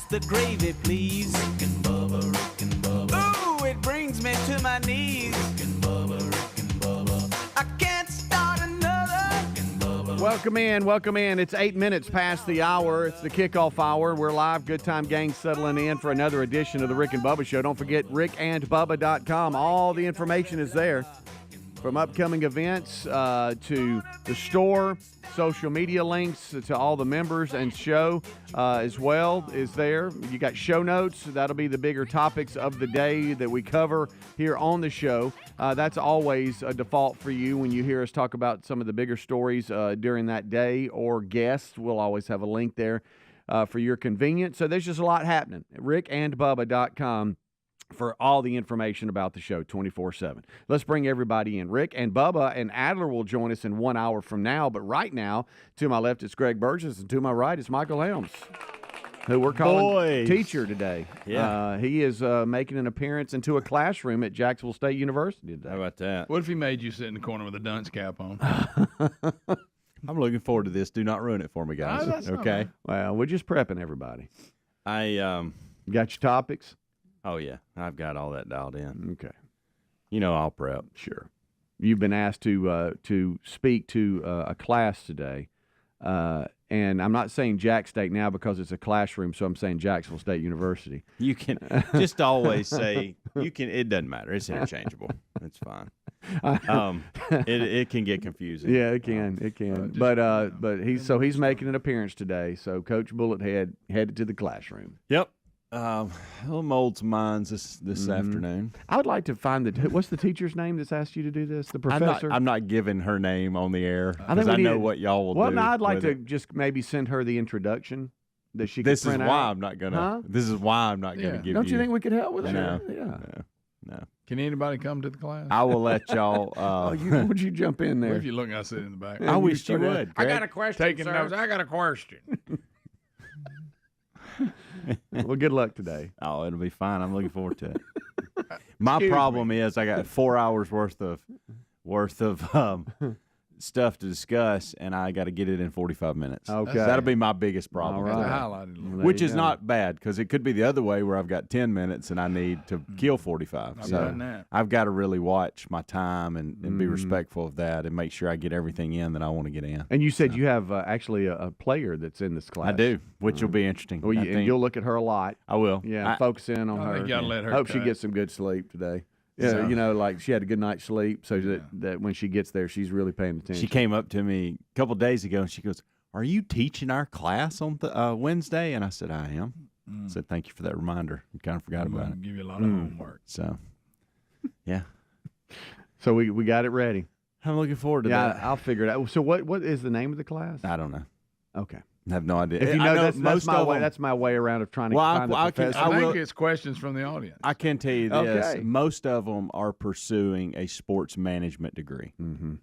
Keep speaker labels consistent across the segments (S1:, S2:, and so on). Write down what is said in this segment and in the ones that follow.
S1: the gravy, please. Rick and Bubba. Ooh, it brings me to my knees. Rick and Bubba. I can't start another. Rick and Bubba.
S2: Welcome in. It's 8 minutes past the hour. It's the kickoff hour. We're live. Good time gang settling in for another edition of the Rick and Bubba Show. Don't forget rickandbubba.com. All the information is there. From upcoming events to the store, social media links to all the members and show as well is there. You got show notes. That'll be the bigger topics of the day that we cover here on the show. That's always a default for you when you hear us talk about some of the bigger stories during that day or guests. We'll always have a link there for your convenience. So there's just a lot happening. rickandbubba.com. for all the information about the show 24/7. Let's bring everybody in. Rick and Bubba and Adler will join us in 1 hour from now. But right now, to my left, it's Greg Burgess, and to my right, it's Michael Helms, who we're calling teacher today.
S3: Yeah.
S2: He is making an appearance into a classroom at Jacksonville State University today.
S3: How about that?
S4: What if he made you sit in the corner with a dunce cap on?
S3: I'm looking forward to this. Do not ruin it for me, guys.
S4: Oh, that's not
S3: okay?
S4: bad.
S2: Well, we're just prepping everybody.
S3: I
S2: Got your topics?
S3: Oh yeah, I've got all that dialed in.
S2: Okay.
S3: You know, I'll prep.
S2: Sure. You've been asked to speak to a class today, and I'm not saying Jack State now because it's a classroom, so I'm saying Jacksonville State University.
S3: You can just always say you can. It doesn't matter. It's interchangeable. It's fine. It can get confusing.
S2: Yeah, it can. It can. But he's making an appearance today. So Coach Bullethead headed to the classroom.
S3: Yep. Little molds minds this afternoon.
S2: I would like to find what's the teacher's name that's asked you to do this? The professor?
S3: I'm not giving her name on the air
S2: I
S3: because I know what y'all will do.
S2: Well, no, I'd like
S3: with
S2: to
S3: it.
S2: just maybe send her the introduction that she could
S3: This is
S2: print
S3: why
S2: out.
S3: I'm not gonna.
S2: Huh?
S3: This is why I'm not gonna give
S2: Don't
S3: you.
S2: you think we could help with that?
S3: No.
S2: Yeah.
S3: No.
S4: Can anybody come to the class?
S3: I will let y'all.
S2: Would you jump in
S4: What
S2: there?
S4: if you look, I sit in the back.
S3: I wish you would.
S2: I got
S3: Greg.
S2: a question,
S4: Taking
S2: sir.
S4: notes. I got a question.
S2: Well, good luck today.
S3: Oh, it'll be fine. I'm looking forward to it. My problem is I got 4 hours worth of stuff to discuss, and I got to get it in 45 minutes.
S2: Okay.
S3: That'll be my biggest problem.
S2: All right.
S4: Highlighted a little.
S2: There
S3: Which
S2: you
S3: is
S2: go.
S3: not bad because it could be the other way where I've got 10 minutes and I need to kill 45.
S4: I've
S3: So
S4: done that.
S3: I've got to really watch my time and be respectful of that and make sure I get everything in that I want to get in.
S2: And you said you have actually a player that's in this class.
S3: I do, which will be interesting.
S2: Well,
S3: I
S2: and
S3: think.
S2: you'll look at her a lot.
S3: I will.
S2: Yeah, focus in on
S4: I
S2: her.
S4: think you gotta let her
S2: Hope she
S4: cut.
S2: gets some good sleep today. Yeah,
S4: So-
S2: like she had a good night's sleep, so that when she gets there, she's really paying attention.
S3: She came up to me a couple days ago and she goes, "Are you teaching our class on Wednesday?" And I said, "I am." I said, "Thank you for that reminder. I kind of forgot
S4: I'm
S3: about
S4: going
S3: it."
S4: to give you a lot of homework.
S3: So, yeah,
S2: So we got it ready.
S3: I'm looking forward to
S2: Yeah,
S3: that.
S2: I'll figure it out. So what is the name of the class?
S3: I don't know.
S2: Okay.
S3: I have no idea.
S2: If you
S3: I
S2: know, that's
S3: most
S2: my
S3: of
S2: way.
S3: them-
S2: That's my way around of trying to
S3: Well,
S2: find the
S3: I can-
S2: professor.
S4: I
S3: I
S4: think
S3: will-
S4: it's questions from the audience.
S3: I can tell you this:
S2: Okay.
S3: most of them are pursuing a sports management degree.
S2: Mm-hmm.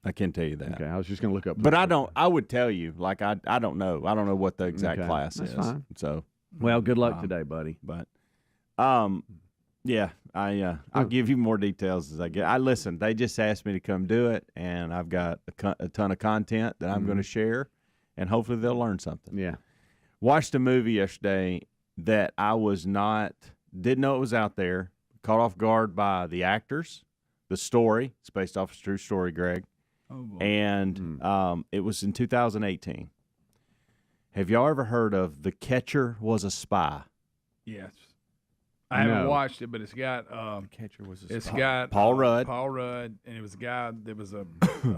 S3: I can tell you that.
S2: Okay, I was just going to look up.
S3: But I don't. I would tell you, like I don't know. I don't know what the exact
S2: Okay,
S3: class
S2: that's
S3: is.
S2: fine.
S3: So,
S2: Well, good luck today, buddy.
S3: but, yeah, I'll give you more details as I get. Listen. They just asked me to come do it, and I've got a ton of content that I'm going to share, and hopefully they'll learn something.
S2: Yeah.
S3: Watched a movie yesterday that I didn't know it was out there. Caught off guard by the actors, the story. It's based off a true story, Greg.
S4: Oh, boy.
S3: And it was in 2018. Have y'all ever heard of The Catcher Was a Spy?
S4: Yes. I haven't
S2: No.
S4: watched it, but it's got
S3: Catcher Was a
S4: it's
S3: Spy.
S4: got
S3: Paul Rudd.
S4: Paul Rudd, and it was a guy that was a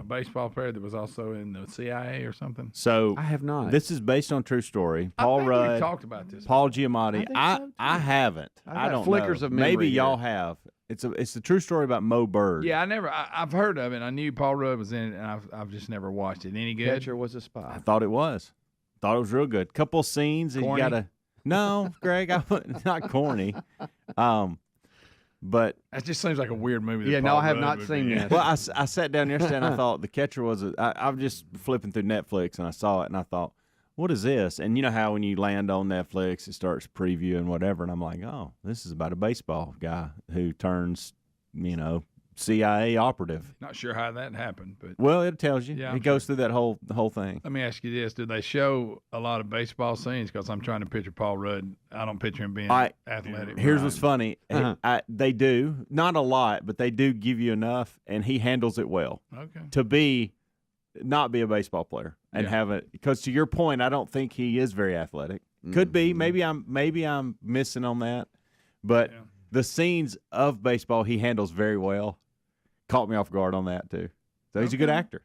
S4: baseball player that was also in the CIA or something.
S3: So
S2: I have not.
S3: this is based on true story. Paul
S4: I think
S3: Rudd,
S4: we talked about this.
S3: Paul Giamatti.
S2: think
S3: I
S2: so, too.
S3: haven't.
S2: I've
S3: I
S2: got
S3: don't
S2: flickers
S3: know.
S2: of memory
S3: Maybe
S2: here.
S3: y'all have. It's the true story about Mo Bird.
S4: Yeah, I've heard of it. I knew Paul Rudd was in it, and I've just never watched it. Any good?
S2: Catcher was a
S3: I
S2: spy.
S3: thought it was. Thought it was real good. Couple scenes that you
S4: Corny?
S3: gotta. No, Greg, not corny. But
S4: That just seems like a weird movie. That
S2: Yeah, no,
S4: Paul
S2: I have
S4: Rudd
S2: not
S4: would
S2: seen
S4: be in.
S2: this.
S3: well, I sat down yesterday and I thought The Catcher was. I'm just flipping through Netflix and I saw it and I thought, what is this? And you know how when you land on Netflix, it starts previewing whatever, and I'm like, oh, this is about a baseball guy who turns, CIA operative.
S4: Not sure how that happened, but
S3: Well, it tells you.
S4: Yeah,
S3: It
S4: I'm
S3: goes through the whole thing.
S4: let me ask you this: do they show a lot of baseball scenes? Because I'm trying to picture Paul Rudd. I don't picture him being athletic.
S3: Here's
S4: right?
S3: what's funny. They do. Not a lot, but they do give you enough, and he handles it well.
S4: Okay.
S3: To not be a baseball player and have it. Because to your point, I don't think he is very athletic. Could be. Maybe I'm missing on that. But the scenes of baseball he handles very well. Caught me off guard on that too. So he's a good actor.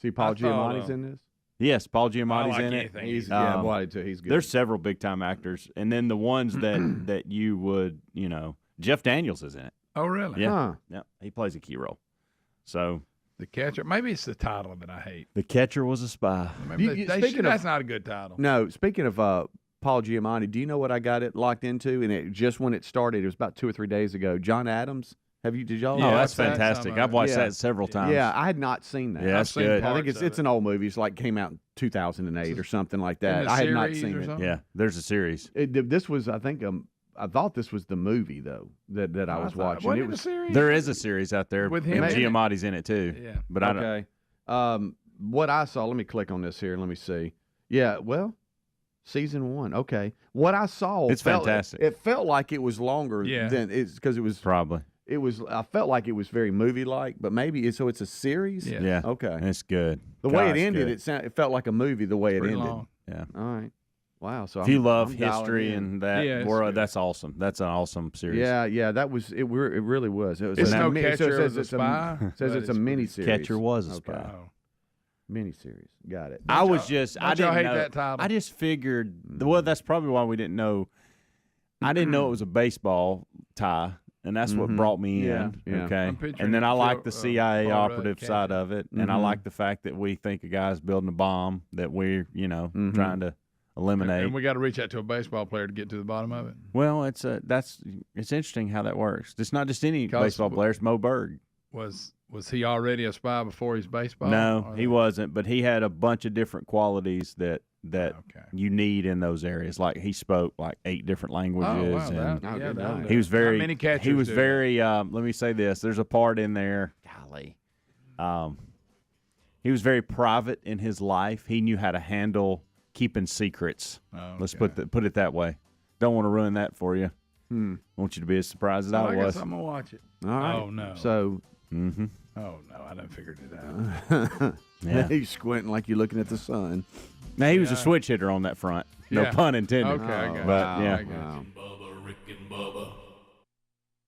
S2: See, Paul
S4: I thought,
S2: Giamatti's in this.
S3: Yes, Paul Giamatti's
S4: like
S3: in
S4: anything.
S3: it.
S2: He's he's good.
S3: There's several big time actors, and then the ones that you would Jeff Daniels is in it.
S4: Oh, really?
S3: Yeah,
S2: Huh.
S3: yeah, he plays a key role. So
S4: The catcher. Maybe it's the title that I hate.
S3: the catcher was a spy.
S4: Maybe
S2: speaking of-
S4: that's not a good title.
S2: No, speaking of Paul Giamatti, do you know what I got it locked into? And it just when it started, it was about 2 or 3 days ago. John Adams. Did y'all?
S4: Yeah,
S3: Oh, that's
S4: I've seen
S3: fantastic!
S4: some of
S3: I've watched
S2: it.
S3: that several times.
S2: Yeah, I had not seen that.
S3: Yeah, that's
S4: seen
S3: good.
S2: I think
S4: parts of
S2: it's an old movie. It's like came out in 2008 or something like that.
S4: the
S2: I had not
S4: series
S2: seen
S4: or
S2: it.
S4: something?
S3: Yeah, there's a series.
S2: This was, I think, I thought this was the movie though that I was watching.
S4: Wasn't
S2: It
S4: it a
S2: was
S4: series?
S3: There is a series out there
S4: With him
S3: and
S4: in it?
S3: Giamatti's in it too.
S4: Yeah.
S3: but I don't.
S2: okay. What I saw. Let me click on this here. Let me see. Yeah. Well, season 1. Okay. What I saw.
S3: It's fantastic.
S2: It felt like it was longer than it's because it was.
S3: Probably.
S2: It was. I felt like it was very movie-like, but maybe it's a series.
S4: Yeah.
S3: Yeah.
S2: Okay.
S3: It's good.
S2: The way
S3: Gosh,
S2: it ended,
S3: good.
S2: it felt like a movie. The way it
S4: Pretty
S2: ended.
S4: long.
S3: Yeah.
S2: All right. Wow. So
S3: If you love
S2: I'm dialing
S3: history
S2: in.
S3: and that
S4: Yeah, it's
S3: world,
S4: good.
S3: that's awesome. That's an awesome series.
S2: Yeah, that was it. It really was. It was.
S4: It's
S2: a
S4: no
S2: mi-
S4: catcher
S2: so it
S4: as
S2: says
S4: a
S2: it's
S4: spy.
S2: says
S4: but
S2: it's a mini series.
S3: Catcher was a spy.
S4: Oh.
S2: Mini series. Got it.
S3: I was just. I
S4: don't y'all
S3: didn't
S4: hate
S3: know.
S4: that title?
S3: I just figured. Well, that's probably why we didn't know. I didn't know it was a baseball tie, and that's what brought me
S2: Yeah,
S3: in.
S2: yeah.
S3: Okay,
S4: I'm picturing
S3: and then
S4: it
S3: I
S4: for,
S3: like the CIA
S4: Paul Rudd
S3: operative
S4: catcher.
S3: side of it, and I like the fact that we think a guy's building a bomb that we're trying to eliminate.
S4: And we got to reach out to a baseball player to get to the bottom of it.
S3: Well, it's interesting how that works. It's not just any
S4: 'Cause
S3: baseball player. It's Mo Berg.
S4: Was he already a spy before his baseball?
S3: No,
S4: Or
S3: he wasn't, but he had a bunch of different qualities that
S4: Okay.
S3: you need in those areas. Like he spoke like 8 different languages.
S4: Oh, wow.
S3: and
S2: good
S4: that'll
S2: night.
S4: do
S3: he was
S4: it.
S3: very.
S4: Not many catchers
S3: he was
S4: do
S3: very. Let me say this. There's a part in there. Golly, he was very private in his life. He knew how to handle keeping secrets.
S4: that.
S3: Let's put it that way. Don't want to ruin that for you. Want you to be as surprised as
S4: I
S3: I
S4: guess
S3: was.
S4: I'm gonna watch it.
S2: All right.
S4: Oh no.
S2: So
S3: Mm-hmm.
S4: Oh no, I done figured it out.
S3: Yeah.
S2: he's squinting like you're looking at the sun.
S3: Now he was a switch hitter on that front. No
S4: Yeah.
S3: pun intended.
S4: Okay, I got it.
S3: But
S2: Wow,
S3: yeah.
S4: I got
S2: wow.
S1: Bubba, Rick and Bubba.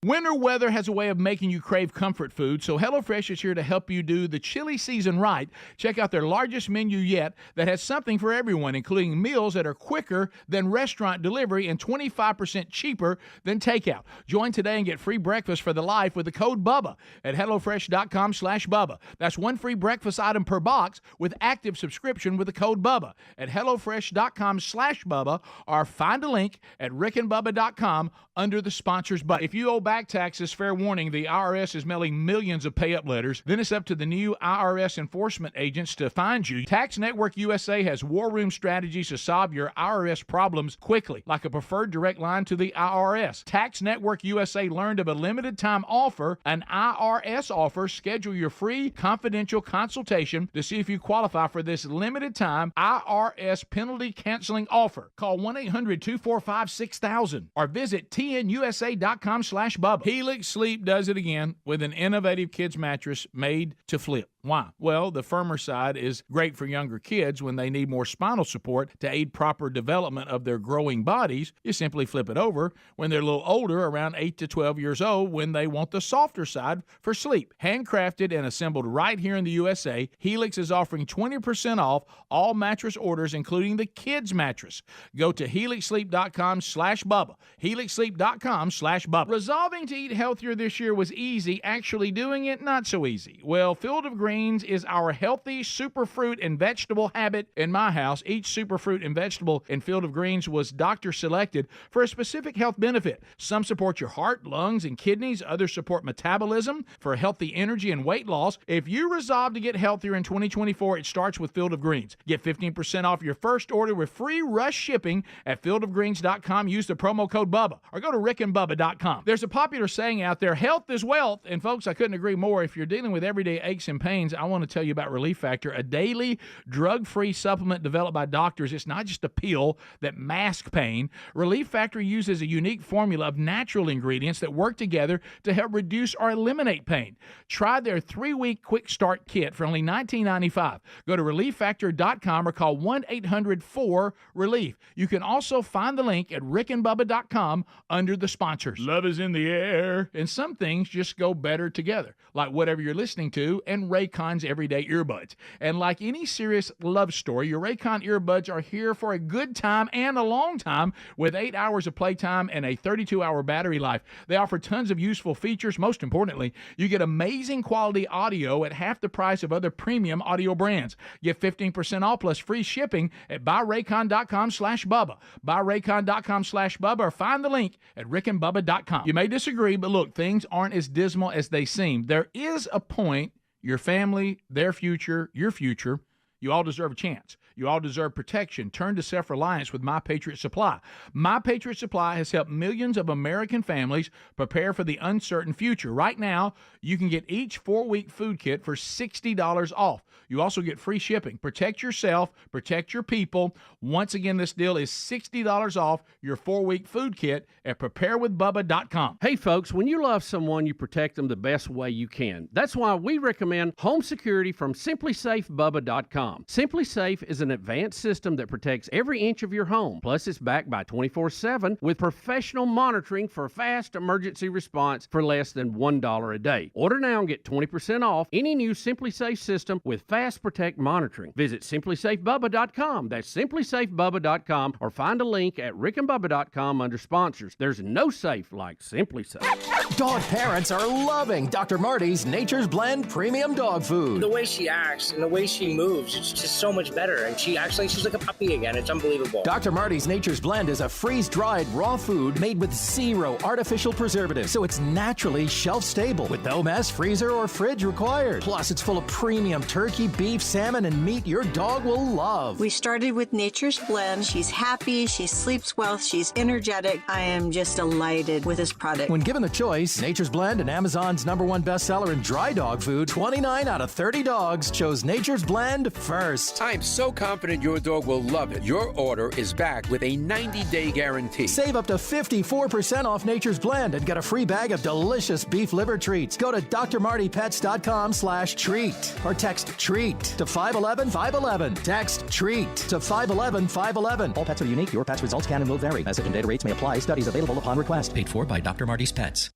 S5: Winter weather has a way of making you crave comfort food, so HelloFresh is here to help you do the chili season right. Check out their largest menu yet that has something for everyone, including meals that are quicker than restaurant delivery and 25% cheaper than takeout. Join today and get free breakfast for the life with the code BUBBA at HelloFresh.com/Bubba. That's one free breakfast item per box with active subscription with the code BUBBA at HelloFresh.com/Bubba or find a link at rickandbubba.com under the sponsors button. If you owe back taxes, fair warning, the IRS is mailing millions of pay-up letters. Then it's up to the new IRS enforcement agents to find you. Tax Network USA has war room strategies to solve your IRS problems quickly, like a preferred direct line to the IRS. Tax Network USA learned of a limited-time offer, an IRS offer. Schedule your free confidential consultation to see if you qualify for this limited-time IRS penalty canceling offer. Call 1-800-245-6000 or visit tnusa.com/Bubba. Helix Sleep does it again with an innovative kids mattress made to flip. Why? Well, the firmer side is great for younger kids when they need more spinal support to aid proper development of their growing bodies. You simply flip it over when they're a little older, around 8 to 12 years old, when they want the softer side for sleep. Handcrafted and assembled right here in the USA, Helix is offering 20% off all mattress orders, including the kids mattress. Go to helixsleep.com/Bubba. helixsleep.com/Bubba. Resolving to eat healthier this year was easy. Actually doing it, not so easy. Well, Field of Green Greens is our healthy superfruit and vegetable habit in my house. Each superfruit and vegetable in Field of Greens was doctor selected for a specific health benefit. Some support your heart, lungs, and kidneys. Others support metabolism for healthy energy and weight loss. If you resolve to get healthier in 2024, it starts with Field of Greens. Get 15% off your first order with free rush shipping at fieldofgreens.com. Use the promo code Bubba or go to rickandbubba.com. There's a popular saying out there, health is wealth. And folks, I couldn't agree more. If you're dealing with everyday aches and pains, I want to tell you about Relief Factor, a daily drug-free supplement developed by doctors. It's not just a pill that masks pain. Relief Factor uses a unique formula of natural ingredients that work together to help reduce or eliminate pain. Try their 3-week quick start kit for only $19.95. Go to relieffactor.com or call 1-800-4-RELIEF. You can also find the link at rickandbubba.com under the sponsors. Love is in the air, and some things just go better together, like whatever you're listening to and Raycon's everyday earbuds. And like any serious love story, your Raycon earbuds are here for a good time and a long time with 8 hours of playtime and a 32-hour battery life. They offer tons of useful features. Most importantly, you get amazing quality audio at half the price of other premium audio brands. Get 15% off plus free shipping at buyraycon.com/Bubba. Buyraycon.com/Bubba or find the link at rickandbubba.com. You may disagree, but look, things aren't as dismal as they seem. There is a point, your family, their future, your future, you all deserve a chance. You all deserve protection. Turn to self-reliance with My Patriot Supply. My Patriot Supply has helped millions of American families prepare for the uncertain future. Right now, you can get each 4-week food kit for $60 off. You also get free shipping. Protect yourself, protect your people. Once again, this deal is $60 off your 4-week food kit at preparewithbubba.com.
S6: Hey, folks, when you love someone, you protect them the best way you can. That's why we recommend home security from simplysafebubba.com. SimpliSafe is an advanced system that protects every inch of your home. Plus, it's backed by 24/7 with professional monitoring for fast emergency response for less than $1 a day. Order now and get 20% off any new SimpliSafe system with Fast Protect monitoring. Visit simplysafebubba.com. That's simplysafebubba.com or find a link at rickandbubba.com under sponsors. There's no safe like SimpliSafe.
S7: Dog parents are loving Dr. Marty's Nature's Blend Premium Dog Food.
S8: The way she acts and the way she moves, it's just so much better. And she's like a puppy again. It's unbelievable.
S7: Dr. Marty's Nature's Blend is a freeze-dried raw food made with 0 artificial preservatives, so it's naturally shelf-stable with no mess, freezer, or fridge required. Plus, it's full of premium turkey, beef, salmon, and meat your dog will love.
S9: We started with Nature's Blend. She's happy, she sleeps well, she's energetic. I am just delighted with this product.
S7: When given the choice, Nature's Blend and Amazon's #1 bestseller in dry dog food, 29 out of 30 dogs chose Nature's Blend first.
S10: I'm so confident your dog will love it. Your order is back with a 90-day guarantee.
S7: Save up to 54% off Nature's Blend and get a free bag of delicious beef liver treats. Go to drmartypets.com/treat or text TREAT to 511-511. Text TREAT to 511-511. All pets are unique. Your pet's results can and will vary. Message and data rates may apply. Studies available upon request. Paid for by Dr. Marty's Pets.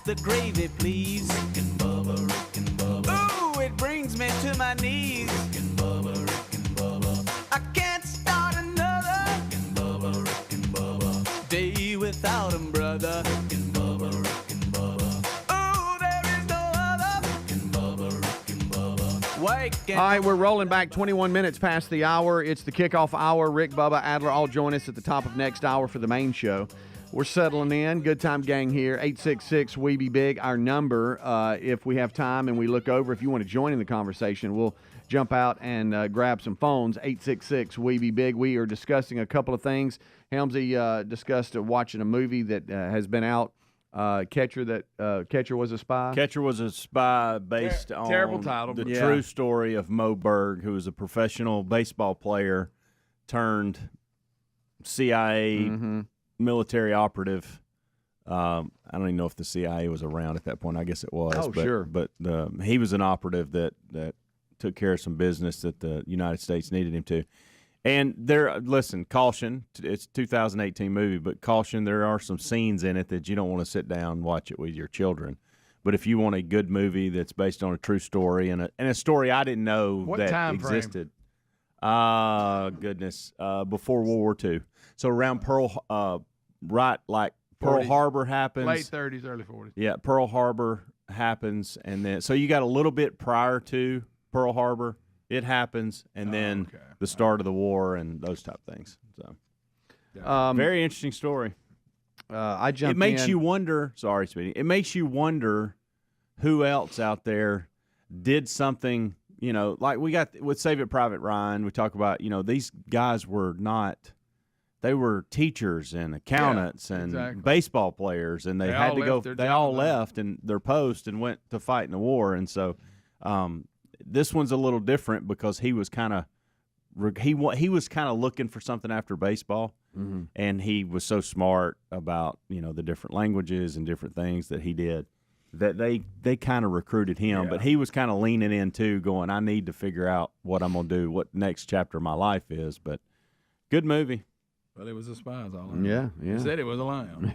S1: The gravy, please. Rick and Bubba. Ooh, it brings me to my knees. Rick and Bubba. I can't start another Rick and Bubba. Day without 'em, brother. Rick and Bubba. Ooh, there is no other Rick and Bubba. Wake and
S2: all right, we're rolling back 21 minutes past the hour. It's the kickoff hour. Rick, Bubba, Adler all join us at the top of next hour for the main show. We're settling in. Good time gang here. 866-WE-BE-BIG, our number. If we have time and we look over, if you want to join in the conversation, we'll jump out and grab some phones. 866-WE-BE-BIG. We are discussing a couple of things. Helmsy discussed watching a movie that has been out. Catcher was a spy.
S3: Catcher was a spy based on
S4: terrible title,
S3: the
S4: but
S3: true story of Mo Berg, who was a professional baseball player turned CIA military operative. I don't even know if the CIA was around at that point. I guess it was.
S2: Oh, sure.
S3: But he was an operative that took care of some business that the United States needed him to. And listen, caution, it's a 2018 movie, but caution, there are some scenes in it that you don't want to sit down and watch it with your children. But if you want a good movie that's based on a true story and a story I didn't know
S4: what
S3: that
S4: time
S3: existed. Frame? Goodness, before World War II. So around Pearl Harbor happens.
S4: Late 30s, early 40s.
S3: Yeah, Pearl Harbor happens, and then so you got a little bit prior to Pearl Harbor. It happens, and then the start of the war and those type of things. So, very interesting story.
S2: I jumped.
S3: It makes you wonder. Sorry, Speedy. It makes you wonder who else out there did something. You know, like we got with Save It Private Ryan. We talk about these guys were not. They were teachers and accountants and baseball players, and they had to go. They all left in their post and went to fight in the war, and so. This one's a little different because he was kind of looking for something after baseball, and he was so smart about the different languages and different things that he did that they kind of recruited him, but he was kind of leaning in too, going, I need to figure out what I'm gonna do, what next chapter of my life is. But good movie.
S4: Well, it was the Spies all along.
S2: Yeah.
S4: He said it was a lion.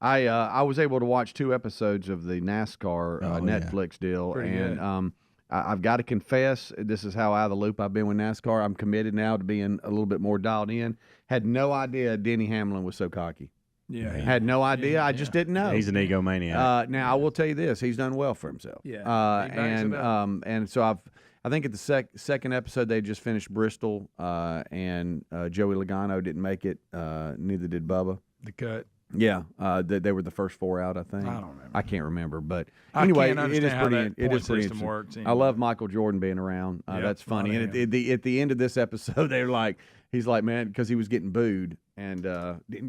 S2: I was able to watch 2 episodes of the NASCAR Netflix deal,
S4: Pretty
S2: and
S4: good.
S2: I've got to confess, this is how out of the loop I've been with NASCAR. I'm committed now to being a little bit more dialed in. Had no idea Denny Hamlin was so cocky.
S4: Yeah.
S2: Had no idea. I just didn't know.
S3: He's an egomaniac.
S2: Now I will tell you this: he's done well for himself.
S4: Yeah.
S2: And so I think at the second episode they just finished Bristol, and Joey Logano didn't make it. Neither did Bubba.
S4: The cut.
S2: Yeah, they were the first 4 out, I think.
S4: I don't remember.
S2: I can't remember, but
S4: I
S2: anyway,
S4: can't
S2: it is
S4: understand how
S2: pretty.
S4: that
S2: It
S4: point
S2: is pretty
S4: system
S2: interesting.
S4: works
S2: I
S4: anyway.
S2: love Michael Jordan being around. That's funny. And at the end of this episode, they're like, he's like, man, because he was getting booed, and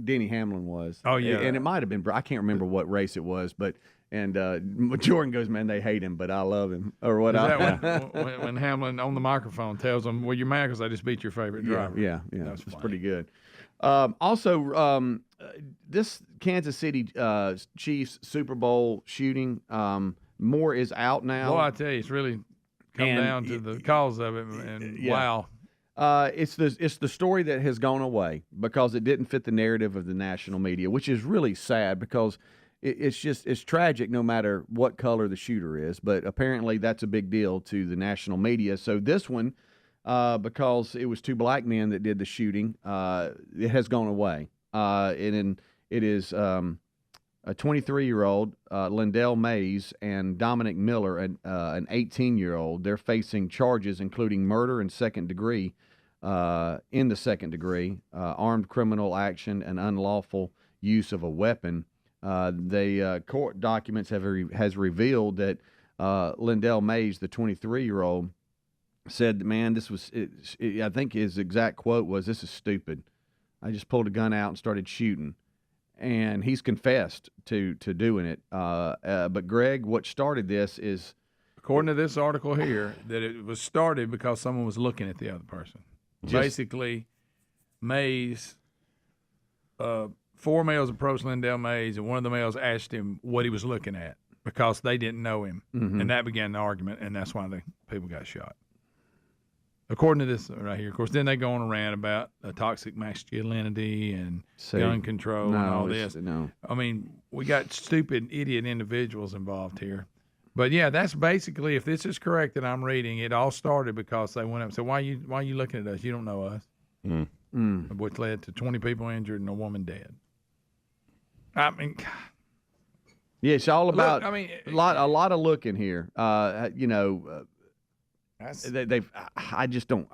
S2: Denny Hamlin was.
S4: Oh yeah,
S2: and it might have been. I can't remember what race it was, but. And Jordan goes, man, they hate him, but I love him, or what?
S4: Is that when Hamlin on the microphone tells them, "Well, you're mad because I just beat your favorite driver."
S2: Yeah, it's pretty good. Also, this Kansas City Chiefs Super Bowl shooting, more is out now.
S4: Well, I tell you, it's really come down to the cause of it, and wow.
S2: It's the story that has gone away because it didn't fit the narrative of the national media, which is really sad because it's tragic no matter what color the shooter is. But apparently that's a big deal to the national media. So this one, because it was 2 black men that did the shooting, it has gone away. And it is a 23-year-old, Lindell Mays, and Dominic Miller, an 18-year-old. They're facing charges including murder in second degree, in the second degree, armed criminal action, and unlawful use of a weapon. The court documents has revealed that Lindell Mays, the 23-year-old, said, man, this was, I think his exact quote was, "This is stupid. I just pulled a gun out and started shooting." And he's confessed to doing it. But, Greg, what started this is...
S4: According to this article here, that it was started because someone was looking at the other person. Basically, Mays, 4 males approached Lindell Mays, and one of the males asked him what he was looking at because they didn't know him.
S2: Mm-hmm.
S4: And that began the argument, and that's why the people got shot. According to this right here, of course, then they go on a rant about toxic masculinity and gun control and all this.
S2: No.
S4: I mean, we got stupid, idiot individuals involved here. But, yeah, that's basically, if this is correct that I'm reading, it all started because they went up and said, why are you looking at us? You don't know us. Which led to 20 people injured and a woman dead. I mean,
S2: yeah, it's all about
S4: look, I mean,
S2: a lot of looking here. I just don't.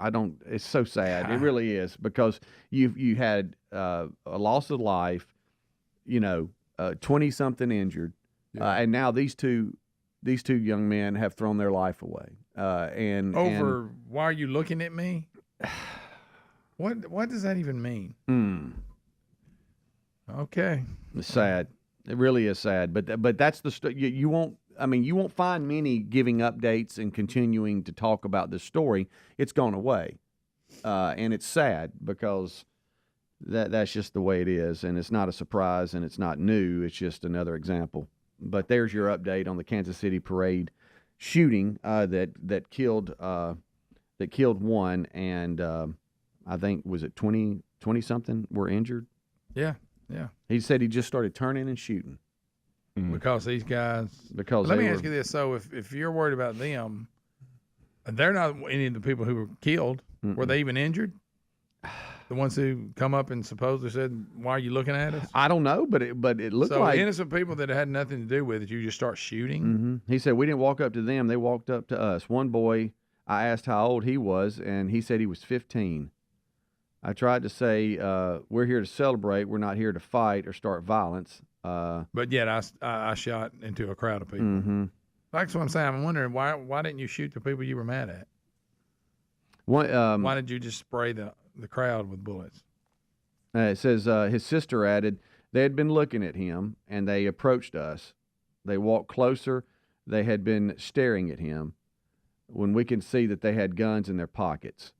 S2: It's so sad. It really is because you had a loss of life, 20-something injured, and now these two young men have thrown their life away. Why
S4: are you looking at me? What does that even mean? Okay,
S2: it's sad. It really is sad. But that's the you won't. I mean, you won't find many giving updates and continuing to talk about this story. It's gone away, and it's sad because that's just the way it is, and it's not a surprise, and it's not new. It's just another example. But there's your update on the Kansas City parade shooting that killed one, and I think was it 20-something were injured.
S4: Yeah.
S2: He said he just started turning and shooting.
S4: Because these guys.
S2: Because
S4: let me ask you this: so if you're worried about them, they're not any of the people who were killed. Were they even injured? The ones who come up and supposedly said, "Why are you looking at us?"
S2: I don't know, but it looked
S4: so
S2: like
S4: innocent people that had nothing to do with it. You just start shooting.
S2: Mm-hmm. He said we didn't walk up to them; they walked up to us. One boy, I asked how old he was, and he said he was 15. I tried to say we're here to celebrate. We're not here to fight or start violence.
S4: But yet I shot into a crowd of people.
S2: Mm-hmm.
S4: That's what I'm saying. I'm wondering why didn't you shoot the people you were mad at?
S2: Why
S4: did you just spray the crowd with bullets?
S2: It says his sister added, they had been looking at him, and they approached us. They walked closer. They had been staring at him when we can see that they had guns in their pockets.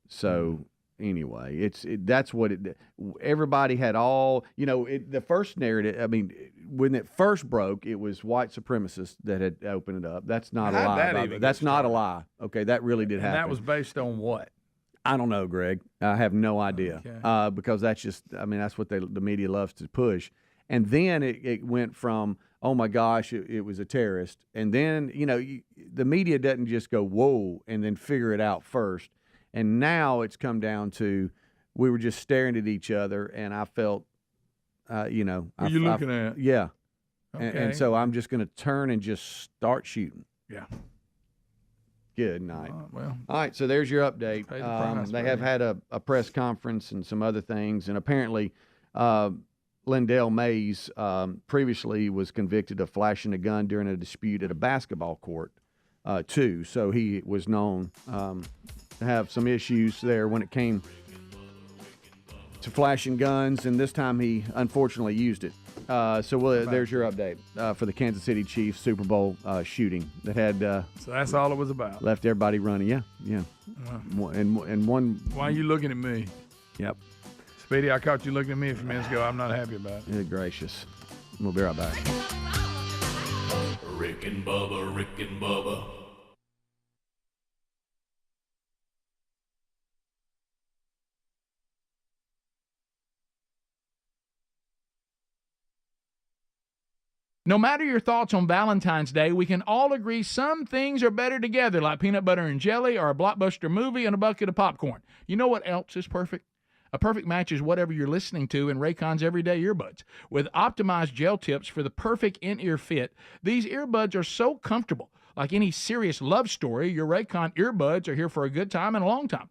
S2: So anyway, that's what it. Everybody had all, the first narrative. I mean, when it first broke, it was white supremacists that had opened it up. That's not a lie. That's not a lie. Okay, that really did happen.
S4: And that was based on what?
S2: I don't know, Greg. I have no idea.
S4: Okay.
S2: Because that's just, that's what the media loves to push. And then it went from, oh my gosh, it was a terrorist. And then, the media doesn't just go, whoa, and then figure it out first. And now it's come down to, we were just staring at each other, and I felt,
S4: Who are you looking at?
S2: Yeah.
S4: Okay.
S2: And so I'm just going to turn and just start shooting.
S4: Yeah.
S2: Good night.
S4: Well,
S2: all right, so there's your update.
S4: Pay the price,
S2: They have had a press conference and some other things, and apparently Lindell Mays previously was convicted of flashing a gun during a dispute at a basketball court, too. So he was known to have some issues there when it came to flashing guns, and this time he unfortunately used it. There's your update for the Kansas City Chiefs Super Bowl shooting that had.
S4: So that's all it was about.
S2: Left everybody running. Yeah. And one.
S4: Why are you looking at me?
S2: Yep.
S4: Speedy, I caught you looking at me a few minutes ago. I'm not happy about it.
S2: Good gracious. We'll be right back.
S1: Rick and Bubba, Rick and Bubba.
S5: No matter your thoughts on Valentine's Day, we can all agree some things are better together, like peanut butter and jelly or a blockbuster movie and a bucket of popcorn. You know what else is perfect? A perfect match is whatever you're listening to in Raycon's everyday earbuds. With optimized gel tips for the perfect in-ear fit, these earbuds are so comfortable. Like any serious love story, your Raycon earbuds are here for a good time and a long time.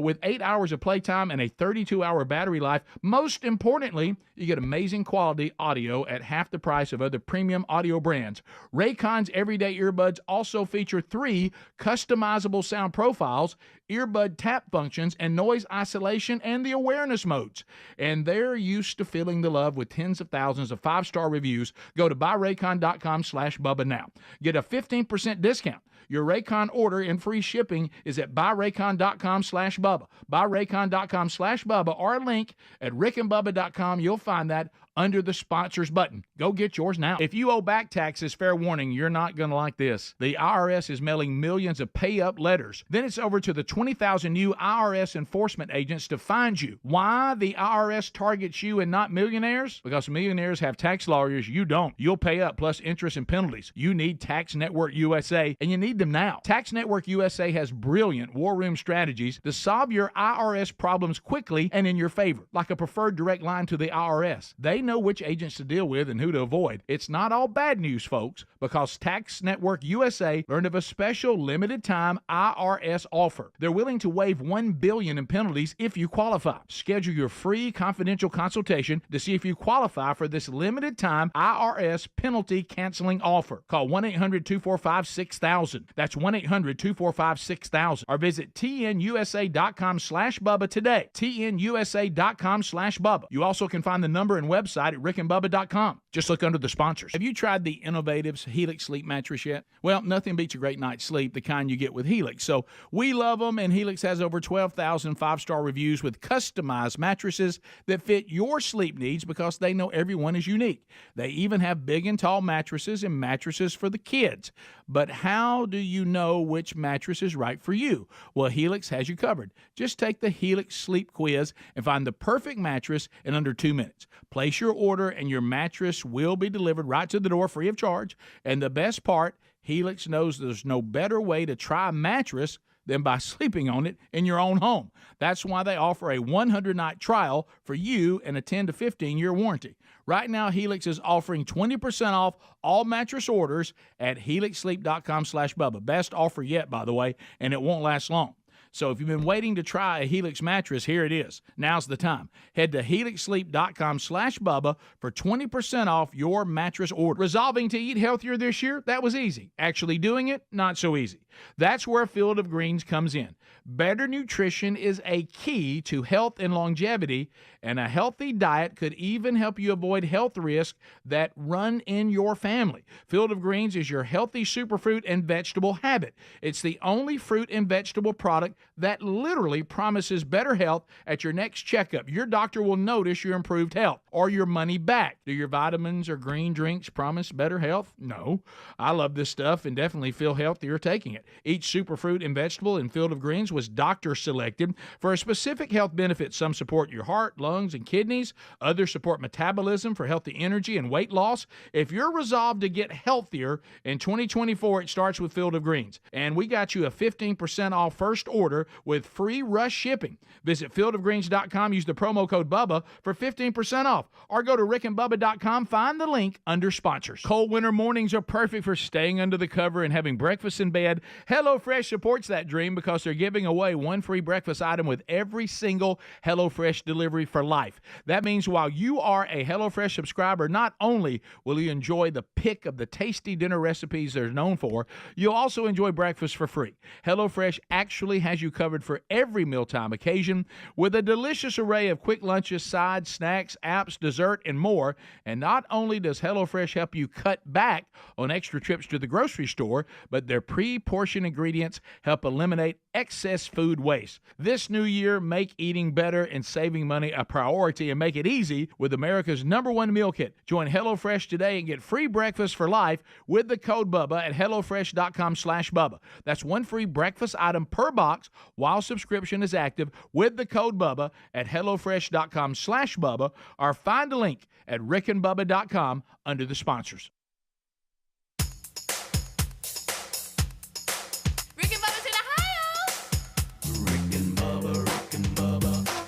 S5: With 8 hours of playtime and a 32-hour battery life, most importantly, you get amazing quality audio at half the price of other premium audio brands. Raycon's everyday earbuds also feature 3 customizable sound profiles, earbud tap functions, and noise isolation, and the awareness modes. And they're used to feeling the love with tens of thousands of 5-star reviews. Go to buyraycon.com/Bubba now. Get a 15% discount. Your Raycon order and free shipping is at buyraycon.com/Bubba. Buyraycon.com/Bubba, or a link at rickandbubba.com. You'll find that under the sponsors button. Go get yours now. If you owe back taxes, fair warning, you're not going to like this. The IRS is mailing millions of pay-up letters. Then it's over to the 20,000 new IRS enforcement agents to find you. Why the IRS targets you and not millionaires? Because millionaires have tax lawyers. You don't. You'll pay up plus interest and penalties. You need Tax Network USA, and you need them now. Tax Network USA has brilliant war room strategies to solve your IRS problems quickly and in your favor, like a preferred direct line to the IRS. They know which agents to deal with and who to avoid. It's not all bad news, folks, because Tax Network USA learned of a special limited time IRS offer. They're willing to waive $1 billion in penalties if you qualify. Schedule your free confidential consultation to see if you qualify for this limited time IRS penalty canceling offer. Call 1-800-245-6000. That's 1-800-245-6000. Or visit tnusa.com/Bubba today. tnusa.com/Bubba. You also can find the number and website at rickandbubba.com. Just look under the sponsors. Have you tried the Innovatives Helix Sleep Mattress yet? Well, nothing beats a great night's sleep, the kind you get with Helix. So we love them, and Helix has over 12,000 5-star reviews with customized mattresses that fit your sleep needs because they know everyone is unique. They even have big and tall mattresses and mattresses for the kids. But how do you know which mattress is right for you? Well, Helix has you covered. Just take the Helix Sleep Quiz and find the perfect mattress in under 2 minutes. Place your order and your mattress will be delivered right to the door free of charge. And the best part, Helix knows there's no better way to try a mattress than by sleeping on it in your own home. That's why they offer a 100-night trial for you and a 10 to 15-year warranty. Right now, Helix is offering 20% off all mattress orders at helixsleep.com/Bubba. Best offer yet, by the way, and it won't last long. So if you've been waiting to try a Helix mattress, here it is. Now's the time. Head to helixsleep.com/Bubba for 20% off your mattress order. Resolving to eat healthier this year? That was easy. Actually doing it? Not so easy. That's where Field of Greens comes in. Better nutrition is a key to health and longevity, and a healthy diet could even help you avoid health risks that run in your family. Field of Greens is your healthy superfruit and vegetable habit. It's the only fruit and vegetable product that literally promises better health at your next checkup. Your doctor will notice your improved health or your money back. Do your vitamins or green drinks promise better health? No. I love this stuff and definitely feel healthier taking it. Each superfruit and vegetable in Field of Greens was doctor selected for a specific health benefit. Some support your heart, lungs, and kidneys. Others support metabolism for healthy energy and weight loss. If you're resolved to get healthier in 2024, it starts with Field of Greens. And we got you a 15% off first order with free rush shipping. Visit fieldofgreens.com, use the promo code BUBBA for 15% off, or go to rickandbubba.com, find the link under sponsors. Cold winter mornings are perfect for staying under the cover and having breakfast in bed. HelloFresh supports that dream because they're giving away one free breakfast item with every single HelloFresh delivery for life. That means while you are a HelloFresh subscriber, not only will you enjoy the pick of the tasty dinner recipes they're known for, you'll also enjoy breakfast for free. HelloFresh actually has you covered for every mealtime occasion with a delicious array of quick lunches, sides, snacks, apps, dessert, and more. And not only does HelloFresh help you cut back on extra trips to the grocery store, but their pre-portioned ingredients help eliminate excess food waste. This new year, make eating better and saving money a priority, and make it easy with America's #1 meal kit. Join HelloFresh today and get free breakfast for life with the code BUBBA at HelloFresh.com/Bubba. That's one free breakfast item per box while subscription is active with the code BUBBA at HelloFresh.com/Bubba, or find a link at rickandbubba.com under the sponsors.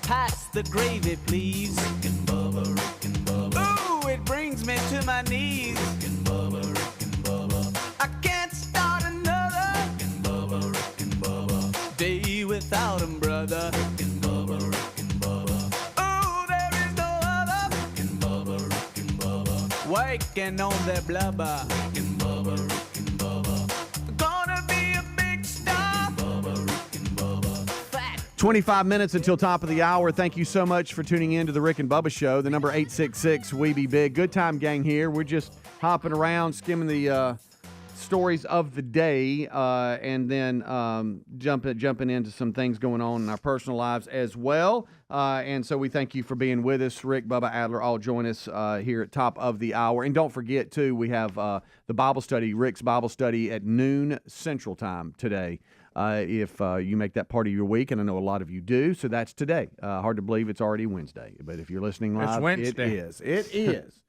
S1: Pass the gravy, please. Rick and Bubba. Ooh, it brings me to my knees. Rick and Bubba. I can't start another Rick and Bubba. Day without 'em, brother. Rick and Bubba. Ooh, there is no other Rick and Bubba. Waking on their blubber. Rick and Bubba. Gonna be a big star. Rick and Bubba. Fat.
S2: 25 minutes until top of the hour. Thank you so much for tuning in to the Rick and Bubba Show. The number 866 We Be Big. Good time gang here. We're just hopping around, skimming the stories of the day, and then jumping into some things going on in our personal lives as well. And so we thank you for being with us. Rick, Bubba, Adler, all join us here at top of the hour. And don't forget, too, we have the Bible study, Rick's Bible study at noon Central Time today. If you make that part of your week, and I know a lot of you do, so that's today. Hard to believe it's already Wednesday, but if you're listening live,
S4: It's Wednesday.
S2: it is. It is.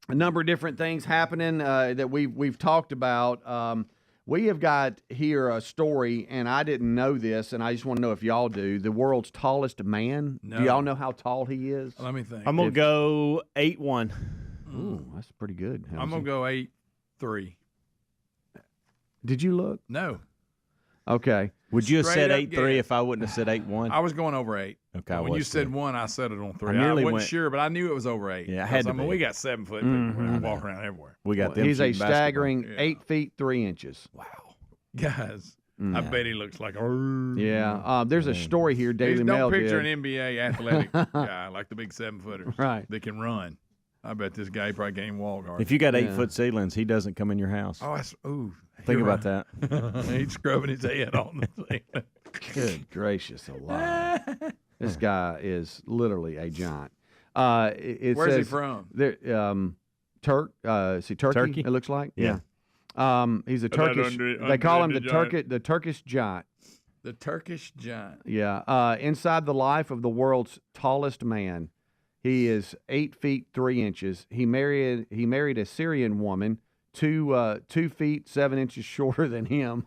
S2: A number of different things happening that we've talked about. We have got here a story, and I didn't know this, and I just want to know if y'all do. The world's tallest man.
S4: No.
S2: Do y'all know how tall he is?
S4: Let me think.
S3: I'm going to go 8'1".
S2: Ooh, that's pretty good.
S4: I'm going to go 8'3".
S2: Did you look?
S4: No.
S2: Okay.
S3: Would you have
S4: Straight
S3: said
S4: up
S3: 8'3"
S4: guess.
S3: if I wouldn't have said 8'1"?
S4: I was going over 8.
S3: Okay, I
S4: When you
S3: was
S4: said
S3: too.
S4: 1, I said it on 3.
S3: I
S4: I
S3: nearly
S4: wasn't
S3: went-
S4: sure, but I knew it was over 8.
S3: Yeah, I had to
S4: I mean,
S3: be.
S4: we got 7 foot people. We walk around everywhere.
S3: We got them.
S2: He's a
S3: shooting basketball.
S2: staggering
S4: Yeah.
S2: 8 feet 3 inches.
S3: Wow.
S4: Guys, I bet he looks like
S2: Yeah. There's a story here. Daily Mail
S4: Don't picture
S2: did.
S4: an NBA athletic guy like the big 7-footers.
S2: Right.
S4: That can run. I bet this guy probably can't even walk hard.
S3: If you got 8
S2: Yeah.
S3: foot ceilings, he doesn't come in your house.
S4: Oh, that's
S3: Think
S4: you're
S3: about
S4: right.
S3: that.
S4: He's scrubbing his head on the thing.
S2: Good gracious alive. This guy is literally a giant. It
S4: Where's he
S2: says
S4: from?
S2: There, Turkey?
S3: Turkey?
S2: It looks like.
S3: Yeah.
S2: He's a
S4: That
S2: Turkish. They call him the
S4: giant.
S2: the Turkish giant.
S4: The Turkish giant.
S2: Yeah. Inside the life of the world's tallest man, he is 8 feet 3 inches. He married a Syrian woman, 2 feet 7 inches shorter than him.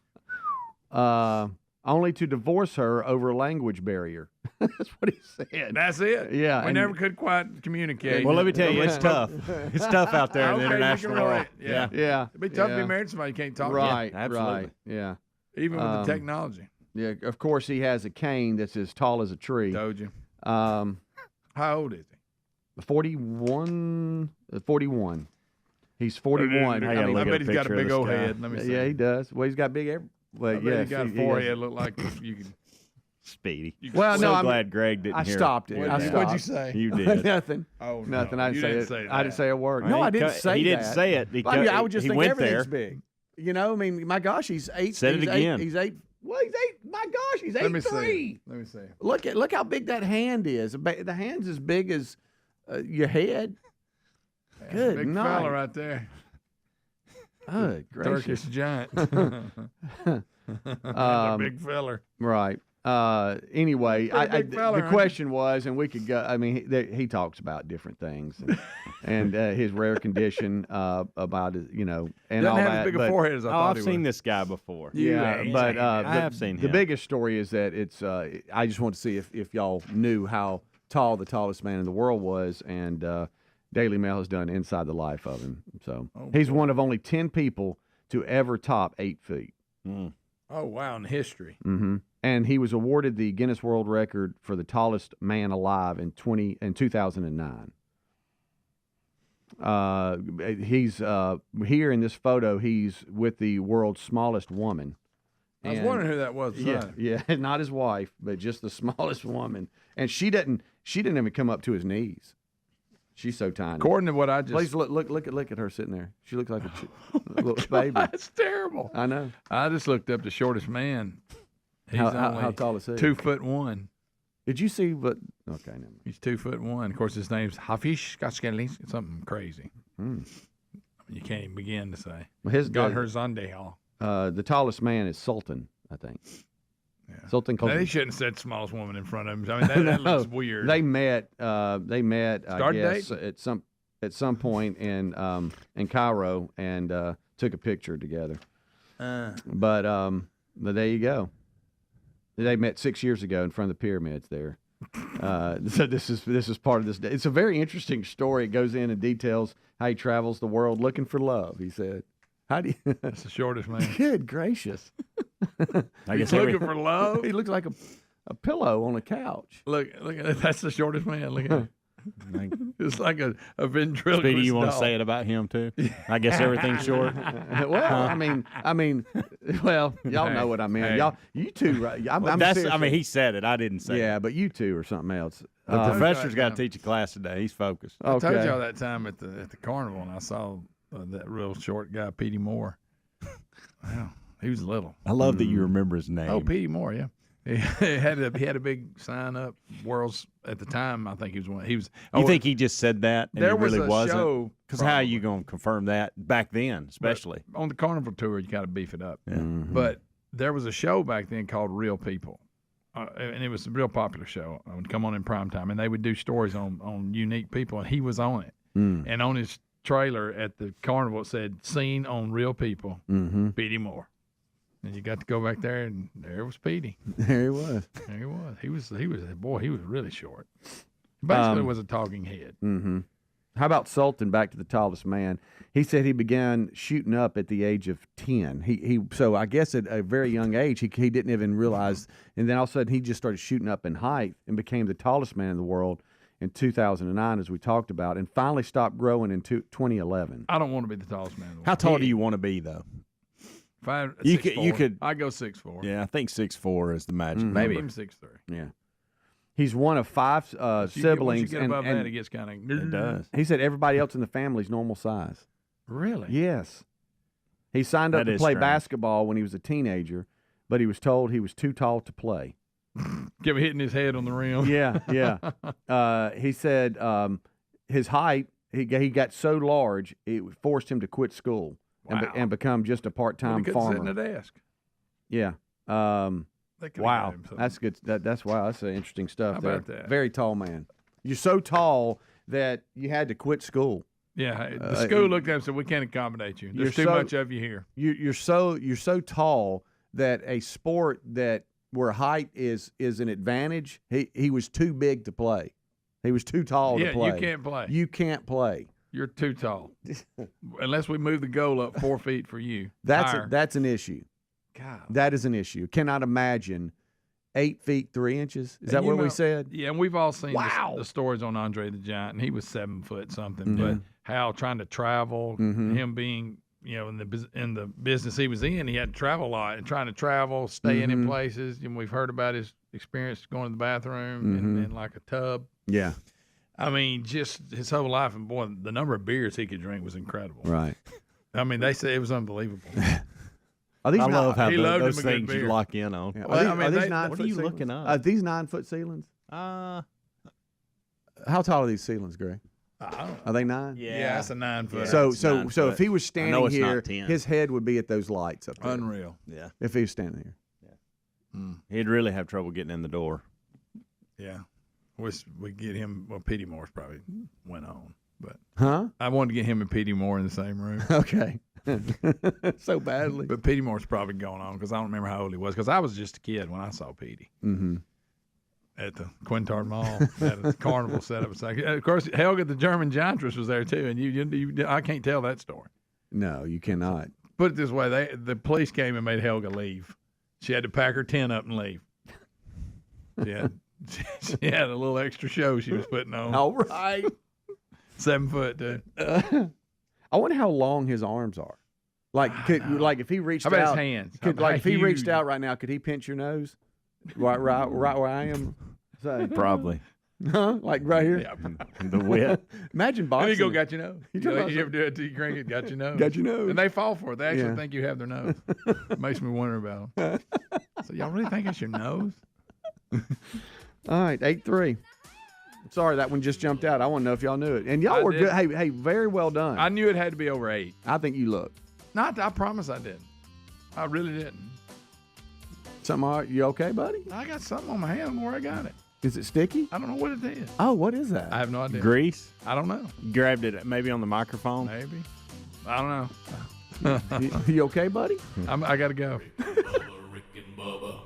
S2: only to divorce her over a language barrier. That's what he said.
S4: That's it.
S2: Yeah,
S4: we
S2: and-
S4: never could quite communicate.
S3: Well, let me tell you, it's tough. It's tough out there in the
S4: Okay,
S3: international
S4: you can
S3: world.
S4: relate. Yeah.
S2: Yeah.
S4: It'd be tough to
S2: Yeah.
S4: be married to somebody you can't talk to.
S2: Right,
S3: absolutely.
S2: right. Yeah.
S4: Even with the technology.
S2: Yeah, of course he has a cane that's as tall as a tree.
S4: Told you.
S2: Um,
S4: How old is he?
S2: 41. He's 41.
S3: I gotta
S4: I
S3: look at
S4: bet
S3: a
S4: he's got a
S3: picture of
S4: big
S3: this
S4: old
S3: guy.
S4: head. Let me see.
S2: Yeah, he does. Well, he's got big. Well,
S4: I bet
S2: yeah,
S4: he got a forehead look like you could.
S3: Speedy.
S2: Well,
S3: so
S2: no, I'm
S3: glad Greg didn't
S2: I
S3: hear
S2: stopped it.
S3: hear
S2: I
S3: that.
S2: stopped.
S4: What'd you say?
S3: You did.
S2: Nothing.
S4: Oh, no.
S2: Nothing. I didn't
S4: You
S2: say
S4: didn't
S2: it.
S4: say
S2: I didn't
S4: that.
S2: say a word.
S3: Well,
S2: No,
S3: he
S2: I didn't
S3: cut-
S2: say
S3: he didn't
S2: that.
S3: say it.
S2: Well, I mean, I would just
S3: He
S2: think
S3: went
S2: everything's
S3: there.
S2: big. You know, I mean, my gosh, he's 8.
S3: Said it
S2: he's
S3: again.
S2: He's 8. Well, he's 8. My gosh, he's 8'3".
S4: Let me see. Let me see.
S2: Look how big that hand is. The hand's as big as your head. Good
S4: Big
S2: night.
S4: fella right there.
S2: Oh,
S4: Turkish
S2: gracious.
S4: giant. Big feller.
S2: Right. Anyway,
S4: Pretty big fella,
S2: the
S4: huh?
S2: question was, and we could go. I mean, he talks about different things, and his rare condition about his, and
S4: Doesn't
S2: all
S4: have
S2: that.
S4: as big a
S2: but-
S4: forehead as I
S3: Oh,
S4: thought
S3: I've
S4: he
S3: seen
S4: would.
S3: this guy before.
S2: Yeah, but
S3: I have seen
S2: the
S3: him.
S2: biggest story is that it's. I just want to see if y'all knew how tall the tallest man in the world was, and Daily Mail has done Inside the Life of him. So he's one of only 10 people to ever top 8 feet.
S4: Oh, wow, in history.
S2: Mm-hmm. And he was awarded the Guinness World Record for the tallest man alive in 2009. He's here in this photo. He's with the world's smallest woman.
S4: I was
S2: And-
S4: wondering who that was.
S2: Yeah, not his wife, but just the smallest woman. And she didn't even come up to his knees. She's so tiny.
S4: According to what I just.
S2: Please look at her sitting there. She looks like a little baby.
S4: That's terrible.
S2: I know.
S4: I just looked up the shortest man. He's
S2: How
S4: only
S2: tall is he?
S4: 2'1".
S2: Did you see what? Okay, never mind.
S4: He's 2'1". Of course, his name's Hafiz Kashkelis. Something crazy. You can't even begin to say.
S2: Well, his
S4: Got her Zondehal.
S2: the tallest man is Sultan, I think. Yeah. Sultan.
S4: Now, they shouldn't have said smallest woman in front of him. I mean, that looks weird.
S2: They met. I guess,
S4: date?
S2: at some point in Cairo and took a picture together. But there you go. They met 6 years ago in front of the pyramids there. So this is part of this day. It's a very interesting story. It goes in and details how he travels the world looking for love. He said, "How do you?"
S4: That's the shortest man.
S2: Good gracious!
S3: I guess
S4: He's looking for love.
S2: He looks like a pillow on a couch.
S4: Look at that. That's the shortest man. Look at him. It's like a ventriloquist.
S3: Speedy, you want to
S4: doll.
S3: say it about him too? I guess everything's short.
S2: Well, I mean, well, y'all know what I mean.
S4: Hey.
S2: Y'all, you two, right? I'm
S3: That's. He said it. I didn't say it.
S2: yeah, but you two or something else.
S3: The professor's got to teach a class today. He's focused.
S4: I told
S2: Okay.
S4: y'all that time at the carnival, and I saw that real short guy, Petey Moore. Wow, he was little.
S3: I love that you remember his name.
S4: Oh, Petey Moore, yeah. He had a big sign up. World's at the time, I think he was one. He was.
S3: You think he just said that and
S4: there
S3: he really
S4: was a
S3: wasn't?
S4: show?
S3: Because how are you going to confirm that back then, especially?
S4: On the carnival tour, you got to beef it up.
S3: Yeah.
S4: But there was a show back then called Real People. And it was a real popular show. It would come on in prime time, and they would do stories on unique people, and he was on it. And on his trailer at the carnival, it said, "Seen on Real People, Petey Moore." And you got to go back there, and there was Petey.
S2: There he was.
S4: There he was. He was really short. Basically, was a talking head.
S2: Mm-hmm. How about Sultan? Back to the tallest man. He said he began shooting up at the age of 10. So I guess at a very young age, he didn't even realize. And then all of a sudden, he just started shooting up in height and became the tallest man in the world in 2009, as we talked about, and finally stopped growing in 2011.
S4: I don't want to be the tallest man in the world.
S3: How tall do you want to be, though?
S4: You
S3: could.
S4: I go 6'4".
S3: Yeah, I think 6'4" is the magic.
S4: Maybe
S3: number.
S4: even 6'3".
S2: Yeah. He's one of 5 siblings.
S4: Once you get above
S2: and
S4: that, it gets kind of.
S3: It does.
S2: he said everybody else in the family is normal size.
S4: Really?
S2: Yes. He signed up
S3: That
S2: to
S3: is
S2: play
S3: strange.
S2: basketball when he was a teenager, but he was told he was too tall to play.
S4: Kept hitting his head on the rim.
S2: Yeah. He said his height, he got so large, it forced him to quit school and become just a part-time
S4: He couldn't sit
S2: farmer.
S4: in a desk.
S2: Yeah.
S4: They could've got
S2: Wow.
S4: him something.
S2: That's good. That's interesting stuff
S4: How
S2: there.
S4: about that?
S2: Very tall man. You're so tall that you had to quit school.
S4: Yeah, the school looked at him and said, "We can't accommodate you. There's too much of you here."
S2: You're so tall that a sport that where height is an advantage, he was too big to play. He was too tall to play.
S4: You can't play.
S2: You can't play.
S4: You're too tall. Unless we move the goal up 4 feet for you.
S2: That's an issue.
S4: God.
S2: That is an issue. Cannot imagine 8 feet 3 inches. Is that what we said?
S4: Yeah, and we've all seen the stories on Andre the Giant, and he was 7 foot something. But how trying to travel, him being in the business he was in, he had to travel a lot and trying to travel, staying in places. And we've heard about his experience going to the bathroom in like a tub.
S2: Yeah.
S4: I mean, just his whole life, and boy, the number of beers he could drink was incredible.
S2: Right.
S4: I mean, they say it was unbelievable.
S3: I love how those
S4: him a good
S3: things you
S4: beer.
S3: lock in on.
S2: Yeah.
S4: Well,
S2: are these 9
S3: what
S2: foot
S3: are you
S2: ceilings?
S3: looking up?
S2: Are these 9 foot ceilings? How tall are these ceilings, Greg? Are they 9?
S4: Yeah, that's a 9 foot.
S2: So if he was standing
S3: it's
S2: here,
S3: not 10.
S2: his head would be at those lights up there.
S4: Unreal.
S3: Yeah.
S2: If he was standing here.
S3: He'd really have trouble getting in the door.
S4: Yeah. We get him. Well, Petey Moore's probably went on, but
S2: I
S4: wanted to get him and Petey Moore in the same room.
S2: Okay. So badly.
S4: But Petey Moore's probably going on because I don't remember how old he was because I was just a kid when I saw Petey at the Quintard Mall at a carnival setup. Of course, Helga the German Giantress was there too, and you I can't tell that story.
S2: No, you cannot.
S4: Put it this way: the police came and made Helga leave. She had to pack her tent up and leave. She had a little extra show she was putting on.
S2: All right.
S4: 7 foot, dude.
S2: I wonder how long his arms are. Like if he reached
S4: How about
S2: out,
S4: his hands?
S2: if he reached out right now, could he pinch your nose? Right where I am. Say,
S3: Probably.
S2: huh? Like right here.
S4: Yeah.
S3: The wit.
S2: Imagine
S4: There
S2: boxing.
S4: you go, got your nose.
S2: You
S4: You
S2: talking about
S4: ever do it to your grandkids? Got your nose.
S2: Got your nose.
S4: And they fall for it. They actually
S2: Yeah.
S4: think you have their nose. Makes me wonder about them. So y'all really think it's your nose?
S2: All right, 8-3. Sorry, that one just jumped out. I want to know if y'all knew it. And y'all were
S4: did.
S2: good. Hey, very well done.
S4: I knew it had to be over 8.
S2: I think you looked.
S4: I promise I didn't. I really didn't.
S2: Something all right? You okay, buddy?
S4: I got something on my hand. I don't know where I got it.
S2: Is it sticky?
S4: I don't know what it is.
S2: Oh, what is that?
S4: I have no idea.
S3: Grease?
S4: I don't know.
S3: Grabbed it maybe on the microphone?
S4: Maybe. I don't know.
S2: You okay, buddy?
S4: I got to go.
S1: Rick and Bubba.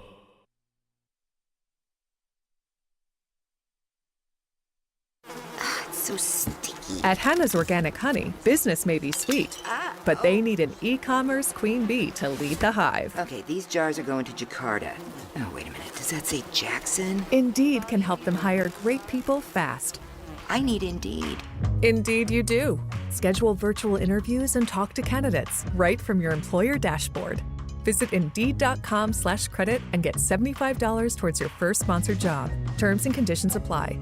S11: So sticky.
S12: At Hannah's Organic Honey, business may be sweet, but they need an e-commerce queen bee to lead the hive.
S11: Okay, these jars are going to Jakarta. Oh, wait a minute. Does that say Jackson?
S12: Indeed can help them hire great people fast.
S11: I need Indeed.
S12: Indeed you do. Schedule virtual interviews and talk to candidates right from your employer dashboard. Visit Indeed.com/credit and get $75 towards your first sponsored job. Terms and conditions apply.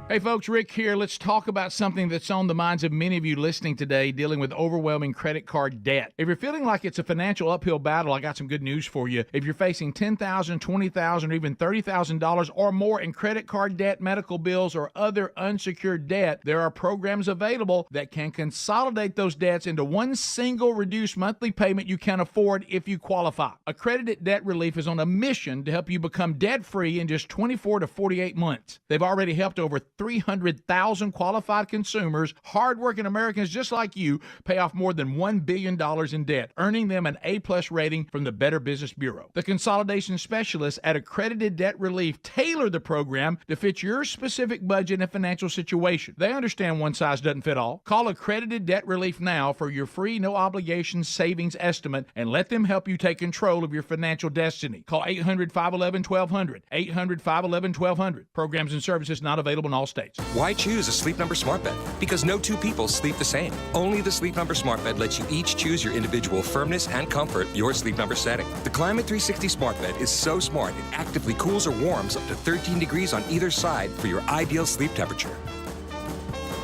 S5: Hey folks, Rick here. Let's talk about something that's on the minds of many of you listening today, dealing with overwhelming credit card debt. If you're feeling like it's a financial uphill battle, I got some good news for you. If you're facing $10,000, $20,000, or even $30,000 or more in credit card debt, medical bills, or other unsecured debt, there are programs available that can consolidate those debts into one single reduced monthly payment you can afford if you qualify. Accredited Debt Relief is on a mission to help you become debt-free in just 24 to 48 months. They've already helped over 300,000 qualified consumers, hardworking Americans just like you, pay off more than $1 billion in debt, earning them an A+ rating from the Better Business Bureau. The consolidation specialists at Accredited Debt Relief tailor the program to fit your specific budget and financial situation. They understand one size doesn't fit all. Call Accredited Debt Relief now for your free, no-obligation savings estimate and let them help you take control of your financial destiny. Call 800-511-1200, 800-511-1200. Programs and services not available in all states.
S13: Why choose a Sleep Number smart bed? Because no two people sleep the same. Only the Sleep Number smart bed lets you each choose your individual firmness and comfort, your Sleep Number setting. The Climate 360 smart bed is so smart it actively cools or warms up to 13 degrees on either side for your ideal sleep temperature.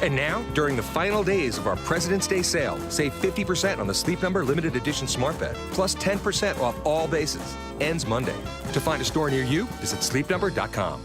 S13: And now, during the final days of our President's Day sale, save 50% on the Sleep Number limited edition smart bed, plus 10% off all bases. Ends Monday. To find a store near you, visit sleepnumber.com.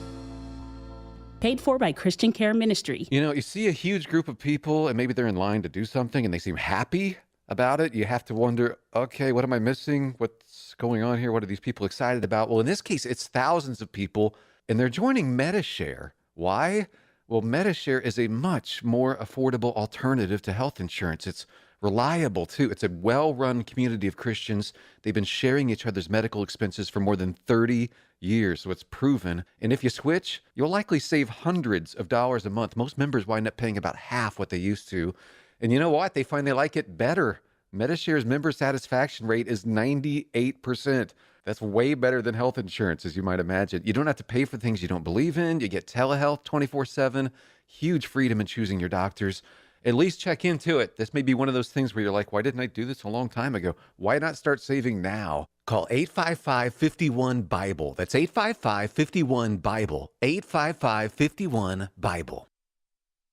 S14: Paid for by Christian Care Ministry.
S15: You know, you see a huge group of people and maybe they're in line to do something and they seem happy about it. You have to wonder, okay, what am I missing? What's going on here? What are these people excited about? Well, in this case, it's thousands of people and they're joining MediShare. Why? Well, MediShare is a much more affordable alternative to health insurance. It's reliable too. It's a well-run community of Christians. They've been sharing each other's medical expenses for more than 30 years, so it's proven. And if you switch, you'll likely save hundreds of dollars a month. Most members wind up paying about half what they used to. And you know what? They find they like it better. Medishare's member satisfaction rate is 98%. That's way better than health insurance, as you might imagine. You don't have to pay for things you don't believe in. You get telehealth 24/7, huge freedom in choosing your doctors. At least check into it. This may be one of those things where you're like, why didn't I do this a long time ago? Why not start saving now? Call 855-51-BIBLE. That's 855-51-BIBLE. 855-51-BIBLE.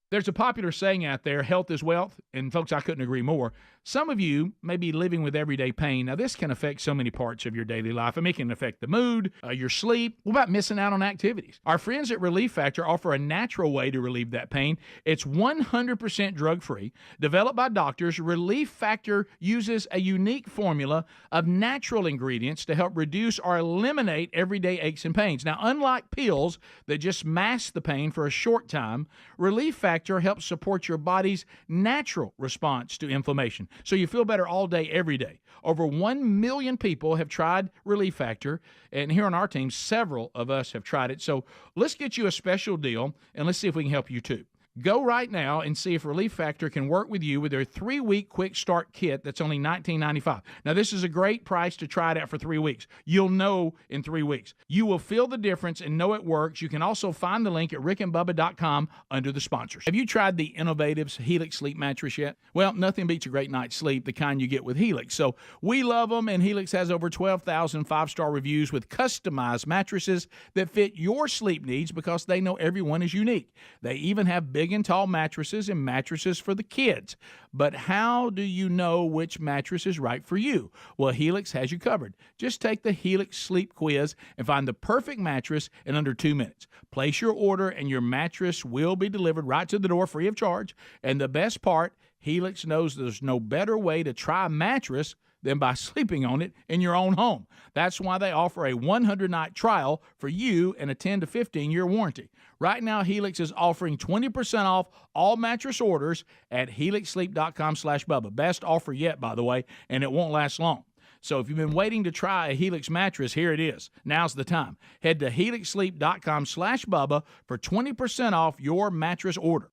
S5: There's a popular saying out there, health is wealth, and folks, I couldn't agree more. Some of you may be living with everyday pain. Now, this can affect so many parts of your daily life. I mean, it can affect the mood, your sleep. What about missing out on activities? Our friends at Relief Factor offer a natural way to relieve that pain. It's 100% drug-free. Developed by doctors, Relief Factor uses a unique formula of natural ingredients to help reduce or eliminate everyday aches and pains. Now, unlike pills that just mask the pain for a short time, Relief Factor helps support your body's natural response to inflammation, so you feel better all day, every day. Over 1 million people have tried Relief Factor, and here on our team, several of us have tried it. So let's get you a special deal, and let's see if we can help you too. Go right now and see if Relief Factor can work with you with their 3-week quick start kit that's only $19.95. Now, this is a great price to try it out for 3 weeks. You'll know in 3 weeks. You will feel the difference and know it works. You can also find the link at rickandbubba.com under the sponsors. Have you tried the Innovatives Helix Sleep Mattress yet? Well, nothing beats a great night's sleep, the kind you get with Helix. So we love them, and Helix has over 12,000 5-star reviews with customized mattresses that fit your sleep needs because they know everyone is unique. They even have big and tall mattresses and mattresses for the kids. But how do you know which mattress is right for you? Well, Helix has you covered. Just take the Helix Sleep Quiz and find the perfect mattress in under 2 minutes. Place your order and your mattress will be delivered right to the door free of charge. And the best part, Helix knows there's no better way to try a mattress than by sleeping on it in your own home. That's why they offer a 100-night trial for you and a 10 to 15-year warranty. Right now, Helix is offering 20% off all mattress orders at helixsleep.com/Bubba. Best offer yet, by the way, and it won't last long. So if you've been waiting to try a Helix mattress, here it is. Now's the time. Head to helixsleep.com/Bubba for 20% off your mattress order.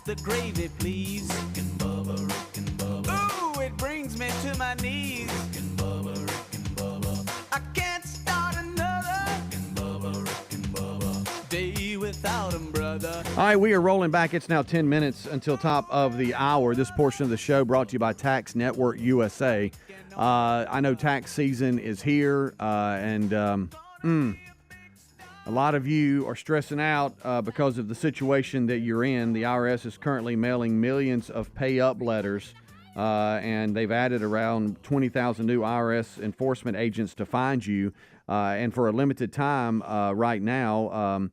S1: The gravy, please. Rick and Bubba. Ooh, it brings me to my knees. Rick and Bubba. I can't start another Rick and Bubba. Day without 'em, brother.
S2: All right, we are rolling back. It's now 10 minutes until top of the hour. This portion of the show brought to you by Tax Network USA. I know tax season is here, and a lot of you are stressing out because of the situation that you're in. The IRS is currently mailing millions of pay-up letters, and they've added around 20,000 new IRS enforcement agents to find you. And for a limited time right now,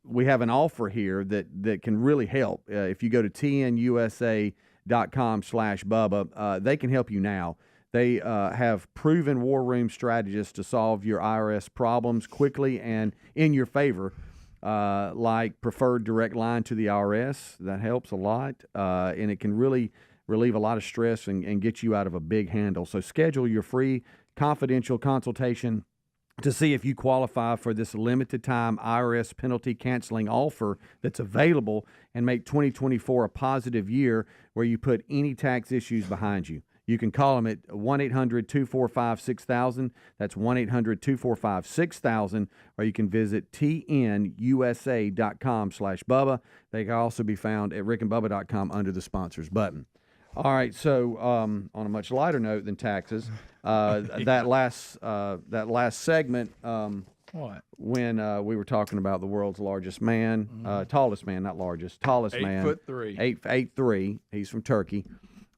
S2: we have an offer here that can really help. If you go to tnusa.com/Bubba, they can help you now. They have proven war room strategists to solve your IRS problems quickly and in your favor, like preferred direct line to the IRS. That helps a lot, and it can really relieve a lot of stress and get you out of a big handle. So schedule your free confidential consultation to see if you qualify for this limited time IRS penalty canceling offer that's available, and make 2024 a positive year where you put any tax issues behind you. You can call them at 1-800-245-6000. That's 1-800-245-6000. Or you can visit tnusa.com/Bubba. They can also be found at rickandbubba.com under the sponsors button. All right, so on a much lighter note than taxes, that last segment,
S4: what?
S2: When we were talking about the world's largest man, tallest man, not largest, tallest man.
S4: 8'3".
S2: 8'3". He's from Turkey.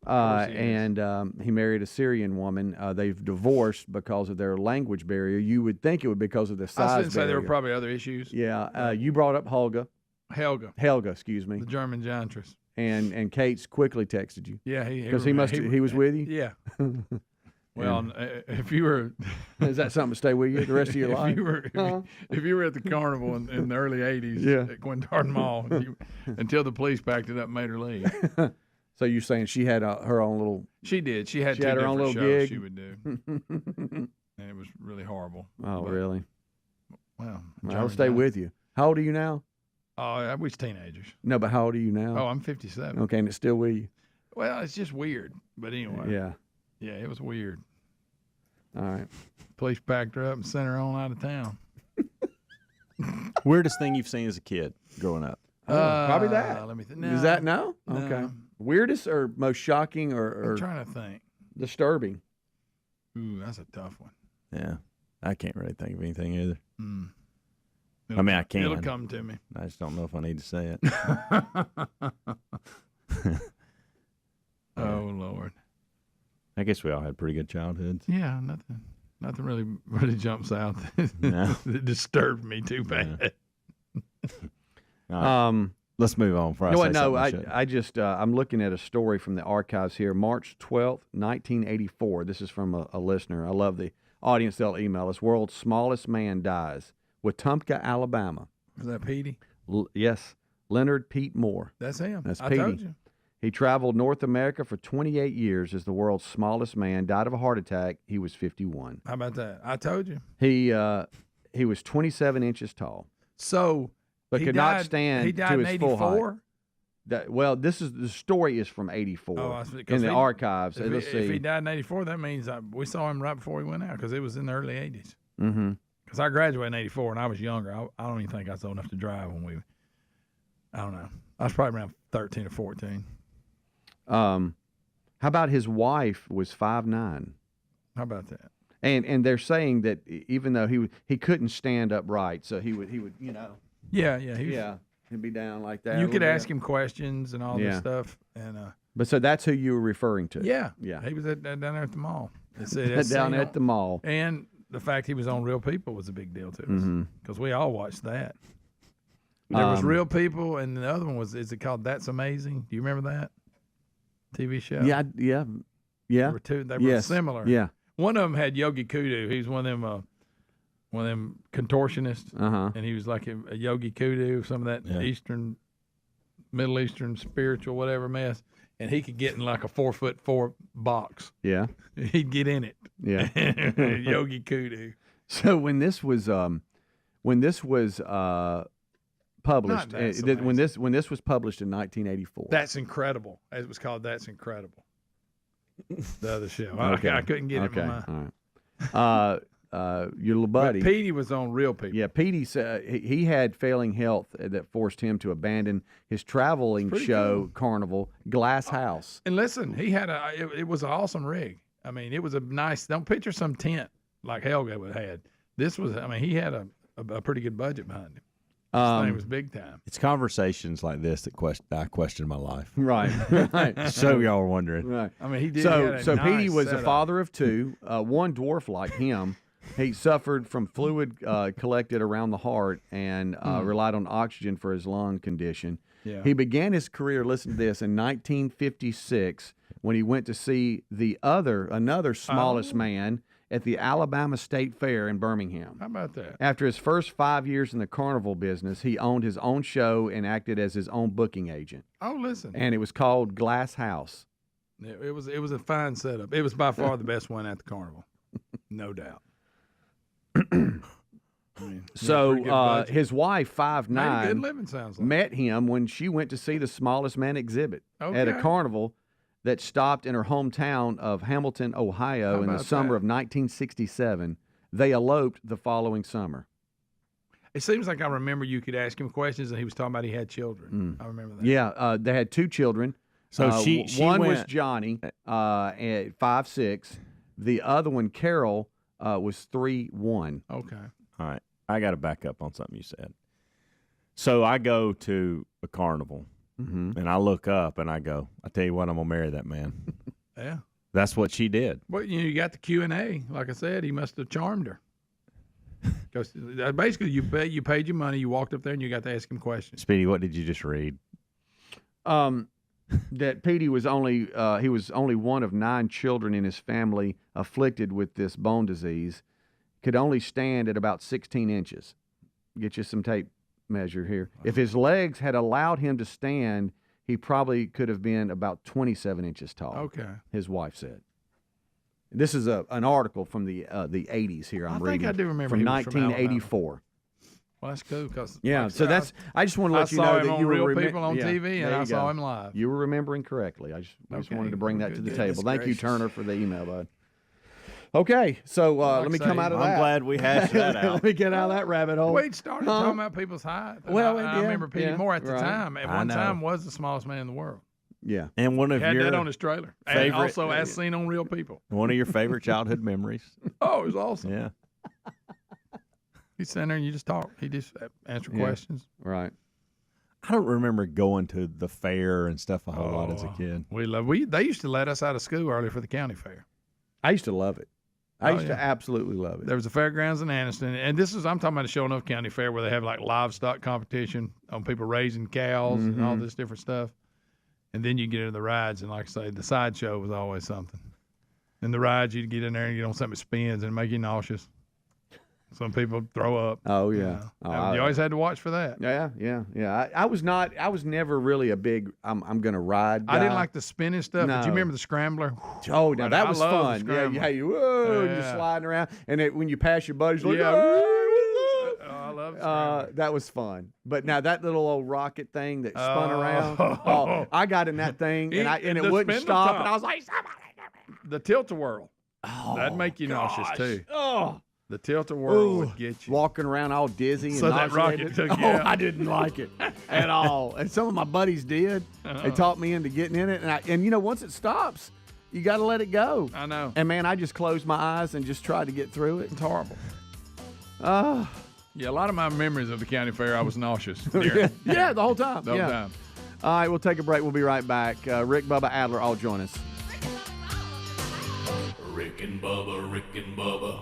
S2: And he married a Syrian woman. They've divorced because of their language barrier. You would think it would be because of the size barrier.
S4: I was going to say there were probably other issues.
S2: Yeah. You brought up Helga, excuse me.
S4: The German giantress.
S2: And Kate's quickly texted you.
S4: Yeah,
S2: because he was with you.
S4: Yeah. Well, if you were,
S2: is that something to stay with you the rest of your life?
S4: If you were at the carnival in the early '80s at Quintard Mall, until the police backed it up and made her leave.
S2: So you're saying she had her own little?
S4: She did. She had two
S2: her own
S4: different
S2: little
S4: shows
S2: gig.
S4: she would do, and it was really horrible.
S2: Oh, really?
S4: Well,
S2: I'll stay with you. How old are you now?
S4: Oh, we was teenagers.
S2: No, but how old are you now?
S4: Oh, I'm 57.
S2: Okay, and it's still with you.
S4: Well, it's just weird. But anyway.
S2: Yeah.
S4: Yeah, it was weird.
S2: All right.
S4: Police packed her up and sent her on out of town.
S3: Weirdest thing you've seen as a kid growing up?
S2: Probably that.
S4: Let me think.
S2: Is that no? Okay. Weirdest or most shocking or
S4: I'm trying to think.
S2: Disturbing?
S4: Ooh, that's a tough one.
S3: Yeah. I can't really think of anything either.
S4: It'll
S3: I mean, I can.
S4: It'll come to me.
S3: I just don't know if I need to say it.
S4: Oh, Lord.
S3: I guess we all had pretty good childhoods.
S4: Yeah, nothing really jumps out that disturbed me too bad.
S3: Let's move on.
S2: I'm looking at a story from the archives here. March 12th, 1984. This is from a listener. I love the audience. They'll email us. World's smallest man dies. Wetumpka, Alabama.
S4: Is that Petey?
S2: Yes. Leonard Pete Moore.
S4: That's him.
S2: That's
S4: I
S2: Petey.
S4: told you.
S2: He traveled North America for 28 years as the world's smallest man. Died of a heart attack. He was 51.
S4: How about that? I told you.
S2: He was 27 inches tall.
S4: So,
S2: but could not stand
S4: he died
S2: to
S4: in
S2: his full height.
S4: 84?
S2: The story is from 84
S4: Oh, I see.
S2: in the archives.
S4: If he died in 84, that means we saw him right before he went out because it was in the early 80s.
S2: Mm-hmm.
S4: Because I graduated in 84 and I was younger. I don't even think I was old enough to drive I don't know. I was probably around 13 or 14.
S2: How about his wife was 5'9"?
S4: How about that?
S2: And they're saying that even though he couldn't stand upright, so he would
S4: Yeah,
S2: he'd be down like that.
S4: You could ask him questions and all this stuff, and
S2: but so that's who you were referring to.
S4: yeah,
S2: yeah.
S4: he was down there at the mall.
S2: Down at the mall,
S4: and the fact he was on Real People was a big deal to us because we all watched that. There was Real People, and the other one is it called That's Amazing? Do you remember that TV show?
S2: Yeah.
S4: There were two. They were similar.
S2: Yeah.
S4: One of them had Yogi Kudu. He's one of them contortionists, and he was like a Yogi Kudu, some of that Middle Eastern spiritual whatever mess, and he could get in like a 4'4" box.
S2: Yeah,
S4: he'd get in it.
S2: Yeah,
S4: Yogi Kudu.
S2: So when this was published, when this was published in 1984,
S4: That's Incredible. It was called That's Incredible. The other show.
S2: Okay.
S4: I couldn't get it in my mind.
S2: All right. Your little buddy.
S4: But Petey was on Real People.
S2: Yeah, Petey said he had failing health that forced him to abandon his traveling show carnival, Glass House.
S4: And listen, he had it was an awesome rig. I mean, it was a nice. Don't picture some tent like Helga would have had. This was. I mean, he had a pretty good budget behind him. This thing was big time.
S3: It's conversations like this that I question my life.
S2: Right.
S3: So y'all were wondering.
S2: Right.
S4: I mean, he did.
S2: So
S4: nice
S2: Petey was
S4: setup.
S2: a father of two. One dwarf like him. He suffered from fluid collected around the heart and relied on oxygen for his lung condition.
S4: Yeah.
S2: He began his career, listen to this, in 1956 when he went to see another smallest man at the Alabama State Fair in Birmingham.
S4: How about that?
S2: After his first 5 years in the carnival business, he owned his own show and acted as his own booking agent.
S4: Oh, listen.
S2: And it was called Glass House.
S4: It was a fine setup. It was by far the best one at the carnival, no doubt.
S2: So his wife,
S4: Made a
S2: 5'9",
S4: good living, sounds like.
S2: met him when she went to see the smallest man exhibit at a
S4: Okay.
S2: carnival that stopped in her hometown of Hamilton, Ohio
S4: How
S2: in the
S4: about
S2: summer
S4: that?
S2: of 1967. They eloped the following summer.
S4: It seems like I remember you could ask him questions, and he was talking about he had children. I remember that.
S2: Yeah, they had two children.
S3: So she
S2: one was
S3: went-
S2: Johnny, at 5'6". The other one, Carol, was 3'1".
S4: Okay.
S3: All right. I got to back up on something you said. So I go to a carnival, and I look up, and I go, I tell you what, I'm going to marry that man.
S4: Yeah.
S3: That's what she did.
S4: Well, you got the Q&A. Like I said, he must have charmed her. Because basically, you paid your money, you walked up there, and you got to ask him questions.
S3: Speedy, what did you just read?
S2: that Petey was only one of 9 children in his family afflicted with this bone disease. Could only stand at about 16 inches. Get you some tape measure here. If his legs had allowed him to stand, he probably could have been about 27 inches tall.
S4: Okay.
S2: His wife said. This is an article from the 80s here. I'm reading.
S4: I do remember
S2: from
S4: he was from
S2: 1984.
S4: Well, that's cool because
S2: I just want to let you know that you were
S4: real people on TV, and I saw him live.
S2: You were remembering correctly. I just wanted to bring that to the table. Thank you, Turner, for the email, bud. Okay, so let me come out of that.
S3: I'm glad we hashed that out.
S2: Let me get out of that rabbit hole.
S4: We started talking about people's height.
S2: Well,
S4: I remember Petey Moore at the time. At one time, was the smallest man in the world.
S2: Yeah,
S3: and one of
S4: had
S3: your
S4: that on his trailer, and also as seen on Real People.
S3: One of your favorite childhood memories.
S4: Oh, it was awesome.
S3: Yeah.
S4: You sit there and you just talk. He just answered questions.
S2: Right.
S3: I don't remember going to the fair and stuff a whole lot as a kid.
S4: They used to let us out of school early for the county fair.
S2: I used to love it. I used to absolutely love it.
S4: There was a fairgrounds in Anniston, and I'm talking about a Showing Off County Fair where they have like livestock competition on people raising cows and all this different stuff. And then you get into the rides, and like I say, the sideshow was always something. And the rides, you'd get in there and get on something that spins and make you nauseous. Some people throw up.
S2: Oh yeah,
S4: you always had to watch for that.
S2: Yeah. I was never really a big. I'm gonna ride guy.
S4: I didn't like the spinning stuff.
S2: No.
S4: But you remember the scrambler?
S2: Oh, now that was fun.
S4: Yeah,
S2: you're sliding around, and when you pass your buddies, like,
S4: I love it.
S2: That was fun. But now that little old rocket thing that spun around, I got in that thing, and it wouldn't stop, and I was like,
S4: the tilt-a-whirl. That'd make you nauseous too. The tilt-a-whirl would get you.
S2: Walking around all dizzy.
S4: So
S2: and
S4: that rocket took you out.
S2: I didn't like it at all. And some of my buddies did. They talked me into getting in it. And once it stops, you got to let it go.
S4: I know.
S2: And, man, I just closed my eyes and just tried to get through it.
S4: It's horrible. Yeah, a lot of my memories of the county fair, I was nauseous.
S2: Yeah, the whole time.
S4: The whole time.
S2: All right, we'll take a break. We'll be right back. Rick, Bubba, Adler, all join us.
S1: Rick and Bubba, Rick and Bubba.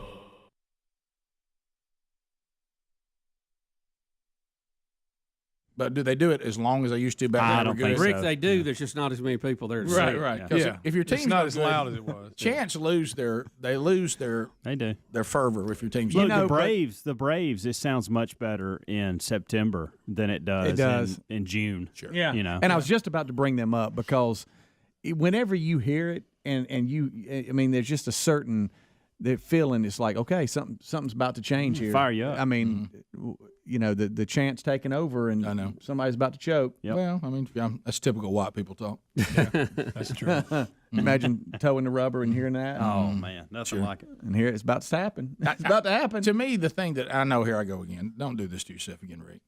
S5: But do they do it as long as they used to back then?
S6: I don't think so. Rick, they do. There's just not as many people there.
S5: Right.
S6: Yeah.
S5: If your team's
S4: not as loud as it was,
S5: chance lose their fervor. If your team's
S16: Look, the Braves. It sounds much better in September than it does. In June.
S5: Sure.
S16: Yeah.
S17: And I was just about to bring them up because whenever you hear it, and there's just a certain feeling. It's like, okay, something's about to change here.
S16: Fire you up.
S17: I mean, the chant's taking over, and
S5: I know
S17: somebody's about to choke.
S16: Yep.
S5: Well, that's typical white people talk. Yeah, that's true.
S17: Imagine towing the rubber and hearing that.
S16: Oh man, nothing like it.
S17: And here it's about to happen. It's about to happen.
S5: To me, the thing that I know, here I go again. Don't do this to yourself again, Rick.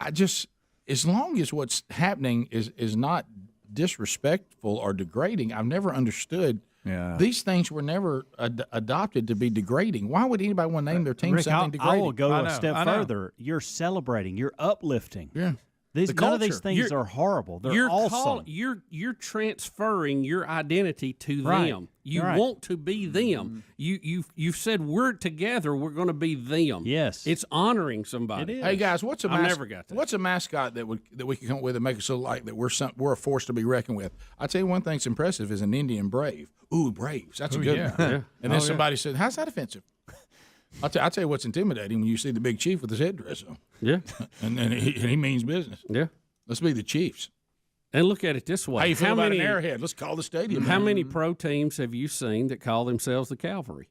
S5: As long as what's happening is not disrespectful or degrading, I've never understood.
S17: Yeah.
S5: These things were never adopted to be degrading. Why would anybody want to name their team
S16: Rick,
S5: something degrading?
S16: I will go a step further. You're celebrating. You're uplifting.
S5: Yeah.
S16: None of these things are horrible. They're awesome.
S6: You're transferring your identity to
S16: Right.
S6: them. You
S16: Right.
S6: want to be them. You've said we're together. We're going to be them.
S16: Yes.
S6: It's honoring somebody.
S16: It is.
S5: Hey guys, what's a
S6: I never got that.
S5: What's a mascot that we can come up with and make us look like that we're a force to be reckoned with? I tell you one thing's impressive is an Indian brave. Ooh, Braves. That's a good one.
S6: Yeah.
S5: And then somebody said, "How's that offensive?" I'll tell you what's intimidating when you see the big chief with his headdress on.
S6: Yeah.
S5: and he means business.
S6: Yeah.
S5: Let's be the Chiefs.
S6: And look at it this way.
S5: How you feel about an Arrowhead? Let's call the stadium.
S6: How many pro teams have you seen that call themselves the Cavalry?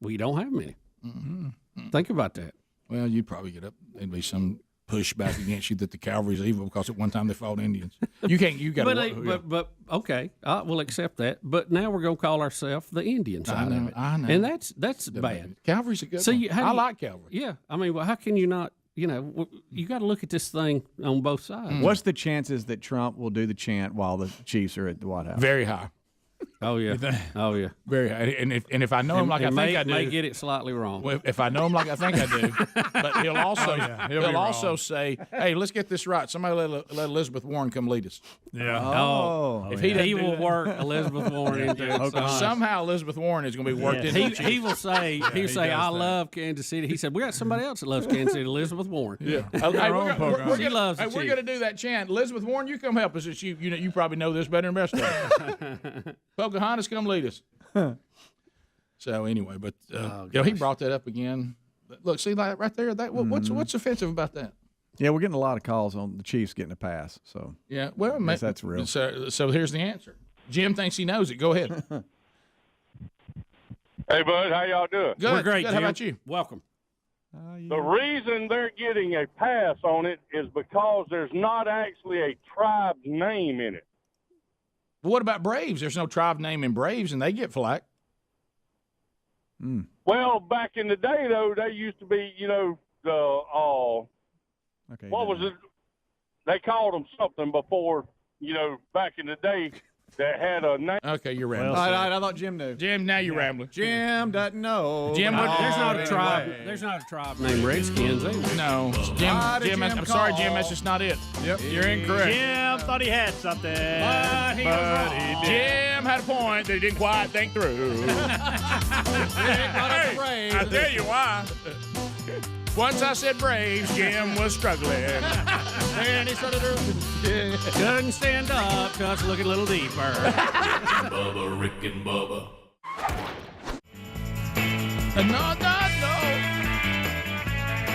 S6: We don't have many.
S5: Mm-hmm.
S6: Think about that.
S5: Well, you'd probably get up. There'd be some pushback against you that the Cavalry's evil because at one time they fought Indians. You can't. You got to.
S6: But okay, we'll accept that. But now we're going to call ourselves the Indian side of it.
S5: I know.
S6: And that's bad.
S5: Cavalry's a good
S6: So
S5: one. I like Cavalry.
S6: Yeah. I mean, well, how can you not? You got to look at this thing on both sides.
S17: What's the chances that Trump will do the chant while the Chiefs are at the White House?
S5: Very high.
S6: Oh yeah.
S4: You think?
S6: Oh yeah.
S4: Very. And if I know him like I think I do,
S6: may get it slightly wrong.
S4: Well, if I know him like I think I do, but he'll also he'll also say, "Hey, let's get this right. Somebody let Elizabeth Warren come lead us."
S16: Yeah.
S6: Oh.
S4: If
S6: he will work Elizabeth Warren into it.
S4: Okay. Somehow Elizabeth Warren is going to be worked into it.
S6: He will say I love Kansas City. He said we got somebody else that loves Kansas City, Elizabeth Warren.
S4: Yeah.
S6: Okay,
S4: She
S6: loves the
S4: we're
S6: Chiefs.
S4: going to do that chant. Elizabeth Warren, you come help us. You probably know this better than the rest of us. Pocahontas, come lead us. So anyway, but he brought that up again. Look, see that right there. What's offensive about that?
S17: Yeah, we're getting a lot of calls on the Chiefs getting a pass. So
S4: yeah, well,
S17: I guess that's real.
S4: So here's the answer. Jim thinks he knows it. Go ahead.
S18: Hey, bud, how y'all doing?
S4: Good.
S6: We're great,
S4: Good.
S6: Jim.
S4: How about you?
S6: Welcome.
S18: The reason they're getting a pass on it is because there's not actually a tribe's name in it.
S4: What about Braves? There's no tribe name in Braves, and they get flack.
S18: Well, back in the day, though, they used to be, what was it? They called them something before, back in the day that had a name.
S4: Okay, you're rambling.
S17: All right, I thought Jim knew.
S4: Jim, now you're rambling.
S17: Jim doesn't know.
S4: Jim,
S6: There's not a tribe. There's not a tribe named Redskins either.
S4: No, Jim. I'm sorry, Jim. That's just not it. Yep, you're incorrect.
S16: Jim thought he had something,
S4: but he Jim had a point that he didn't quite think through. Hey, I'll tell you why. Once I said Braves, Jim was struggling. And he started
S6: Couldn't stand up, just looking a little deeper.
S1: Bubba, Rick and Bubba.
S4: No.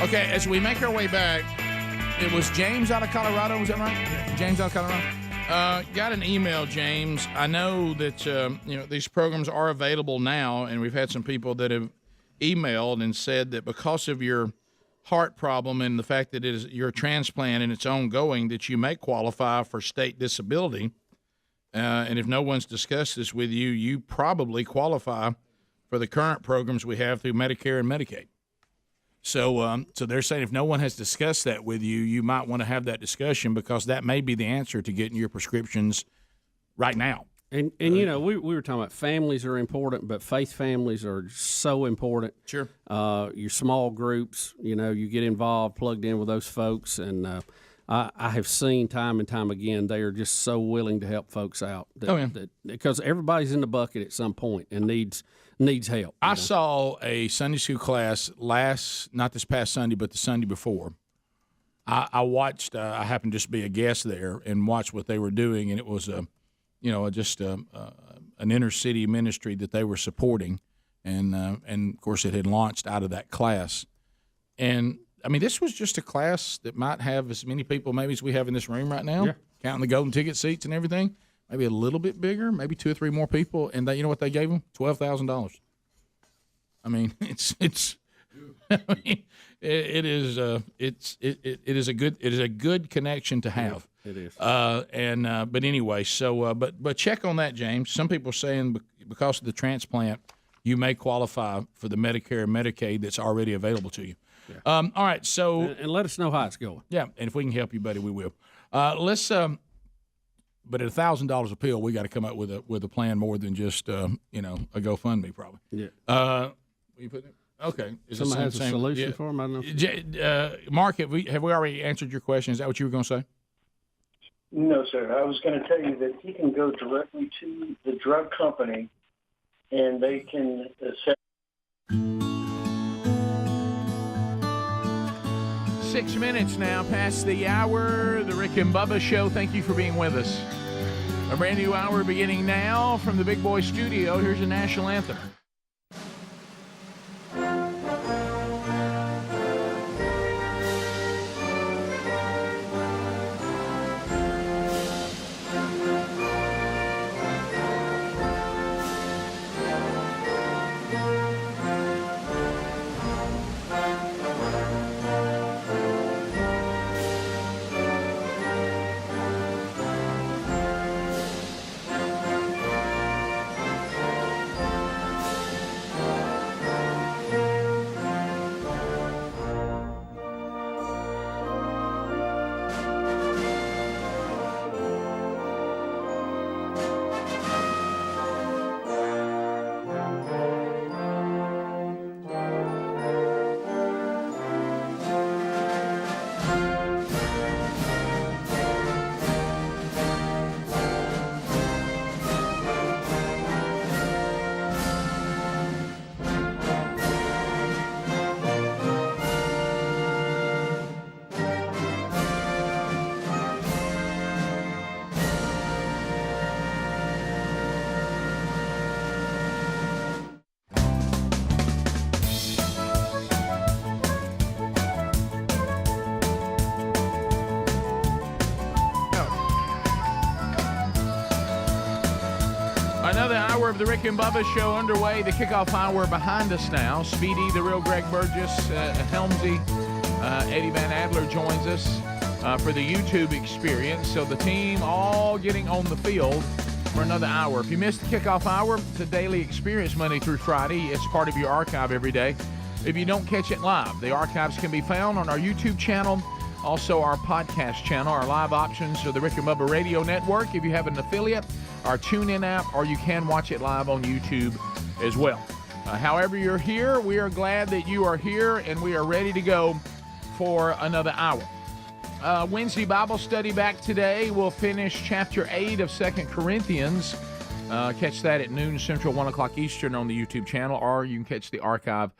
S4: Okay, as we make our way back, it was James out of Colorado. Was that right? James out of Colorado. Got an email, James. I know that these programs are available now, and we've had some people that have emailed and said that because of your heart problem and the fact that it is your transplant and it's ongoing, that you may qualify for state disability. And if no one's discussed this with you, you probably qualify for the current programs we have through Medicare and Medicaid. So they're saying if no one has discussed that with you, you might want to have that discussion because that may be the answer to getting your prescriptions right now.
S6: And we were talking about families are important, but faith families are so important.
S4: Sure.
S6: Your small groups, you get involved, plugged in with those folks, and I have seen time and time again they are just so willing to help folks out. Because everybody's in the bucket at some point and needs help.
S4: I saw a Sunday school class not this past Sunday, but the Sunday before. I watched. I happened to just be a guest there and watched what they were doing, and it was just an inner city ministry that they were supporting, and of course it had launched out of that class. And I mean, this was just a class that might have as many people maybe as we have in this room right now, counting the golden ticket seats and everything. Maybe a little bit bigger, maybe 2 or 3 more people, and you know what they gave them? $12,000. I mean, it is a good connection to have.
S6: It is.
S4: But anyway, so but check on that, James. Some people are saying because of the transplant, you may qualify for the Medicare and Medicaid that's already available to you.
S6: Yeah.
S4: All right, so
S6: and let us know how it's going.
S4: Yeah, and if we can help you, buddy, we will. Let's. But at $1,000 a pill, we got to come up with a plan more than just a GoFundMe, probably.
S6: Yeah.
S4: You put it? Okay.
S6: Somebody has a solution for him. I don't know.
S4: Mark, have we already answered your question? Is that what you were going to say?
S19: No, sir. I was going to tell you that he can go directly to the drug company, and they can set.
S4: 6 minutes now past the hour. The Rick and Bubba Show. Thank you for being with us. A brand new hour beginning now from the Big Boy Studio. Here's a national anthem.
S5: Another hour of the Rick and Bubba Show underway. The kickoff hour behind us now. Speedy, the real Greg Burgess, Helmsy, Eddie Van Adler joins us for the YouTube experience. So the team all getting on the field for another hour. If you missed the kickoff hour, it's a daily experience Monday through Friday. It's part of your archive every day. If you don't catch it live, the archives can be found on our YouTube channel, also our podcast channel. Our live options are the Rick and Bubba Radio Network if you have an affiliate, our TuneIn app, or you can watch it live on YouTube as well. However you're here, we are glad that you are here, and we are ready to go for another hour. Wednesday Bible study back today. We'll finish chapter 8 of 2 Corinthians. Catch that at noon Central, 1 o'clock Eastern on the YouTube channel, or you can catch the archive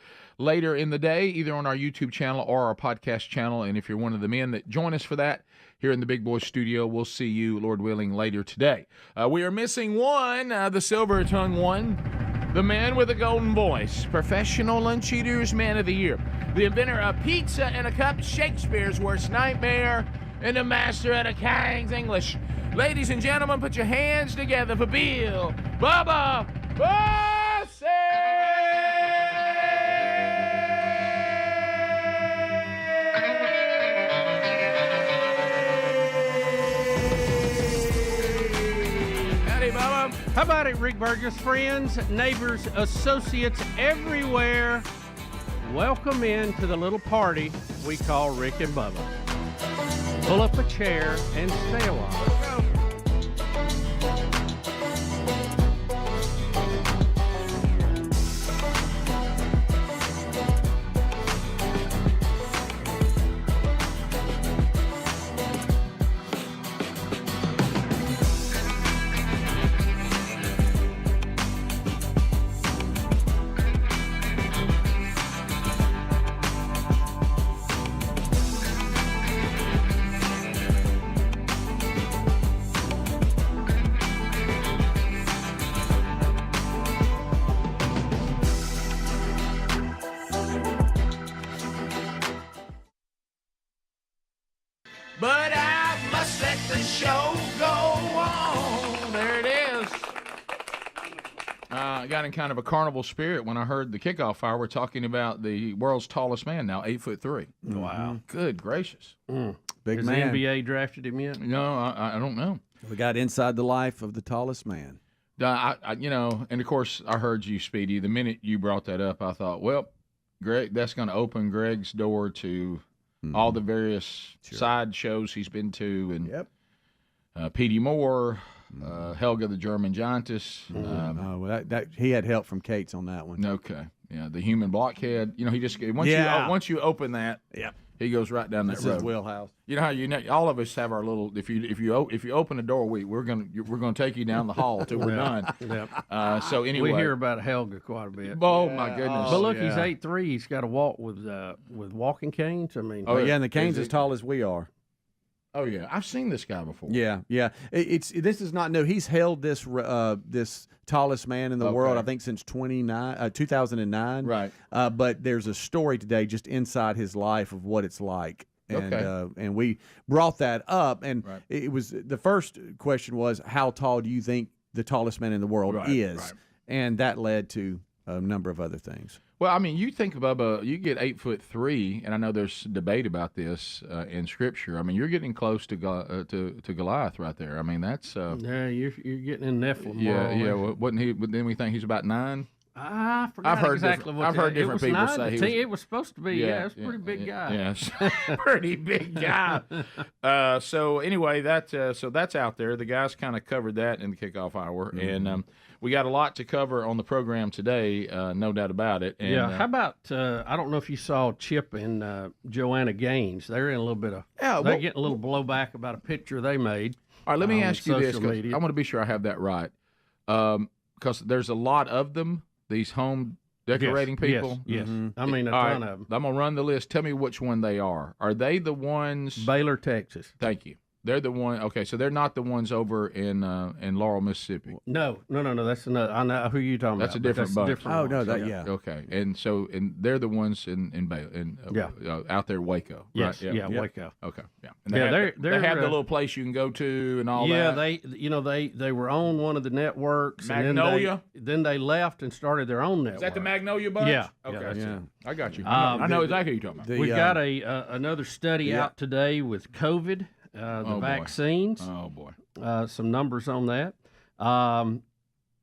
S5: later in the day, either on our YouTube channel or our podcast channel. And if you're one of the men that join us for that here in the Big Boy Studio, we'll see you, Lord willing, later today. We are missing one, the silver-tongued one, the man with a golden voice, professional lunch eaters man of the year, the inventor of pizza and a cup, Shakespeare's worst nightmare, and the master of the King's English. Ladies and gentlemen, put your hands together for Bill Bubba Bussey! Howdy, Bubba.
S6: How about it, Rick Burgess? Friends, neighbors, associates everywhere, welcome in to the little party we call Rick and Bubba. Pull up a chair and stay a while.
S5: But I must let the show go on. There it is. I got in kind of a carnival spirit when I heard the kickoff hour. We're talking about the world's tallest man now, 8'3".
S6: Wow.
S5: Good gracious.
S17: Big
S6: Has
S17: man.
S6: the NBA drafted him yet?
S5: No, I don't know.
S17: We got inside the life of the tallest man.
S5: And of course, I heard you, Speedy. The minute you brought that up, I thought, well, Greg, that's going to open Greg's door to all the various side shows he's been to, and Petey Moore, Helga the German Giantess.
S17: He had help from Cates on that one.
S5: Okay, yeah, the human blockhead. He just once you open that, he goes right down that road.
S17: This is wheelhouse.
S5: You know how all of us have our little. If you open a door, we're gonna take you down the hall till we're done.
S6: Yep.
S5: So anyway,
S6: we hear about Helga quite a bit.
S5: Oh my goodness!
S6: But look, he's 8'3". He's got to walk with walking canes. I mean,
S17: and the cane's as tall as we are.
S5: Oh yeah, I've seen this guy before.
S17: Yeah. This is not new. He's held this this tallest man in the world, I think, since 2009.
S5: Right.
S17: But there's a story today just inside his life of what it's like. And we brought that up, and it was the first question was, how tall do you think the tallest man in the world is? Right. And that led to a number of other things.
S5: Well, I mean, you think, Bubba, you get 8'3", and I know there's debate about this in Scripture. I mean, you're getting close to Goliath right there. I mean, that's
S6: you're getting in Nephilim.
S5: Yeah. Wasn't he? Didn't we think he's about 9?
S6: I forgot exactly what
S5: I've heard different people say
S6: it was supposed to be. It's a pretty big guy.
S5: Yes, pretty big guy. So anyway, that's out there. The guys kind of covered that in the kickoff hour, and we got a lot to cover on the program today, no doubt about it. And,
S6: how about I don't know if you saw Chip and Joanna Gaines. They're in a little bit of they're getting a little blowback about a picture they made.
S5: All right, let me ask you this, 'cause I want to be sure I have that right, because there's a lot of them. These home decorating people?
S6: Yes. I mean, a ton of them.
S5: I'm going to run the list. Tell me which one they are. Are they the ones?
S6: Baylor, Texas.
S5: Thank you. They're the one. Okay, so they're not the ones over in Laurel, Mississippi.
S6: No. That's another. I know who you're talking
S5: That's
S6: about.
S5: a different bunch.
S6: Okay.
S5: And they're the ones in out there Waco.
S6: Yes.
S5: Right?
S6: Yeah. Waco.
S5: Okay. Yeah.
S6: Yeah.
S5: They have the little place you can go to and all
S6: that.
S5: Yeah.
S6: They were on one of the networks.
S5: Magnolia.
S6: And then they left and started their own network.
S5: Is that the Magnolia bunch?
S6: Yeah.
S5: Okay.
S6: Yeah.
S5: I got you. I know exactly who you're talking about.
S6: We've got another study out today with COVID, the vaccines.
S5: Oh boy.
S6: Some numbers on that.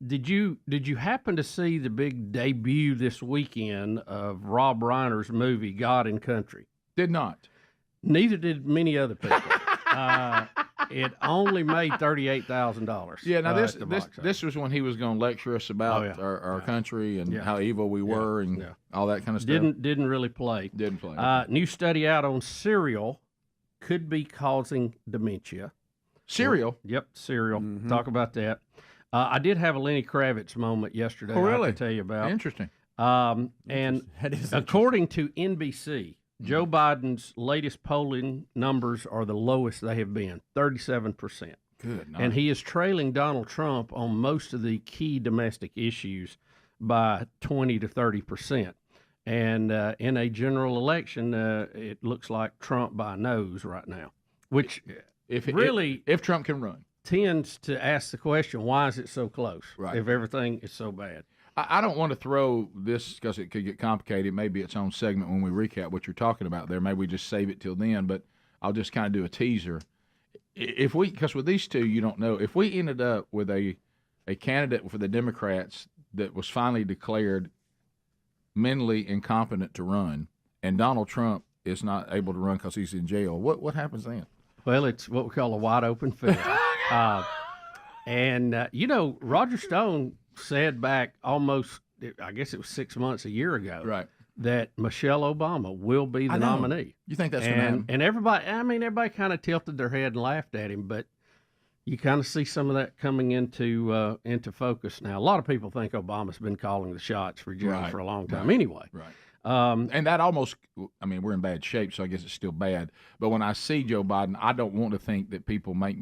S6: Did you happen to see the big debut this weekend of Rob Reiner's movie God and Country?
S5: Did not.
S6: Neither did many other people. It only made $38,000.
S5: Yeah. Now this was when he was going to lecture us about our country and how evil we were and all that kind of stuff.
S6: Didn't really play.
S5: Didn't play.
S6: New study out on cereal could be causing dementia.
S5: Cereal?
S6: Yep, cereal. Mm-hmm. Talk about that. I did have a Lenny Kravitz moment yesterday.
S5: Oh, really?
S6: I can tell you about.
S5: Interesting.
S6: And according to NBC, Joe Biden's latest polling numbers are the lowest they have been, 37%.
S5: Good. Nice.
S6: And he is trailing Donald Trump on most of the key domestic issues by 20 to 30%. And in a general election, it looks like Trump by a nose right now, which
S5: if Trump can run,
S6: tends to ask the question, why is it so close?
S5: Right.
S6: If everything is so bad.
S5: I don't want to throw this because it could get complicated. Maybe its own segment when we recap what you're talking about there. Maybe we just save it till then, but I'll just kind of do a teaser. Because with these two, you don't know. If we ended up with a candidate for the Democrats that was finally declared mentally incompetent to run, and Donald Trump is not able to run because he's in jail, what happens then?
S6: Well, it's what we call a wide open field. Roger Stone said back almost, I guess it was 6 months, a year ago,
S5: right,
S6: that Michelle Obama will be the nominee.
S5: You think that's going to happen?
S6: And everybody kind of tilted their head and laughed at him, but you kind of see some of that coming into focus now. A lot of people think Obama's been calling the shots for Joe for a long time anyway.
S5: Right. And that almost, we're in bad shape, so I guess it's still bad. But when I see Joe Biden, I don't want to think that people I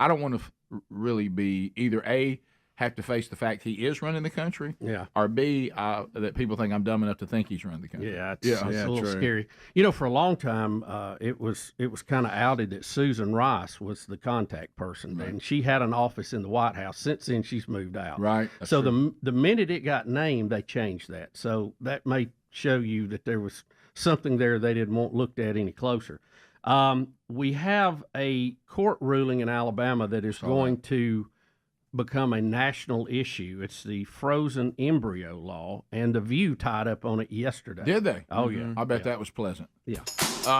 S5: don't want to really be either A, have to face the fact he is running the country, or B, that people think I'm dumb enough to think he's running the country.
S6: Yeah, it's a little scary. For a long time, it was kind of outed that Susan Rice was the contact person, and she had an office in the White House. Since then, she's moved out.
S5: Right.
S6: So the minute it got named, they changed that. So that may show you that there was something there they didn't want looked at any closer. We have a court ruling in Alabama that is going to become a national issue. It's the frozen embryo law, and The View tied up on it yesterday.
S5: Did they?
S6: Oh, yeah.
S5: I bet that was pleasant.
S6: Yeah.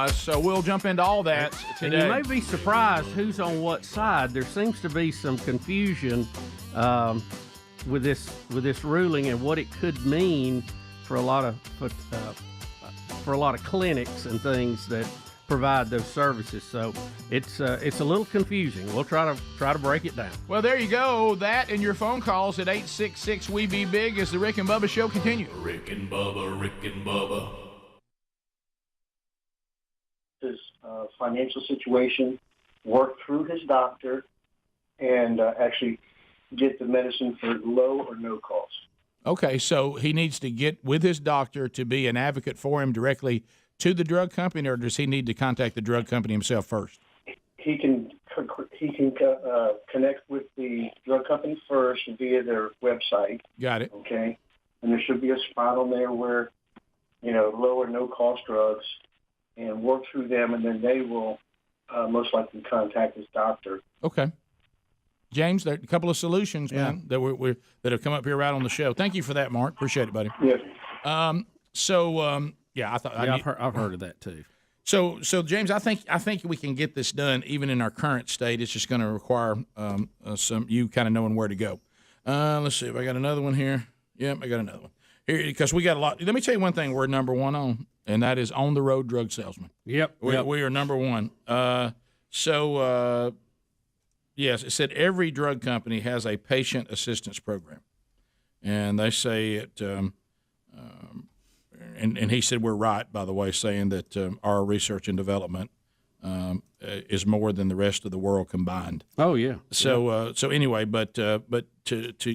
S5: So we'll jump into all that today.
S6: And you may be surprised who's on what side. There seems to be some confusion with this ruling and what it could mean for a lot of clinics and things that provide those services. So it's a little confusing. We'll try to break it down.
S5: Well, there you go. That and your phone calls at 866-WE-BE-BIG as the Rick and Bubba Show continues.
S1: Rick and Bubba.
S19: His financial situation, work through his doctor, and actually get the medicine for low or no cost.
S5: Okay, so he needs to get with his doctor to be an advocate for him directly to the drug company, or does he need to contact the drug company himself first?
S19: He can connect with the drug company first via their website.
S5: Got it.
S19: Okay, and there should be a spot on there where, low or no cost drugs, and work through them, and then they will most likely contact his doctor.
S5: Okay. James, there are a couple of solutions, man, that that have come up here right on the show. Thank you for that, Mark. Appreciate it, buddy.
S19: Yes.
S6: I've heard of that too.
S5: So James, I think we can get this done even in our current state. It's just going to require some you kind of knowing where to go. Let's see if I got another one here. Yep, I got another one here because we got a lot. Let me tell you one thing we're number one on, and that is on the road drug salesman.
S6: Yep,
S5: we are number one. Yes, it said every drug company has a patient assistance program, and they say it. And he said we're right, by the way, saying that our research and development is more than the rest of the world combined.
S6: Oh yeah.
S5: So anyway, but to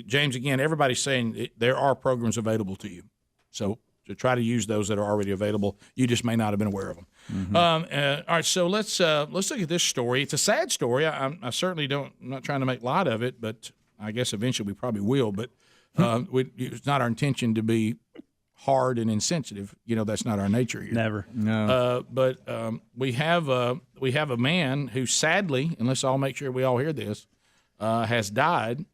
S5: James again, everybody's saying there are programs available to you. So to try to use those that are already available. You just may not have been aware of them. All right, so let's look at this story. It's a sad story. I certainly I'm not trying to make light of it, but I guess eventually we probably will. But it's not our intention to be hard and insensitive. That's not our nature here.
S16: Never.
S17: No.
S5: But we have a man who sadly, and let's all make sure we all hear this, has died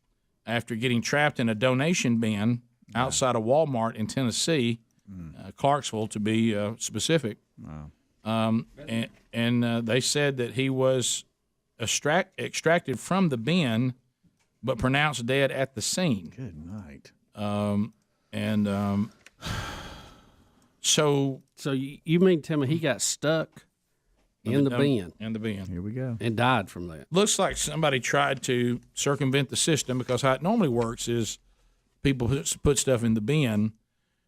S5: after getting trapped in a donation bin outside of Walmart in Tennessee, Clarksville to be specific.
S17: Wow.
S5: And they said that he was extracted from the bin, but pronounced dead at the scene.
S17: Good night.
S5: So
S6: you mean to tell me he got stuck in the bin?
S5: In the bin.
S17: Here we go.
S6: And died from that.
S5: Looks like somebody tried to circumvent the system, because how it normally works is people put stuff in the bin,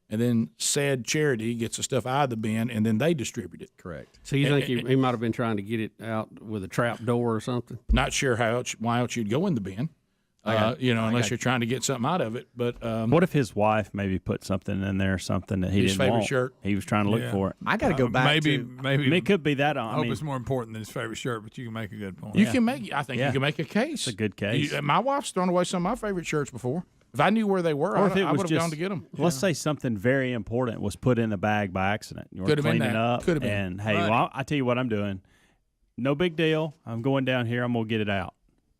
S5: and then said charity gets the stuff out of the bin, and then they distribute it.
S17: Correct.
S6: So you think he might have been trying to get it out with a trap door or something?
S5: Not sure why else you'd go in the bin, unless you're trying to get something out of it. But
S16: what if his wife maybe put something in there, something that he
S5: his
S16: didn't
S5: favorite
S16: want?
S5: shirt.
S16: He was trying to look for it.
S17: I got to go back
S4: maybe.
S16: I mean, it could be that.
S4: I hope it's more important than his favorite shirt, but you can make a good point.
S5: You can make. I think you can make a case.
S16: It's a good case.
S5: My wife's thrown away some of my favorite shirts before. If I knew where they were,
S16: or if it
S5: I
S16: was
S5: would have gone to get them.
S16: Let's say something very important was put in the bag by accident. You were
S5: Could have been
S16: cleaning
S5: that.
S16: up,
S5: Could have been.
S16: and hey,
S5: Right.
S16: well, I tell you what I'm doing. No big deal. I'm going down here. I'm gonna get it out.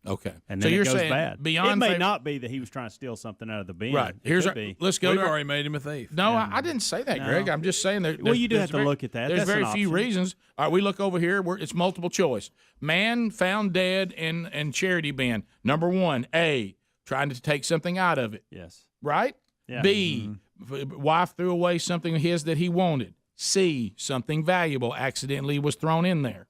S5: Okay.
S16: And
S5: So
S16: then
S5: you're
S16: it goes
S5: saying
S16: bad.
S5: beyond
S16: it may
S5: favorite-
S16: not be that he was trying to steal something out of the bin.
S5: Right.
S16: It
S5: Let's go.
S4: We've
S5: to
S4: already made him a thief.
S5: No, I didn't say that, Greg. I'm just saying that.
S16: Well, you do have to look at that.
S5: There's
S16: That's
S5: very
S16: an
S5: few
S16: option.
S5: reasons. All right, we look over here. It's multiple choice. Man found dead in charity bin. Number one, A, trying to take something out of it.
S16: Yes.
S5: Right?
S16: Yeah.
S5: B, wife threw away something of his that he wanted. C, something valuable accidentally was thrown in there.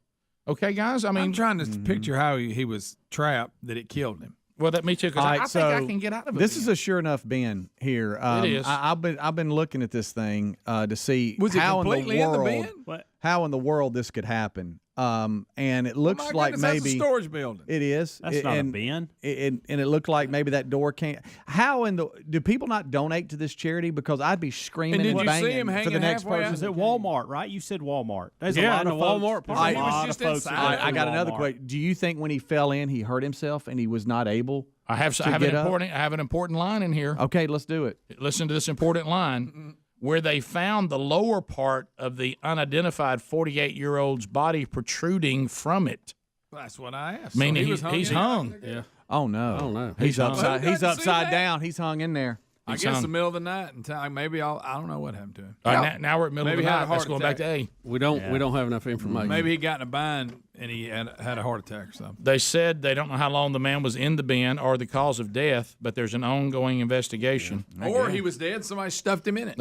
S5: Okay, guys? I mean,
S4: I'm trying to picture how he was trapped that it killed him.
S5: Well, that me too, because
S17: All
S5: I
S17: right,
S5: think I
S17: so
S5: can get out of it.
S17: This is a sure enough bin here.
S5: It is.
S17: I've been looking at this thing to see
S4: Was it
S17: how
S4: completely
S17: in the world
S4: in the bin?
S17: how in the world this could happen. And it looks
S4: my
S17: like
S4: goodness,
S17: maybe
S4: that's a storage building.
S17: It is.
S16: That's not a bin.
S17: And it looked like maybe that door can't. Do people not donate to this charity? Because I'd be screaming and,
S4: did you see
S17: banging
S4: him
S17: for the
S4: hanging
S17: next
S4: halfway
S17: person.
S16: Was it Walmart, right? You said Walmart. There's
S6: Yeah,
S16: a lot
S6: in
S16: of
S6: the
S16: folks.
S6: Walmart
S16: There's
S6: parking
S16: a
S6: lot.
S16: lot
S4: He was
S16: of
S4: just
S16: folks that
S4: inside.
S16: go
S17: I
S16: through
S17: got another
S16: Walmart.
S17: question. Do you think when he fell in, he hurt himself and he was not able?
S5: I have
S17: to
S5: an
S17: get up?
S5: important line in here.
S17: Okay, let's do it.
S5: Listen to this important line. Where they found the lower part of the unidentified 48-year-old's body protruding from it.
S4: That's what I asked.
S5: Meaning
S4: So
S5: he's hung.
S6: Yeah.
S17: Oh no!
S6: I don't know.
S17: He's upside.
S4: Well,
S17: He's
S4: who got to see
S17: upside
S4: that?
S17: down. He's hung in there.
S4: I
S5: He's
S4: guess
S5: hung.
S4: the middle of the night and time. Maybe I don't know what happened to him.
S5: All right, now we're at middle
S4: Maybe
S5: of the
S4: had a
S5: night.
S4: heart
S5: Let's go back to
S4: attack.
S5: A.
S6: We don't have enough information.
S4: Maybe he got in a bind and he had a heart attack or something.
S5: They said they don't know how long the man was in the bin or the cause of death, but there's an ongoing investigation.
S4: Or he was dead. Somebody stuffed him in it.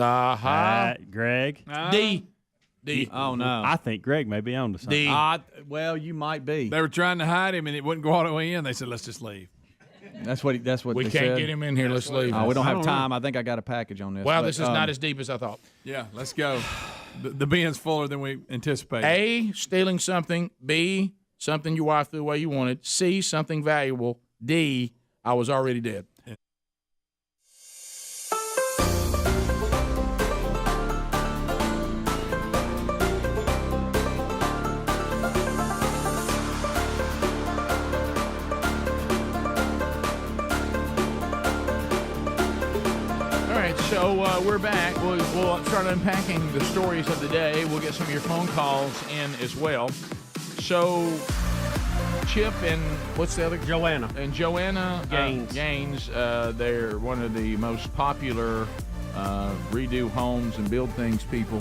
S16: Greg.
S5: D.
S17: Oh no!
S16: I think Greg may be on to something.
S5: D.
S17: Well, you might be.
S4: They were trying to hide him and it wouldn't go all the way in. They said, let's just leave.
S17: That's what.
S5: We
S17: they
S5: can't
S17: said.
S5: get him in here. Let's leave.
S17: Oh, we don't
S6: I
S17: have
S6: don't
S17: time. I think I got a package on this.
S5: Well,
S17: but,
S5: this is not as deep as I thought.
S4: Yeah, let's go. The bin's fuller than we anticipated.
S5: A, stealing something. B, something your wife threw away you wanted. C, something valuable. D, I was already dead. All right, so we're back. We'll start unpacking the stories of the day. We'll get some of your phone calls in as well. So, Chip and what's the other?
S6: Joanna.
S5: And Joanna
S6: Gaines.
S5: They're one of the most popular redo homes and build things people.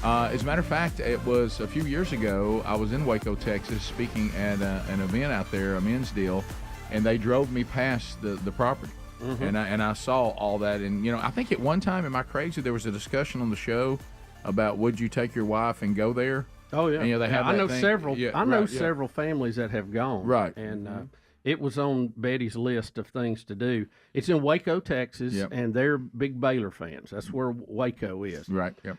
S5: As a matter of fact, it was a few years ago. I was in Waco, Texas, speaking at an event out there, a men's deal, and they drove me past the property.
S6: Mm-hmm.
S5: And I saw all that, and I think at one time, am I crazy? There was a discussion on the show about would you take your wife and go there?
S6: Oh yeah,
S5: And, they have
S6: I
S5: that
S6: know
S5: thing.
S6: several.
S5: Yeah,
S6: I know
S5: right, yeah.
S6: several families that have gone.
S5: Right.
S6: and it was on Betty's list of things to do. It's in Waco, Texas,
S5: Yep.
S6: and they're big Baylor fans. That's where Waco is.
S5: Right. Yep.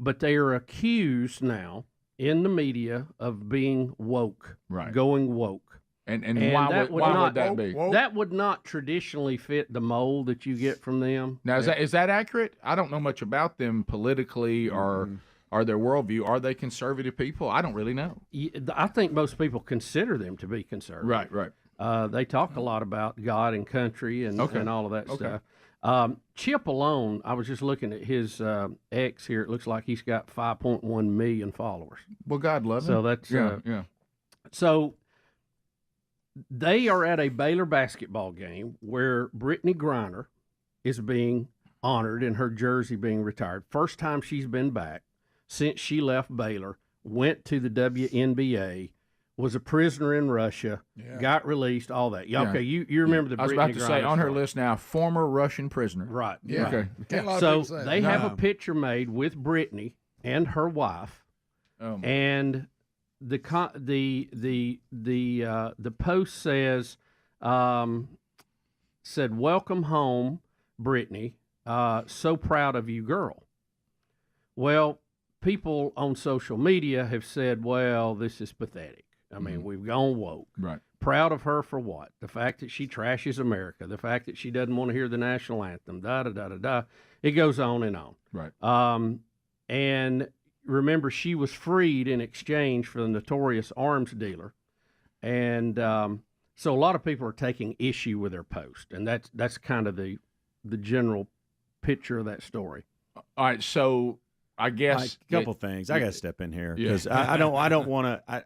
S6: But they are accused now in the media of being woke,
S5: Right.
S6: going woke.
S5: And why would that be?
S6: That would not traditionally fit the mold that you get from them.
S5: Now, is that accurate? I don't know much about them politically or their worldview. Are they conservative people? I don't really know.
S6: I think most people consider them to be conservative.
S5: Right.
S6: They talk a lot about God and country and all of that stuff. Chip alone, I was just looking at his X here. It looks like he's got 5.1 million followers.
S5: Well, God love him.
S6: So that's So they are at a Baylor basketball game where Brittany Griner is being honored and her jersey being retired. First time she's been back since she left Baylor, went to the WNBA, was a prisoner in Russia, got released, all that. Okay, you remember the Brittany Griner
S5: I was about to say, on her
S6: story.
S5: list now, former Russian prisoner.
S6: Right.
S5: Yeah. Okay.
S6: So they have a picture made with Brittany and her wife, and the post says, said, "Welcome home, Brittany. So proud of you, girl." Well, people on social media have said, "Well, this is pathetic. I mean, we've gone woke."
S5: Right.
S6: Proud of her for what? The fact that she trashes America, the fact that she doesn't want to hear the national anthem, da-da-da-da-da. It goes on and on.
S5: Right.
S6: And remember, she was freed in exchange for the notorious arms dealer. And so a lot of people are taking issue with her post. And that's kind of the general picture of that story.
S5: All right, so I guess
S3: a couple things. I got to step in here because I don't want to.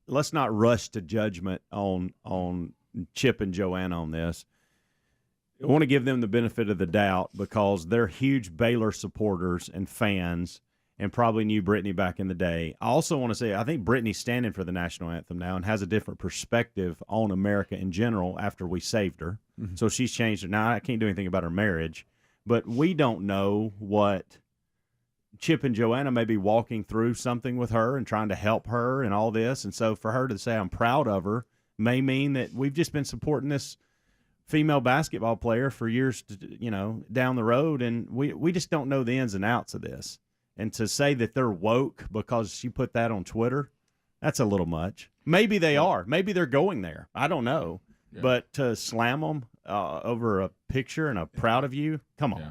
S3: Let's not rush to judgment on Chip and Joanna on this. I want to give them the benefit of the doubt because they're huge Baylor supporters and fans, and probably knew Brittany back in the day. I also want to say I think Brittany's standing for the national anthem now and has a different perspective on America in general after we saved her. Mm-hmm. So she's changed it. Now I can't do anything about her marriage, but we don't know what Chip and Joanna may be walking through something with her and trying to help her and all this. And so for her to say I'm proud of her may mean that we've just been supporting this female basketball player for years, down the road. And we just don't know the ins and outs of this. And to say that they're woke because she put that on Twitter, that's a little much. Maybe they are. Maybe they're going there. I don't know. Yeah. But to slam them over a picture and a proud of you, come on.
S5: Yeah.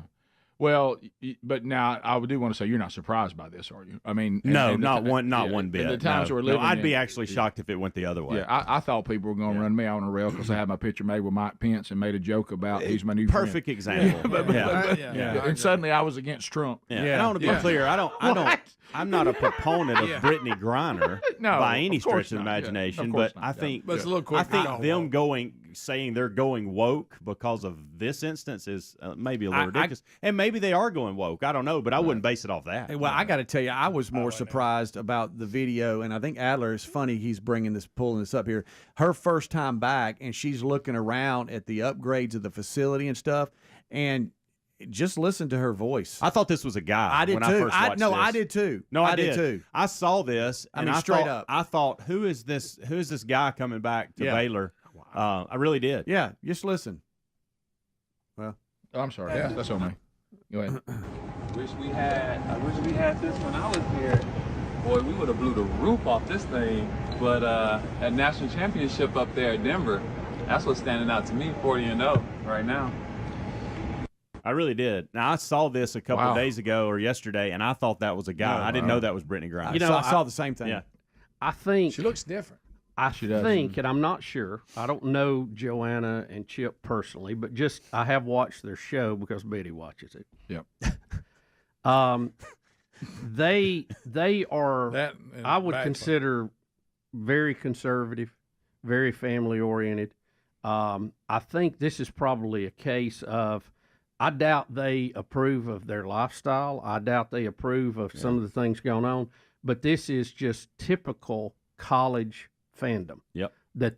S5: Well, but now I do want to say you're not surprised by this, are you? I mean,
S3: not one bit.
S5: The times we're living
S3: I'd
S5: in,
S3: be actually shocked if it went the other way.
S5: Yeah, I thought people were going to run me on a rail because I had my picture made with Mike Pence and made a joke about he's my new
S3: perfect
S5: friend.
S3: example.
S5: And suddenly I was against Trump.
S3: Yeah. And I want to be clear. I'm not a proponent of Brittany Griner by any stretch of the imagination, but I think them saying they're going woke because of this instance is maybe a little ridiculous. And maybe they are going woke. I don't know, but I wouldn't base it off that.
S17: Well, I got to tell you, I was more surprised about the video, and I think Adler is funny. He's pulling this up here. Her first time back, and she's looking around at the upgrades of the facility and stuff, and just listen to her voice.
S3: I thought this was a guy.
S17: I did
S3: when
S17: too.
S3: I first watched this.
S17: I did too.
S3: No, I
S17: did too.
S3: I saw this, and
S17: straight up.
S3: I thought, who is this guy coming back to Baylor? I really did.
S17: Yeah, just listen. Well,
S5: I'm sorry. Yeah, that's on me. Go ahead.
S20: I wish we had this when I was here. Boy, we would have blew the roof off this thing. But at national championship up there at Denver, that's what's standing out to me, 40-0 right now.
S3: I really did. Now, I saw this a couple of days ago or yesterday, and I thought that was a guy. I didn't know that was Brittany Griner.
S17: I saw the same thing.
S3: Yeah.
S6: I think
S4: she looks different.
S6: I think, and I'm not sure, I don't know Joanna and Chip personally, but just I have watched their show because Betty watches it.
S5: Yep.
S6: They are, I would consider very conservative, very family oriented. I think this is probably a case of, I doubt they approve of their lifestyle. I doubt they approve of some of the things going on, but this is just typical college fandom.
S3: Yep.
S6: That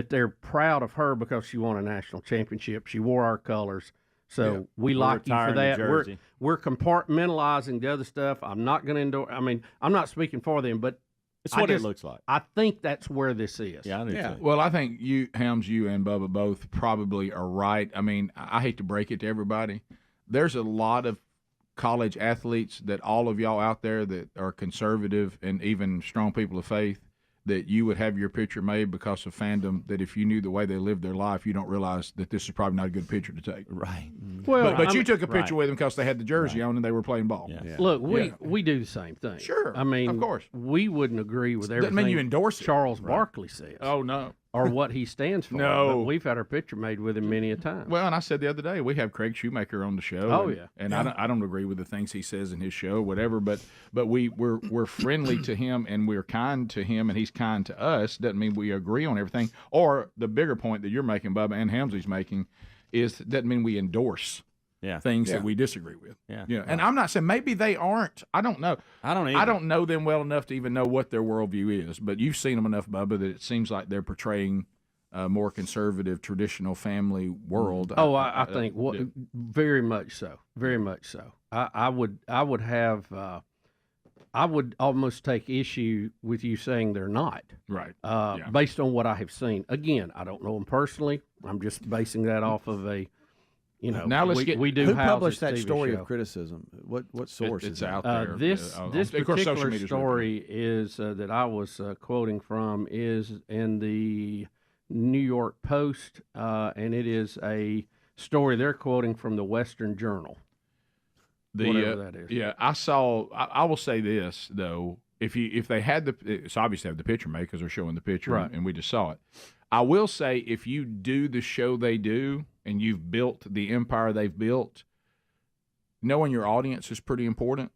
S6: they're proud of her because she won a national championship. She wore our colors. So we like you for that. We're compartmentalizing the other stuff. I'm not going to endorse. I mean, I'm not speaking for them, but
S3: it's what it looks like.
S6: I think that's where this is.
S3: Yeah, I do too.
S5: Well, I think you and Bubba both probably are right. I mean, I hate to break it to everybody. There's a lot of college athletes that all of y'all out there that are conservative and even strong people of faith, that you would have your picture made because of fandom, that if you knew the way they lived their life, you don't realize that this is probably not a good picture to take.
S3: Right.
S5: Well, but you took a picture with them because they had the jersey on and they were playing ball.
S6: Yeah. Look, we do the same thing.
S5: Sure.
S6: I mean,
S5: of course.
S6: We wouldn't agree with everything
S5: Doesn't mean you endorse it.
S6: Charles Barkley says.
S5: Oh, no.
S6: Or what he stands for.
S5: No.
S6: But we've had our picture made with him many a time.
S5: Well, and I said the other day, we have Craig Shoemaker on the show.
S6: Oh,
S5: and,
S6: yeah.
S5: And
S6: Yeah.
S5: I don't agree with the things he says in his show, whatever, but we're friendly to him and we're kind to him and he's kind to us. Doesn't mean we agree on everything. Or the bigger point that you're making, Bubba, and Helmsley's making, is doesn't mean we endorse things that we disagree with.
S3: Yeah.
S5: You know, and I'm not saying maybe they aren't. I don't know.
S3: I don't either.
S5: I don't know them well enough to even know what their worldview is, but you've seen them enough, Bubba, that it seems like they're portraying a more conservative, traditional family world.
S6: Oh, I think very much so. Very much so. I would almost take issue with you saying they're not.
S5: Right.
S6: Based on what I have seen. Again, I don't know them personally. I'm just basing that off of
S5: Now let's
S6: we do
S17: Who
S6: house
S17: published
S6: this
S17: that
S6: TV
S17: story
S6: show.
S17: of criticism? What source
S5: It's
S17: is that?
S5: out there.
S6: This
S5: Of course, social
S6: particular
S5: media's
S6: story is that I was quoting from is in the New York Post, and it is a story they're quoting from the Western Journal. Whatever that is.
S5: Yeah, I saw. I will say this though: if they had it's obviously have the picture made because they're showing the picture,
S6: Right.
S5: and we just saw it. I will say if you do the show they do, and you've built the empire they've built, knowing your audience is pretty important.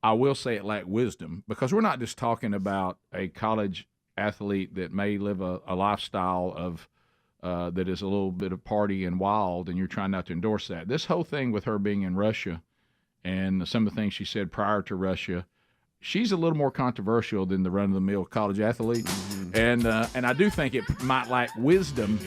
S5: I will say it lacked wisdom because we're not just talking about a college athlete that may live a lifestyle of that is a little bit of party and wild, and you're trying not to endorse that. This whole thing with her being in Russia and some of the things she said prior to Russia, she's a little more controversial than the run-of-the-mill college athlete, and I do think it might lack wisdom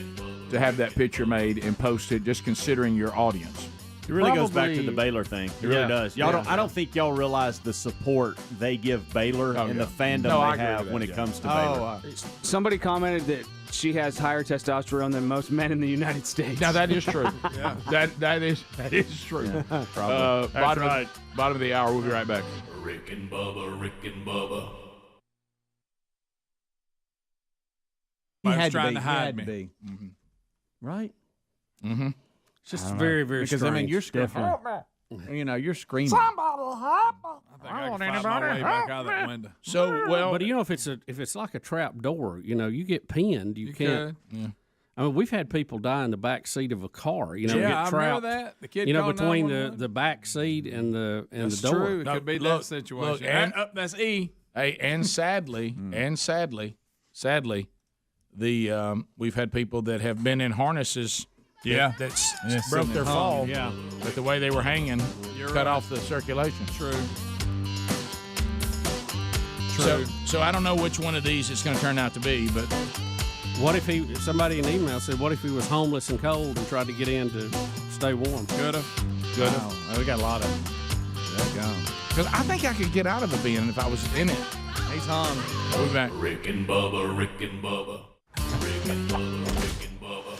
S5: to have that picture made and posted, just considering your audience.
S3: It really goes back to the Baylor thing. It really does. Y'all
S5: Yeah.
S3: I don't think y'all realize the support they give Baylor and the fandom they have when it comes to Baylor.
S21: Somebody commented that she has higher testosterone than most men in the United States.
S5: Now that is true. That is true.
S21: Probably.
S5: Bottom of the hour. We'll be right back.
S1: Rick and Bubba, Rick and Bubba.
S17: He
S22: I was
S17: had
S22: trying
S17: to
S22: to
S17: be.
S22: hide
S17: He had
S22: me.
S17: to be. Right?
S5: Mm-hmm.
S22: It's just
S17: I don't
S22: very,
S17: know.
S22: very
S17: because
S22: strange.
S17: I mean you're screaming. You know, you're screaming.
S22: I think I can find my way back out of that window.
S5: So
S21: but you know, if it's like a trap door, you know, you get pinned. You can't.
S5: could. Yeah.
S21: I mean, we've had people die in the back seat of a car. You know,
S22: Yeah,
S21: get
S22: I
S21: trapped.
S22: remember that. The kid
S21: you know,
S22: called
S21: between
S22: 911.
S21: the back seat and the
S22: That's
S21: door.
S22: true. It could be
S5: Look,
S22: that situation.
S5: look, and-
S22: That's E.
S5: Hey, and sadly, sadly, the we've had people that have been in harnesses.
S22: Yeah.
S5: that's
S22: Yeah,
S5: broke
S22: sitting
S5: their
S22: there.
S5: fall.
S22: Yeah.
S5: But the way they were hanging,
S22: You're
S5: cut
S22: right.
S5: off the circulation.
S22: True.
S5: So I don't know which one of these it's going to turn out to be, but
S21: What if somebody in the email said, what if he was homeless and cold and tried to get in to stay warm?
S22: Could have.
S5: Wow.
S17: We got a lot of them.
S5: because I think I could get out of the bin if I was in it.
S17: He's hung.
S5: We'll be back.
S1: Rick and Bubba, Rick and Bubba. Rick and Bubba, Rick and Bubba.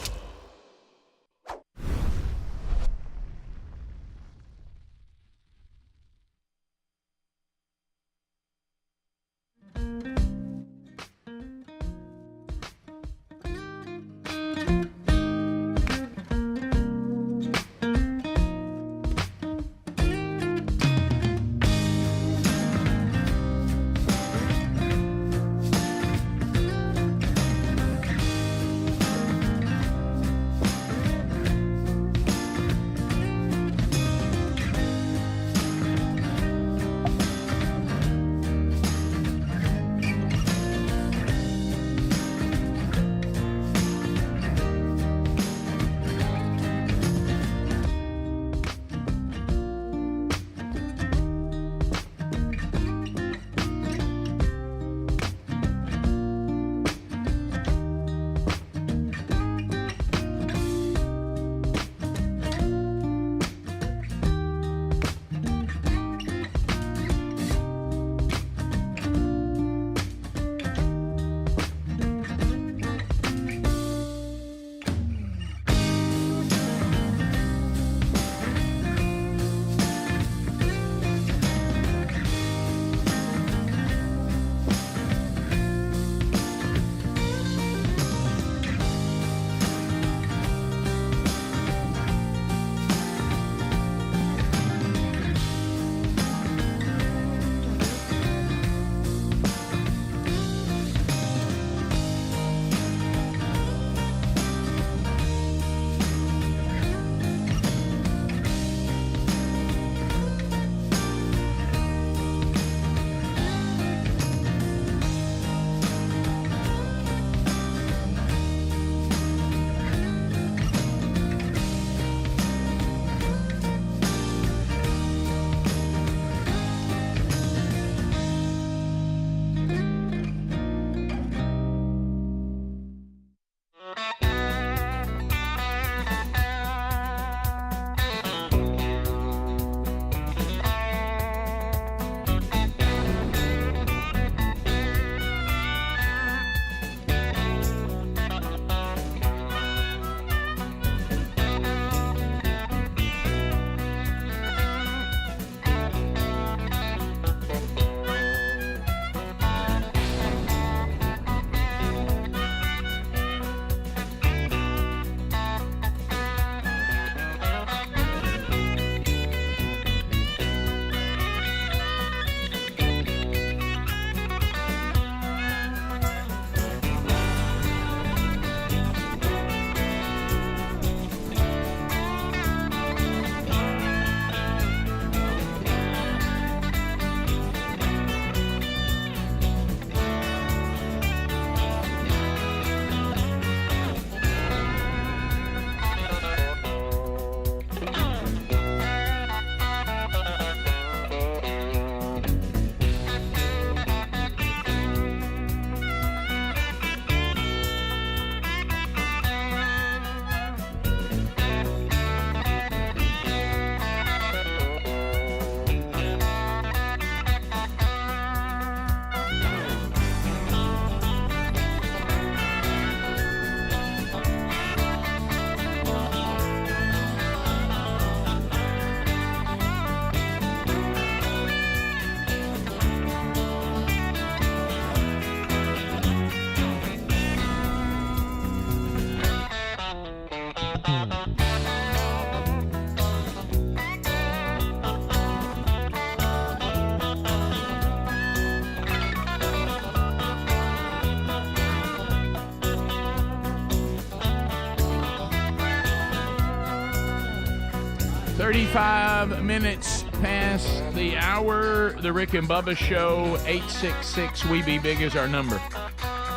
S5: 35 minutes past the hour. The Rick and Bubba Show, 866-WE-BE-BIG is our number.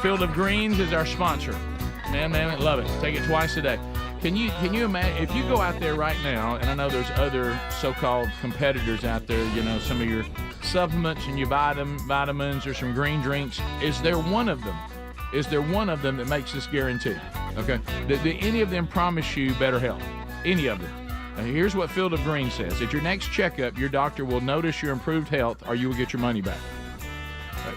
S5: Field of Greens is our sponsor. Man, love it. Take it twice a day. Can you imagine, if you go out there right now, and I know there's other so-called competitors out there, you know, some of your supplements and your vitamins or some green drinks, is there one of them that makes this guarantee? Okay? Do any of them promise you better health? Any of them? Here's what Field of Greens says. At your next checkup, your doctor will notice your improved health or you will get your money back.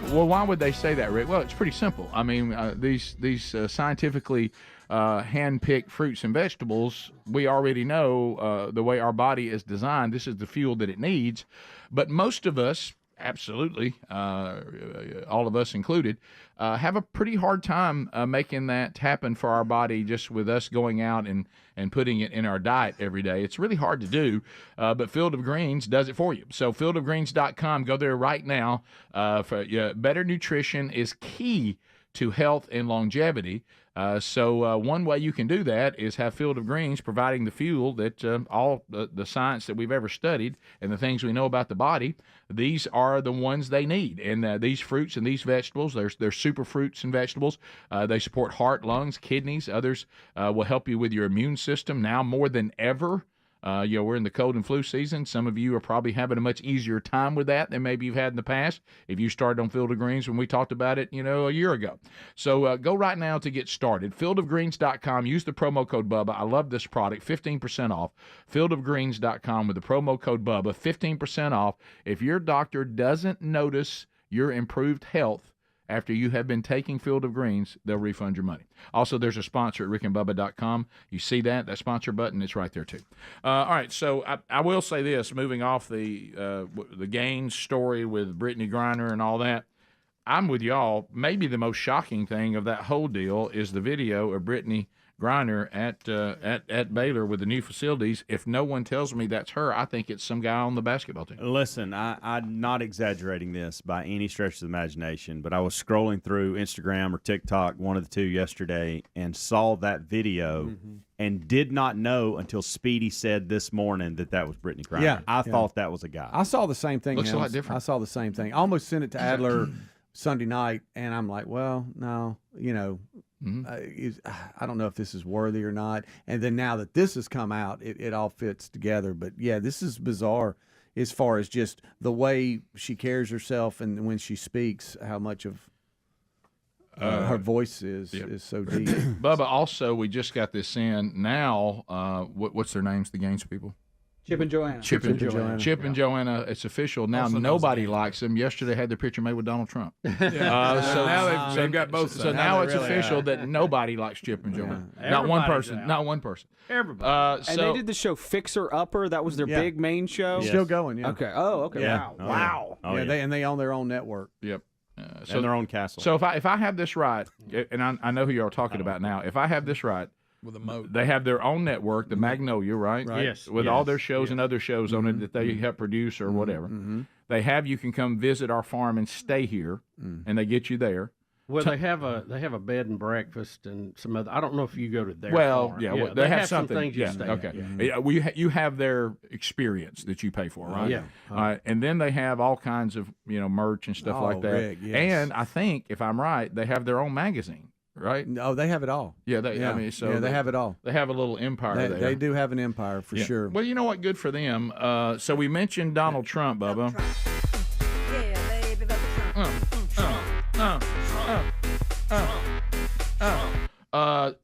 S5: Well, why would they say that, Rick? Well, it's pretty simple. I mean, these scientifically hand-picked fruits and vegetables, we already know the way our body is designed. This is the fuel that it needs. But most of us, absolutely, all of us included, have a pretty hard time making that happen for our body just with us going out and putting it in our diet every day. It's really hard to do, but Field of Greens does it for you. So fieldofgreens.com, go there right now. Better nutrition is key to health and longevity. So one way you can do that is have Field of Greens providing the fuel that all the science that we've ever studied and the things we know about the body, these are the ones they need. And these fruits and these vegetables, they're super fruits and vegetables. They support heart, lungs, kidneys. Others will help you with your immune system now more than ever. We're in the cold and flu season. Some of you are probably having a much easier time with that than maybe you've had in the past if you started on Field of Greens when we talked about it, a year ago. So go right now to get started. Fieldofgreens.com. Use the promo code Bubba. I love this product. 15% off. Fieldofgreens.com with the promo code Bubba. 15% off. If your doctor doesn't notice your improved health after you have been taking Field of Greens, they'll refund your money. Also, there's a sponsor at rickandbubba.com. You see that sponsor button, it's right there too. All right, so I will say this, moving off the Gaines story with Brittany Griner and all that, I'm with y'all. Maybe the most shocking thing of that whole deal is the video of Brittany Griner at Baylor with the new facilities. If no one tells me that's her, I think it's some guy on the basketball team.
S3: Listen, I'm not exaggerating this by any stretch of the imagination, but I was scrolling through Instagram or TikTok, one of the two yesterday, and saw that video and did not know until Speedy said this morning that was Brittany Griner.
S17: Yeah,
S3: I thought that was a guy.
S17: I saw the same thing.
S5: Looks a lot different.
S17: I saw the same thing. I almost sent it to Adler Sunday night, and I'm like, well, no, I don't know if this is worthy or not. And then now that this has come out, it all fits together. But, yeah, this is bizarre as far as just the way she carries herself and when she speaks, how much of her voice is so deep.
S5: Bubba, also, we just got this in. Now, what's their names, the Gaines people?
S8: Chip and Joanna.
S5: Chip and Joanna. It's official now. Also nobody likes them. Yesterday had their picture made with Donald Trump.
S4: So now they've got both.
S5: So now it's really official that nobody likes Chip and Joanna. Not one person. Not one person.
S8: Everybody. And they did the show Fixer Upper. That was their big main show.
S17: Yes. Still going. Yeah.
S8: Okay. Oh, okay.
S3: Yeah.
S8: Wow.
S3: Oh, yeah.
S17: They own their own network.
S5: Yep.
S3: And their own castle.
S5: So if I have this right, and I know who you're talking about now, if I have this right.
S4: With a moat.
S5: They have their own network, the Magnolia, right?
S21: Yes.
S5: With all their shows and other shows on it that they help produce or whatever. They have you can come visit our farm and stay here, and they get you there.
S6: Well, they have a bed and breakfast and some other. I don't know if you go to their
S5: farm.
S6: Well,
S5: they have
S6: some
S5: something.
S6: things you stay
S5: okay.
S6: at.
S5: You have their experience that you pay for, right?
S6: Yeah.
S5: And then they have all kinds of merch and stuff like that.
S17: Rick, yes.
S5: And I think, if I'm right, they have their own magazine. Right?
S17: No, they have it all.
S5: Yeah, they have it all. They have a little empire there.
S17: They do have an empire for sure.
S5: Well, you know what? Good for them. So we mentioned Donald Trump, Bubba.
S9: Yeah, baby,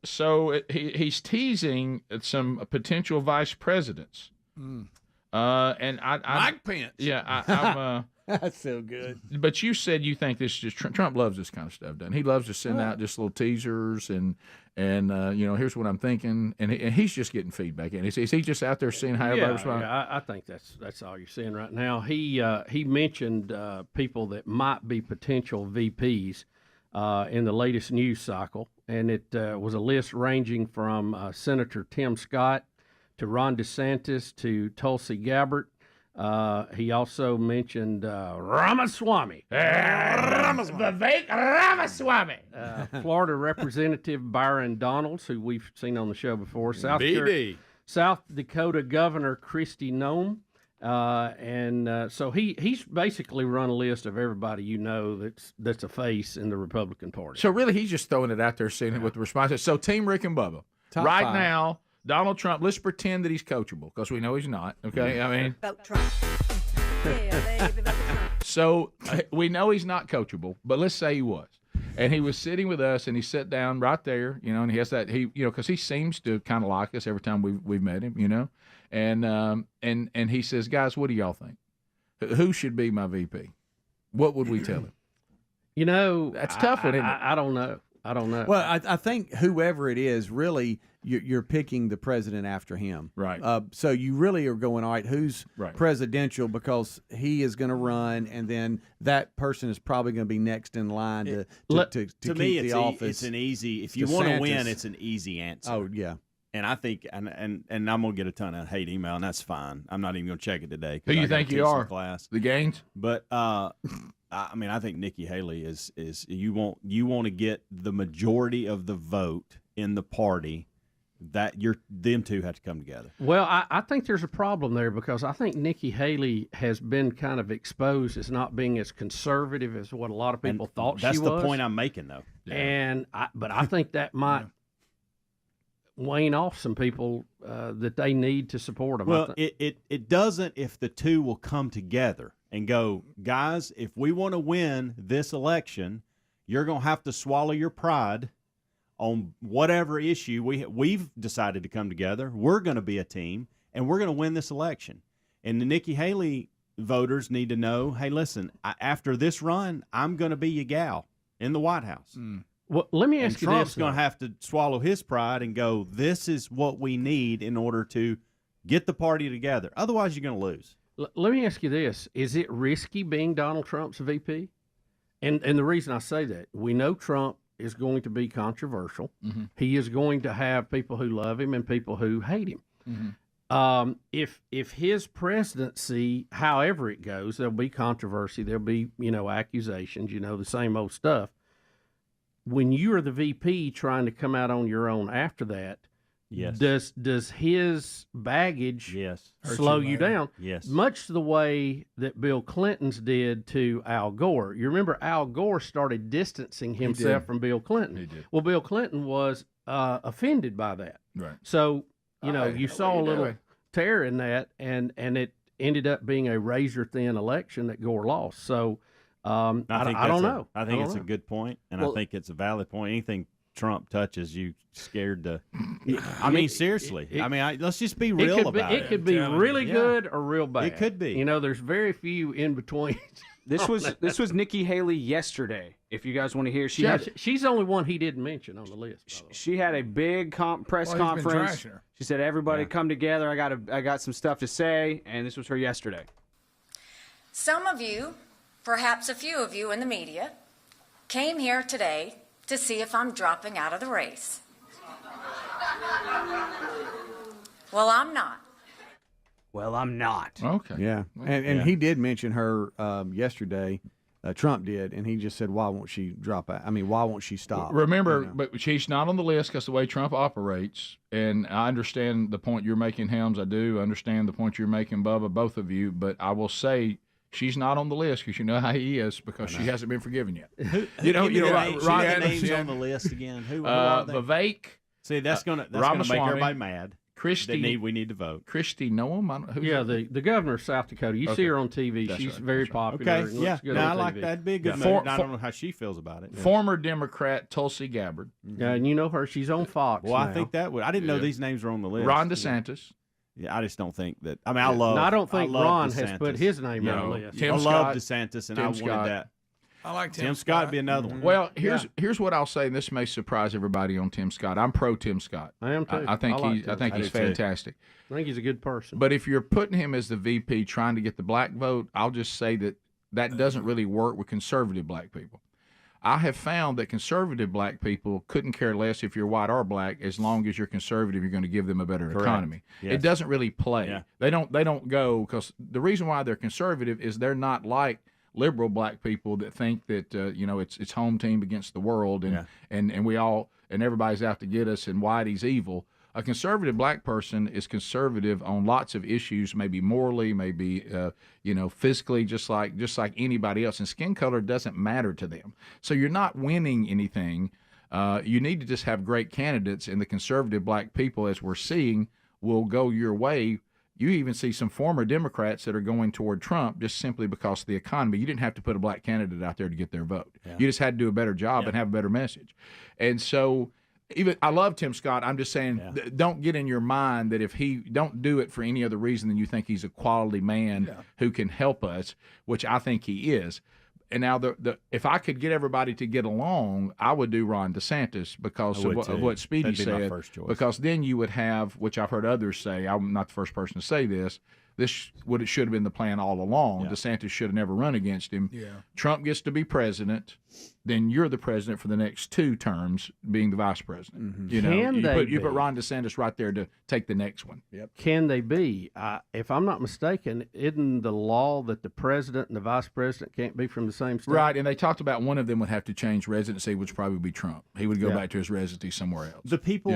S5: So he's teasing some potential vice presidents. And I
S4: Mike Pence.
S5: Yeah, I'm.
S17: That's so good.
S5: But you said you think this is just Trump loves this kind of stuff, doesn't he? He loves to send out just little teasers and here's what I'm thinking, and he's just getting feedback. And is he just out there seeing how everybody responds?
S6: Yeah, I think that's all you're seeing right now. He mentioned people that might be potential VPs in the latest news cycle, and it was a list ranging from Senator Tim Scott to Ron DeSantis to Tulsi Gabbard. He also mentioned Ramaswamy.
S5: Vivek Ramaswamy.
S6: Florida Representative Byron Donalds, who we've seen on the show before. South Dakota Governor Kristi Noem. So he's basically run a list of everybody that's a face in the Republican Party.
S5: So really, he's just throwing it out there, seeing what the response is. So Team Rick and Bubba,
S6: Top
S5: right
S6: 5.
S5: now, Donald Trump. Let's pretend that he's coachable because we know he's not. Okay, I mean,
S9: Vote Trump. Yeah, baby, vote Trump.
S5: so we know he's not coachable, but let's say he was. And he was sitting with us, and he sat down right there, and he has that because he seems to kind of like us every time we've met him, and he says, guys, what do y'all think? Who should be my VP? What would we tell him? That's tough one, isn't it?
S6: I don't know.
S17: Well, I think whoever it is, really, you're picking the president after him.
S5: Right.
S17: So you really are going, all right, who's presidential, because he is going to run, and then that person is probably going to be next in line to keep
S3: me,
S17: the office.
S3: It's an easy. If you want to win, it's an easy answer.
S17: Oh yeah.
S3: And I think, and I'm gonna get a ton of hate email, and that's fine. I'm not even gonna check it today.
S5: Who you think you are?
S3: Class.
S5: The Gaines?
S3: But I think Nikki Haley is you want to get the majority of the vote in the party. That them two have to come together.
S6: Well, I think there's a problem there because I think Nikki Haley has been kind of exposed as not being as conservative as what a lot of people thought she was.
S3: That's the point I'm making, though.
S6: And I think that might wane off some people that they need to support them.
S3: Well, it doesn't if the two will come together and go, guys, if we want to win this election, you're going to have to swallow your pride on whatever issue we've decided to come together. We're going to be a team, and we're going to win this election. And the Nikki Haley voters need to know, hey, listen, after this run, I'm going to be your gal in the White House.
S6: Well, let me ask you this.
S3: Trump's going to have to swallow his pride and go, this is what we need in order to get the party together. Otherwise, you're going to lose.
S6: Let me ask you this. Is it risky being Donald Trump's VP? And the reason I say that, we know Trump is going to be controversial.
S5: Mm-hmm.
S6: He is going to have people who love him and people who hate him.
S5: Mm-hmm.
S6: If his presidency, however it goes, there'll be controversy. There'll be accusations. The same old stuff. When you are the VP trying to come out on your own after that,
S3: yes,
S6: does his baggage slow you down?
S3: Yes.
S6: Much the way that Bill Clinton's did to Al Gore. You remember Al Gore started distancing himself from Bill Clinton.
S5: He did.
S6: Well, Bill Clinton was offended by that.
S5: Right.
S6: So, you saw a little tear in that, and it ended up being a razor-thin election that Gore lost. So, I don't know.
S3: I think it's a good point, and I think it's a valid point. Anything Trump touches, you scared to. I mean, seriously. Let's just be real about it.
S6: It could be really good or real bad.
S3: It could be.
S6: There's very few in between.
S8: This was Nikki Haley yesterday. If you guys want to hear,
S6: she's the only one he didn't mention on the list.
S8: She had a big press conference. She said, "Everybody come together. I got some stuff to say," and this was her yesterday.
S7: Some of you, perhaps a few of you in the media, came here today to see if I'm dropping out of the race. Well, I'm not.
S8: Well, I'm not.
S5: Okay.
S17: Yeah, and he did mention her yesterday. Trump did, and he just said, "Why won't she drop out? I mean, why won't she stop?"
S5: Remember, but she's not on the list because the way Trump operates, and I understand the point you're making, Helms. I do understand the point you're making, Bubba, both of you. But I will say she's not on the list because you know how he is because she hasn't been forgiven yet.
S3: Ryan names on the list again. Who are they?
S5: Vivek.
S3: See, that's gonna make everybody mad.
S5: Kristi,
S3: we need to vote.
S5: Kristi Noem?
S6: The governor of South Dakota. You see her on TV. She's very popular.
S3: Okay, yeah. I like that. That'd be a good move. I don't know how she feels about it.
S5: Former Democrat Tulsi Gabbard.
S6: Yeah, and you know her. She's on Fox.
S3: Well, I think that would. I didn't know these names were on the list.
S5: Ron DeSantis.
S3: Yeah, I just don't think that. I mean, I love.
S6: I don't think Ron
S3: DeSantis.
S6: has put his name on the list.
S3: I love DeSantis, and I wanted that.
S5: I like
S3: Tim Scott would be another one.
S5: Well, here's what I'll say, and this may surprise everybody on Tim Scott. I'm pro Tim Scott.
S6: I am too.
S5: I think he's fantastic.
S6: I think he's a good person.
S5: But if you're putting him as the VP trying to get the black vote, I'll just say that doesn't really work with conservative black people. I have found that conservative black people couldn't care less if you're white or black, as long as you're conservative, you're going to give them a better economy.
S3: Yes.
S5: It doesn't really play.
S3: Yeah.
S5: They don't go, because the reason why they're conservative is they're not like liberal black people that think that it's home team against the world and we all and everybody's out to get us and Whitey's evil. a conservative black person is conservative on lots of issues, maybe morally, maybe physically, just like anybody else. And skin color doesn't matter to them. So you're not winning anything. You need to just have great candidates, and the conservative black people, as we're seeing, will go your way. You even see some former Democrats that are going toward Trump just simply because of the economy. You didn't have to put a black candidate out there to get their vote. Yeah. You just had to do a better job and have a better message. And so I love Tim Scott. I'm just saying, don't get in your mind that don't do it for any other reason than you think he's a quality man who can help us, which I think he is. And now, if I could get everybody to get along, I would do Ron DeSantis because of what Speedy said. Because then you would have, which I've heard others say, I'm not the first person to say this, it should have been the plan all along. Yeah. DeSantis should have never run against him. Yeah. Trump gets to be president, then you're the president for the next 2 terms, being the vice president. Mm-hmm. You put Ron DeSantis right there to take the next one.
S6: Yep. Can they be? If I'm not mistaken, isn't the law that the president and the vice president can't be from the same state?
S5: Right, and they talked about one of them would have to change residency, which probably be Trump. He would go back to his residency somewhere else.
S16: The people,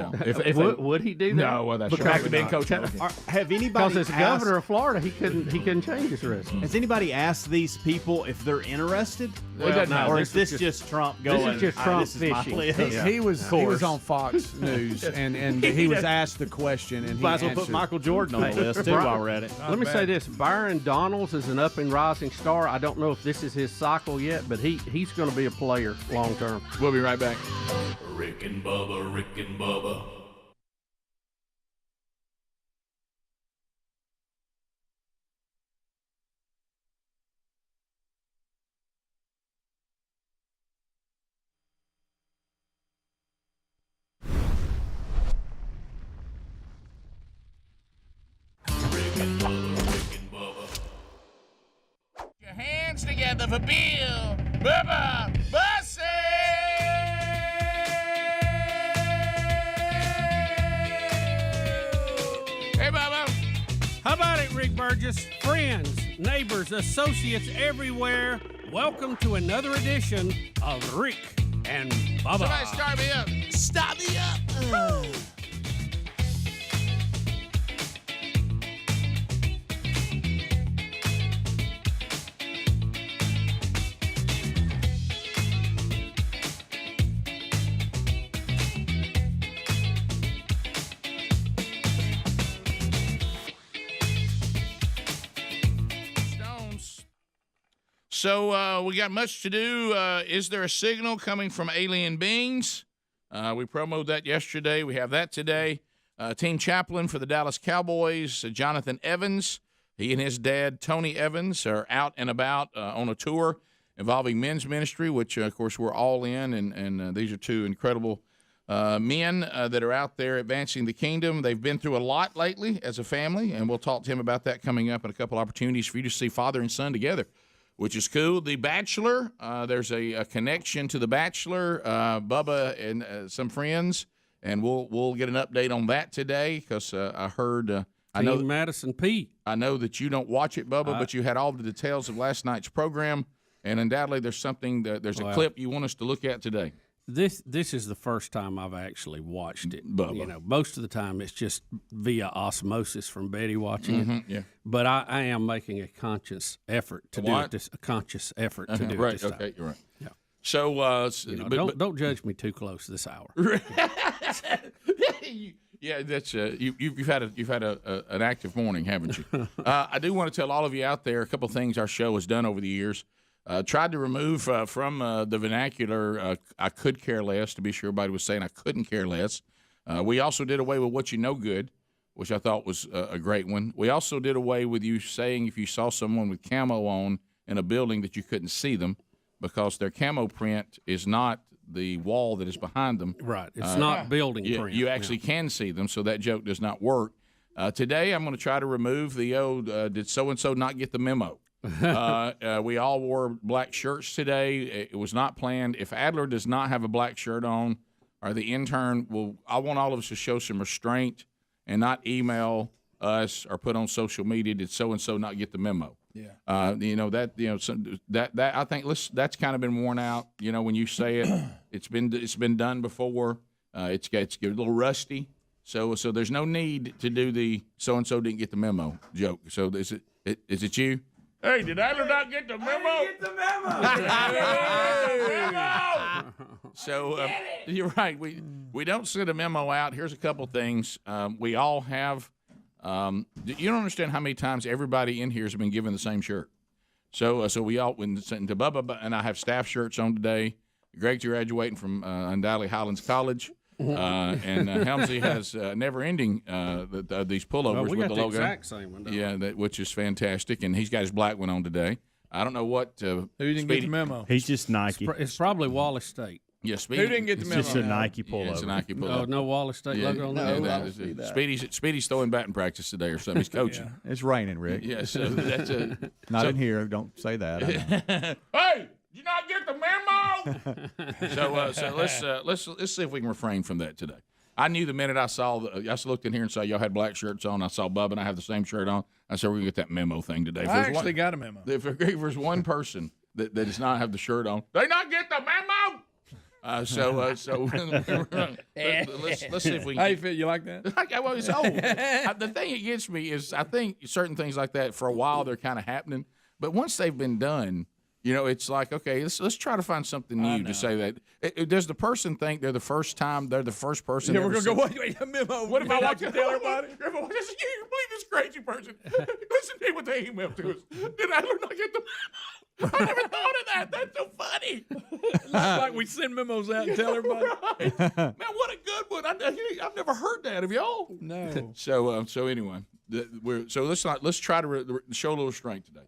S6: would he do that?
S5: No, well, that's
S16: back
S5: to being coach.
S16: Have anybody?
S6: Because as governor of Florida, he couldn't change his residency.
S16: Has anybody asked these people if they're interested?
S5: No,
S16: or is this just Trump going?
S6: This is just Trump fishing.
S17: He was on Fox News and he was asked the question and he
S16: might as well put Michael Jordan on the list too while we're at it.
S6: Let me say this: Byron Donalds is an up and rising star. I don't know if this is his cycle yet, but he's going to be a player long term.
S5: We'll be right back.
S1: Rick and Bubba, Rick and Bubba.
S5: Hands together for Bill, Bubba, Bussy! Hey, Bubba.
S21: How about it, Rick Burgess? Friends, neighbors, associates everywhere, welcome to another edition of Rick and Bubba.
S5: Somebody start me up. Start me up. So we got much to do. Is there a signal coming from alien beings? We promoted that yesterday. We have that today. Team chaplain for the Dallas Cowboys, Jonathan Evans. He and his dad, Tony Evans, are out and about on a tour involving men's ministry, which, of course, we're all in. And these are 2 incredible men that are out there advancing the kingdom. They've been through a lot lately as a family, and we'll talk to him about that coming up and a couple opportunities for you to see father and son together, which is cool. The Bachelor, there's a connection to The Bachelor, Bubba and some friends, and we'll get an update on that today because I heard I know
S21: Madison P.
S5: I know that you don't watch it, Bubba, but you had all the details of last night's program, and undoubtedly there's something there's a clip you want us to look at today.
S21: This is the first time I've actually watched it.
S5: Bubba.
S21: Most of the time it's just via osmosis from Betty watching it.
S5: Yeah.
S21: But I am making a conscious effort to do it. A conscious effort to do it this time.
S5: Okay, you're right.
S21: Yeah.
S5: So,
S21: don't judge me too close this hour.
S5: Yeah, that's you've had an active morning, haven't you? I do want to tell all of you out there a couple things our show has done over the years. Tried to remove from the vernacular, I could care less, to be sure everybody was saying I couldn't care less. We also did away with what you know good, which I thought was a great one. We also did away with you saying if you saw someone with camo on in a building that you couldn't see them because their camo print is not the wall that is behind them.
S21: Right. It's not building print.
S5: You actually can see them, so that joke does not work. Today I'm going to try to remove the old did so-and-so not get the memo? We all wore black shirts today. It was not planned. If Adler does not have a black shirt on, or the intern I want all of us to show some restraint and not email us or put on social media, did so-and-so not get the memo?
S4: Yeah.
S5: That I think that's kind of been worn out. When you say it, it's been done before. It's a little rusty.
S10: So there's no need to do the so and so didn't get the memo joke. So is it you? Hey, did Adler not get the memo? I didn't get the memo. So you're right. We don't send a memo out. Here's a couple things. We all have. You don't understand how many times everybody in here has been given the same shirt. So we all went to Bubba and I have staff shirts on today. Greg's graduating from undoubtedly Highlands College. And Helmsley has never-ending these pullovers with the logo.
S21: The exact same one.
S10: Yeah, which is fantastic, and he's got his black one on today. I don't know what.
S22: Who didn't get the memo?
S16: He's just Nike.
S21: It's probably Wallace State.
S10: Yeah, Speedy.
S22: Who didn't get the memo?
S16: It's just a Nike pullover.
S10: Yeah, it's a Nike pullover.
S21: Oh, no Wallace State logo on that.
S10: Speedy's throwing batting practice today or something. He's coaching.
S17: It's raining, Rick.
S10: Yeah, so that's
S17: not in here. Don't say that.
S10: Hey, did you not get the memo? So let's see if we can refrain from that today. I knew the minute I looked in here and saw y'all had black shirts on. I saw Bubba and I have the same shirt on. I said we're gonna get that memo thing today.
S22: I actually got a memo.
S10: If there's one person that does not have the shirt on, they not get the memo. Let's see if we can.
S22: How you feel? You like that?
S10: Well, it's old. The thing that gets me is I think certain things like that for a while they're kind of happening, but once they've been done. It's like, okay, let's try to find something new to say that. Does the person think they're the first person?
S22: Yeah, we're going to go, wait, a memo.
S10: What if I want to tell everybody? You believe this crazy person? Listen to what they emailed to us. Did Adler not get the memo? I never thought of that. That's so funny.
S22: It's like we send memos out and tell everybody.
S10: Right. Man, what a good one. I've never heard that. Have y'all?
S22: No.
S10: So anyway, let's try to show a little restraint today.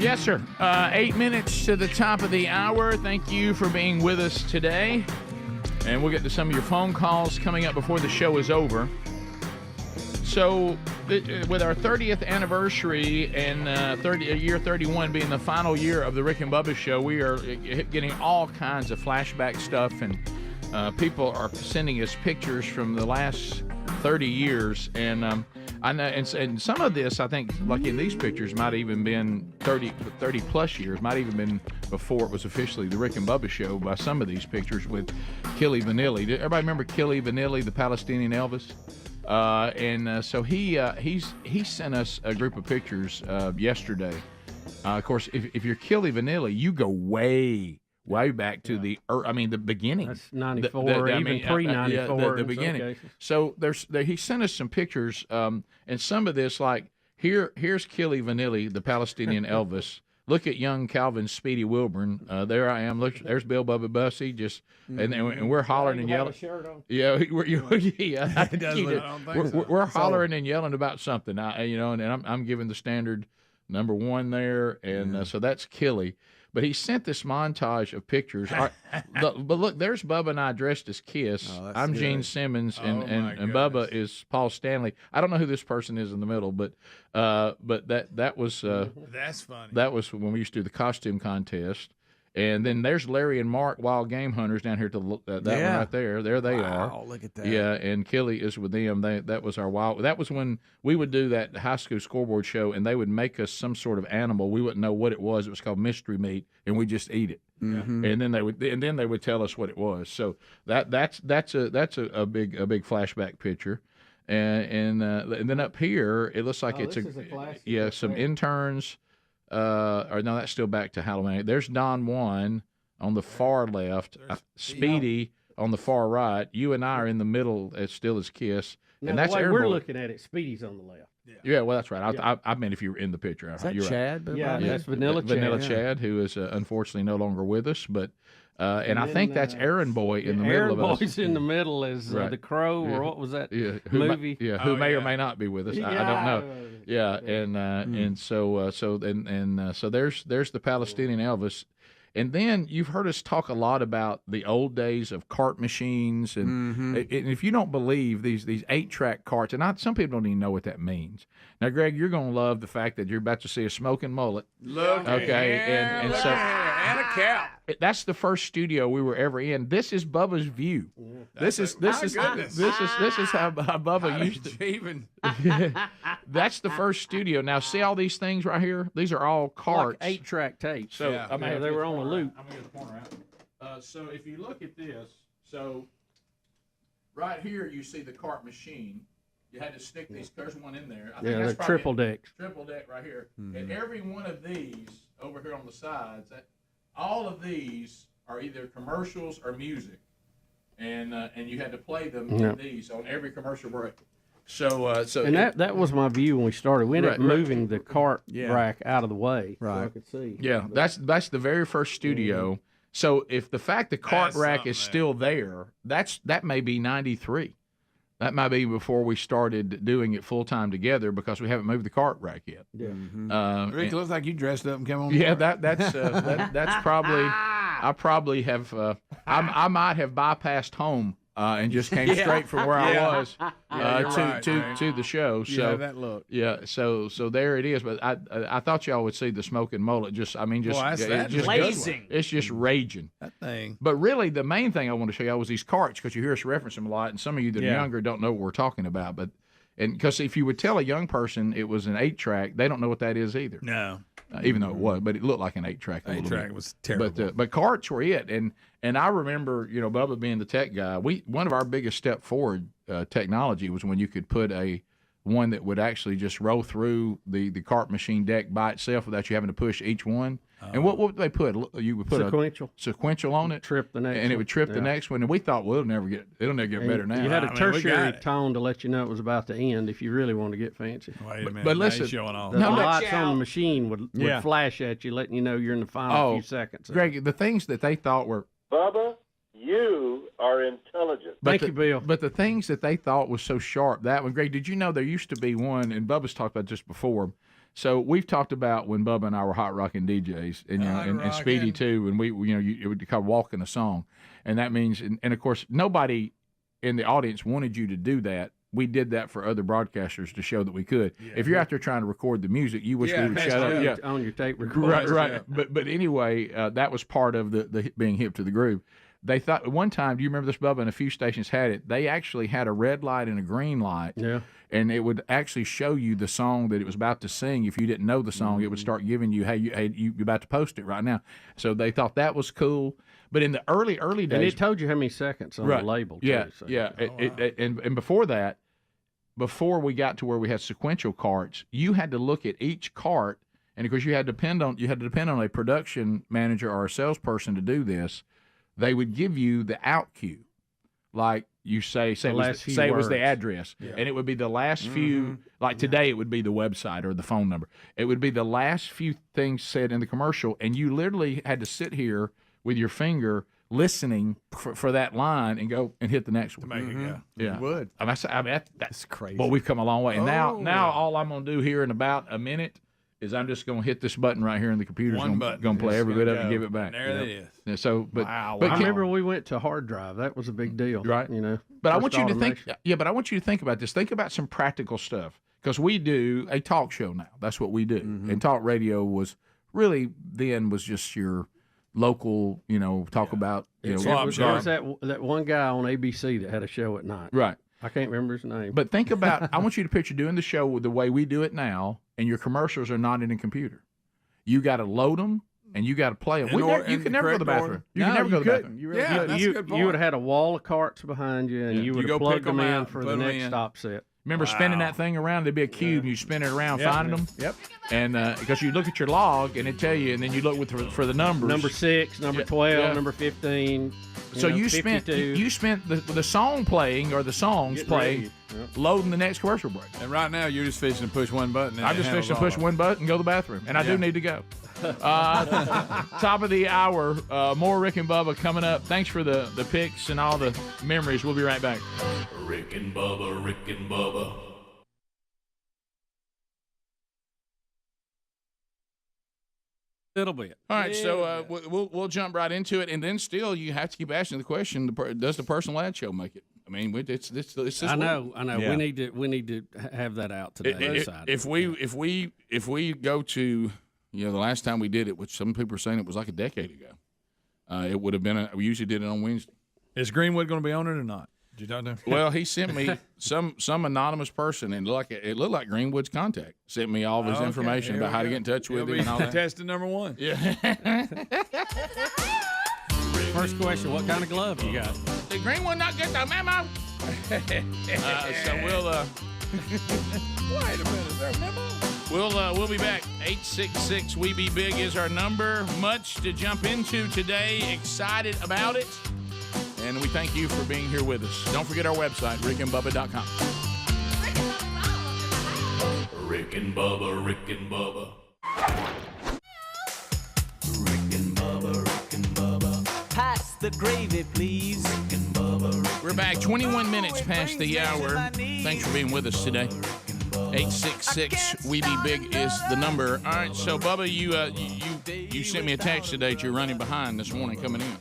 S5: Yes, sir. 8 minutes to the top of the hour. Thank you for being with us today. And we'll get to some of your phone calls coming up before the show is over. So, with our 30th anniversary and year 31 being the final year of the Rick and Bubba show, we are getting all kinds of flashback stuff, and people are sending us pictures from the last 30 years. And I know, and some of this, I think, like in these pictures, might even been 30 plus years, might even been before it was officially the Rick and Bubba show by some of these pictures with Killy Vanilli. Did everybody remember Killy Vanilli, the Palestinian Elvis? So he sent us a group of pictures yesterday. Of course, if you're Killy Vanilli, you go way back to the beginning.
S6: That's 94, even pre-94.
S5: The beginning. So he sent us some pictures, and some of this, like here's Killy Vanilli, the Palestinian Elvis. Look at young Calvin Speedy Wilburn. There I am. Look, there's Bill Bubba Bussy. And we're hollering and yelling. Yeah, we're hollering and yelling about something. And I'm giving the standard number one there, and so that's Killy. But he sent this montage of pictures. But look, there's Bubba and I dressed as Kiss. I'm good. Gene Simmons, and Bubba is Paul Stanley. I don't know who this person is in the middle, but that was
S22: that's funny.
S5: That was when we used to do the costume contest. And then there's Larry and Mark, Wild Game Hunters, down here to that one right there. There they are.
S17: Oh, look at that.
S5: Yeah, and Killy is with them. That was our wild. That was when we would do that high school scoreboard show, and they would make us some sort of animal. We wouldn't know what it was. It was called mystery meat, and we just eat it. Mm-hmm. And then they would tell us what it was. So that's a big flashback picture. And then up here it looks like it's some interns. Or no, that's still back to Halloween. There's Don Juan on the far left, Speedy on the far right. You and I are in the middle, still as Kiss.
S6: Now,
S5: and that's
S6: the way
S5: Aaron
S6: we're
S5: Boy.
S6: Looking at it, Speedy's on the left.
S5: Yeah, well, that's right. I meant if you were in the picture.
S17: Is that
S5: you're
S17: Chad?
S5: Right.
S6: Yeah, that's Vanilla Chad.
S5: Vanilla Chad, who is unfortunately no longer with us, but. And I think that's Aaron Boy in the middle of us.
S6: Aaron Boy's in the middle as the Crow, or what was that movie?
S5: Who may or may not be with us. I don't know. Yeah, and so there's the Palestinian Elvis, and then you've heard us talk a lot about the old days of cart machines, and if you don't believe these 8-track carts, and some people don't even know what that means.
S4: Now, Greg, you're going to love the fact that you're about to see a smoking mullet.
S10: Look,
S4: okay, and so
S10: and a cow.
S4: that's the first studio we were ever in. This is Bubba's view. This is how Bubba used to.
S10: Even
S4: That's the first studio. Now, see all these things right here? These are all carts.
S6: Like 8-track tapes.
S4: So
S6: I mean, they were on a loop.
S4: I'm going to get the corner out. So if you look at this, so right here you see the cart machine. You had to stick these. There's one in there. I think
S6: Yeah,
S4: that's
S6: the triple decks.
S4: Triple deck right here. And every one of these over here on the sides, all of these are either commercials or music, and you had to play them in these on every commercial break. So
S6: and that was my view when we started. We ended up
S4: Right.
S6: moving the cart rack out of the way so I could see.
S4: Yeah, that's the very first studio. So if the fact the cart rack is still there, that may be 93. That might be before we started doing it full time together because we haven't moved the cart rack yet.
S6: Yeah.
S10: Rick, it looks like you dressed up and came on.
S4: Yeah, that's probably. I probably have. I might have bypassed home and just came straight from where I was to the show. So
S10: You have that look.
S4: Yeah, so there it is. But I thought y'all would see the smoking mullet. Just
S10: blazing.
S4: It's just raging.
S10: That thing.
S4: But really, the main thing I want to show y'all was these carts because you hear us reference them a lot, and some of you that are younger don't know what we're talking about. But because if you would tell a young person it was an 8-track, they don't know what that is either.
S10: No.
S4: Even though it was, but it looked like an 8-track.
S10: 8-track was terrible.
S4: But carts were it, and I remember, Bubba being the tech guy. One of our biggest step forward technology was when you could put one that would actually just roll through the cart machine deck by itself without you having to push each one. And what would they put? You would put
S6: sequential.
S4: a sequential on it,
S6: Trip the next
S4: and it would trip the
S6: one.
S4: next one. And we thought, well, it'll never get better now.
S6: You had a tertiary tone to let you know it was about to end if you really wanted to get fancy.
S10: Wait a minute.
S4: But listen,
S10: now you're showing off.
S6: The lights on the machine would flash at you, letting you know you're in the final few seconds.
S4: Greg, the things that they thought were
S19: Bubba, you are intelligent.
S6: Thank you, Bill.
S4: But the things that they thought was so sharp, that one, Greg, did you know there used to be one, and Bubba's talked about this before. So we've talked about when Bubba and I were hot rocking DJs, and and Speedy too, and it would kind of walking a song, and that means, and of course nobody in the audience wanted you to do that. We did that for other broadcasters to show that we could. Yeah. If you're out there trying to record the music, you wish we would shut up. Yeah,
S6: on your tape recorder.
S4: Right. Yeah. But anyway, that was part of the being hip to the groove. They thought one time, do you remember this, Bubba? And a few stations had it. They actually had a red light and a green light.
S6: Yeah.
S4: And it would actually show you the song that it was about to sing. If you didn't know the song, it would start giving you, hey, you're about to post it right now. So they thought that was cool. But in the early days,
S6: and it told you how many seconds on the label.
S4: Yeah,
S6: too, so.
S4: yeah. And before that, before we got to where we had sequential carts, you had to look at each cart, and of course you had to depend on a production manager or a salesperson to do this. They would give you the out cue, like you say it was the address, and it would be the last few. Like today, it would be the website or the phone number. It would be the last few things said in the commercial, and you literally had to sit here with your finger listening for that line and go and hit the next one.
S10: To make it go.
S4: Yeah,
S17: You would.
S4: I mean, that's
S17: crazy.
S4: Well, we've come a long way, and now all I'm going to do here in about a minute is I'm just going to hit this button right here, and the computer's going to play every bit up and give it back.
S10: There it is.
S4: Yeah, so, but
S6: I remember we went to hard drive. That was a big deal,
S4: right? But I want you to think. Yeah, but I want you to think about this. Think about some practical stuff because we do a talk show now. That's what we do. And talk radio was really then was just your local, talk about.
S6: There was that one guy on ABC that had a show at night.
S4: Right.
S6: I can't remember his name.
S4: But think about, I want you to picture doing the show the way we do it now, and your commercials are not in a computer. You got to load them, and you got to play them. You can never go to the bathroom. You can never go to the bathroom.
S6: You would have had a wall of carts behind you, and you would have plugged them in for the next stop set.
S4: Remember spinning that thing around? There'd be a cube, and you spin it around, finding them.
S17: Yep.
S4: And because you look at your log, and it tell you, and then you look for the numbers.
S6: Number 6, number 12, number 15.
S4: So you spent the song playing or the songs playing, loading the next commercial break.
S10: And right now you're just fishing to push one button.
S4: I'm just fishing to push one button and go to the bathroom, and I do need to go. Top of the hour, more Rick and Bubba coming up. Thanks for the pics and all the memories. We'll be right back.
S1: Rick and Bubba, Rick and Bubba.
S10: Little bit.
S4: All right, so we'll jump right into it, and then still you have to keep asking the question: does the personal ad show make it?
S10: I mean, it's this.
S6: I know.
S10: Yeah.
S6: We need to have that out today.
S10: If we go to, the last time we did it, which some people are saying it was like a decade ago, it would have been. We usually did it on Wednesday.
S4: Is Greenwood going to be on it or not? Did you talk to him?
S10: Well, he sent me some anonymous person, and it looked like Greenwood's contact sent me all of his information about how to get in touch with him and all that.
S4: Testing number one.
S10: Yeah.
S6: First question: what kind of glove you got?
S10: Did Greenwood not get the memo? So we'll.
S4: Wait a minute, is there a memo?
S10: We'll be back. 866 We Be Big is our number. Much to jump into today. Excited about it. And we thank you for being here with us. Don't forget our website, rickandbubba.com.
S1: Rick and Bubba, Rick and Bubba. Rick and Bubba, Rick and Bubba. Pass the gravy, please. Rick and Bubba.
S10: We're back 21 minutes past the hour. Thanks for being with us today. 866 We Be Big is the number. All right, so Bubba, you sent me a text today that you're running behind this morning coming in.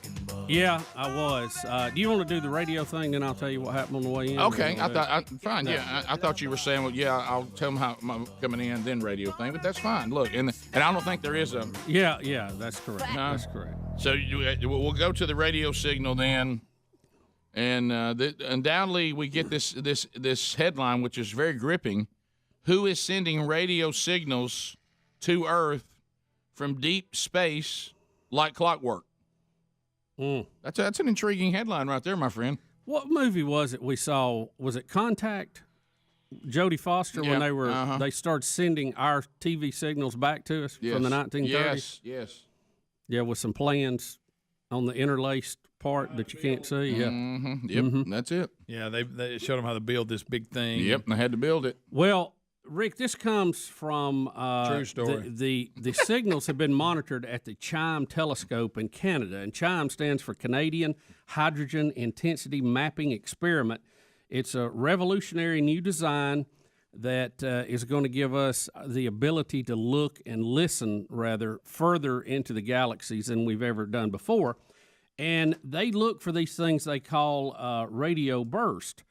S6: Yeah, I was. Do you want to do the radio thing, then I'll tell you what happened on the way in?
S10: Okay, fine. Yeah, I thought you were saying, well, yeah, I'll tell them how I'm coming in, then radio thing, but that's fine. Look, and I don't think there is a.
S6: Yeah, that's correct.
S10: No?
S6: That's correct.
S10: So we'll go to the radio signal then, and undoubtedly we get this headline, which is very gripping. Who is sending radio signals to Earth from deep space like clockwork? That's an intriguing headline right there, my friend.
S6: What movie was it we saw? Was it Contact? Jodie Foster, when they started sending our TV signals back to us from the 1930s?
S10: Yes.
S6: Yeah, with some plans on the interlaced part that you can't see. Yeah.
S10: Mm-hmm. Yep, that's it.
S4: Yeah, they showed them how to build this big thing.
S10: Yep, and they had to build it.
S6: Well, Rick, this comes from
S4: true story.
S6: The signals have been monitored at the CHIME telescope in Canada, and CHIME stands for Canadian Hydrogen Intensity Mapping Experiment. It's a revolutionary new design that is going to give us the ability to look and listen rather further into the galaxies than we've ever done before. And they look for these things they call radio burst.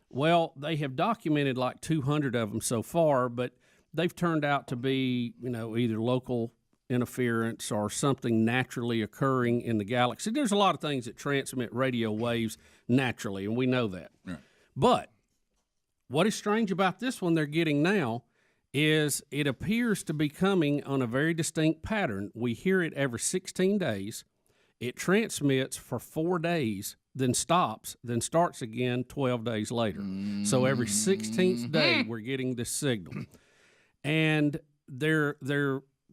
S6: Well, they have documented like 200 of them so far, but they've turned out to be, either local interference or something naturally occurring in the galaxy. There's a lot of things that transmit radio waves naturally, and we know that.
S10: Right.
S6: But what is strange about this one they're getting now is it appears to be coming on a very distinct pattern. We hear it every 16 days. It transmits for 4 days, then stops, then starts again 12 days later. So every 16th day, we're getting this signal. And their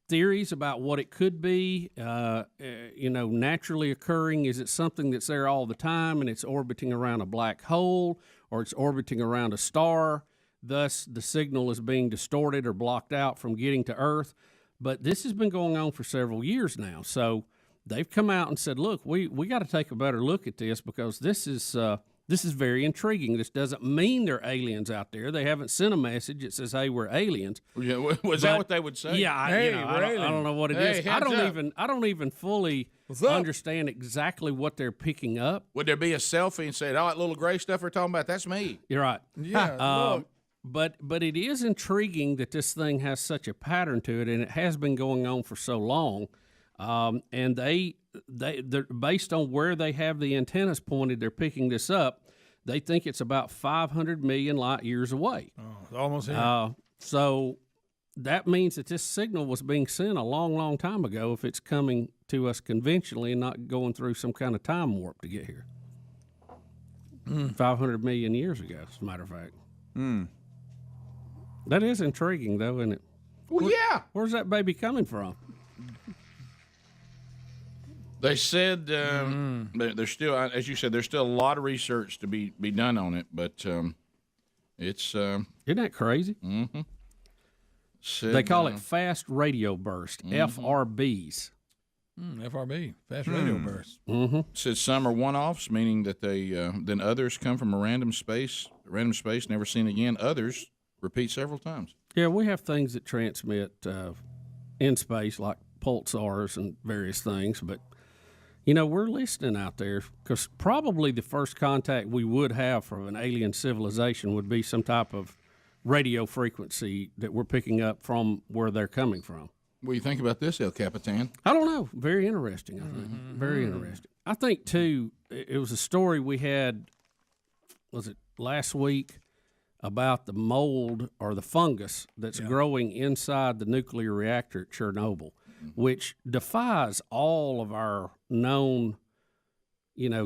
S6: theories about what it could be, naturally occurring. Is it something that's there all the time and it's orbiting around a black hole, or it's orbiting around a star? Thus, the signal is being distorted or blocked out from getting to Earth. But this has been going on for several years now. So they've come out and said, look, we got to take a better look at this because this is very intriguing. This doesn't mean there are aliens out there. They haven't sent a message that says, hey, we're aliens.
S10: Yeah, was that what they would say?
S6: Yeah, I don't know what it is. I don't even fully understand exactly what they're picking up.
S10: Would there be a selfie and say, all that little gray stuff we're talking about, that's me?
S6: You're right.
S4: Yeah,
S6: But it is intriguing that this thing has such a pattern to it, and it has been going on for so long. And they're based on where they have the antennas pointed, they're picking this up. They think it's about 500 million light years away.
S4: Oh, almost here.
S6: So that means that this signal was being sent a long, long time ago if it's coming to us conventionally and not going through some kind of time warp to get here. 500 million years ago, as a matter of fact. That is intriguing, though, isn't it?
S10: Well, yeah.
S6: Where's that baby coming from?
S10: They said there's still, as you said, there's still a lot of research to be done on it, but it's
S6: isn't that crazy?
S10: Mm-hmm. Said,
S6: they call it fast radio burst, FRBs.
S4: FRB, fast radio burst.
S6: Mm-hmm.
S10: Said some are one-offs, meaning that they then others come from a random space, never seen again. Others repeat several times.
S6: Yeah, we have things that transmit in space, like pulsars and various things, but
S21: we're listening out there, because probably the first contact we would have from an alien civilization would be some type of radio frequency that we're picking up from where they're coming from.
S10: What do you think about this, El Capitan?
S21: I don't know. Very interesting, I think. Very interesting. I think, too, it was a story we had, was it last week, about the mold or the fungus that's growing inside the nuclear reactor at Chernobyl, which defies all of our known,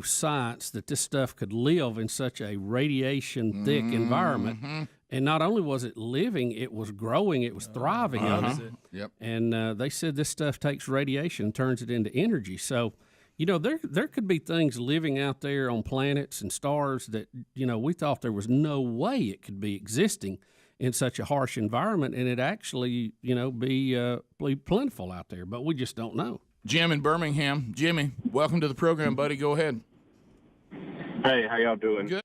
S21: science that this stuff could live in such a radiation-thick environment. And not only was it living, it was growing, it was thriving on it.
S10: Yep.
S21: And they said this stuff takes radiation and turns it into energy. So, there could be things living out there on planets and stars that, we thought there was no way it could be existing in such a harsh environment, and it actually, be plentiful out there, but we just don't know.
S10: Jim in Birmingham. Jimmy, welcome to the program, buddy. Go ahead.
S11: Hey, how y'all doing?
S10: Good.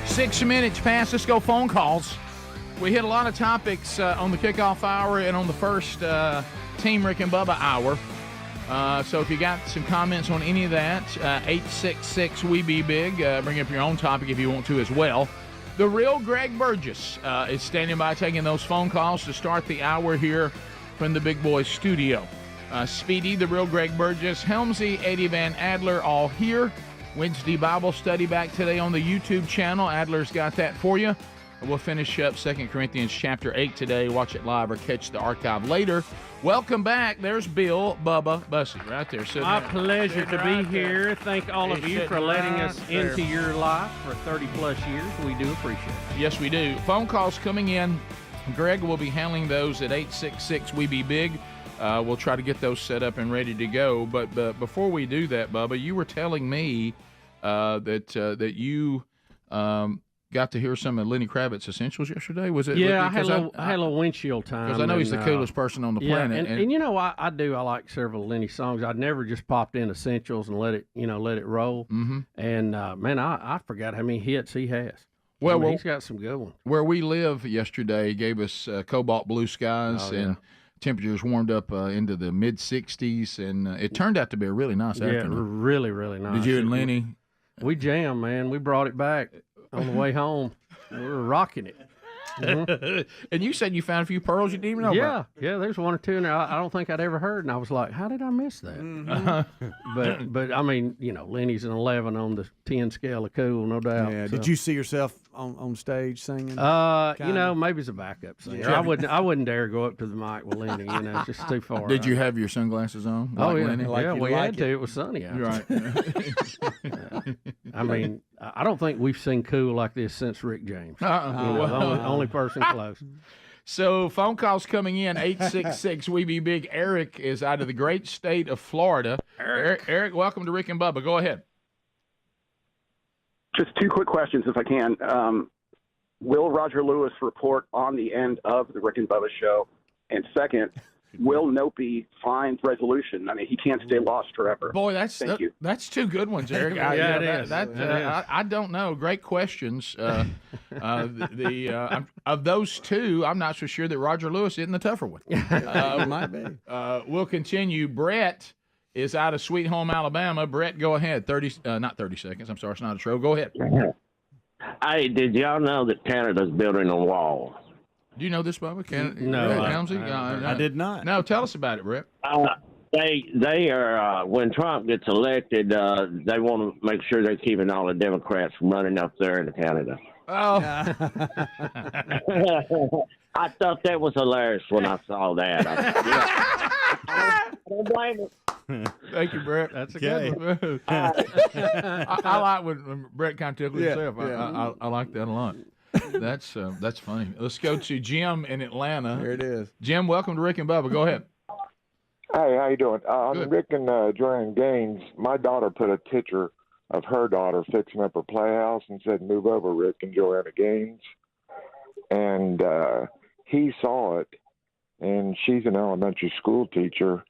S5: 6 minutes past. Let's go phone calls. We hit a lot of topics on the kickoff hour and on the first Team Rick and Bubba hour. So if you got some comments on any of that, 866-WE-BE-BIG. Bring up your own topic if you want to as well. The real Greg Burgess is standing by taking those phone calls to start the hour here from the Big Boy studio. Speedy, the real Greg Burgess, Helmsy, Eddie Van Adler, all here. Wednesday Bible study back today on the YouTube channel. Adler's got that for you. We'll finish up 2 Corinthians chapter 8 today. Watch it live or catch the archive later. Welcome back. There's Bill, Bubba, Bussy right there.
S21: My pleasure to be here. Thank all of you for letting us into your life for 30-plus years. We do appreciate it.
S5: Yes, we do. Phone calls coming in. Greg will be handling those at 866-WE-BE-BIG. We'll try to get those set up and ready to go. But before we do that, Bubba, you were telling me that you got to hear some of Lenny Kravitz's Essentials yesterday. Was it?
S21: Yeah, I had a little windshield time.
S5: Because I know he's the coolest person on the planet.
S21: And I do. I like several Lenny songs. I'd never just popped in Essentials and let it roll. Mm-hmm. And man, I forgot how many hits he has.
S5: Well,
S21: he's got some good ones.
S5: Where we live yesterday gave us cobalt blue skies and temperatures warmed up into the mid 60s, and it turned out to be a really nice afternoon.
S21: Yeah, really, really nice.
S5: Did you and Lenny?
S21: We jammed, man. We brought it back on the way home. We were rocking it.
S5: Mm-hmm. And you said you found a few pearls you didn't even know about.
S21: Yeah, there's one or two in there I don't think I'd ever heard, and I was like, how did I miss that? Mm-hmm. But I mean, Lenny's an 11 on the 10 scale of cool, no doubt.
S17: Yeah.
S21: So.
S17: Did you see yourself on stage singing?
S21: Maybe as a backup singer. Yeah. I wouldn't dare go up to the mic with Lenny. It's just too far.
S5: Did you have your sunglasses on?
S21: Oh yeah,
S5: Lenny?
S21: We had to. It was sunny out.
S5: Right.
S21: I mean, I don't think we've seen cool like this since Rick James. Only person close.
S5: So phone calls coming in, 866-WE-BE-BIG. Eric is out of the great state of Florida. Eric, welcome to Rick and Bubba. Go ahead.
S12: Just two quick questions, if I can. Will Roger Lewis report on the end of the Rick and Bubba show? And second, will Nope find resolution? I mean, he can't stay lost forever.
S5: Boy,
S12: Thank you.
S5: That's two good ones, Eric. I don't know. Great questions. Of those two, I'm not so sure that Roger Lewis isn't the tougher one.
S17: Might be.
S5: We'll continue. Brett is out of Sweet Home, Alabama. Brett, go ahead. Not 30 seconds. I'm sorry, it's not a show. Go ahead.
S23: Hey, did y'all know that Canada's building a wall?
S5: Do you know this, Bubba?
S21: No,
S16: I did not.
S5: No, tell us about it, Brett.
S23: They are when Trump gets elected, they want to make sure they're keeping all the Democrats from running up there into Canada.
S5: Oh,
S23: I thought that was hilarious when I saw that. I don't blame it.
S5: Thank you, Brett.
S21: That's a good one.
S5: I like when Brett kind of tickled himself.
S17: Yeah.
S5: I like that a lot. That's funny. Let's go to Jim in Atlanta.
S17: There it is.
S5: Jim, welcome to Rick and Bubba. Go ahead.
S24: Hey, how you doing? I'm Rick and Joanne Gaines. My daughter put a picture of her daughter fixing up her playhouse and said, "Move over, Rick and Joanna Gaines." And he saw it, and she's an elementary school teacher,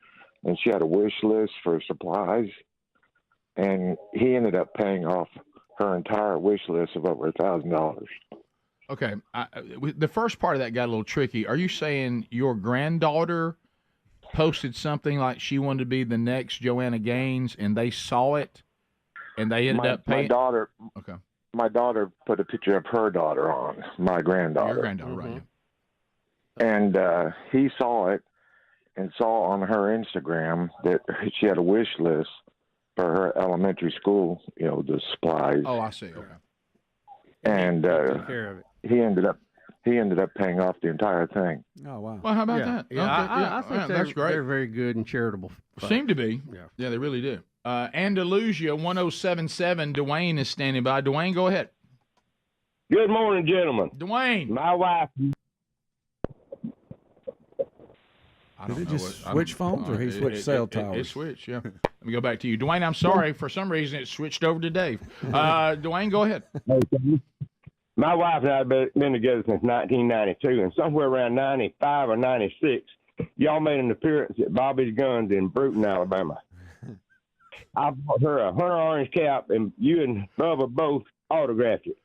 S24: and she had a wish list for supplies, and he ended up paying off her entire wish list of over $1,000.
S5: Okay, the first part of that got a little tricky. Are you saying your granddaughter posted something like she wanted to be the next Joanna Gaines, and they saw it, and they ended up paying?
S24: My daughter put a picture of her daughter on, my granddaughter.
S5: Your granddaughter, right?
S24: And he saw it and saw on her Instagram that she had a wish list for her elementary school, the supplies.
S5: Oh, I see. Okay.
S24: And
S21: Took care of it.
S24: he ended up paying off the entire thing.
S17: Oh, wow.
S5: Well, how about that?
S21: Yeah, I think
S5: that's great.
S21: They're very good and charitable.
S5: Seem to be.
S21: Yeah,
S5: they really do. Andalusia 1077. Dwayne is standing by. Dwayne, go ahead.
S2: Good morning, gentlemen.
S5: Dwayne.
S2: My wife.
S17: Did it just switch phones, or he switched cell towers?
S5: It switched, yeah. Let me go back to you. Dwayne, I'm sorry. For some reason, it switched over to Dave. Dwayne, go ahead.
S2: My wife and I have been together since 1992, and somewhere around 95 or 96, y'all made an appearance at Bobby's Guns in Bruton, Alabama. I bought her a Hunter Orange cap, and you and Bubba both autographed it.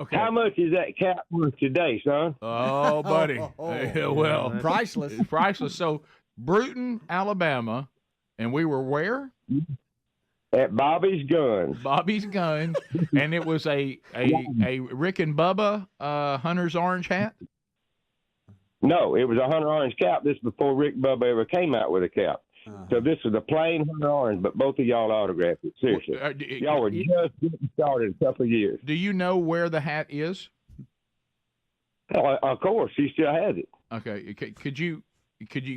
S5: Okay.
S2: How much is that cap worth today, son?
S5: Oh, buddy. Well,
S17: priceless.
S5: Priceless. So, Bruton, Alabama, and we were where?
S2: At Bobby's Guns.
S5: Bobby's Guns, and it was a Rick and Bubba Hunter's Orange hat?
S2: No, it was a Hunter Orange cap. This is before Rick Bubba ever came out with a cap. So this is a plain Hunter Orange, but both of y'all autographed it. Seriously. Y'all were just getting started a couple of years.
S5: Do you know where the hat is?
S2: Of course, she still has it.
S5: Okay. Could you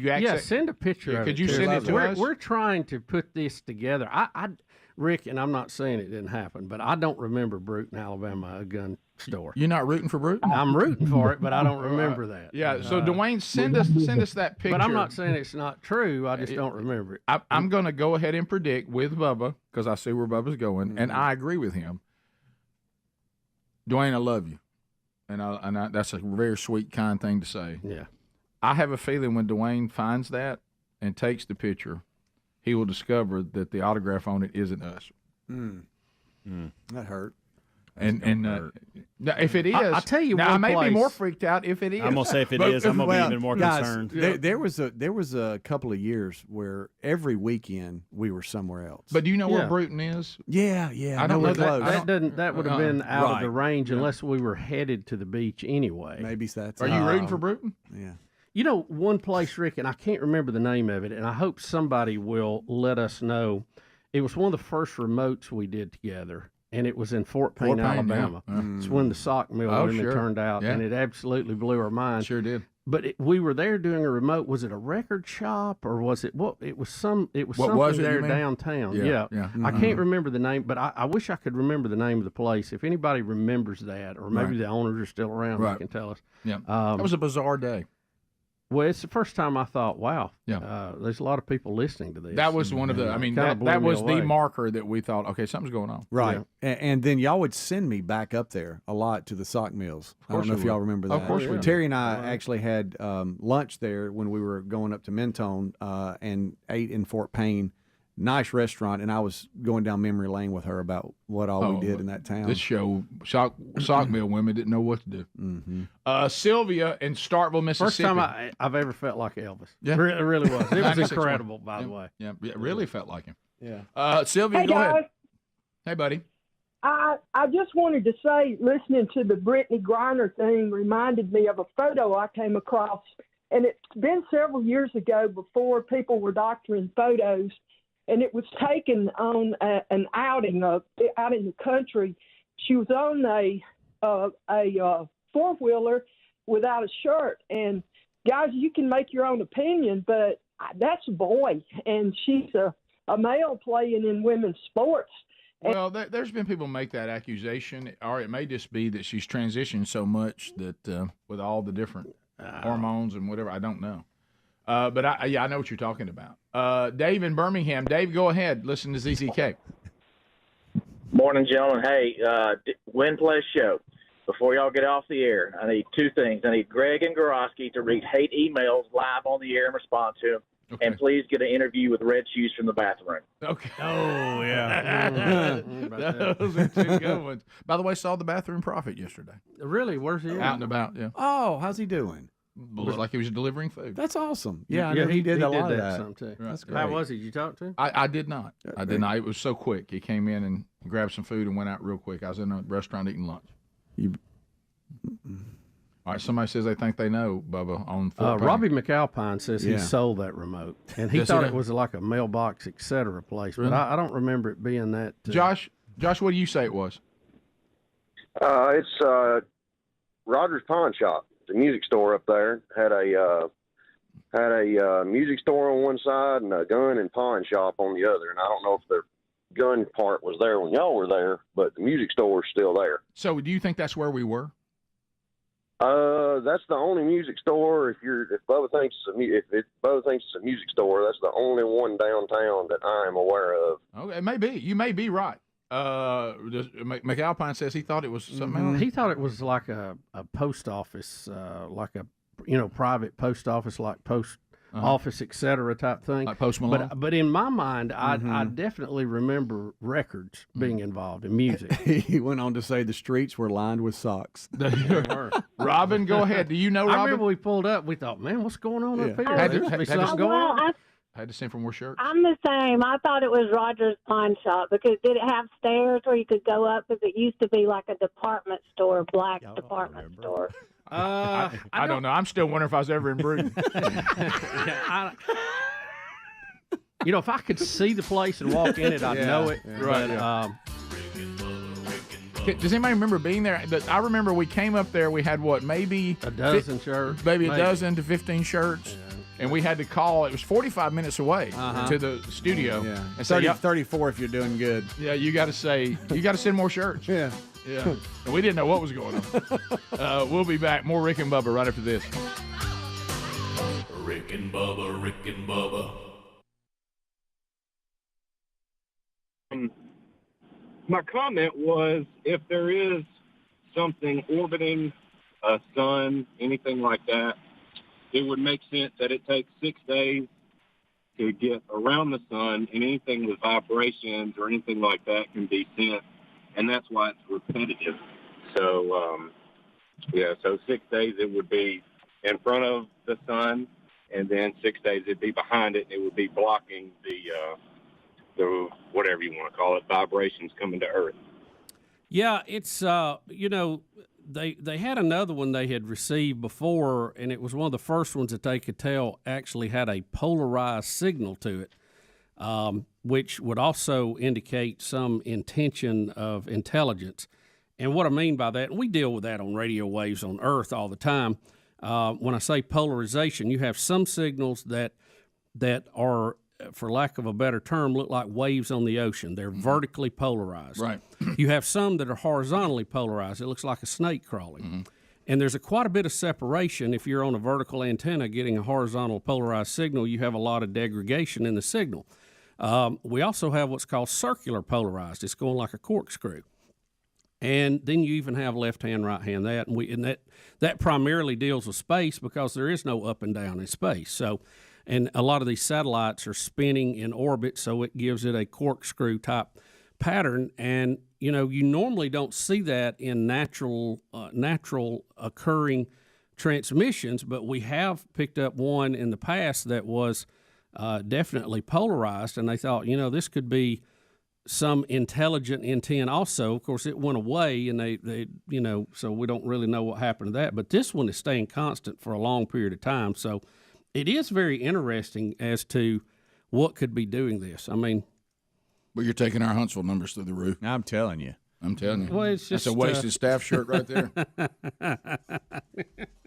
S5: access?
S21: Send a picture of it.
S5: Could you send it to us?
S21: We're trying to put this together. Rick, and I'm not saying it didn't happen, but I don't remember Bruton, Alabama, a gun store.
S5: You're not rooting for Bruton?
S21: I'm rooting for it, but I don't remember that.
S5: Yeah. So Dwayne, send us that picture.
S21: But I'm not saying it's not true. I just don't remember it.
S5: I'm going to go ahead and predict with Bubba, because I see where Bubba's going, and I agree with him. Dwayne, I love you, and that's a very sweet, kind thing to say.
S21: Yeah.
S5: I have a feeling when Dwayne finds that and takes the picture, he will discover that the autograph on it isn't us.
S17: That hurt.
S5: And if it is,
S21: I tell you,
S5: now I may
S21: place.
S5: be more freaked out if it is.
S16: I'm gonna say if it is, I'm gonna be even more concerned.
S17: There was a couple of years where every weekend we were somewhere else.
S5: But do you know where Bruton is?
S17: Yeah.
S5: I don't know
S21: that would have been out of the range unless we were headed to the beach anyway.
S17: Maybe that's.
S5: Are you rooting for Bruton?
S17: Yeah.
S21: You know, one place, Rick, and I can't remember the name of it, and I hope somebody will let us know. It was one of the first remotes we did together, and it was in Fort Payne, Alabama. Yeah. It's when the sock mill women turned out, and it absolutely blew our mind.
S5: Sure did.
S21: But we were there doing a remote. Was it a record shop or was it what? It was something there downtown. Yeah. Mm-hmm. I can't remember the name, but I wish I could remember the name of the place. If anybody remembers that, or maybe the owners are still around, they can tell us.
S5: Yeah, that was a bizarre day.
S21: Well, it's the first time I thought, wow, there's a lot of people listening to this.
S5: That was one of the, that was the marker that we thought, okay, something's going on.
S17: Right. Yeah. And then y'all would send me back up there a lot to the sock mills. I don't know if y'all remember that.
S5: Of course we do.
S17: Terry and I actually had lunch there when we were going up to Mentone and ate in Fort Payne. Nice restaurant, and I was going down memory lane with her about what all we did in that town.
S5: This show, sock mill women didn't know what to do.
S17: Mm-hmm.
S5: Sylvia in Starkville, Mississippi.
S21: First time I've ever felt like Elvis. Yeah. It really was. It was incredible, by the way.
S5: Yeah, it really felt like him.
S21: Yeah.
S5: Sylvia, go ahead. Hey, buddy.
S13: I just wanted to say, listening to the Brittany Griner thing reminded me of a photo I came across, and it's been several years ago before people were doctoring photos. And it was taken on an outing out in the country. She was on a four-wheeler without a shirt. And, guys, you can make your own opinion, but that's a boy. And she's a male playing in women's sports.
S5: Well, there's been people make that accusation, or it may just be that she's transitioned so much that with all the different hormones and whatever, I don't know. But I know what you're talking about. Dave in Birmingham. Dave, go ahead. Listen to ZZK.
S14: Morning, gentlemen. Hey, win, play, show. before y'all get off the air, I need two things. I need Greg and Gorosky to read hate emails live on the air and respond to them. Okay. And please get an interview with Red Shoes from the bathroom.
S4: Okay.
S16: Oh, yeah.
S4: Those are two good ones. By the way, saw the bathroom prophet yesterday.
S21: Really? Where's he?
S4: Out and about, yeah.
S17: Oh, how's he doing?
S4: Looked like he was delivering food.
S17: That's awesome. Yeah, I know he did a lot of that.
S21: Too.
S4: Right.
S21: That's great. How was he? Did you talk to him?
S4: I did not. I did not. It was so quick. He came in and grabbed some food and went out real quick. I was in a restaurant eating lunch. All right, somebody says they think they know Bubba on Fort Payne.
S21: Robbie McAlpine says he sold that remote, and he thought it was like a mailbox, etc. place. But I don't remember it being that.
S4: Josh, what do you say it was?
S15: It's Rogers Pawn Shop, the music store up there. Had a music store on one side and a gun and pawn shop on the other. And I don't know if the gun part was there when y'all were there, but the music store is still there.
S4: So, do you think that's where we were?
S15: That's the only music store. If Bubba thinks it's a music store, that's the only one downtown that I am aware of.
S4: Okay, it may be. You may be right. McAlpine says he thought it was something else.
S21: He thought it was like a post office, like a private post office, like post office, etc. type thing.
S4: Like Post Malone.
S21: But in my mind, I definitely remember records being involved in music.
S17: He went on to say the streets were lined with socks.
S4: Robin, go ahead. Do you know Robin?
S21: I remember we pulled up. We thought, man, what's going on up here?
S4: Had to send for more shirts.
S18: I'm the same. I thought it was Rogers Pawn Shop because did it have stairs where you could go up? Because it used to be like a department store, black department store.
S4: I don't know. I'm still wondering if I was ever in Brewton.
S21: If I could see the place and walk in it, I'd know it.
S4: Right. Does anybody remember being there? I remember we came up there. We had maybe
S21: a dozen shirts,
S4: maybe a dozen to 15 shirts. Yeah. And we had to call. It was 45 minutes away to the studio.
S17: Yeah.
S4: And
S17: 34 if you're doing good.
S4: Yeah, you got to send more shirts.
S17: Yeah.
S4: Yeah. And we didn't know what was going on. We'll be back. More Rick and Bubba right after this.
S1: Rick and Bubba, Rick and Bubba.
S11: My comment was, if there is something orbiting a sun, anything like that, it would make sense that it takes 6 days to get around the sun, and anything with vibrations or anything like that can be sent, and that's why it's repetitive. So, so 6 days it would be in front of the sun, and then 6 days it'd be behind it, and it would be blocking the whatever you want to call it, vibrations coming to Earth.
S21: Yeah, it's They had another one they had received before, and it was one of the first ones that they could tell actually had a polarized signal to it, which would also indicate some intention of intelligence. And what I mean by that, and we deal with that on radio waves on Earth all the time. When I say polarization, you have some signals that are, for lack of a better term, look like waves on the ocean. They're vertically polarized.
S4: Right.
S21: You have some that are horizontally polarized. It looks like a snake crawling. And there's quite a bit of separation. If you're on a vertical antenna getting a horizontal polarized signal, you have a lot of degradation in the signal. We also have what's called circular polarized. It's going like a corkscrew. And then you even have left hand, right hand, that primarily deals with space because there is no up and down in space. So, and a lot of these satellites are spinning in orbit, so it gives it a corkscrew type pattern. And you normally don't see that in natural occurring transmissions, but we have picked up one in the past that was definitely polarized, and they thought, this could be some intelligent intent also. Of course, it went away, and they so we don't really know what happened to that. But this one is staying constant for a long period of time. So it is very interesting as to what could be doing this. I mean,
S10: but you're taking our Huntsville numbers through the roof.
S17: I'm telling you.
S21: Well, it's just,
S10: that's a wasted staff shirt right there.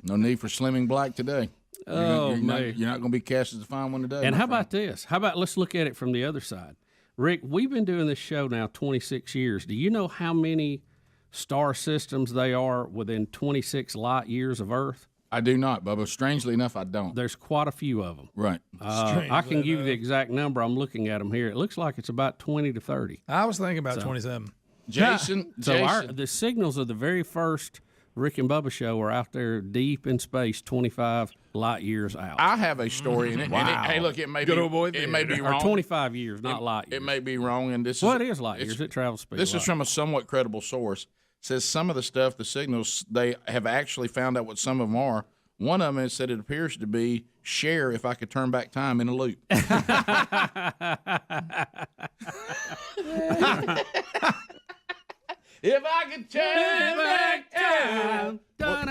S10: No need for Slimming Black today. You're not going to be cast as a fine one today.
S21: And how about this? How about let's look at it from the other side. Rick, we've been doing this show now 26 years. Do you know how many star systems they are within 26 light years of Earth?
S10: I do not, Bubba. Strangely enough, I don't.
S21: There's quite a few of them.
S10: Right.
S21: I can give you the exact number. I'm looking at them here. It looks like it's about 20 to 30.
S20: I was thinking about 27.
S10: Jason.
S21: So the signals of the very first Rick and Bubba show are out there deep in space, 25 light years out.
S10: I have a story in it.
S21: Wow.
S10: And hey, look, it may
S21: Good
S10: be
S21: old boy
S10: it may be wrong.
S21: Or 25 years, not light years.
S10: It may be wrong, and this
S21: Well, it is light years. It travels speed.
S10: This
S21: of
S10: is
S21: light.
S10: from a somewhat credible source. It says some of the stuff, the signals, they have actually found out what some of them are. One of them said it appears to be share if I could turn back time in a loop. If I could turn back time.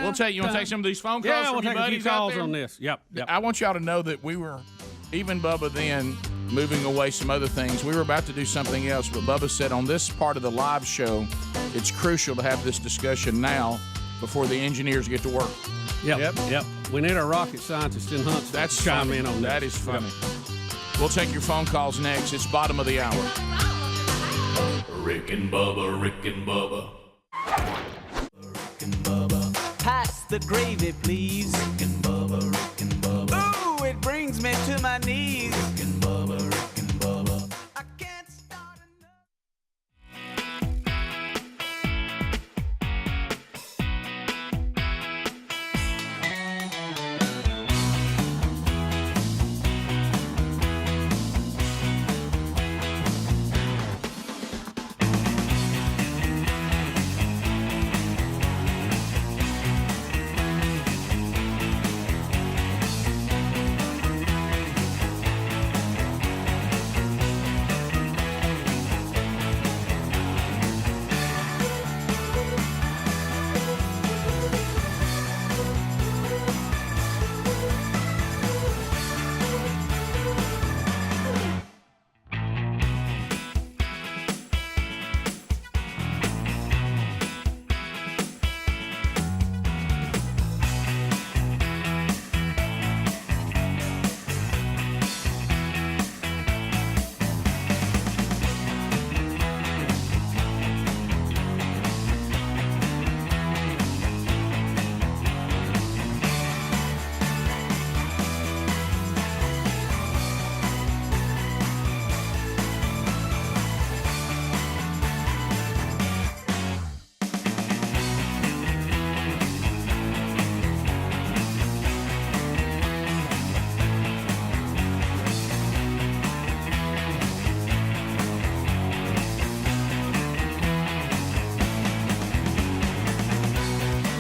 S10: We'll take. You want to take some of these phone calls
S21: Yeah,
S10: from
S21: we'll
S10: your
S21: take a few
S10: buddies out
S21: calls
S10: there?
S21: on this. Yep.
S10: I want y'all to know that we were, even Bubba then, moving away some other things. We were about to do something else, but Bubba said on this part of the live show, it's crucial to have this discussion now before the engineers get to work.
S21: Yep. We need our rocket scientists in Huntsville.
S10: That's
S21: to chime
S10: funny.
S21: in on
S10: That
S21: this.
S10: is funny. We'll take your phone calls next. It's bottom of the hour.
S1: Rick and Bubba, Rick and Bubba. Pass the gravy, please. Rick and Bubba, Rick and Bubba. Ooh, it brings me to my knees. Rick and Bubba, Rick and Bubba. I can't start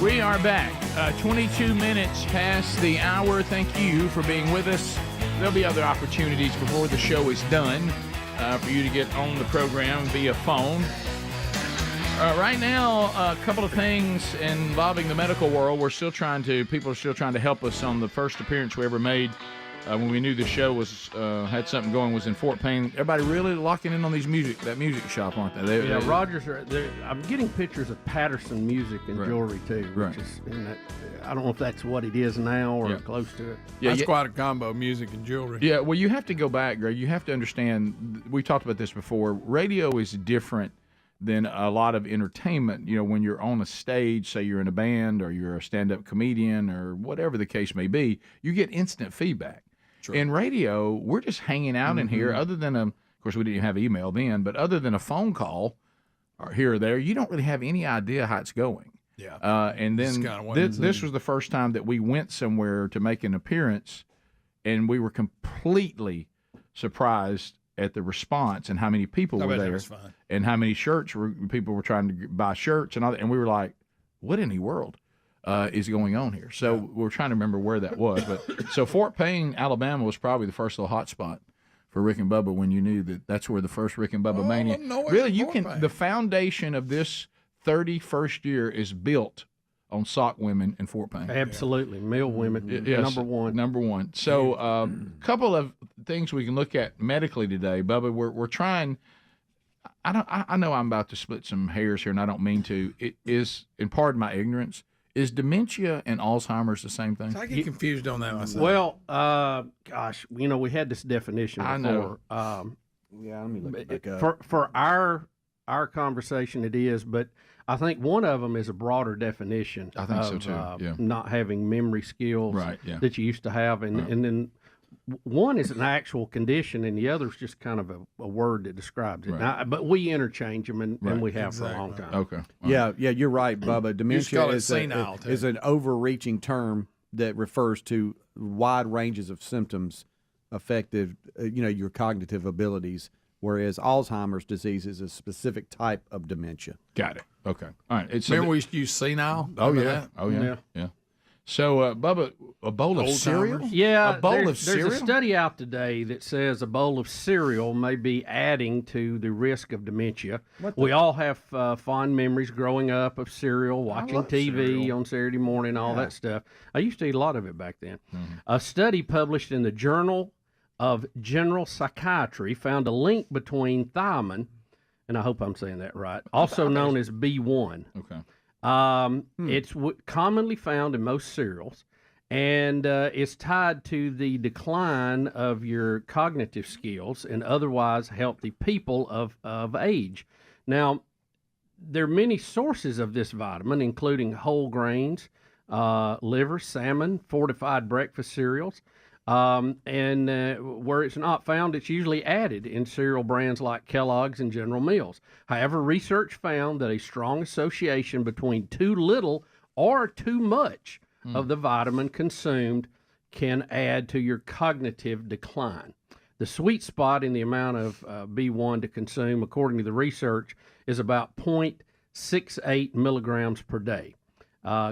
S5: We are back. 22 minutes past the hour. Thank you for being with us. There'll be other opportunities before the show is done for you to get on the program via phone. Right now, a couple of things involving the medical world. People are still trying to help us on the first appearance we ever made when we knew the show was had something going, was in Fort Payne. Everybody really locking in on that music shop, aren't they?
S21: Rogers. I'm getting pictures of Patterson music and jewelry too.
S5: Right.
S21: I don't know if that's what it is now or close to it.
S4: That's quite a combo, music and jewelry.
S5: Yeah, well, you have to go back, Greg. You have to understand, we talked about this before, radio is different than a lot of entertainment. You know, when you're on a stage, say you're in a band or you're a stand-up comedian or whatever the case may be, you get instant feedback. True. In radio, we're just hanging out in here, other than, of course, we didn't have email then, but other than a phone call or here or there, you don't really have any idea how it's going.
S4: Yeah.
S5: And then this was the first time that we went somewhere to make an appearance, and we were completely surprised at the response and how many people were there, and how many people were trying to buy shirts and all that. And we were like, what in the world is going on here? So we're trying to remember where that was. But so Fort Payne, Alabama was probably the first little hot spot for Rick and Bubba when you knew that that's where the first Rick and Bubba Mania. Really, the foundation of this 31st year is built on sock women in Fort Payne.
S21: Absolutely. Male women,
S5: Yes,
S21: number one.
S5: So a couple of things we can look at medically today, Bubba. We're trying. I know I'm about to split some hairs here, and I don't mean to. It is, and pardon my ignorance, is dementia and Alzheimer's the same thing?
S4: I get confused on that myself.
S21: Well, gosh, we had this definition before.
S5: I know.
S17: Let me look it back up.
S21: For our conversation, it is, but I think one of them is a broader definition.
S5: I think so too.
S21: Not having memory skills that you used to have, and then
S6: one is an actual condition, and the other is just kind of a word that describes it.
S17: Right.
S6: Now, but we interchange them, and
S17: Right.
S6: we have for a long time.
S10: Okay.
S17: Yeah, you're right, Bubba. Dementia
S4: call it
S17: is,
S4: senile, too.
S17: is an overreaching term that refers to wide ranges of symptoms affected, your cognitive abilities, whereas Alzheimer's disease is a specific type of dementia.
S10: Got it. Okay. All right.
S4: Remember we used to use senile?
S10: Oh,
S4: Remember
S10: yeah.
S4: that?
S10: Oh, yeah. Yeah. So, Bubba, a bowl of
S4: Old
S10: cereal?
S4: timers?
S6: Yeah,
S10: A bowl of cereal?
S6: There's a study out today that says a bowl of cereal may be adding to the risk of dementia. We all have fond memories growing up of cereal, watching
S10: love
S6: TV
S10: cereal.
S6: on Saturday morning, all that stuff. I used to eat a lot of it back then.
S10: Mm-hmm.
S6: A study published in the Journal of General Psychiatry found a link between thiamine, and I hope I'm saying that right, also known as B1.
S10: Okay.
S6: It's commonly found in most cereals, and it's tied to the decline of your cognitive skills in otherwise healthy people of age. Now, there are many sources of this vitamin, including whole grains, liver, salmon, fortified breakfast cereals. And where it's not found, it's usually added in cereal brands like Kellogg's and General Mills. However, research found that a strong association between too little or too much of the vitamin consumed can add to your cognitive decline. The sweet spot in the amount of B1 to consume, according to the research, is about 0.68 milligrams per day.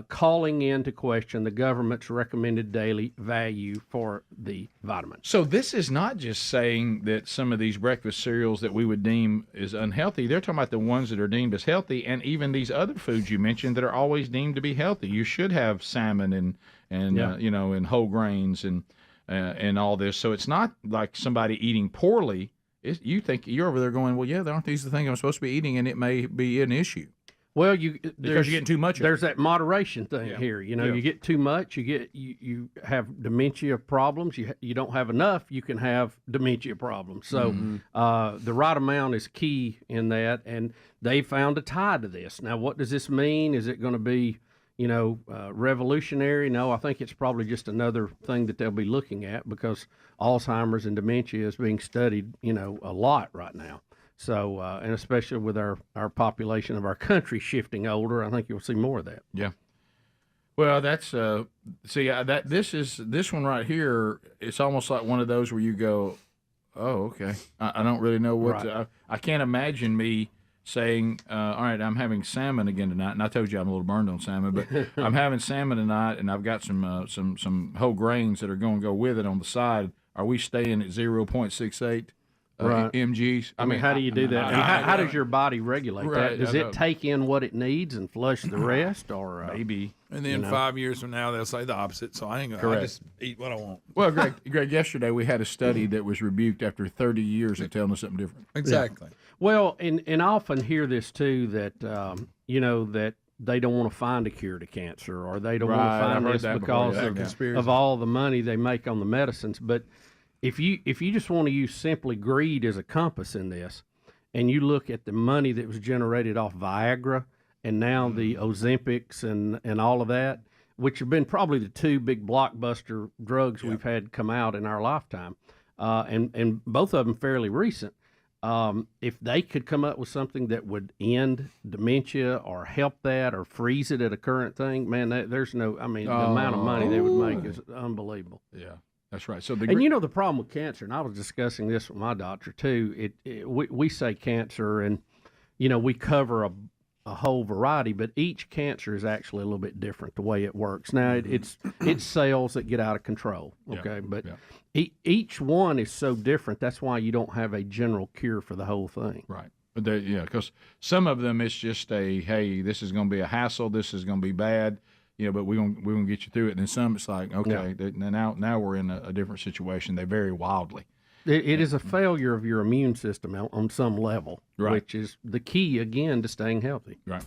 S6: Calling into question the government's recommended daily value for the vitamin.
S10: So this is not just saying that some of these breakfast cereals that we would deem as unhealthy. They're talking about the ones that are deemed as healthy, and even these other foods you mentioned that are always deemed to be healthy. You should have salmon and and whole grains and all this. So it's not like somebody eating poorly. You think you're over there going, well, yeah, aren't these the things I'm supposed to be eating, and it may be an issue.
S6: Well,
S10: because you're getting too much of it.
S6: There's that moderation thing here.
S10: Yeah.
S6: You get too much, you have dementia problems. You don't have enough, you can have dementia problems. So the right amount is key in that, and they found a tie to this. Now, what does this mean? Is it going to be, revolutionary? No, I think it's probably just another thing that they'll be looking at, because Alzheimer's and dementia is being studied, a lot right now. So, and especially with our population of our country shifting older, I think you'll see more of that.
S10: Yeah. Well, that's this one right here. It's almost like one of those where you go, oh, okay. I don't really know what I can't imagine me saying, all right, I'm having salmon again tonight, and I told you I'm a little burned on salmon, but I'm having salmon tonight, and I've got some whole grains that are going to go with it on the side. Are we staying at 0.68? MGs.
S6: I mean, how do you do that? How does your body regulate that? Does it take in what it needs and flush the rest, or
S10: maybe?
S4: And then 5 years from now, they'll say the opposite. So I ain't gonna. I just eat what I want.
S10: Well, Greg, yesterday we had a study that was rebuked after 30 years of telling us something different.
S4: Exactly.
S6: Yeah. Well, and I often hear this too, that that they don't want to find a cure to cancer, or they don't want to find this because of all the money they make on the medicines, but. If you just want to use simply greed as a compass in this, and you look at the money that was generated off Viagra and now the Ozempics and all of that, which have been probably the two big blockbuster drugs we've had come out in our lifetime, and both of them fairly recent. If they could come up with something that would end dementia or help that or freeze it at a current thing, man, there's no. I mean, the amount of money they would make is unbelievable.
S10: Yeah. That's right. So
S6: the problem with cancer, and I was discussing this with my doctor too. We say cancer, and we cover a whole variety, but each cancer is actually a little bit different the way it works. Now it's cells that get out of control. Okay, but each one is so different. That's why you don't have a general cure for the whole thing.
S10: Right. But because some of them it's just hey, this is going to be a hassle. This is going to be bad. But we're gonna get you through it. And then some, it's like, okay, now we're in a different situation. They vary wildly.
S6: It is a failure of your immune system on some level, which is the key, again, to staying healthy.
S10: Right.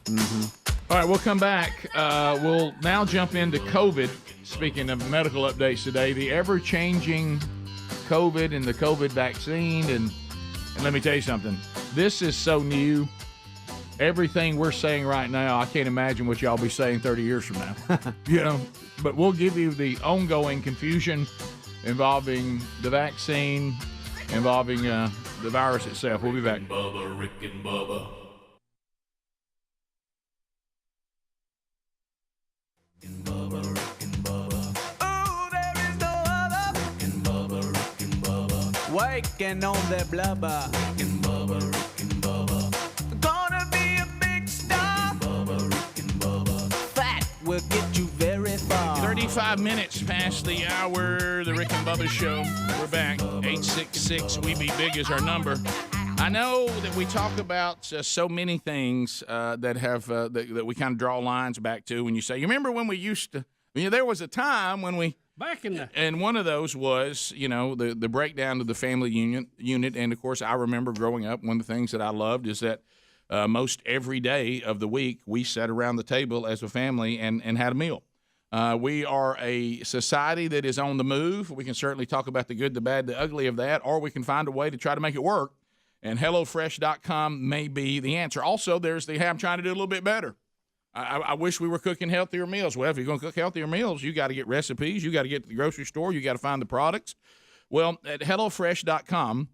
S10: All right, we'll come back. We'll now jump into COVID. Speaking of medical updates today, the ever-changing COVID and the COVID vaccine. And let me tell you something. This is so new. Everything we're saying right now, I can't imagine what y'all be saying 30 years from now. But we'll give you the ongoing confusion involving the vaccine, involving the virus itself. We'll be back.
S1: Bubba, Rick and Bubba. Waking on that blubber. Rick and Bubba, Rick and Bubba. Gonna be a big star. Bubba, Rick and Bubba. Fat will get you very far.
S10: 35 minutes past the hour. The Rick and Bubba Show. We're back. 866 We Be Big is our number. I know that we talk about so many things that have that we kind of draw lines back to. When you say, you remember when we used to? There was a time when we.
S21: Back in the...
S10: And one of those was, the breakdown of the family unit. And, of course, I remember growing up, one of the things that I loved is that most every day of the week we sat around the table as a family and had a meal. We are a society that is on the move. We can certainly talk about the good, the bad, the ugly of that, or we can find a way to try to make it work. And HelloFresh.com may be the answer. Also, there's I'm trying to do a little bit better. I wish we were cooking healthier meals. Well, if you're going to cook healthier meals, you got to get recipes. You got to get to the grocery store. You got to find the products. Well, at HelloFresh.com,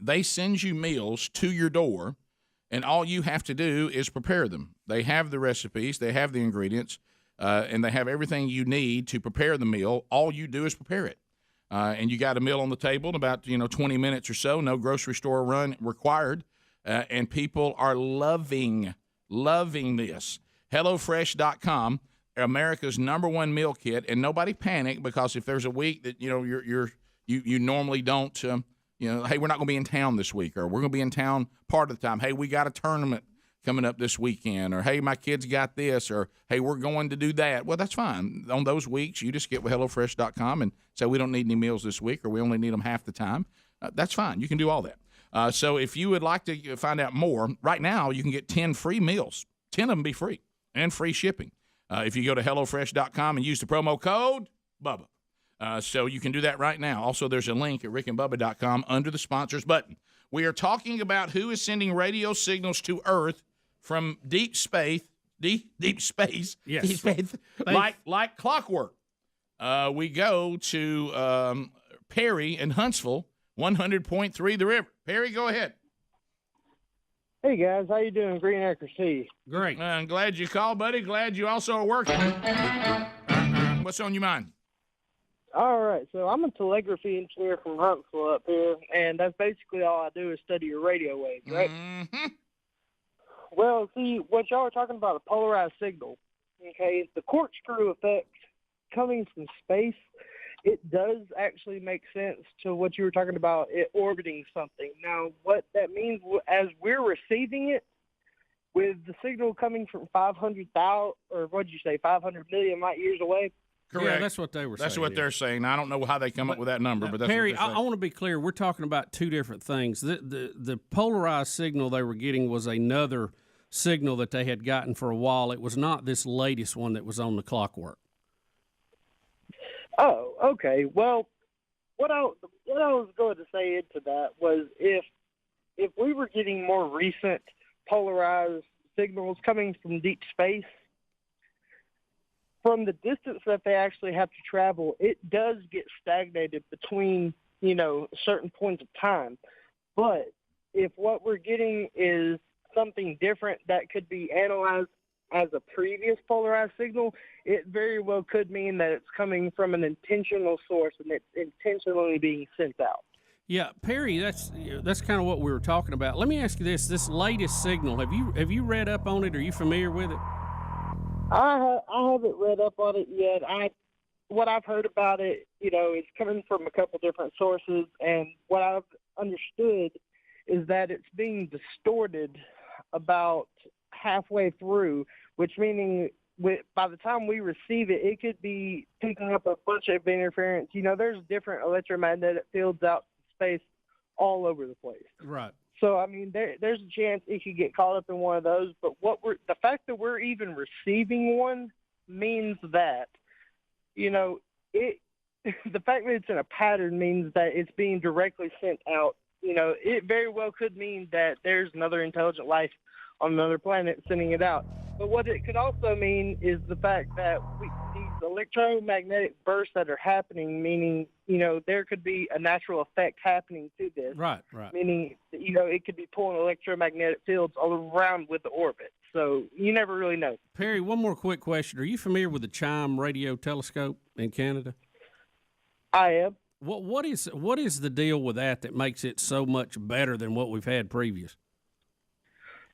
S10: they send you meals to your door, and all you have to do is prepare them. They have the recipes. They have the ingredients, and they have everything you need to prepare the meal. All you do is prepare it. And you got a meal on the table in about 20 minutes or so. No grocery store run required. And people are loving this. HelloFresh.com, America's #1 meal kit, and nobody panic because if there's a week that you normally don't, hey, we're not going to be in town this week, or we're going to be in town part of the time. Hey, we got a tournament coming up this weekend, or hey, my kids got this, or hey, we're going to do that. Well, that's fine. On those weeks, you just get with HelloFresh.com and say we don't need any meals this week, or we only need them half the time. That's fine. You can do all that. So if you would like to find out more, right now you can get 10 free meals. 10 of them be free. And free shipping. If you go to HelloFresh.com and use the promo code Bubba. So you can do that right now. Also, there's a link at rickandbubba.com under the sponsors button. We are talking about who is sending radio signals to Earth from deep space. Deep space.
S21: Yes.
S10: Deep space. Like clockwork. We go to Perry in Huntsville, 100.3 The River. Perry, go ahead.
S7: Hey, guys. How you doing? Green Acre C.
S21: Great.
S10: I'm glad you called, buddy. Glad you also are working. What's on your mind?
S7: All right. So I'm a telegraphy engineer from Huntsville up here, and that's basically all I do is study your radio waves, right?
S10: Mm-hmm.
S7: Well, see, what y'all are talking about, a polarized signal, okay, the corkscrew effect coming from space, it does actually make sense to what you were talking about, it orbiting something. Now, what that means, as we're receiving it, with the signal coming from 500,000, or what did you say, 500 million light years away?
S10: Correct.
S21: Yeah, that's what they were saying.
S10: That's what they're saying. I don't know how they come up with that number, but that's
S21: Perry,
S10: what they're saying.
S21: I want to be clear. We're talking about two different things. The polarized signal they were getting was another signal that they had gotten for a while. It was not this latest one that was on the clockwork.
S7: Oh, okay. Well, what I was going to say into that was if we were getting more recent polarized signals coming from deep space, from the distance that they actually have to travel, it does get stagnated between, certain points of time. But if what we're getting is something different that could be analyzed as a previous polarized signal, it very well could mean that it's coming from an intentional source and it's intentionally being sent out.
S21: Yeah, Perry, that's kind of what we were talking about. Let me ask you this latest signal, have you read up on it? Are you familiar with it?
S7: I haven't read up on it yet. What I've heard about it, it's coming from a couple different sources, and what I've understood is that it's being distorted about halfway through, which meaning by the time we receive it, it could be picking up a bunch of interference. There's different electromagnetic fields out in space all over the place.
S21: Right.
S7: So, there's a chance it could get caught up in one of those. But the fact that we're even receiving one means that, the fact that it's in a pattern means that it's being directly sent out. It very well could mean that there's another intelligent life on another planet sending it out. But what it could also mean is the fact that these electromagnetic bursts that are happening, meaning, there could be a natural effect happening to this.
S21: Right.
S7: Meaning, it could be pulling electromagnetic fields all around with the orbit. So you never really know.
S21: Perry, one more quick question. Are you familiar with the Chime radio telescope in Canada?
S7: I am.
S21: What is the deal with that makes it so much better than what we've had previous?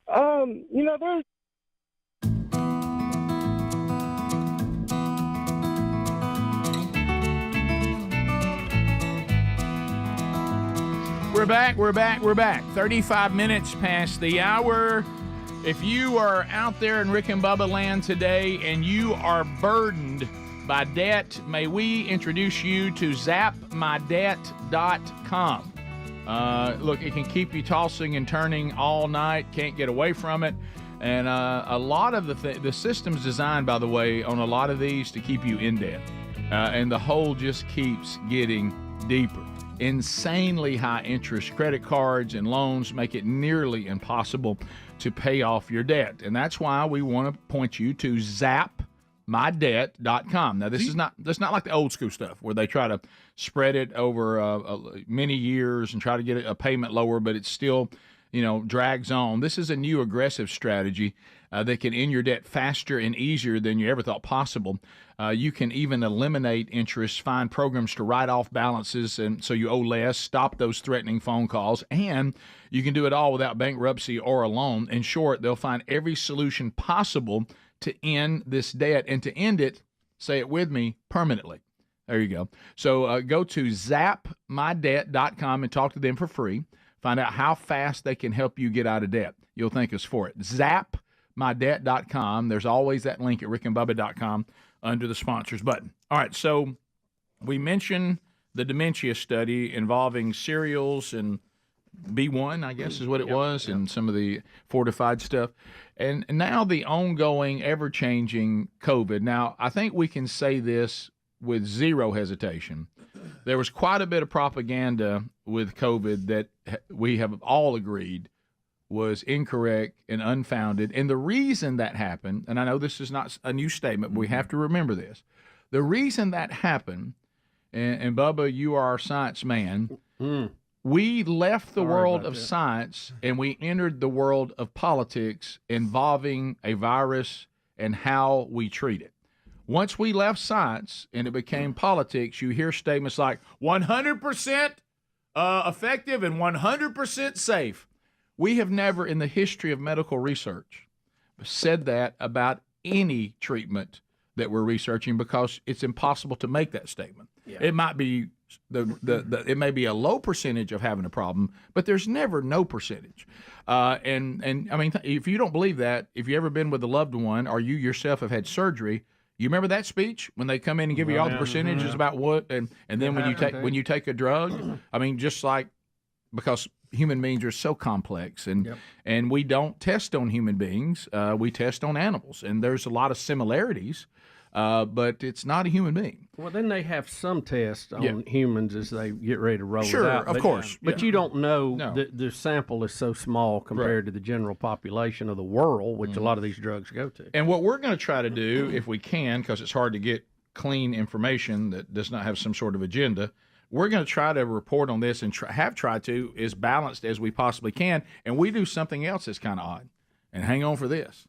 S7: There's
S5: We're back. 35 minutes past the hour. If you are out there in Rick and Bubba land today and you are burdened by debt, may we introduce you to zapmydebt.com. Look, it can keep you tossing and turning all night, can't get away from it. And a lot of the system's designed, by the way, on a lot of these to keep you in debt. And the hole just keeps getting deeper. Insanely high interest credit cards and loans make it nearly impossible to pay off your debt. And that's why we want to point you to zapmydebt.com. Now, that's not like the old school stuff where they try to spread it over many years and try to get a payment lower, but it's still, drags on. This is a new aggressive strategy that can end your debt faster and easier than you ever thought possible. You can even eliminate interest, find programs to write off balances, and so you owe less, stop those threatening phone calls, and you can do it all without bankruptcy or a loan. In short, they'll find every solution possible to end this debt and to end it, say it with me, permanently. There you go. So go to zapmydebt.com and talk to them for free. Find out how fast they can help you get out of debt. You'll thank us for it. zapmydebt.com. There's always that link at rickandbubba.com under the sponsors button. All right, so we mentioned the dementia study involving cereals and B1, I guess is what it was, and some of the fortified stuff. And now the ongoing, ever-changing COVID. Now, I think we can say this with zero hesitation. There was quite a bit of propaganda with COVID that we have all agreed was incorrect and unfounded. And the reason that happened, and I know this is not a new statement, but we have to remember this. The reason that happened, and Bubba, you are our science man, we left the world of science and we entered the world of politics involving a virus and how we treat it. Once we left science and it became politics, you hear statements like 100% effective and 100% safe. We have never in the history of medical research said that about any treatment that we're researching because it's impossible to make that statement. Yeah. It might be it may be a low percentage of having a problem, but there's never no percentage. And I mean, if you don't believe that, if you've ever been with a loved one or you yourself have had surgery, you remember that speech when they come in and give you all the percentages about what, and then when you take a drug, I mean, just like because human beings are so complex, and we don't test on human beings, we test on animals, and there's a lot of similarities, but it's not a human being.
S21: Well, then they have some tests on humans as they get ready to roll it out.
S5: Sure, of course.
S21: But you don't know, the sample is so small compared to the general population of the world, which a lot of these drugs go to.
S5: And what we're going to try to do, if we can, because it's hard to get clean information that does not have some sort of agenda, we're going to try to report on this and have tried to as balanced as we possibly can. And we do something else that's kind of odd. And hang on for this.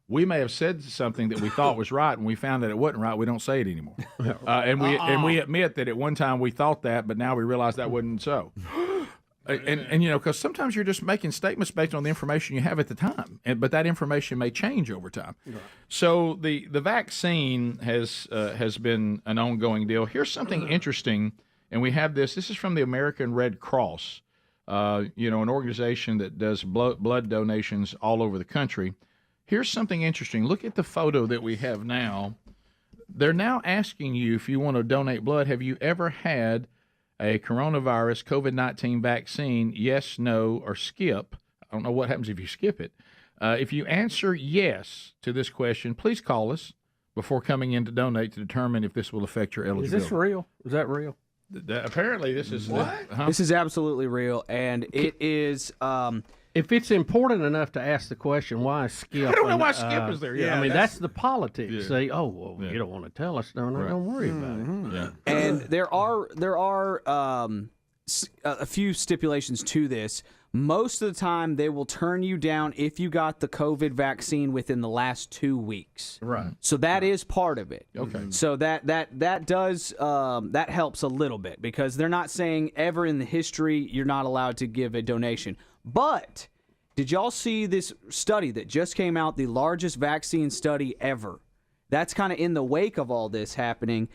S5: We may have said something that we thought was right, and we found that it wasn't right. We don't say it anymore, and we admit that at one time we thought that, but now we realize that wasn't so. And because sometimes you're just making statements based on the information you have at the time, but that information may change over time. Right. So the vaccine has been an ongoing deal. Here's something interesting, and we have this. This is from the American Red Cross, an organization that does blood donations all over the country. Here's something interesting. Look at the photo that we have now. They're now asking you if you want to donate blood. Have you ever had a coronavirus COVID-19 vaccine? Yes, no, or skip. I don't know what happens if you skip it. If you answer yes to this question, please call us before coming in to donate to determine if this will affect your eligibility.
S21: Is this real? Is that real?
S5: Apparently, this is
S3: This is absolutely real, and it is.
S6: If it's important enough to ask the question, why is Skip?
S5: I don't know why Skip is there. Yeah,
S6: I mean, that's the politics.
S5: Yeah.
S6: Say, oh, well, you don't want to tell us. No, don't worry about it.
S10: Yeah.
S3: And there are a few stipulations to this. Most of the time, they will turn you down if you got the COVID vaccine within the last 2 weeks.
S6: Right.
S3: So that is part of it.
S5: Okay.
S3: So that does that helps a little bit because they're not saying ever in the history you're not allowed to give a donation. But did y'all see this study that just came out, the largest vaccine study ever? That's kind of in the wake of all this happening.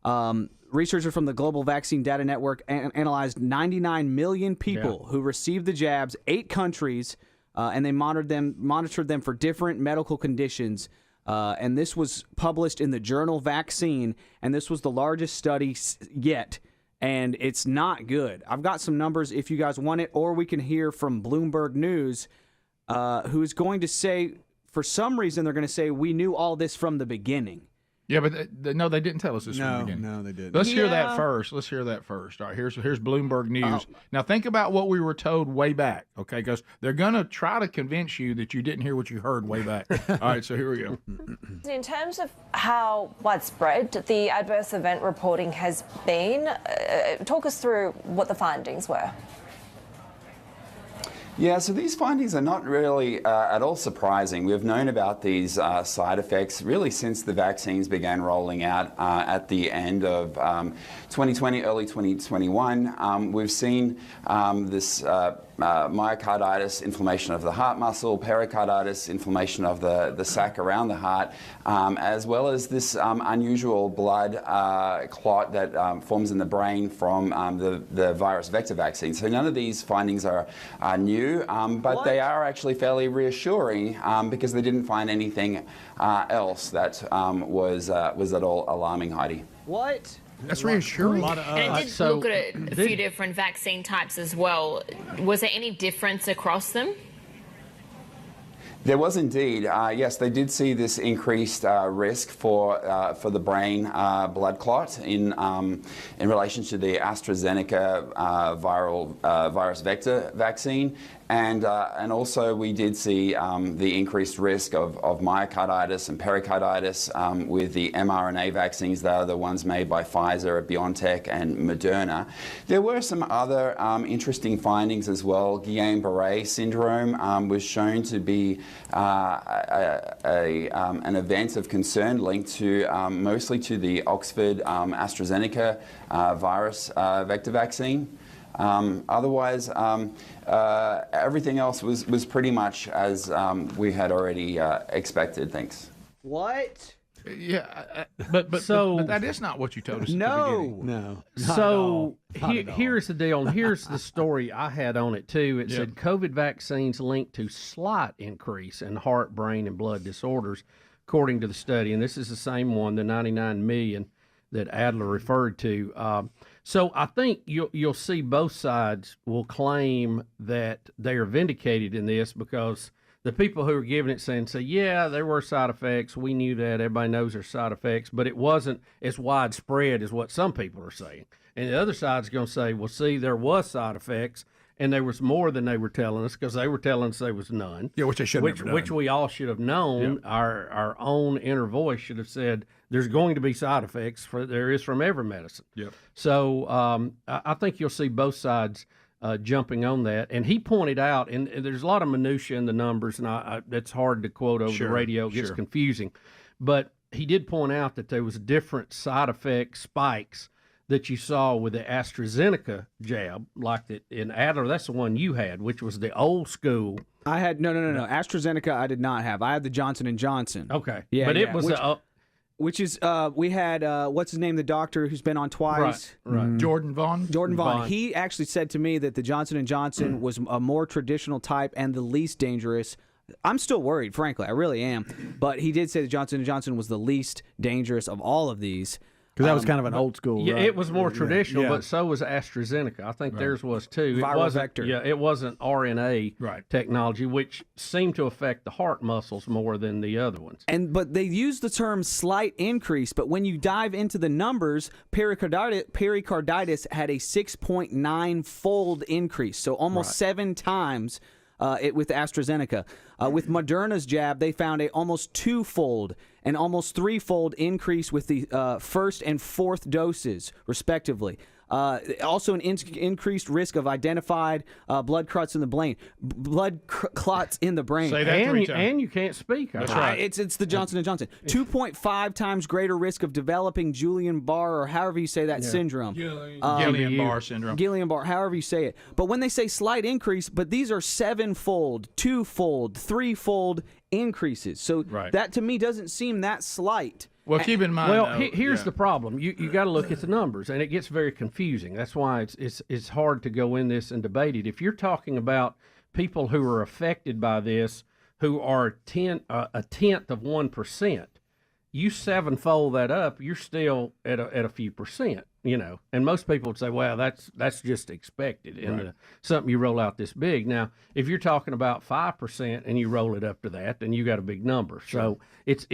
S3: Researchers from the Global Vaccine Data Network analyzed 99 million people who received the jabs, 8 countries, and they monitored them for different medical conditions. And this was published in the journal Vaccine, and this was the largest study yet. And it's not good. I've got some numbers if you guys want it, or we can hear from Bloomberg News, who is going to say, for some reason, they're going to say, we knew all this from the beginning.
S5: Yeah, but no, they didn't tell us this from the beginning.
S17: No, they didn't.
S5: Let's hear that first. All right, here's Bloomberg News. Now, think about what we were told way back, okay? Because they're going to try to convince you that you didn't hear what you heard way back. All right, so here we go.
S8: In terms of how widespread the adverse event reporting has been, talk us through what the findings were.
S9: Yeah, so these findings are not really at all surprising. We've known about these side effects really since the vaccines began rolling out at the end of 2020, early 2021. We've seen this myocarditis, inflammation of the heart muscle, pericarditis, inflammation of the sac around the heart, as well as this unusual blood clot that forms in the brain from the virus vector vaccine. So none of these findings are new. But they are actually fairly reassuring because they didn't find anything else that was at all alarming, Heidi.
S3: What?
S5: That's reassuring.
S20: And it did look at a few different vaccine types as well. Was there any difference across them?
S9: There was indeed. Yes, they did see this increased risk for the brain blood clot in relation to the AstraZeneca virus vector vaccine. And also we did see the increased risk of myocarditis and pericarditis with the mRNA vaccines. They are the ones made by Pfizer, BioNTech, and Moderna. There were some other interesting findings as well. Guillain-Barré syndrome was shown to be an event of concern linked to mostly to the Oxford AstraZeneca virus vector vaccine. Otherwise, everything else was pretty much as we had already expected. Thanks.
S3: What?
S5: Yeah, but that is not what you told us.
S3: No.
S6: So here's the deal. And here's the story I had on it too. It said COVID vaccines linked to slight increase in heart, brain, and blood disorders, according to the study. And this is the same one, the 99 million that Adler referred to. So I think you'll see both sides will claim that they are vindicated in this because the people who are giving it say, yeah, there were side effects. We knew that. Everybody knows there's side effects, but it wasn't as widespread as what some people are saying. And the other side's going to say, well, see, there was side effects, and there was more than they were telling us because they were telling us there was none.
S5: Yeah, which they should have done.
S6: Which we all should have known. Yep. Our own inner voice should have said there's going to be side effects. There is from every medicine.
S5: Yep.
S6: So I think you'll see both sides jumping on that. And he pointed out, and there's a lot of minutia in the numbers, and that's hard to quote over the radio. It gets confusing. But he did point out that there was different side effect spikes that you saw with the AstraZeneca jab, like that in Adler. That's the one you had, which was the old school.
S3: I had no. AstraZeneca, I did not have. I had the Johnson & Johnson.
S6: Okay,
S3: yeah,
S6: but it was
S3: which is we had what's his name, the doctor who's been on twice,
S6: right?
S5: Jordan Vaughn.
S3: He actually said to me that the Johnson & Johnson was a more traditional type and the least dangerous. I'm still worried, frankly. I really am. But he did say that Johnson & Johnson was the least dangerous of all of these.
S17: Because that was kind of an old school.
S6: Yeah,
S17: right?
S6: It was more traditional, but so was AstraZeneca. I think theirs was too.
S3: Viral vector.
S6: Yeah, it wasn't RNA technology, which seemed to affect the heart muscles more than the other ones.
S3: But they use the term slight increase, but when you dive into the numbers, pericarditis had a 6.9-fold increase, so almost 7 times with AstraZeneca. With Moderna's jab, they found a almost twofold and almost threefold increase with the first and fourth doses, respectively. Also, an increased risk of identified blood clots in the brain. Clots in the brain.
S4: Say that 3 times.
S6: And you can't speak.
S4: That's right.
S3: It's the Johnson & Johnson. 2.5 times greater risk of developing Guillain-Barre, or however you say that syndrome.
S4: Guillain-Barre syndrome.
S3: Guillain-Barre, however you say it. But when they say slight increase, but these are 7-fold, 2-fold, 3-fold increases. So that to me doesn't seem that slight.
S4: Well, keep in mind.
S6: Well, here's the problem. You got to look at the numbers, and it gets very confusing. That's why it's hard to go in this and debate it. If you're talking about people who are affected by this, who are a tenth of 1%, you 7-fold that up, you're still at a few percent. And most people would say, well, that's just expected in something you roll out this big. Now, if you're talking about 5% and you roll it up to that, then you got a big number. So it's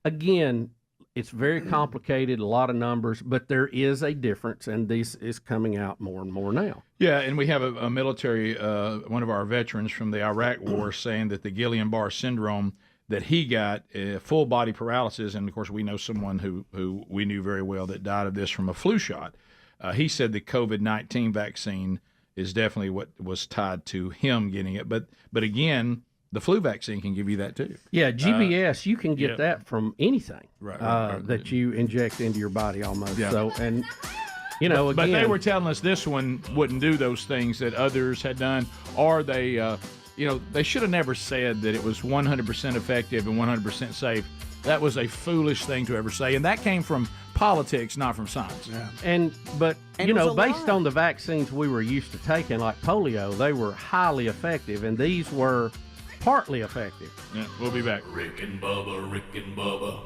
S6: again, it's very complicated, a lot of numbers, but there is a difference, and this is coming out more and more now.
S4: Yeah, and we have a military, one of our veterans from the Iraq War, saying that the Guillain-Barre syndrome that he got, full body paralysis, and of course we know someone who we knew very well that died of this from a flu shot. He said the COVID-19 vaccine is definitely what was tied to him getting it, but again, the flu vaccine can give you that too.
S6: Yeah, GBS, you can get that from anything
S4: right.
S6: that you inject into your body almost.
S4: Yeah.
S6: So, and
S4: but
S6: again,
S4: they were telling us this one wouldn't do those things that others had done, or they, they should have never said that it was 100% effective and 100% safe. That was a foolish thing to ever say, and that came from politics, not from science.
S6: Yeah. But based on the vaccines we were used to taking, like polio, they were highly effective, and these were partly effective.
S4: Yeah, we'll be back.
S1: Rick and Bubba, Rick and Bubba.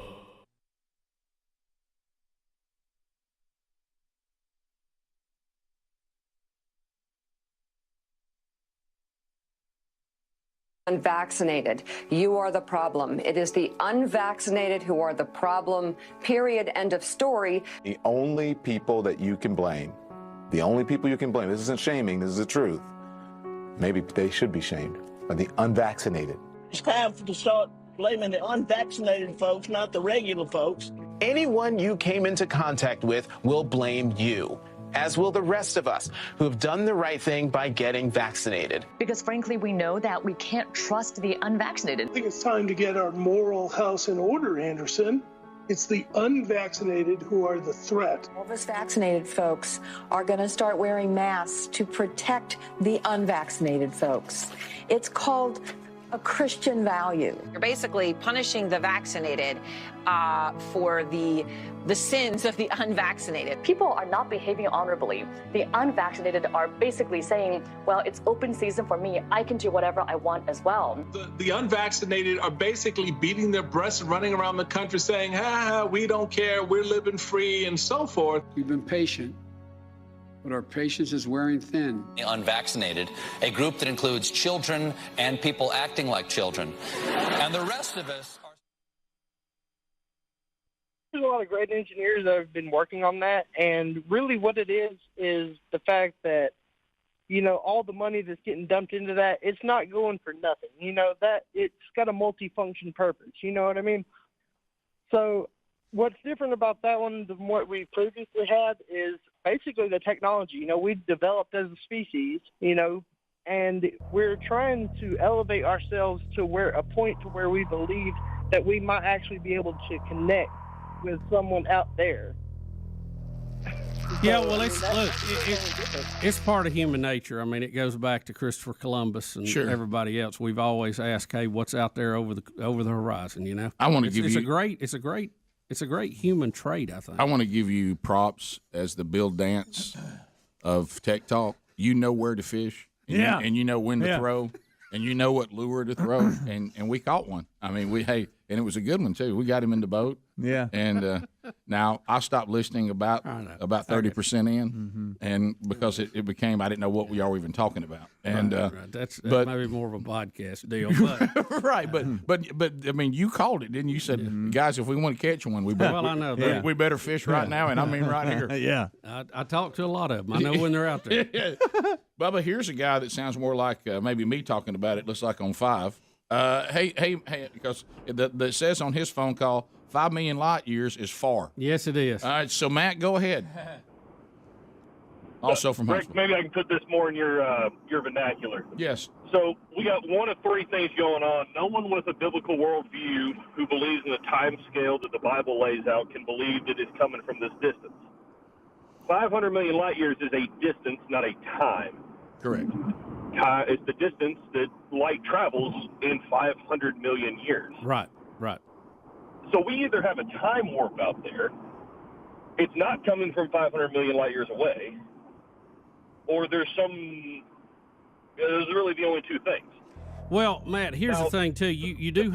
S12: Unvaccinated. You are the problem. It is the unvaccinated who are the problem. Period. End of story.
S19: The only people that you can blame, this isn't shaming, this is the truth. Maybe they should be shamed, but the unvaccinated.
S22: It's time to start blaming the unvaccinated folks, not the regular folks.
S23: Anyone you came into contact with will blame you, as will the rest of us who have done the right thing by getting vaccinated.
S25: Because frankly, we know that we can't trust the unvaccinated.
S26: I think it's time to get our moral house in order, Anderson. It's the unvaccinated who are the threat.
S12: All of us vaccinated folks are going to start wearing masks to protect the unvaccinated folks. It's called a Christian value.
S27: You're basically punishing the vaccinated for the sins of the unvaccinated.
S25: People are not behaving honorably. The unvaccinated are basically saying, well, it's open season for me. I can do whatever I want as well.
S28: The unvaccinated are basically beating their breasts and running around the country saying, we don't care, we're living free, and so forth.
S29: We've been patient, but our patience is wearing thin.
S30: Unvaccinated, a group that includes children and people acting like children. And the rest of us are...
S7: There's a lot of great engineers that have been working on that, and really what it is the fact that, all the money that's getting dumped into that, it's not going for nothing. That it's got a multifunction purpose. You know what I mean? So what's different about that one than what we previously had is basically the technology. We developed as a species, and we're trying to elevate ourselves to a point to where we believe that we might actually be able to connect with someone out there.
S21: Yeah, well, it's part of human nature. I mean, it goes back to Christopher Columbus and everybody else. We've always asked, "Hey, what's out there over the horizon?"
S10: I want to give you.
S21: It's a great human trait, I think.
S10: I want to give you props as the Bill Dance of Tech Talk. You know where to fish, and you know when to throw, and you know what lure to throw, and we caught one. I mean, and it was a good one too. We got him in the boat.
S17: Yeah.
S10: And now I stopped listening about 30% in, and because it became I didn't know what we are even talking about. And
S21: right. That's
S10: but
S21: maybe more of a podcast deal. But.
S10: right, but I mean, you called it, didn't you? You said, guys, if we want to catch one, we better.
S21: Well, I know that.
S10: We better fish right now, and I mean right here.
S17: Yeah.
S21: I talk to a lot of them. I know when they're out there.
S10: Bubba, here's a guy that sounds more like maybe me talking about it. Looks like on 5. Hey, because that says on his phone call, 5 million light years is far.
S21: Yes, it is.
S10: All right, so Matt, go ahead. Also from
S2: Rick,
S10: Huntsville.
S2: maybe I can put this more in your vernacular.
S10: Yes.
S2: So we got one of 3 things going on. No one with a biblical worldview who believes in the time scale that the Bible lays out can believe that it's coming from this distance. 500 million light years is a distance, not a time.
S10: Correct.
S2: Time is the distance that light travels in 500 million years.
S21: Right.
S2: So we either have a time warp out there, it's not coming from 500 million light years away, or there's really the only 2 things.
S21: Well, Matt, here's the thing too. You do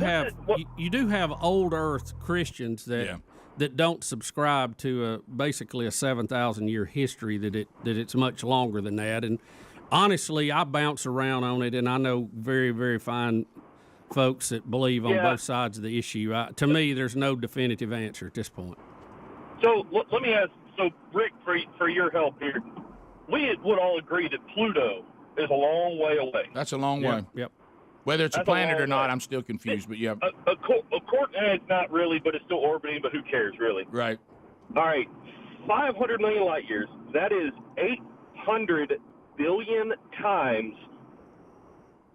S21: have old Earth Christians that don't subscribe to basically a 7,000 year history that it's much longer than that. And honestly, I bounce around on it, and I know very, very fine folks that believe on both sides of the issue. To me, there's no definitive answer at this point.
S2: So let me ask. So Rick, for your help here, we would all agree that Pluto is a long way away.
S10: That's a long way.
S21: Yep.
S10: Whether it's
S2: That's
S10: a planet
S2: a
S10: or not,
S2: way.
S10: I'm still confused. But yeah.
S2: It's not really, but it's still orbiting. But who cares, really?
S10: Right.
S2: All right. 500 million light years. That is 800 billion times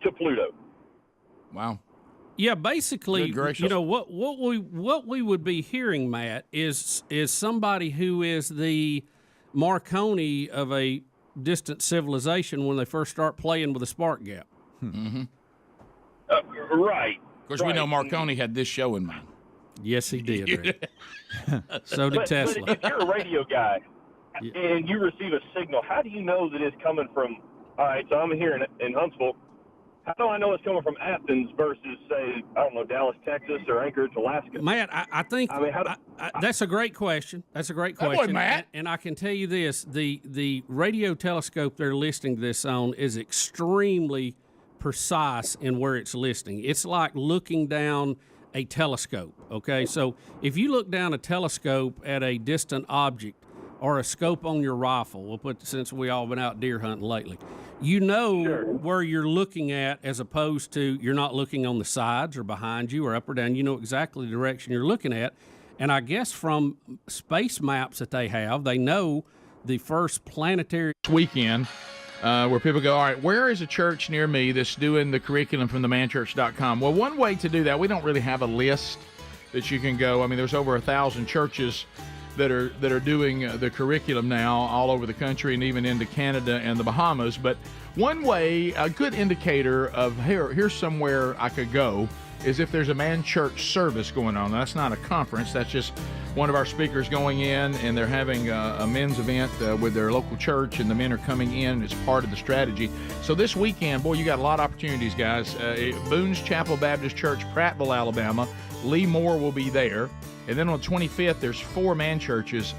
S2: to Pluto.
S10: Wow.
S21: Yeah, basically,
S10: Good gracious.
S21: you know what we would be hearing, Matt, is somebody who is the Marconi of a distant civilization when they first start playing with a spark gap.
S10: Mm-hmm.
S2: Right.
S10: Of course, we know Marconi had this show in mind.
S21: Yes, he did, Rick. So did Tesla.
S2: But if you're a radio guy and you receive a signal, how do you know that it's coming from? All right, so I'm here in Huntsville. How do I know it's coming from Athens versus, say, I don't know, Dallas, Texas, or Anchorage, Alaska?
S21: Matt, I think that's a great question. That's a great question.
S10: Boy, Matt.
S21: And I can tell you this, the radio telescope they're listing this on is extremely precise in where it's listing. It's like looking down a telescope, okay? So if you look down a telescope at a distant object or a scope on your rifle, since we all been out deer hunting lately, you know where you're looking at, as opposed to you're not looking on the sides or behind you or up or down. You know exactly the direction you're looking at. And I guess from space maps that they have, they know the first planetary
S5: weekend where people go, all right, where is a church near me that's doing the curriculum from themanchurch.com? Well, one way to do that, we don't really have a list that you can go. I mean, there's over 1,000 churches that are doing the curriculum now all over the country and even into Canada and the Bahamas. But one way, a good indicator of here's somewhere I could go, is if there's a man church service going on. Now, that's not a conference. That's just one of our speakers going in, and they're having a men's event with their local church, and the men are coming in. It's part of the strategy. So this weekend, boy, you got a lot of opportunities, guys. Boone's Chapel Baptist Church, Prattville, Alabama. Lee Moore will be there. And then on the 25th, there's 4 man churches.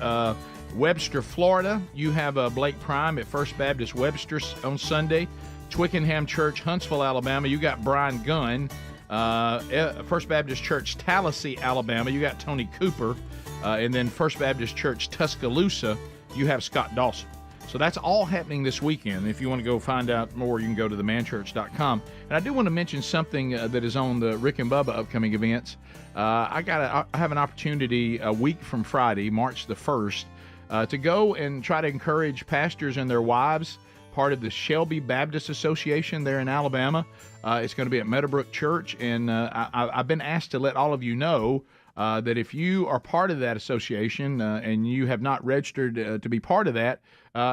S5: Webster, Florida, you have Blake Prime at First Baptist Webster on Sunday. Twickenham Church, Huntsville, Alabama, you got Brian Gunn. First Baptist Church, Tallahassee, Alabama, you got Tony Cooper. And then First Baptist Church, Tuscaloosa, you have Scott Dawson. So that's all happening this weekend. If you want to go find out more, you can go to themanchurch.com. And I do want to mention something that is on the Rick and Bubba upcoming events. I have an opportunity a week from Friday, March the 1st, to go and try to encourage pastors and their wives, part of the Shelby Baptist Association there in Alabama. It's going to be at Meadowbrook Church, and I've been asked to let all of you know that if you are part of that association and you have not registered to be part of that,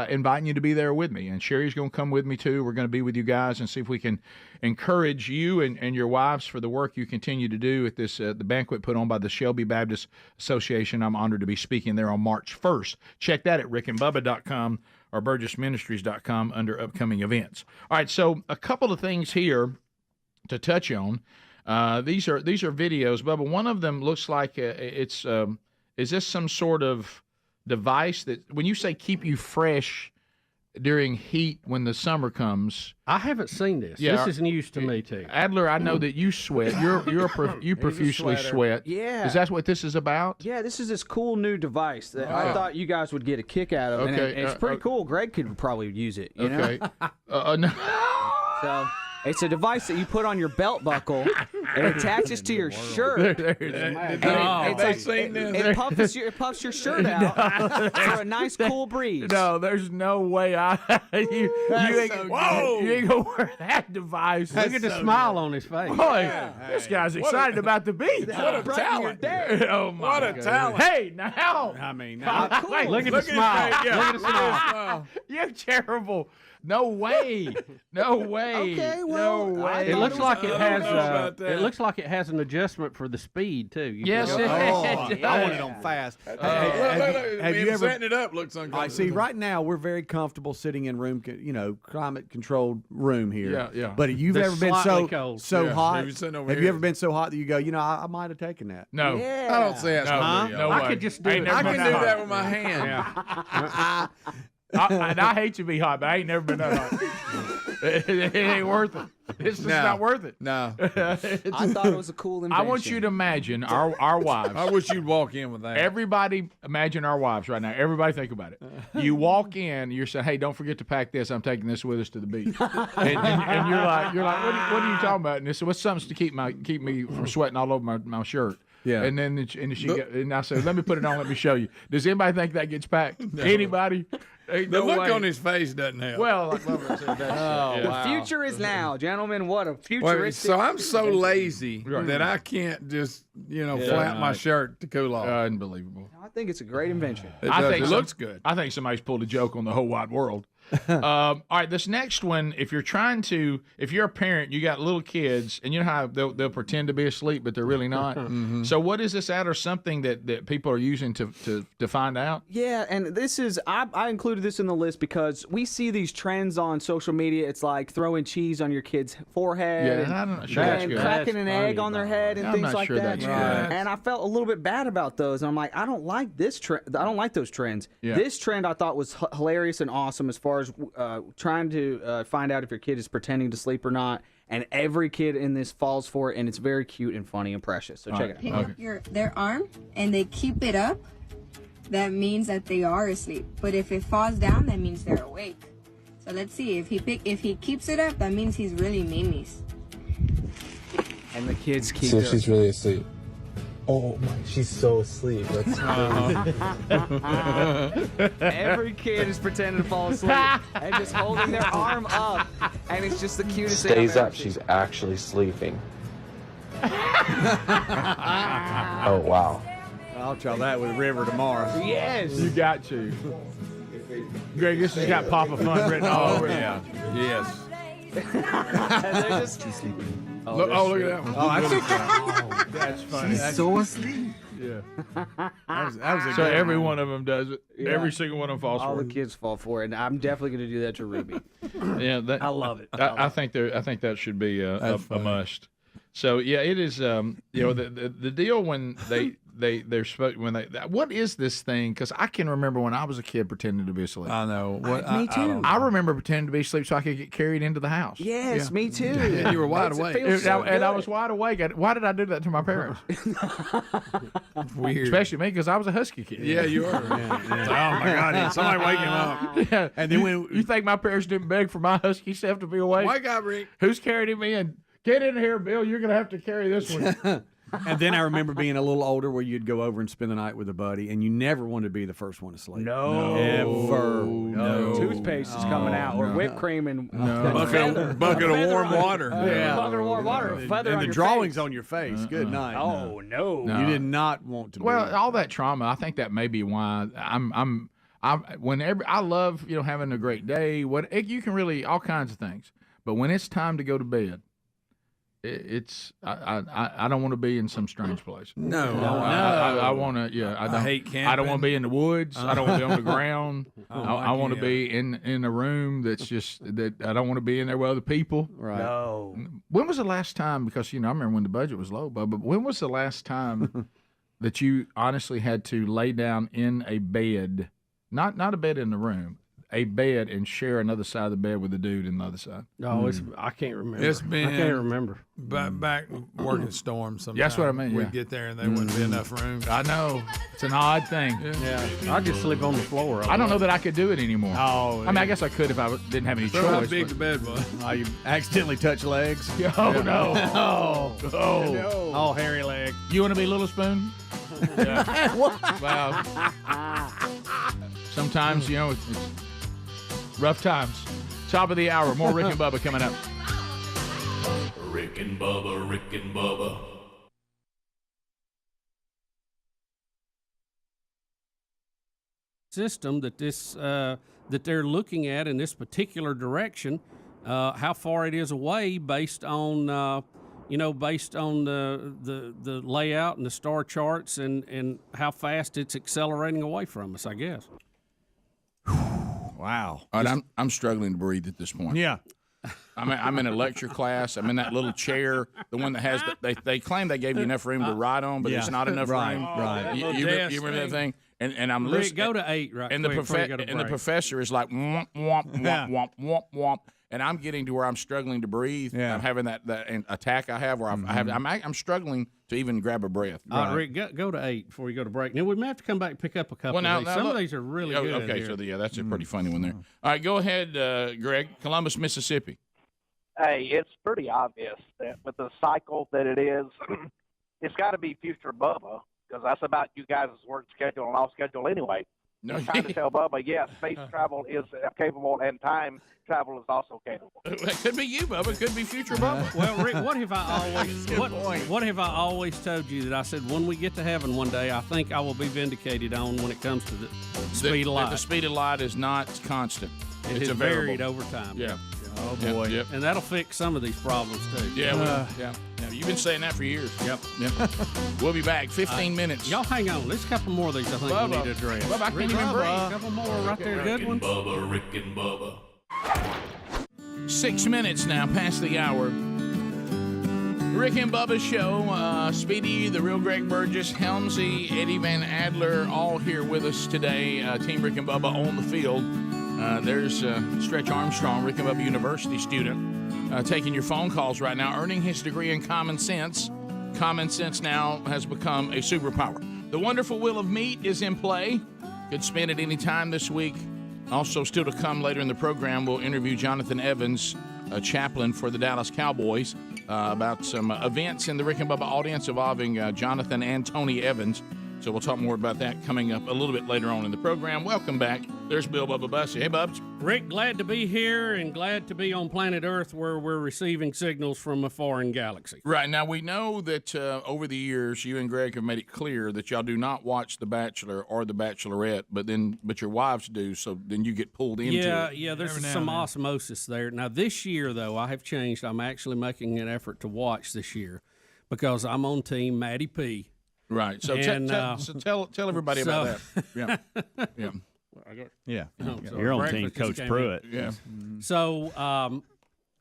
S5: inviting you to be there with me. And Sherry's going to come with me too. We're going to be with you guys and see if we can encourage you and your wives for the work you continue to do at this the banquet put on by the Shelby Baptist Association. I'm honored to be speaking there on March 1st. Check that at rickandbubba.com or burgessministries.com under upcoming events. All right, so a couple of things here to touch on. These are videos, Bubba. One of them looks like it's. Is this some sort of device that, when you say keep you fresh during heat when the summer comes?
S21: I haven't seen this. This is news to me too.
S5: Adler, I know that you sweat. You profusely sweat.
S3: Yeah.
S5: Is that what this is about?
S3: Yeah, this is this cool new device that I thought you guys would get a kick out of.
S5: Okay,
S3: And it's pretty cool. Greg could probably use it. You know?
S5: No.
S3: So it's a device that you put on your belt buckle. It attaches to your shirt. It puffs your shirt out for a nice cool breeze.
S5: No, there's no way you ain't gonna wear that device.
S21: Look at the smile on his face.
S5: Boy, this guy's excited about the beach.
S21: What a talent.
S5: Oh my
S21: What a
S5: God.
S21: talent.
S5: Hey, now.
S21: I mean,
S5: Look at
S21: the smile.
S5: Look
S21: Look at the smile.
S5: You're terrible. No way. No way.
S3: Okay, well,
S5: no way.
S21: It looks like it has.
S5: about that.
S21: It looks like it has an adjustment for the speed too.
S5: Yes, it
S17: I
S5: does.
S17: want it on fast.
S8: Have you ever setting it up looks uncomfortable.
S17: I see. Right now, we're very comfortable sitting in room, climate controlled room here.
S5: Yeah, yeah.
S17: But have you ever been
S21: slightly cold.
S17: so
S8: Yeah,
S17: hot?
S8: have you sitting over
S17: Have
S8: here?
S17: you ever been so hot that you go, I might have taken that?
S5: No.
S3: Yeah.
S8: I don't say that's gonna be
S5: No
S21: I
S5: way.
S21: could just do
S5: Ain't
S21: it.
S5: never
S8: I
S5: been
S8: can do
S5: hot.
S8: that with my hand.
S5: Yeah. I hate to be hot, but I ain't never been that hot. It ain't worth it. It's just not worth it.
S8: No.
S3: I thought it was a cool invention.
S5: I want you to imagine our wives.
S8: I wish you'd walk in with that.
S5: Everybody, imagine our wives right now. Everybody think about it. You walk in, you're saying, "Hey, don't forget to pack this. I'm taking this with us to the beach." and you're like, what are you talking about? And they say, "What's something to keep me from sweating all over my shirt?"
S17: Yeah.
S5: And then and I said, "Let me put it on. Let me show you." Does anybody think that gets packed? Anybody? Ain't
S8: The
S5: no
S8: look
S5: way.
S8: on his face doesn't help.
S5: Well, like Bubba said, that's
S3: The future is now, gentlemen. What a
S8: Wait,
S3: futuristic.
S8: so I'm so lazy
S5: Right.
S8: that I can't just, flap my shirt to cool off.
S5: Unbelievable.
S3: I think it's a great invention.
S8: It looks good.
S5: I think somebody's pulled a joke on the whole wide world. All right, this next one, if you're a parent, you got little kids, and you know how they'll pretend to be asleep, but they're really not. So what is this at, or something that people are using to find out?
S3: Yeah, and this is I included this in the list because we see these trends on social media. It's like throwing cheese on your kid's forehead,
S5: Yeah, I'm not sure that's
S3: and
S5: good.
S3: cracking an
S21: That's
S3: egg
S21: funny,
S3: on their
S21: Bob.
S3: head and
S5: I'm
S3: things
S5: not
S3: like
S5: sure
S3: that.
S5: that's good.
S3: And I felt a little bit bad about those. And I'm like, I don't like this trend. I don't like those trends.
S5: Yeah.
S3: This trend I thought was hilarious and awesome as far as trying to find out if your kid is pretending to sleep or not. And every kid in this falls for it, and it's very cute and funny and precious. So check it out.
S9: Pick up their arm and they keep it up, that means that they are asleep. But if it falls down, that means they're awake. So let's see, if he keeps it up, that means he's really mimis.
S3: And the kids keep
S19: See if
S3: their-
S19: she's really asleep. Oh my, she's so asleep. That's
S3: Every kid is pretending to fall asleep and just holding their arm up, and it's just the cutest thing I've
S19: Stays
S3: ever
S19: up,
S3: seen.
S19: she's actually sleeping. Oh wow.
S17: I'll try that with River tomorrow.
S3: Yes.
S5: You got to. Greg, this has got Papa Fun written all over it.
S8: Yeah. Yes.
S3: They're just
S8: Look at that one.
S5: That's funny.
S9: so asleep.
S5: Yeah.
S17: That was a
S5: So
S17: good
S5: every
S17: one.
S5: one of them does it.
S3: Yeah.
S5: Every single one of them falls
S3: all
S5: for
S3: the
S5: it.
S3: kids fall for it, and I'm definitely going to do that to Ruby.
S5: Yeah,
S3: I love it.
S5: I think that should be a must. So yeah, it is. The deal when they're supposed what is this thing? Because I can remember when I was a kid pretending to be asleep.
S8: I know.
S3: Me too.
S5: I remember pretending to be asleep so I could get carried into the house.
S3: Yes, me too.
S8: And you were wide awake.
S5: And I was wide awake. Why did I do that to my parents?
S8: Weird.
S5: Especially me, because I was a husky kid.
S8: Yeah, you are. Oh my God! Somebody wake him up.
S5: Yeah.
S17: And then when
S5: You think my parents didn't beg for my husky self to be awake?
S8: Wake up, Rick.
S5: Who's carrying me in? Get in here, Bill. You're gonna have to carry this one.
S17: And then I remember being a little older where you'd go over and spend the night with a buddy, and you never wanted to be the first one to sleep.
S3: No.
S17: Ever.
S3: No. Toothpaste is coming out, or whipped cream and
S8: Bucket of warm water.
S17: Yeah.
S3: bucket of warm water, feather
S17: And
S3: on
S17: the
S3: your
S17: drawings
S3: face.
S17: on your face. Good night.
S3: Oh no.
S17: You did not want to be.
S5: Well, all that trauma, I think that may be why I love having a great day. You can really all kinds of things, but when it's time to go to bed, I don't want to be in some strange place.
S8: No.
S5: I want to. Yeah, I
S8: hate camping.
S5: I don't want to be in the woods. I don't want to be on the ground.
S8: Oh,
S5: I want to be in a room that's just that. I don't want to be in there with other people.
S17: Right.
S4: No.
S5: When was the last time? Because I remember when the budget was low, but when was the last time that you honestly had to lay down in a bed, not a bed in the room, a bed, and share another side of the bed with the dude in the other side?
S21: No, I can't remember.
S8: It's been.
S21: I can't remember.
S8: Back working storms. Sometimes
S5: That's what I mean.
S8: We'd get there and there wouldn't be enough room.
S5: I know it's an odd thing.
S21: Yeah, I just sleep on the floor.
S5: I don't know that I could do it anymore.
S8: Oh,
S5: I mean, I guess I could if I didn't have any
S8: So how
S5: choice.
S8: big
S5: but-
S8: the bed was?
S17: You accidentally touch legs.
S5: Oh no! Oh,
S21: Oh, hairy leg.
S5: You want to be Little Spoon? Yeah. Well, sometimes it's rough times. Top of the hour. More Rick and Bubba coming up.
S1: Rick and Bubba, Rick and Bubba.
S21: System that that they're looking at in this particular direction, how far it is away based on based on the layout and the star charts and how fast it's accelerating away from us, I guess.
S17: Wow.
S10: All right, I'm struggling to breathe at this point.
S17: Yeah.
S10: I'm in a lecture class. I'm in that little chair, the one that has they claim they gave you enough room to ride on, but
S17: Yeah.
S10: there's not enough
S17: Right,
S10: room.
S17: right.
S10: You remember that thing? And I'm
S21: Rick,
S10: listening.
S21: go to 8 right
S10: And the
S21: quick before you go to
S10: the
S21: break.
S10: professor is like womp womp womp womp womp womp, and I'm getting to where I'm struggling to breathe.
S17: Yeah.
S10: I'm having that attack I have where I'm struggling to even grab a breath.
S21: Rick, go to 8 before you go to break. Now we may have to come back and pick up a couple
S10: Well, now-
S21: of these.
S10: now
S21: Some
S10: look-
S21: of these are really
S10: Oh,
S21: good.
S10: okay,
S21: here.
S10: so that's a pretty funny one there. All right, go ahead, Greg. Columbus, Mississippi.
S6: Hey, it's pretty obvious that with the cycle that it is, it's got to be future Bubba because that's about you guys' work schedule and off schedule anyway.
S10: No,
S6: I'm trying to tell Bubba, yes, space travel is capable and time travel is also capable.
S10: It could be you, Bubba. It could be future Bubba.
S21: Well, Rick, what have I always told you that I said when we get to heaven one day, I think I will be vindicated on when it comes to the speed of light.
S10: The speed of light is not constant.
S21: It
S10: It's
S21: has
S10: a variable.
S21: varied over time.
S10: Yeah.
S21: Oh
S10: Yep,
S21: boy.
S10: yep.
S21: And that'll fix some of these problems too.
S10: Yeah, yeah. You've been saying that for years.
S21: Yep.
S10: We'll be back. 15 minutes.
S21: Y'all hang on. There's a couple more of these I think
S10: Bubba.
S21: we need to address.
S10: Bubba, I can't
S21: Rick,
S10: even breathe.
S21: A couple more right there,
S1: Rick
S21: good
S1: and
S21: ones.
S1: Bubba, Rick and Bubba.
S10: 6 minutes now past the hour. Rick and Bubba's show. Speedy, the real Greg Burgess, Helmsy, Eddie Van Adler, all here with us today. Team Rick and Bubba on the field. There's Stretch Armstrong, Rick and Bubba University student, taking your phone calls right now, earning his degree in common sense. Common sense now has become a superpower. The wonderful Wheel of Meat is in play. Could spin at any time this week. Also, still to come later in the program, we'll interview Jonathan Evans, a chaplain for the Dallas Cowboys, about some events in the Rick and Bubba audience involving Jonathan and Tony Evans. So we'll talk more about that coming up a little bit later on in the program. Welcome back. There's Bill Bubba Bussy. Hey, Bubs.
S21: Rick, glad to be here and glad to be on planet Earth where we're receiving signals from a foreign galaxy.
S10: Right. Now, we know that over the years, you and Greg have made it clear that y'all do not watch The Bachelor or The Bachelorette, but your wives do, so then you get pulled into it.
S21: Yeah, there's some osmosis there. Now, this year, though, I have changed. I'm actually making an effort to watch this year because I'm on team Maddie P.
S10: Right. So, tell everybody about that. Yeah.
S21: Yeah.
S11: You're on team Coach Pruitt.
S10: Yeah.
S21: So,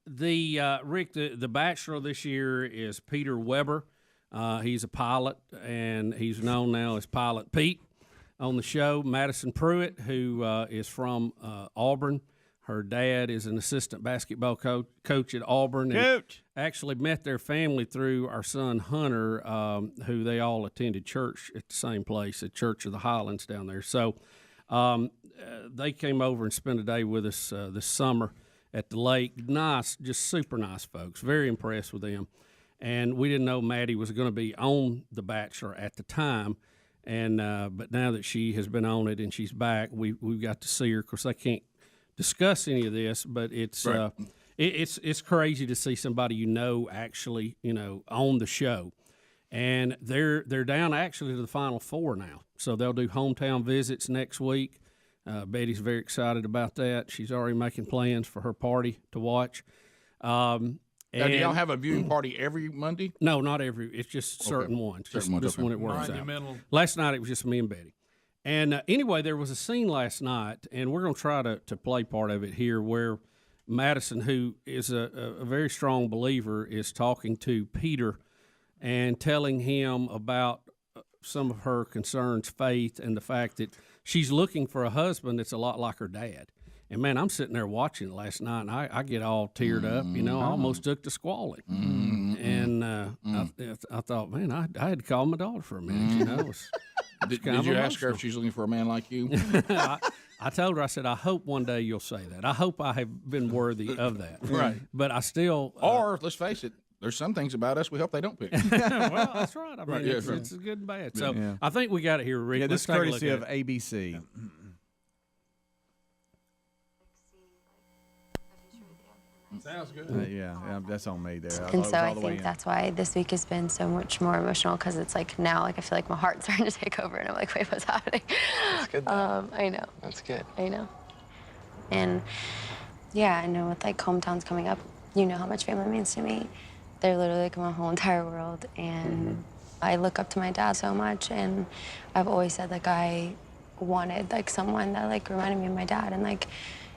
S21: Rick, the Bachelor this year is Peter Weber. He's a pilot, and he's known now as Pilot Pete on the show. Madison Pruitt, who is from Auburn. Her dad is an assistant basketball coach at Auburn.
S11: Coach!
S21: Actually met their family through our son Hunter, who they all attended church at the same place, at Church of the Highlands down there. So they came over and spent a day with us this summer at the lake. Nice, just super nice folks. Very impressed with them. And we didn't know Maddie was going to be on The Bachelor at the time. And but now that she has been on it and she's back, we've got to see her. Of course, I can't discuss any of this, but it's
S10: Right.
S21: It's crazy to see somebody actually on the show, and they're down actually to the Final Four now. So they'll do hometown visits next week. Betty's very excited about that. She's already making plans for her party to watch.
S10: Now, do y'all have a viewing party every Monday?
S21: No, not every. It's just certain ones. Just when it works out. Last night it was just me and Betty. And anyway, there was a scene last night, and we're going to try to play part of it here, where Madison, who is a very strong believer, is talking to Peter and telling him about some of her concerns, faith, and the fact that she's looking for a husband that's a lot like her dad. And, man, I'm sitting there watching it last night, and I get all teared up. You know, I almost took to squalling. And I thought, man, I had to call my daughter for a minute, you know.
S10: Did you ask her if she's looking for a man like you?
S21: I told her, I said, I hope one day you'll say that. I hope I have been worthy of that.
S10: Right.
S21: But I still...
S10: or, let's face it, there's some things about us we hope they don't pick.
S21: Well, that's right. I mean, it's good and bad. So I think we got it here, Rick.
S17: Yeah, this is courtesy of ABC.
S8: Sounds good.
S17: Yeah, that's on me there.
S4: And so I think that's why this week has been so much more emotional, because it's like now, like I feel like my heart's starting to take over, and I'm like, wait, what's happening?
S13: That's good.
S4: I know.
S13: That's good.
S4: I know. And yeah, I know with like hometowns coming up, you know how much family means to me. They're literally like my whole entire world, and I look up to my dad so much, and I've always said like I wanted like someone that like reminded me of my dad and like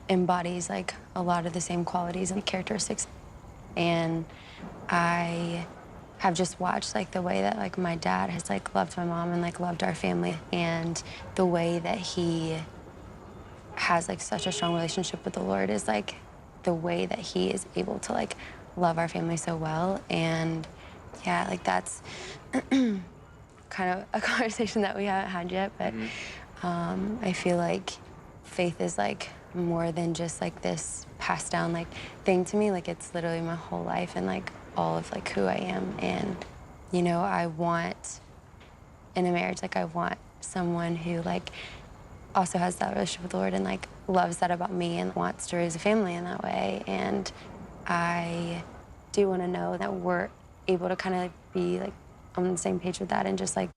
S4: embodies like a lot of the same qualities and characteristics. And I have just watched like the way that like my dad has like loved my mom and like loved our family, and the way that he has like such a strong relationship with the Lord is like the way that he is able to like love our family so well. And yeah, like that's kind of a conversation that we haven't had yet, but I feel like faith is like more than just like this passed down like thing to me. Like it's literally my whole life and like all of like who I am. And you know, I want in a marriage, like I want someone who like also has that relationship with the Lord and like loves that about me and wants to raise a family in that way. And I do want to know that we're able to kind of be like on the same page with that, and just like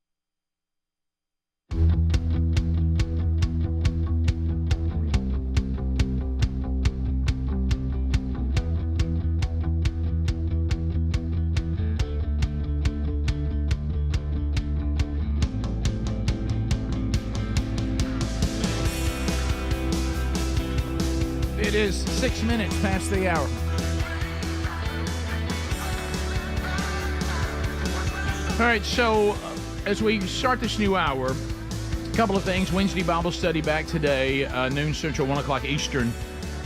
S5: It is 6 minutes past the hour. All right, so as we start this new hour, a couple of things. Wednesday Bible study back today, noon Central, 1 o'clock Eastern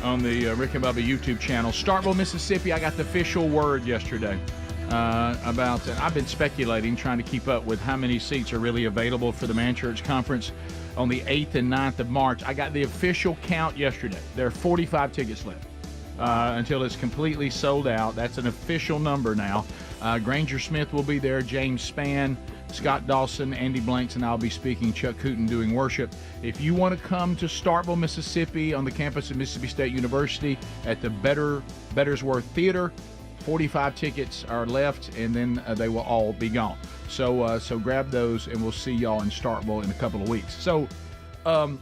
S5: on the Rick and Bubba YouTube channel. Starkville, Mississippi, I got the official word yesterday about that. I've been speculating, trying to keep up with how many seats are really available for the Man Church Conference on the 8th and 9th of March. I got the official count yesterday. There are 45 tickets left until it's completely sold out. That's an official number now. Granger Smith will be there, James Spann, Scott Dawson, Andy Blanks, and I'll be speaking, Chuck Hooten doing worship. If you want to come to Starkville, Mississippi on the campus of Mississippi State University at the Bettersworth Theater, 45 tickets are left, and then they will all be gone. So grab those, and we'll see y'all in Starkville in a couple of weeks. So, Bubba,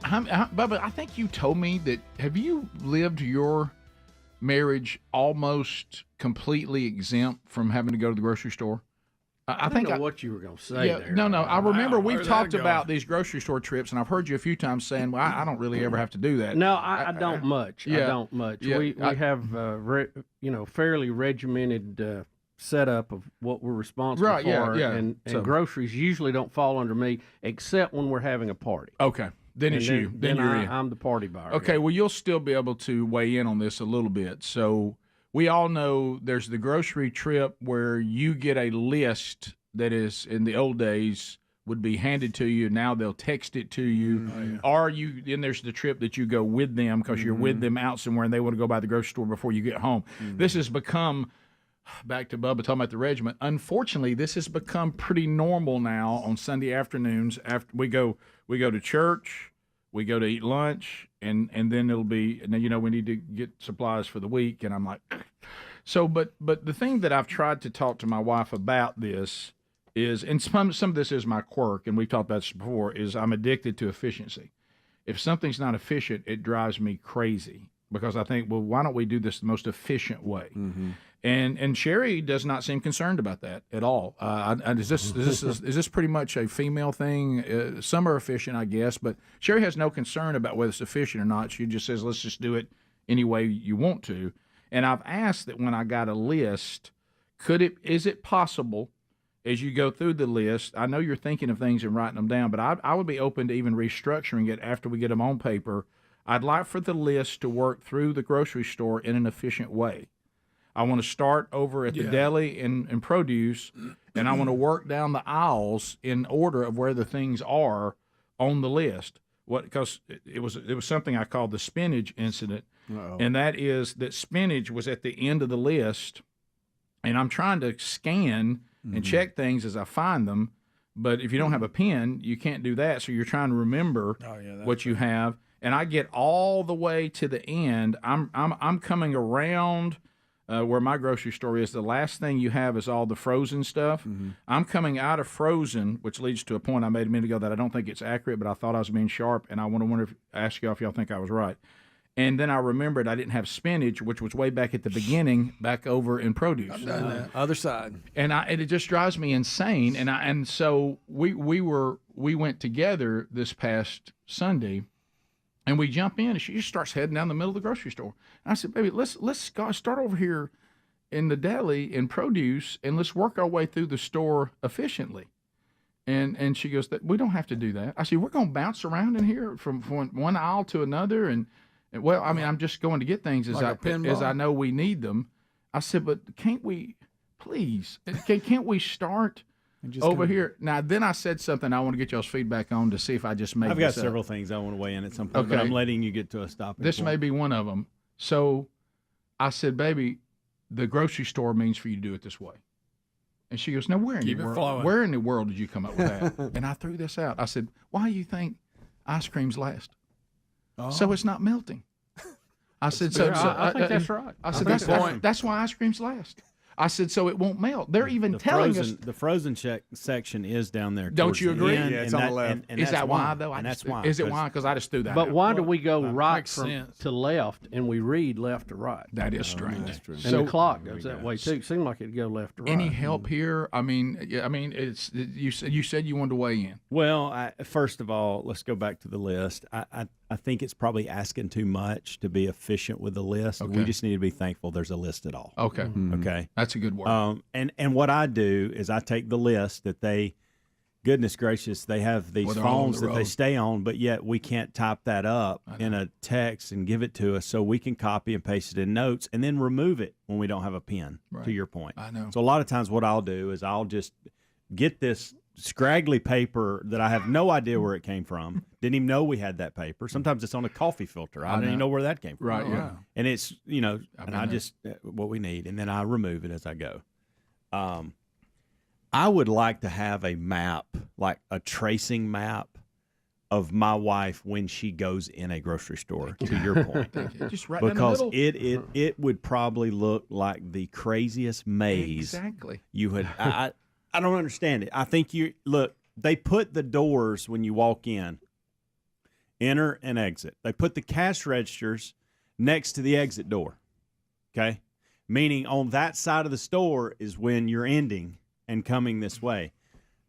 S5: I think you told me that, have you lived your marriage almost completely exempt from having to go to the grocery store?
S21: I think know what you were going to say there.
S5: No. I remember we've talked about these grocery store trips, and I've heard you a few times saying, well, I don't really ever have to do that.
S21: No, I don't much. I don't much.
S5: Yeah,
S21: we have, fairly regimented setup of what we're responsible for.
S5: Yeah.
S21: And groceries usually don't fall under me, except when we're having a party.
S5: Okay. Then it's you. Then you're in.
S21: I'm the party buyer.
S5: Okay, well, you'll still be able to weigh in on this a little bit. So we all know there's the grocery trip where you get a list that is, in the old days, would be handed to you. Now they'll text it to you. Or then there's the trip that you go with them because you're with them out somewhere and they want to go by the grocery store before you get home. This has become, back to Bubba talking about the regiment, unfortunately, this has become pretty normal now on Sunday afternoons. After we go to church, we go to eat lunch, and then it'll be, we need to get supplies for the week. And I'm like, so, but the thing that I've tried to talk to my wife about this is, and some of this is my quirk, and we've talked about this before, is I'm addicted to efficiency. If something's not efficient, it drives me crazy. because I think, well, why don't we do this the most efficient way?
S17: Mm-hmm.
S5: And Sherry does not seem concerned about that at all. Is this pretty much a female thing? Some are efficient, I guess, but Sherry has no concern about whether it's efficient or not. She just says, let's just do it any way you want to. And I've asked that when I got a list, is it possible as you go through the list? I know you're thinking of things and writing them down, but I would be open to even restructuring it after we get them on paper. I'd like for the list to work through the grocery store in an efficient way. I want to start over at the deli and produce, and I want to work down the aisles in order of where the things are on the list. Because it was something I called the spinach incident, and that is that spinach was at the end of the list, and I'm trying to scan and check things as I find them, but if you don't have a pen, you can't do that. So you're trying to remember what you have, and I get all the way to the end. I'm coming around. Where my grocery store is, the last thing you have is all the frozen stuff. I'm coming out of frozen, which leads to a point I made a minute ago that I don't think it's accurate, but I thought I was being sharp, and I ask y'all if y'all think I was right. And then I remembered I didn't have spinach, which was way back at the beginning, back over in produce.
S8: I've done that. Other side.
S5: And it just drives me insane. And so we went together this past Sunday. And we jump in, and she just starts heading down the middle of the grocery store. And I said, baby, let's start over here in the deli and produce, and let's work our way through the store efficiently. And she goes, we don't have to do that. I said, we're going to bounce around in here from one aisle to another. And well, I mean, I'm just going to get things as I know we need them. I said, but can't we, please, can't we start over here? Now, then I said something I want to get y'all's feedback on to see if I just made
S11: I've
S5: this
S11: got several
S5: up.
S11: things I want to weigh in at some point, but I'm letting you get to a stopping
S5: This
S11: point.
S5: may be one of them. So I said, baby, the grocery store means for you to do it this way. And she goes, no, where in the world did you come up with that? And I threw this out. I said, why do you think ice creams last? So it's not melting. I said,
S21: I think that's right.
S5: I said, that's why ice creams last. I said, so it won't melt. They're even telling us.
S11: The frozen section is down there.
S5: Don't you agree?
S11: Yeah,
S5: it's on the left. Is that why, though?
S11: And that's why.
S5: Is it why? Because I just threw that
S21: But
S5: out.
S21: why do we go right to left and we read left to right?
S5: That is strange.
S21: That's true. And the clock goes that way too. It seemed like it'd go left to right.
S5: Any help here? I mean, it's you said you wanted to weigh in.
S11: Well, first of all, let's go back to the list. I think it's probably asking too much to be efficient with the list. Okay. We just need to be thankful there's a list at all.
S5: Okay.
S11: Okay.
S5: That's a good word.
S11: And what I do is I take the list that they, goodness gracious, they have these phones that they stay on, but yet we can't type that up in a text and give it to us, so we can copy and paste it in notes and then remove it when we don't have a pen, to your point.
S5: I know.
S11: So a lot of times what I'll do is I'll just get this scraggly paper that I have no idea where it came from. Didn't even know we had that paper. Sometimes it's on a coffee filter. I didn't even know where that came from.
S5: Right, yeah.
S11: And it's, and I just, what we need, and then I remove it as I go. I would like to have a map, like a tracing map of my wife when she goes in a grocery store, to your point.
S5: Just right down the
S11: Because
S5: middle.
S11: it would probably look like the craziest maze.
S5: Exactly.
S11: You would I don't understand it. I think they put the doors when you walk in, enter and exit. They put the cash registers next to the exit door. Okay? Meaning on that side of the store is when you're ending and coming this way.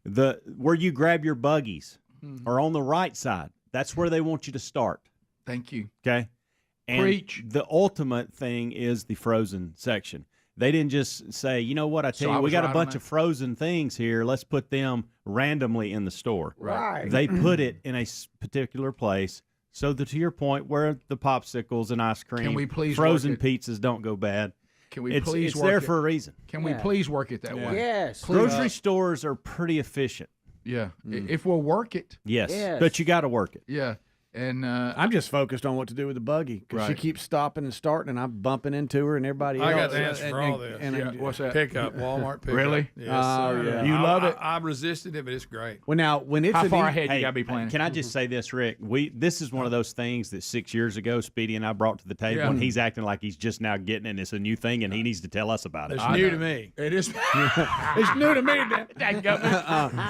S11: Where you grab your buggies are on the right side. That's where they want you to start.
S5: Thank you.
S11: Okay? And
S5: Preach.
S11: The ultimate thing is the frozen section. They didn't just say, you know what, I tell you, we got a bunch of frozen things here. Let's put them randomly in the store.
S5: Right.
S11: They put it in a particular place so that, to your point, where the popsicles and ice cream,
S5: Can we please
S11: frozen pizzas don't go bad.
S5: Can we
S11: It's
S5: please work
S11: there
S5: it?
S11: for a reason.
S5: Can we please work it that way?
S21: Yes.
S11: Grocery stores are pretty efficient.
S5: Yeah. If we'll work it.
S11: Yes.
S21: Yes.
S11: But you got to work it.
S5: Yeah. And
S8: I'm just focused on what to do with the buggy because she
S5: Right.
S8: keeps stopping and starting, and I'm bumping into her and everybody else.
S13: I got the answer for all this.
S5: what's that?
S13: Pickup, Walmart pickup.
S5: Really?
S13: Yes,
S8: Oh,
S13: sir.
S8: yeah.
S5: You love it?
S13: I resisted it, but it's great.
S8: Well, now when it's
S5: How
S8: an
S5: far
S8: e-
S5: ahead you
S11: Hey,
S5: got to be planning?
S11: Can I just say this, Rick? This is one of those things that 6 years ago, Speedy and I brought to the table,
S13: Yeah.
S11: and he's acting like he's just now getting it, and it's a new thing, and he needs to tell us about it.
S13: It's new to me.
S5: It is. It's new to me.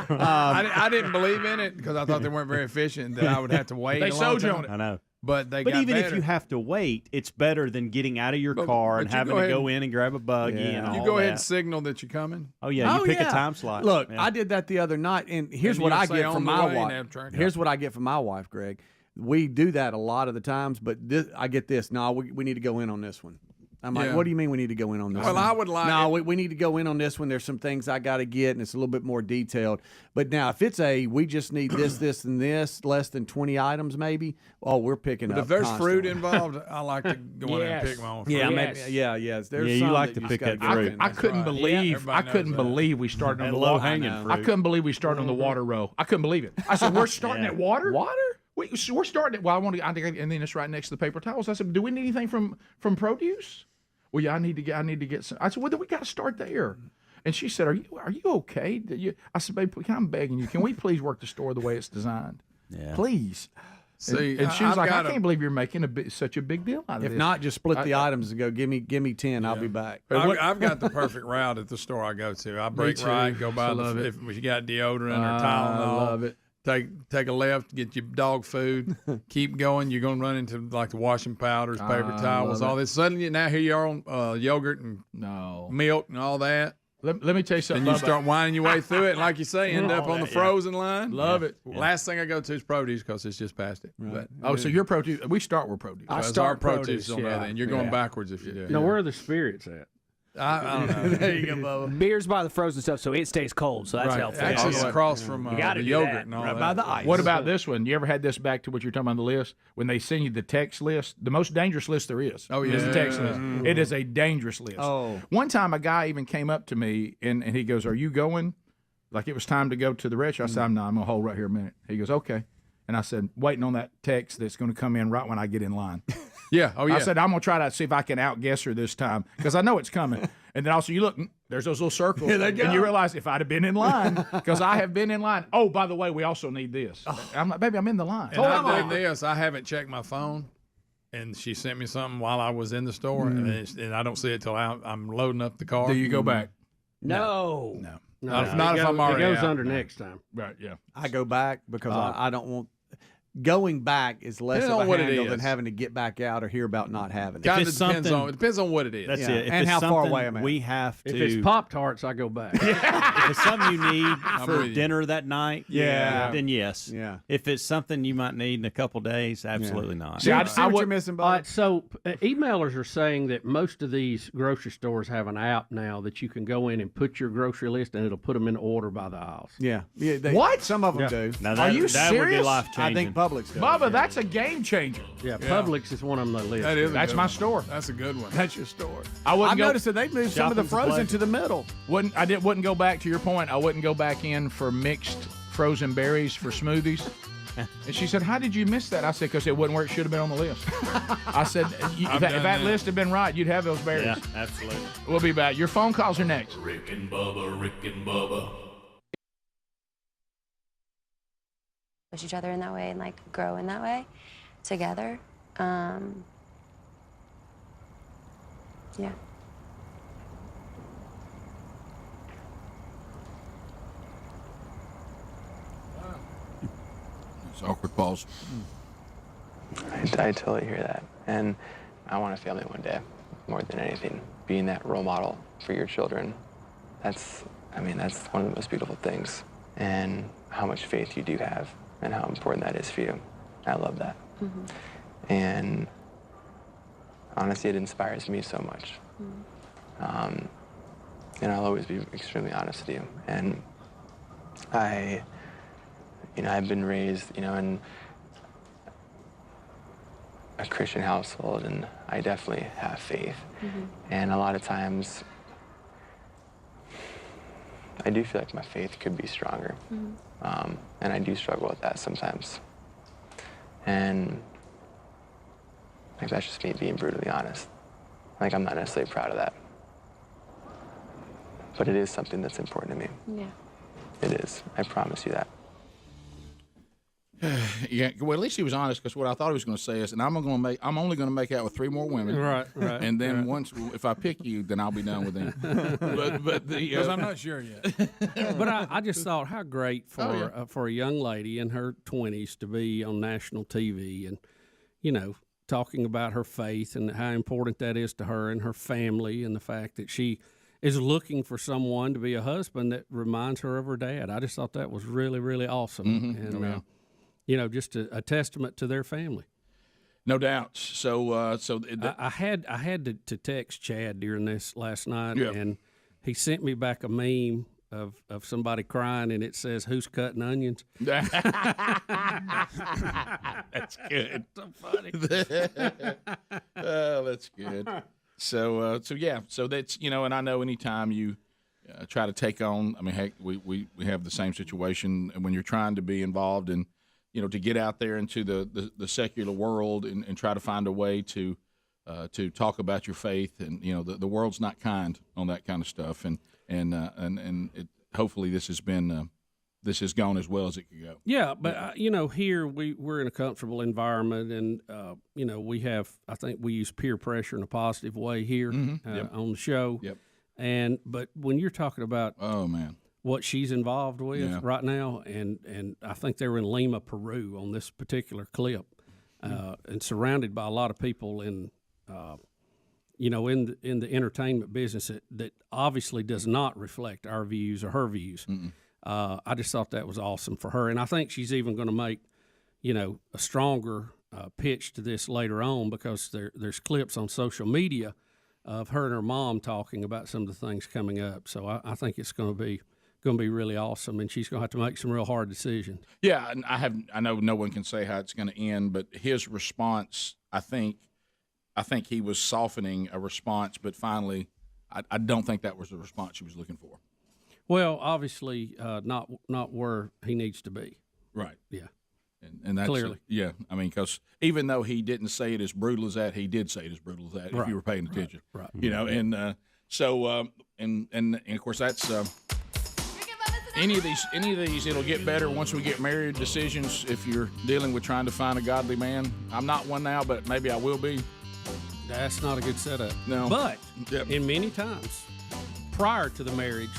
S13: I didn't believe in it because I thought they weren't very efficient, that I would have to wait
S5: They
S13: a long
S5: sold you
S13: time.
S5: on it.
S11: I know.
S8: But they
S11: But
S8: got
S11: even if
S8: better.
S11: you have to wait, it's better than getting out of your car and
S8: you
S11: having
S8: go
S11: to
S8: ahead
S11: go
S8: and-
S11: in and grab a buggy and all
S8: You go ahead
S11: that.
S8: and signal that you're coming.
S11: Oh yeah, you pick a time slot.
S17: Look,
S11: Yeah.
S17: I did that the other night, and here's
S8: And
S17: what
S8: you'll
S17: I
S8: say
S17: get
S8: on
S17: from
S8: the
S17: my
S8: way and
S17: wife.
S8: have track.
S17: Here's what I get from my wife, Greg. We do that a lot of the times, but I get this. No, we need to go in on this one. I'm like,
S8: Yeah.
S17: what do you mean we need to go in on this
S8: Well,
S17: one?
S8: I would like
S17: No,
S8: it-
S17: we need to go in on this one. There's some things I got to get, and it's a little bit more detailed. But now, if it's we just need this, this, and this, less than 20 items maybe, we're picking
S8: But
S17: up
S8: if there's
S17: constantly.
S8: fruit involved, I like to go in and pick my own fruit.
S17: Yeah, maybe, yes. There's
S11: Yeah, you
S17: some
S11: like
S17: that
S11: to
S17: just
S11: pick
S17: gotta
S11: that
S17: get
S11: fruit.
S17: in.
S10: I
S17: That's
S10: couldn't
S17: right.
S10: believe.
S8: Everybody
S10: I
S8: knows
S10: couldn't
S8: that.
S10: believe we started on
S11: That
S10: the
S11: low-hanging
S10: water.
S11: fruit.
S10: I couldn't believe we started on the water row. I couldn't believe it. I said, "We're starting
S11: Yeah.
S10: at water.
S17: Water?
S10: We're starting at. Well, and then it's right next to the paper towels. I said, "Do we need anything from produce?" Well, yeah, I need to get some. I said, "Well, then we got to start there." And she said, "Are you okay?" I said, "Babe, I'm begging you. Can we please work the store the way it's designed?
S11: Yeah.
S10: Please."
S8: See,
S10: and she was
S8: I've
S10: like, "I
S8: got
S10: can't believe you're making such a big deal out of
S17: If
S10: this."
S17: not, just split the items and go, give me 10. I'll be back.
S8: I've got the perfect route at the store I go to. I break
S10: too.
S8: right, go
S10: I
S8: by
S10: love it.
S8: if you got deodorant or
S10: I
S8: Tylenol.
S10: love it.
S8: Take a left, get your dog food, keep going. You're gonna run into like the washing powders, paper
S10: I
S8: towels,
S10: love
S8: all
S10: it.
S8: this. Suddenly, now here you are on yogurt and milk and all that.
S10: Let me tell you something.
S8: And you
S10: Bubba.
S8: start winding your way through it, and like you say, end up on the frozen line.
S10: Love it.
S8: Last thing I go to is produce because it's just past it. But
S10: So your produce. We start with produce.
S8: I start produce on the other end. You're going backwards if you do.
S21: Now, where are the spirits at?
S8: I don't know.
S17: There you go, Bubba.
S3: Beer's by the frozen stuff, so it stays cold. So that's
S8: Right.
S3: helpful.
S8: Actually, it's across from
S3: You gotta
S8: the
S3: do
S8: yogurt
S3: that.
S8: and all
S17: Right
S8: that.
S17: by the ice.
S10: What about this one? You ever had this back to what you're talking about on the list? When they send you the text list, the most dangerous list there is.
S8: Oh,
S10: Is the text
S8: yeah.
S10: list. It is a dangerous list.
S17: Oh.
S10: One time a guy even came up to me and he goes, "Are you going?" Like it was time to go to the restaurant. I said, "No, I'm going to hold right here a minute." He goes, "Okay." And I said, waiting on that text that's going to come in right when I get in line.
S8: Yeah. Oh, yeah.
S10: I said, I'm going to try to see if I can outguess her this time because I know it's coming. And then also you look, there's those little circles.
S8: Here they go.
S10: And you realize if I'd have been in line, because I have been in line. Oh, by the way, we also need this. I'm like, baby, I'm in the line.
S8: And I did this. I haven't checked my phone, and she sent me something while I was in the store, and I don't see it till I'm loading up the car.
S10: Do you go back?
S3: No.
S8: Not if I'm already
S21: It goes
S8: out.
S21: under next time.
S10: Right, yeah.
S17: I go back because I don't want. Going back is less
S8: Depends
S17: of
S8: on
S17: a
S8: what it
S17: handle
S8: is.
S17: than having to get back out or hear about not having it.
S8: Kind of
S11: it's
S8: depends
S11: something-
S8: on. It depends on what it is.
S11: That's
S17: Yeah.
S11: it. If
S17: And
S11: it's
S17: how far
S11: something
S17: away I'm at.
S11: we have
S21: If
S11: to.
S21: it's Pop Tarts, I go back.
S11: if it's something you need for
S8: with you.
S11: dinner that night,
S17: Yeah.
S11: then yes.
S17: Yeah.
S11: If it's something you might need in a couple days, absolutely not.
S10: See, I
S17: See what
S10: would-
S17: you're missing,
S21: All
S17: Bob?
S21: right, so emailers are saying that most of these grocery stores have an app now that you can go in and put your grocery list and it'll put them in order by the aisles.
S17: Yeah.
S10: What?
S17: Some of them do.
S11: Now
S10: Are you
S11: that would be
S10: serious?
S11: life changing.
S17: I think Publix does.
S10: Bubba, that's a game changer.
S21: Yeah, Publix is one of them they list.
S8: That is. a
S10: That's
S8: good
S10: my
S8: one.
S10: store.
S8: That's a good one.
S17: That's your store.
S10: I wouldn't
S17: I've
S10: go.
S17: noticed that they've moved some of the
S11: Shopping's a
S17: frozen
S11: pleasure.
S17: to the middle.
S10: Wouldn't go back to your point. I wouldn't go back in for mixed frozen berries for smoothies. And she said, "How did you miss that?" I said, "Because it wasn't where it should have been on the list." I said, if
S8: I've
S10: that
S8: done that.
S10: list had been right, you'd have those berries."
S11: Yeah, absolutely.
S10: We'll be back. Your phone calls are next.
S1: Rick and Bubba.
S4: Push each other in that way and like grow in that way together. Yeah.
S10: It's awkward pause.
S12: I totally hear that. And I want a family one day, more than anything. Being that role model for your children, that's one of the most beautiful things. And how much faith you do have and how important that is for you. I love that.
S4: Mm-hmm.
S12: And honestly, it inspires me so much. And I'll always be extremely honest with you. And I've been raised, in a Christian household, and I definitely have faith.
S4: Mm-hmm.
S12: And a lot of times, I do feel like my faith could be stronger.
S4: Mm-hmm.
S12: And I do struggle with that sometimes. And like, that's just me being brutally honest. Like, I'm not necessarily proud of that. But it is something that's important to me.
S4: Yeah.
S12: It is. I promise you that.
S10: Yeah, well, at least he was honest because what I thought he was going to say is, and I'm only going to make out with 3 more women,
S21: Right.
S10: and then if I pick you, then I'll be done with them. but
S8: Because I'm not sure yet.
S21: But I just thought how great for a young lady in her 20s to be on national TV, and talking about her faith and how important that is to her and her family, and the fact that she is looking for someone to be a husband that reminds her of her dad. I just thought that was really, really awesome. And, just a testament to their family.
S10: No doubt. So,
S21: I had to text Chad during this last night,
S10: Yeah.
S21: and he sent me back a meme of somebody crying, and it says, "Who's cutting onions?"
S10: That's good.
S21: So funny.
S10: Oh, that's good. So that's and I know anytime you try to take on, I mean, heck, we have the same situation when you're trying to be involved in, to get out there into the secular world and try to find a way to talk about your faith, and the world's not kind on that kind of stuff, and hopefully this has gone as well as it could go.
S21: Yeah, but here we're in a comfortable environment, and I think we use peer pressure in a positive way here on the show.
S10: Yep.
S21: But when you're talking about what she's involved with right now, and I think they were in Lima, Peru on this particular clip, and surrounded by a lot of people in the entertainment business that obviously does not reflect our views or her views. I just thought that was awesome for her, and I think she's even going to make, a stronger pitch to this later on, because there's clips on social media of her and her mom talking about some of the things coming up. So I think it's going to be really awesome, and she's going to have to make some real hard decisions.
S10: Yeah, and I know no one can say how it's going to end, but his response, I think he was softening a response, but finally, I don't think that was the response she was looking for.
S21: Well, obviously, not where he needs to be.
S10: Right.
S21: Yeah.
S10: And that's
S21: clearly.
S10: Yeah. I mean, because even though he didn't say it as brutal as that, he did say it as brutal as that.
S21: Right.
S10: If you were paying attention.
S21: Right.
S10: And of course that's any of these. It'll get better once we get married. Decisions. If you're dealing with trying to find a godly man, I'm not one now, but maybe I will be.
S21: That's not a good setup.
S10: No.
S21: But in many times prior to the marriage,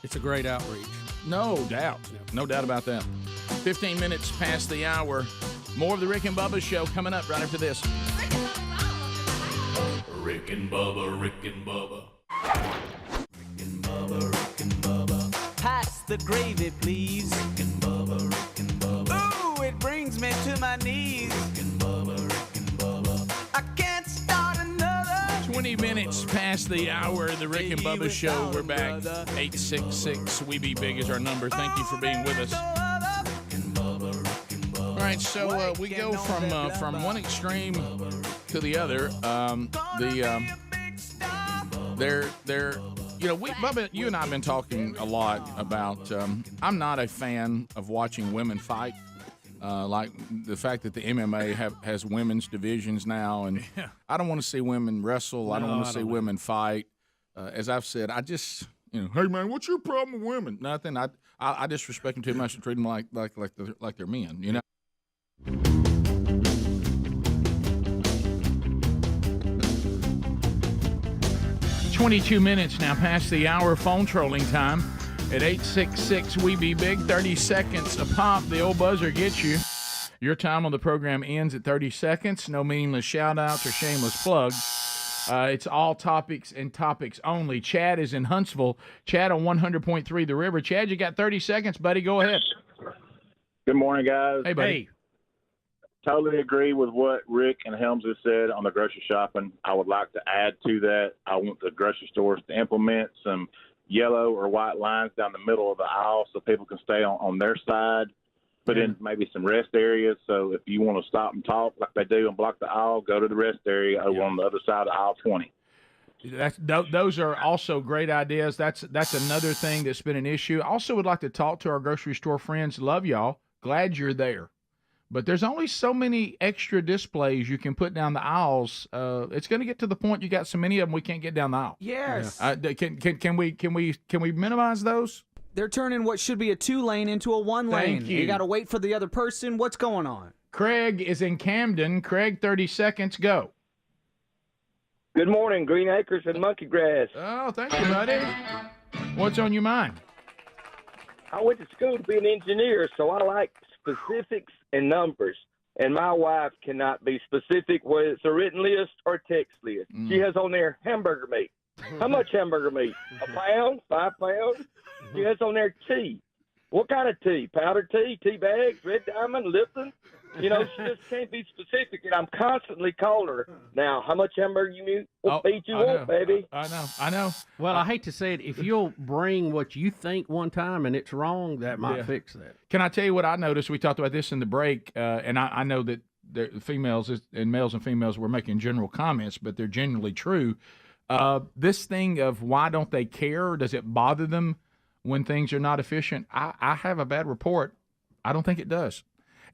S21: it's a great outreach.
S10: No doubt. No doubt about that. 15 minutes past the hour. More of the Rick and Bubba Show coming up right after this.
S1: Rick and Bubba, Rick and Bubba. Rick and Bubba, Rick and Bubba. Pass the gravy, please. Rick and Bubba, Rick and Bubba. Ooh, it brings me to my knees. Rick and Bubba, Rick and Bubba. I can't start another.
S10: 20 minutes past the hour, the Rick and Bubba Show. We're back. 866 We Be Big is our number. Thank you for being with us. All right, so we go from one extreme to the other. Bubba, you and I have been talking a lot about. I'm not a fan of watching women fight. Like the fact that the MMA has women's divisions now, and I don't want to see women wrestle. I don't want to see women fight. As I've said, I just, hey man, what's your problem with women? Nothing. I disrespect them too much and treat them like they're men.
S5: 22 minutes now past the hour. Phone trolling time at 866 We Be Big. 30 seconds a pop. The old buzzer gets you. Your time on the program ends at 30 seconds. No meaningless shout-outs or shameless plugs. It's all topics and topics only. Chad is in Huntsville. Chad on 100.3 The River. Chad, you got 30 seconds, buddy. Go ahead.
S14: Good morning, guys.
S5: Hey, buddy.
S14: Totally agree with what Rick and Helms have said on the grocery shopping. I would like to add to that. I want the grocery stores to implement some yellow or white lines down the middle of the aisle so people can stay on their side. Put in maybe some rest areas. So if you want to stop and talk like they do and block the aisle, go to the rest area over on the other side of aisle 20.
S5: Those are also great ideas. That's another thing that's been an issue. I also would like to talk to our grocery store friends. Love y'all. Glad you're there. But there's only so many extra displays you can put down the aisles. It's going to get to the point you got so many of them we can't get down the aisle.
S3: Yes.
S5: Can we minimize those?
S3: They're turning what should be a 2-lane into a 1-lane.
S5: Thank you.
S3: You got to wait for the other person. What's going on?
S5: Craig is in Camden. Craig, 30 seconds, go.
S15: Good morning, Green Acres and Monkey Grass.
S5: Oh, thank you, buddy. What's on your mind?
S15: I went to school to be an engineer, so I like specifics and numbers. and my wife cannot be specific whether it's a written list or text list. She has on there hamburger meat. How much hamburger meat? A pound? 5 pounds? She has on there tea. What kind of tea? Powdered tea? Tea bags? Red Diamond? Lipton? You know, she just can't be specific, and I'm constantly calling her. Now, how much hamburger you need? What feed you want, baby?
S10: I know.
S21: Well, I hate to say it. If you'll bring what you think one time and it's wrong, that might fix that.
S10: Can I tell you what I noticed? We talked about this in the break, and I know that the females and males and females were making general comments, but they're generally true. This thing of why don't they care? Does it bother them when things are not efficient? I have a bad report. I don't think it does.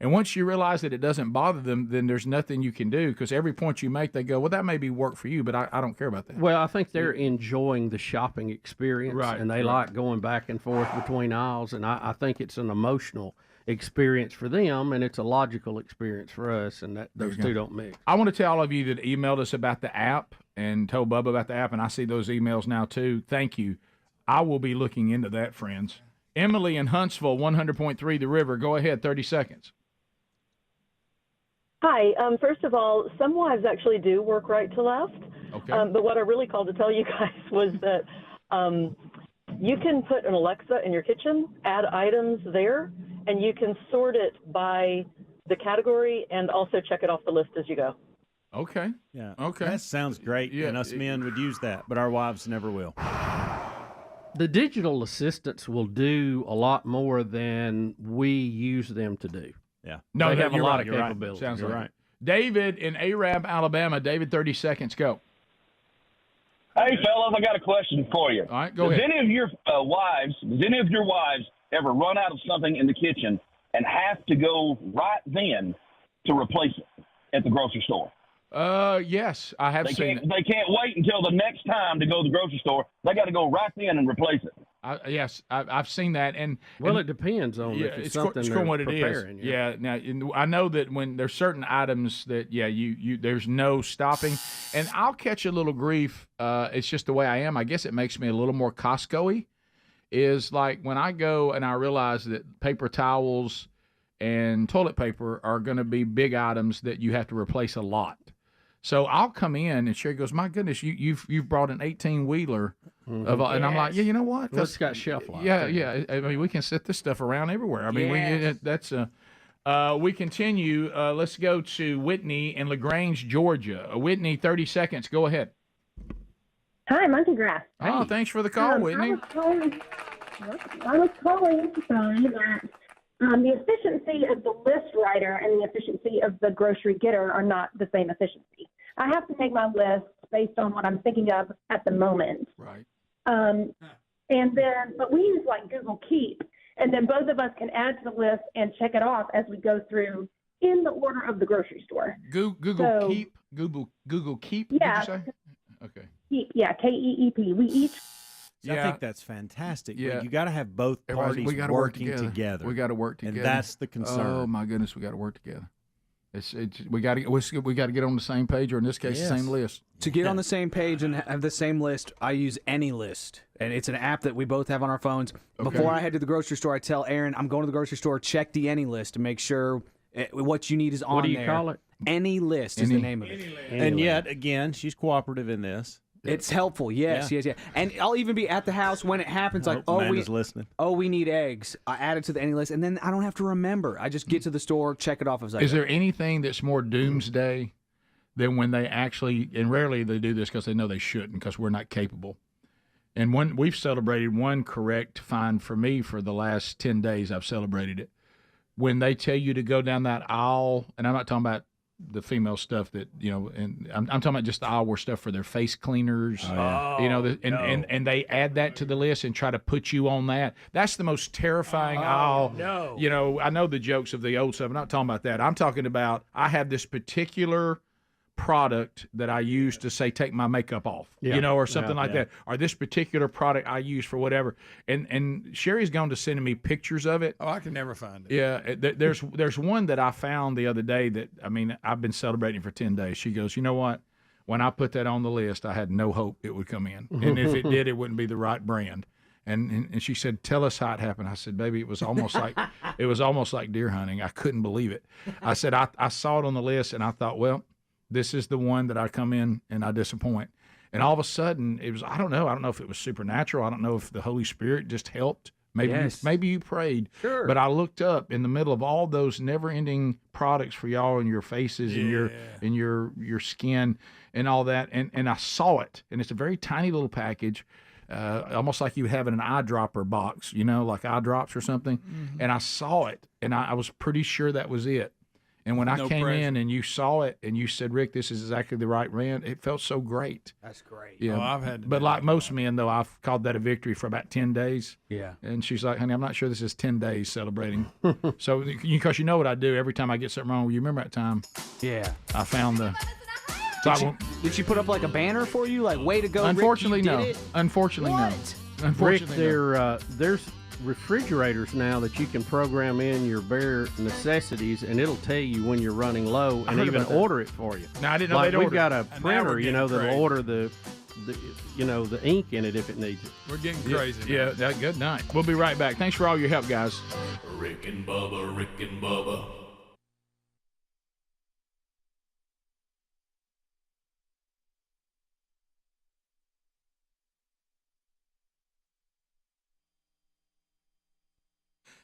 S10: And once you realize that it doesn't bother them, then there's nothing you can do, because every point you make, they go, well, that may be work for you, but I don't care about that.
S21: Well, I think they're enjoying the shopping experience, and they like going back and forth between aisles, and I think it's an emotional experience for them, and it's a logical experience for us, and those two don't mix.
S10: I want to tell all of you that emailed us about the app and told Bubba about the app, and I see those emails now too. Thank you. I will be looking into that, friends. Emily in Huntsville, 100.3 The River. Go ahead, 30 seconds.
S16: Hi. First of all, some wives actually do work right to left.
S10: Okay.
S16: But what I really called to tell you guys was that you can put an Alexa in your kitchen, add items there, and you can sort it by the category and also check it off the list as you go.
S10: Okay.
S11: Yeah.
S10: Okay.
S11: That sounds great, and us men would use that, but our wives never will.
S21: The digital assistants will do a lot more than we use them to do.
S11: Yeah.
S10: No,
S21: they have a
S10: you're
S21: lot
S10: right,
S21: of
S10: you're right.
S21: capabilities.
S10: Sounds
S11: You're
S10: like
S11: right.
S10: it. David in Arab, Alabama. David, 30 seconds. Go.
S18: Hey, fellas, I got a question for you.
S10: All right, go
S18: Does
S10: ahead.
S18: any of your wives ever run out of something in the kitchen and have to go right then to replace it at the grocery store?
S10: Yes, I have seen it.
S18: They can't wait until the next time to go to the grocery store. They got to go right then and replace it.
S10: Yes, I've seen that, and
S21: it depends on if it's something
S10: it's
S21: they're
S10: what it is.
S21: preparing.
S10: Yeah. Now I know that when there's certain items that you there's no stopping, and I'll catch a little grief. It's just the way I am. I guess it makes me a little more Costco-y. Is like when I go and I realize that paper towels and toilet paper are going to be big items that you have to replace a lot. So I'll come in and Sherry goes, "My goodness, you've brought an 18-wheeler of," and I'm like, "Yeah, you know what?
S21: Well, it's got shelf life.
S10: Yeah. I mean, we can set this stuff around everywhere. I mean, we continue. Let's go to Whitney in LaGrange, Georgia. Whitney, 30 seconds. Go ahead.
S20: Hi, Monkey Grass.
S10: Oh, thanks for the call, Whitney.
S20: I was calling to say that the efficiency of the list writer and the efficiency of the grocery getter are not the same efficiency. I have to make my list based on what I'm thinking of at the moment.
S10: Right.
S20: But we use like Google Keep, and then both of us can add to the list and check it off as we go through in the order of the grocery store.
S10: Google Keep. Google Keep.
S20: Yeah.
S10: Did you say? Okay.
S20: Keep. Yeah. KEEP. We each.
S11: See, I think that's fantastic.
S10: Yeah.
S11: But you got to have both parties
S10: we gotta work
S11: working together.
S10: We got to work together,
S11: and that's the concern.
S10: Oh my goodness, we got to work together. We got to get on the same page, or in this case, the same list.
S3: To get on the same page and have the same list, I use AnyList, and it's an app that we both have on our phones.
S10: Okay.
S3: Before I head to the grocery store, I tell Aaron, I'm going to the grocery store, check the AnyList to make sure what you need is on there.
S21: What do you call it?
S3: AnyList is the name of it.
S11: And yet, again, she's cooperative in this.
S3: It's helpful, yes. And I'll even be at the house when it happens, like,
S11: listening.
S3: We need eggs. I add it to the AnyList, and then I don't have to remember. I just get to the store, check it off as I
S10: Is
S3: go.
S10: there anything that's more doomsday than when they actually, and rarely they do this because they know they shouldn't, because we're not capable. And we've celebrated one correct find for me for the last 10 days. I've celebrated it. When they tell you to go down that aisle, and I'm not talking about the female stuff that, and I'm talking about just the aisle where stuff for their face cleaners, and they add that to the list and try to put you on that. That's the most terrifying aisle.
S21: No.
S10: I know the jokes of the old stuff. I'm not talking about that. I'm talking about I have this particular product that I use to say take my makeup off, or something like that, or this particular product I use for whatever. And Sherry's gone to sending me pictures of it.
S8: Oh, I can never find it.
S10: Yeah, there's one that I found the other day that, I mean, I've been celebrating for 10 days. She goes, you know what? When I put that on the list, I had no hope it would come in, and if it did, it wouldn't be the right brand.
S5: And she said, "Tell us how it happened." I said, "Baby, it was almost like deer hunting. I couldn't believe it." I said, I saw it on the list, and I thought, well, this is the one that I come in and I disappoint. And all of a sudden, it was, I don't know if it was supernatural. I don't know if the Holy Spirit just helped. Maybe you prayed.
S3: Sure.
S5: But I looked up in the middle of all those never-ending products for y'all in your faces and your skin and all that, and I saw it. And it's a very tiny little package. Almost like you would have in an eyedropper box, like eye drops or something. Mm-hmm. And I saw it, and I was pretty sure that was it. And when I came in and you saw it and you said, "Rick, this is exactly the right brand," it felt so great.
S3: That's great.
S5: Yeah,
S8: I've had to
S5: but like most men, though, I've called that a victory for about 10 days.
S3: Yeah.
S5: And she's like, "Honey, I'm not sure this is 10 days celebrating." So, because you know what I do every time I get something wrong. You remember that time?
S3: Yeah.
S5: I found the...
S3: Did she put up like a banner for you, like "Way to go"?
S5: Unfortunately,
S3: Rick, you
S5: no.
S3: did it?
S5: Unfortunately, no. Unfortunately,
S21: Rick, there's refrigerators now that you can program in your bare necessities, and it'll tell you when you're running low, and even order it for you.
S5: No, I didn't know they'd order.
S21: We've got a
S8: And now
S21: printer,
S8: we're getting
S21: that'll
S8: crazy.
S21: order the ink in it if it needs it.
S8: We're getting crazy.
S5: Yeah, good night. We'll be right back. Thanks for all your help, guys.
S1: Rick and Bubba, Rick and Bubba.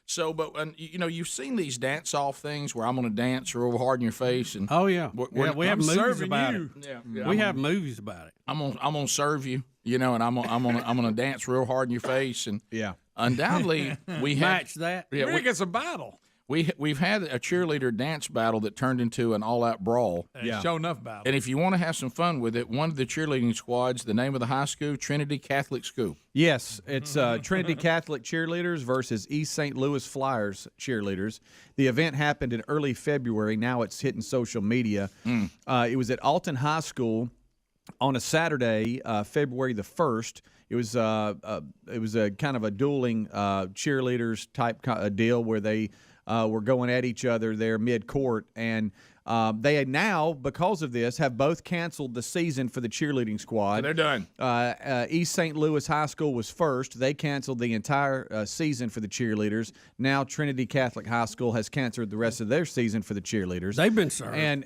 S10: So, but you've seen these dance-off things where I'm going to dance real hard in your face, and
S21: Oh yeah, we have movies about
S8: you.
S21: it.
S10: Yeah,
S21: We have movies about it.
S10: I'm gonna serve you, and I'm gonna dance real hard in your face, and undoubtedly we have
S21: Match that.
S10: Yeah,
S8: Rick, it's a battle.
S10: We've had a cheerleader dance battle that turned into an all-out brawl.
S8: Show enough battle.
S10: And if you want to have some fun with it, one of the cheerleading squads, the name of the high school, Trinity Catholic School.
S17: Yes, it's Trinity Catholic cheerleaders versus East St. Louis Flyers cheerleaders. The event happened in early February. Now it's hitting social media. It was at Alton High School on a Saturday, February the 1st. It was a kind of a dueling cheerleaders type deal where they were going at each other there mid-court, and they now, because of this, have both canceled the season for the cheerleading squad.
S10: So they're done.
S17: East St. Louis High School was first. They canceled the entire season for the cheerleaders. Now Trinity Catholic High School has canceled the rest of their season for the cheerleaders.
S21: They've been served.
S17: And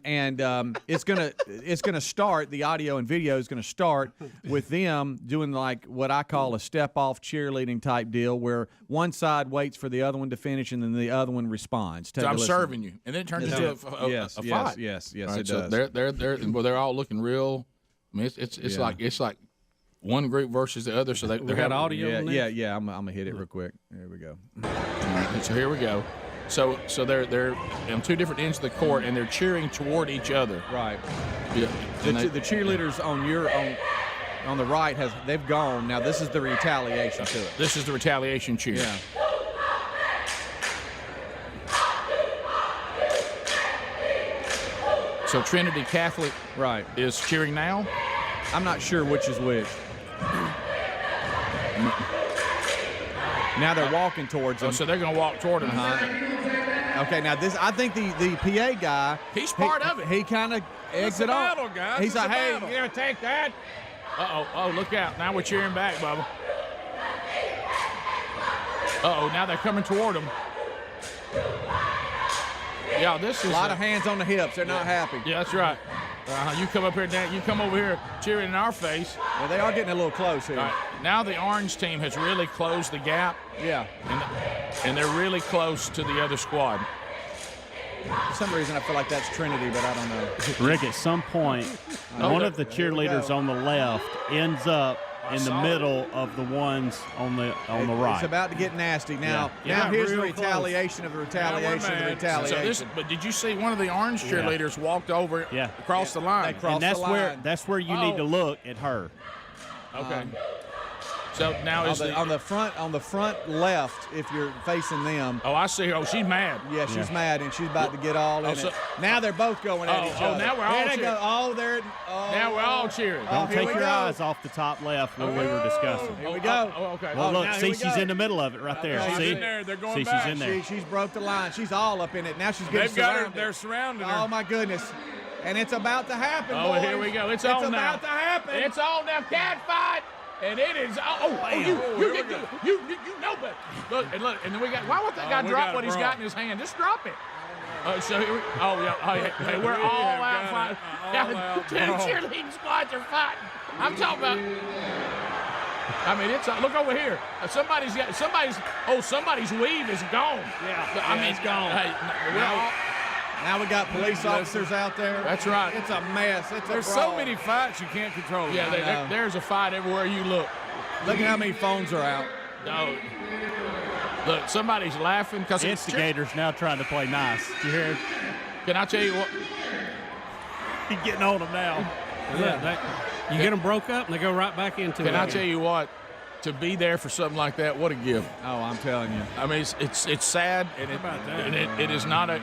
S17: it's gonna start. The audio and video is gonna start with them doing like what I call a step-off cheerleading type deal, where one side waits for the other one to finish and then the other one responds.
S10: So I'm serving you, and then it turns into a fight.
S17: Yes,
S10: All right,
S17: it
S10: so
S17: does.
S10: they're all looking real. I mean, it's like one group versus the other. So they
S21: got audio. on this?
S17: Yeah. I'm gonna hit it real quick. There we go.
S10: And so here we go. So they're on two different ends of the court, and they're cheering toward each other.
S17: Right.
S10: Yeah.
S17: The cheerleaders on the right they've gone. Now this is the retaliation to it.
S10: This is the retaliation cheer.
S17: Yeah.
S10: So Trinity Catholic is cheering now?
S17: I'm not sure which is which. Now they're walking towards him.
S10: So they're going to walk toward him.
S17: Okay, now this, I think the PA guy.
S10: He's part of it.
S17: He kind of eggs it
S8: battle,
S17: on.
S8: guys.
S17: He's
S8: It's
S17: like,
S8: a
S17: hey,
S8: battle.
S17: you gonna take that?
S10: Oh, look out. Now we're cheering back, Bubba. Now they're coming toward him. Yeah, this is
S17: a lot of hands on the hips. They're not happy.
S10: Yeah, that's right. You come up here, Dan. You come over here cheering in our face.
S17: Well, they are getting a little close here.
S10: All right. Now the orange team has really closed the gap.
S17: Yeah.
S10: And they're really close to the other squad.
S17: For some reason, I feel like that's Trinity, but I don't know.
S7: Rick, at some point, one of the cheerleaders on the left ends up in the middle of the ones on the right.
S17: It's about to get nasty now. Now here's the retaliation of the retaliation of the retaliation.
S10: So but did you see one of the orange cheerleaders walked over across the line?
S17: And
S7: that's where you need to look at her.
S10: Okay. So now
S17: on the front left, if you're facing them.
S10: Oh, I see her. Oh, she's mad.
S17: Yeah, she's mad, and she's about to get all in it. Now they're both going at each other.
S10: Now we're all cheering.
S17: Now
S10: we're all cheering.
S7: Don't take your eyes off the top left where we were discussing.
S17: Here we go.
S10: Okay.
S7: Well, look, see, she's in the middle of it right there.
S10: She's
S7: See,
S10: in there. They're going
S7: see,
S10: back.
S7: she's in there.
S17: She's broke the line. She's all up in it. Now she's getting surrounded.
S8: They're surrounding her.
S17: Oh my goodness. And it's about to happen,
S10: Oh,
S17: boys.
S10: here we go. It's on now.
S17: about to happen.
S10: It's on now. Cat fight.
S5: And it is. You know better. Look, and then we got. Why would that guy drop what he's got in his hand? Just drop it. So here we. Hey, we're all out fighting. Two cheerleading squads are fighting. I'm talking about. I mean, it's look over here. Somebody's weave is gone.
S21: Yeah,
S5: I mean,
S21: it's gone.
S5: Hey,
S17: now we got police officers out there.
S5: That's right.
S17: It's a mess.
S13: There's so many fights you can't control.
S5: Yeah, there's a fight everywhere you look.
S17: Look at how many phones are out.
S5: No. Look, somebody's laughing because
S7: instigators now trying to play nice. Did you hear?
S5: Can I tell you what?
S7: He's getting on them now.
S21: You get them broke up and they go right back into it.
S5: Can I tell you what? To be there for something like that, what a gift!
S17: Oh, I'm telling you.
S5: I mean, it's sad, and it is not a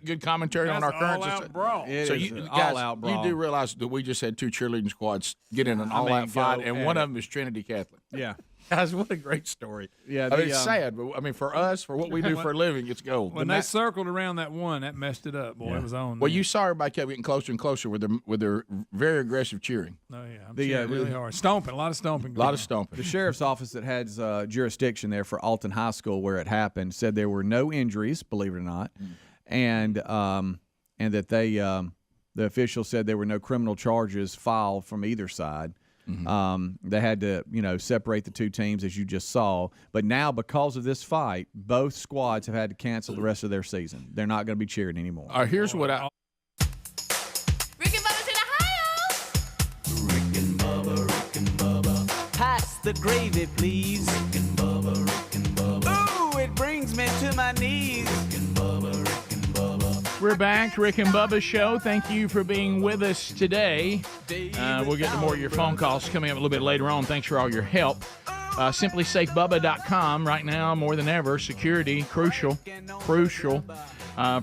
S5: good commentary on our current
S17: situation.
S5: So you guys, you do realize that we just had two cheerleading squads get in an all-out fight, and one of them is Trinity Catholic.
S17: Yeah.
S5: Guys, what a great story.
S17: Yeah,
S5: I mean, it's sad, but I mean, for us, for what we do for a living, it's gold.
S13: When they circled around that one, that messed it up. Boy, it was on.
S5: Well, you saw everybody kept getting closer and closer with their very aggressive cheering.
S13: Oh yeah, I'm cheering really hard. Stomping, a lot of stomping.
S5: A lot of stomping.
S17: The sheriff's office that has jurisdiction there for Alton High School, where it happened, said there were no injuries, believe it or not, and that the officials said there were no criminal charges filed from either side. They had to, separate the two teams, as you just saw. But now, because of this fight, both squads have had to cancel the rest of their season. They're not going to be cheering anymore.
S5: All right, here's what I.
S1: Rick and Bubba's in Ohio. Rick and Bubba. Pass the gravy, please. Rick and Bubba. Ooh, it brings me to my knees. Rick and Bubba.
S5: We're back, Rick and Bubba Show. Thank you for being with us today. We'll get to more of your phone calls coming up a little bit later on. Thanks for all your help. SimplySafeBubba.com right now, more than ever. Security, crucial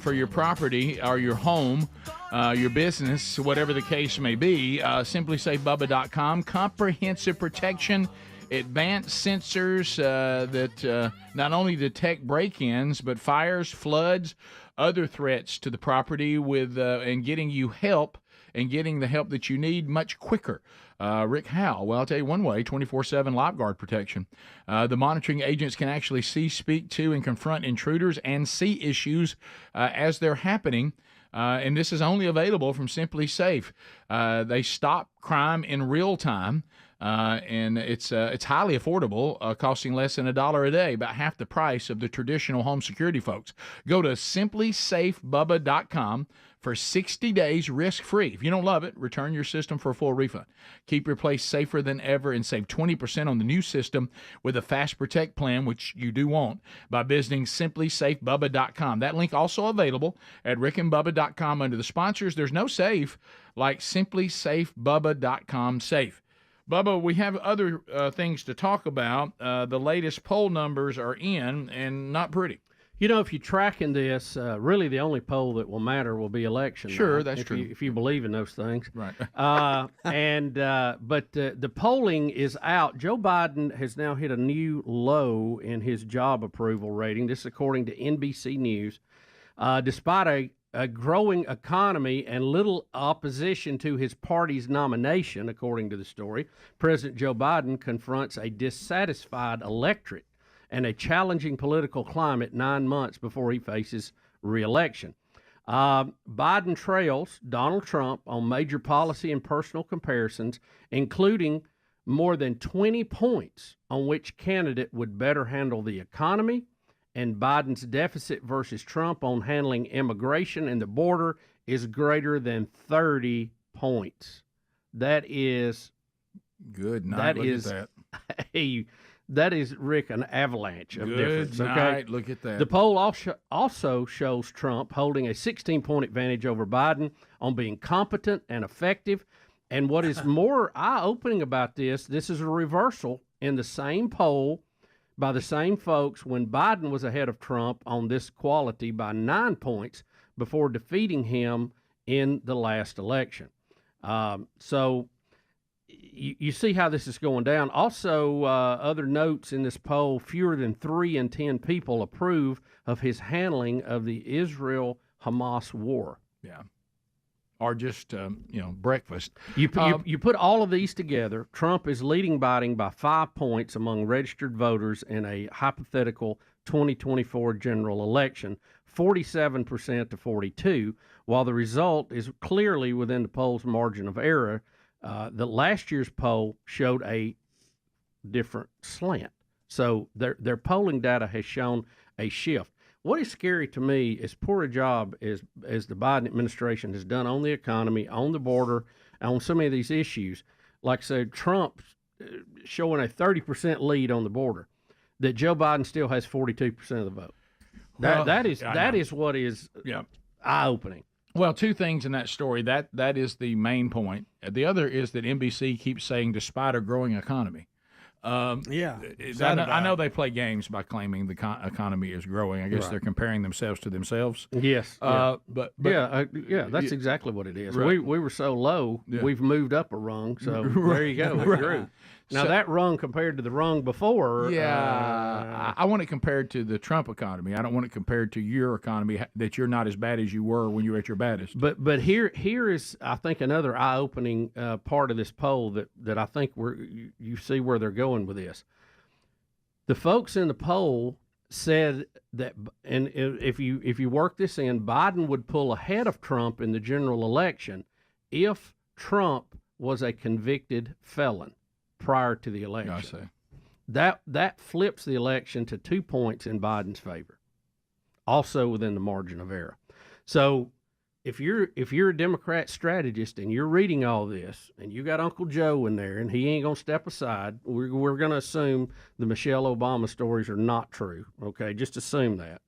S5: for your property or your home, your business, whatever the case may be. SimplySafeBubba.com. Comprehensive protection. Advanced sensors that not only detect break-ins, but fires, floods, other threats to the property with and getting you help and getting the help that you need much quicker. Rick, how? Well, I'll tell you one way, 24/7 lifeguard protection. The monitoring agents can actually see, speak to, and confront intruders and see issues as they're happening. And this is only available from Simply Safe. They stop crime in real time. And it's highly affordable, costing less than $1 a day, about half the price of the traditional home security folks. Go to simplysafebubba.com for 60 days risk-free. If you don't love it, return your system for a full refund. Keep your place safer than ever and save 20% on the new system with a Fast Protect plan, which you do want, by visiting simplysafebubba.com. That link also available at rickandbubba.com under the sponsors. There's no safe like simplysafebubba.com safe. Bubba, we have other things to talk about. The latest poll numbers are in, and not pretty.
S21: If you're tracking this, really the only poll that will matter will be election.
S5: Sure, that's true.
S21: If you believe in those things.
S5: Right.
S21: But the polling is out. Joe Biden has now hit a new low in his job approval rating. This is according to NBC News. Despite a growing economy and little opposition to his party's nomination, according to the story, President Joe Biden confronts a dissatisfied electorate and a challenging political climate 9 months before he faces re-election. Biden trails Donald Trump on major policy and personal comparisons, including more than 20 points on which candidate would better handle the economy, and Biden's deficit versus Trump on handling immigration and the border is greater than 30 points. That is
S5: good night.
S21: That is, Rick, an avalanche of difference.
S5: Good night. Look at that.
S21: The poll also shows Trump holding a 16-point advantage over Biden on being competent and effective. And what is more eye-opening about this is a reversal in the same poll by the same folks when Biden was ahead of Trump on this quality by 9 points before defeating him in the last election. So you see how this is going down. Also, other notes in this poll, fewer than 3 in 10 people approve of his handling of the Israel-Hamas war.
S5: Yeah. are just breakfast.
S21: You put all of these together. Trump is leading Biden by 5 points among registered voters in a hypothetical 2024 general election, 47% to 42%, while the result is clearly within the poll's margin of error. The last year's poll showed a different slant. So their polling data has shown a shift. What is scary to me is poor a job as the Biden administration has done on the economy, on the border, on so many of these issues. Like I said, Trump showing a 30% lead on the border, that Joe Biden still has 42% of the vote. That is what is eye-opening.
S5: Well, two things in that story. That is the main point. The other is that NBC keeps saying, despite a growing economy. I know they play games by claiming the economy is growing. I guess they're comparing themselves to themselves.
S21: Yes.
S5: But
S21: that's exactly what it is.
S5: Right.
S21: We were so low, we've moved up a rung. So there you go. It grew. Now that rung compared to the rung before.
S5: I want it compared to the Trump economy. I don't want it compared to your economy, that you're not as bad as you were when you were at your baddest.
S21: But here is, I think, another eye-opening part of this poll that I think you see where they're going with this. The folks in the poll said that, and if you work this in, Biden would pull ahead of Trump in the general election if Trump was a convicted felon prior to the election.
S5: I see.
S21: That flips the election to 2 points in Biden's favor, also within the margin of error. So if you're a Democrat strategist and you're reading all this and you got Uncle Joe in there and he ain't gonna step aside, we're gonna assume the Michelle Obama stories are not true. Okay, just assume that.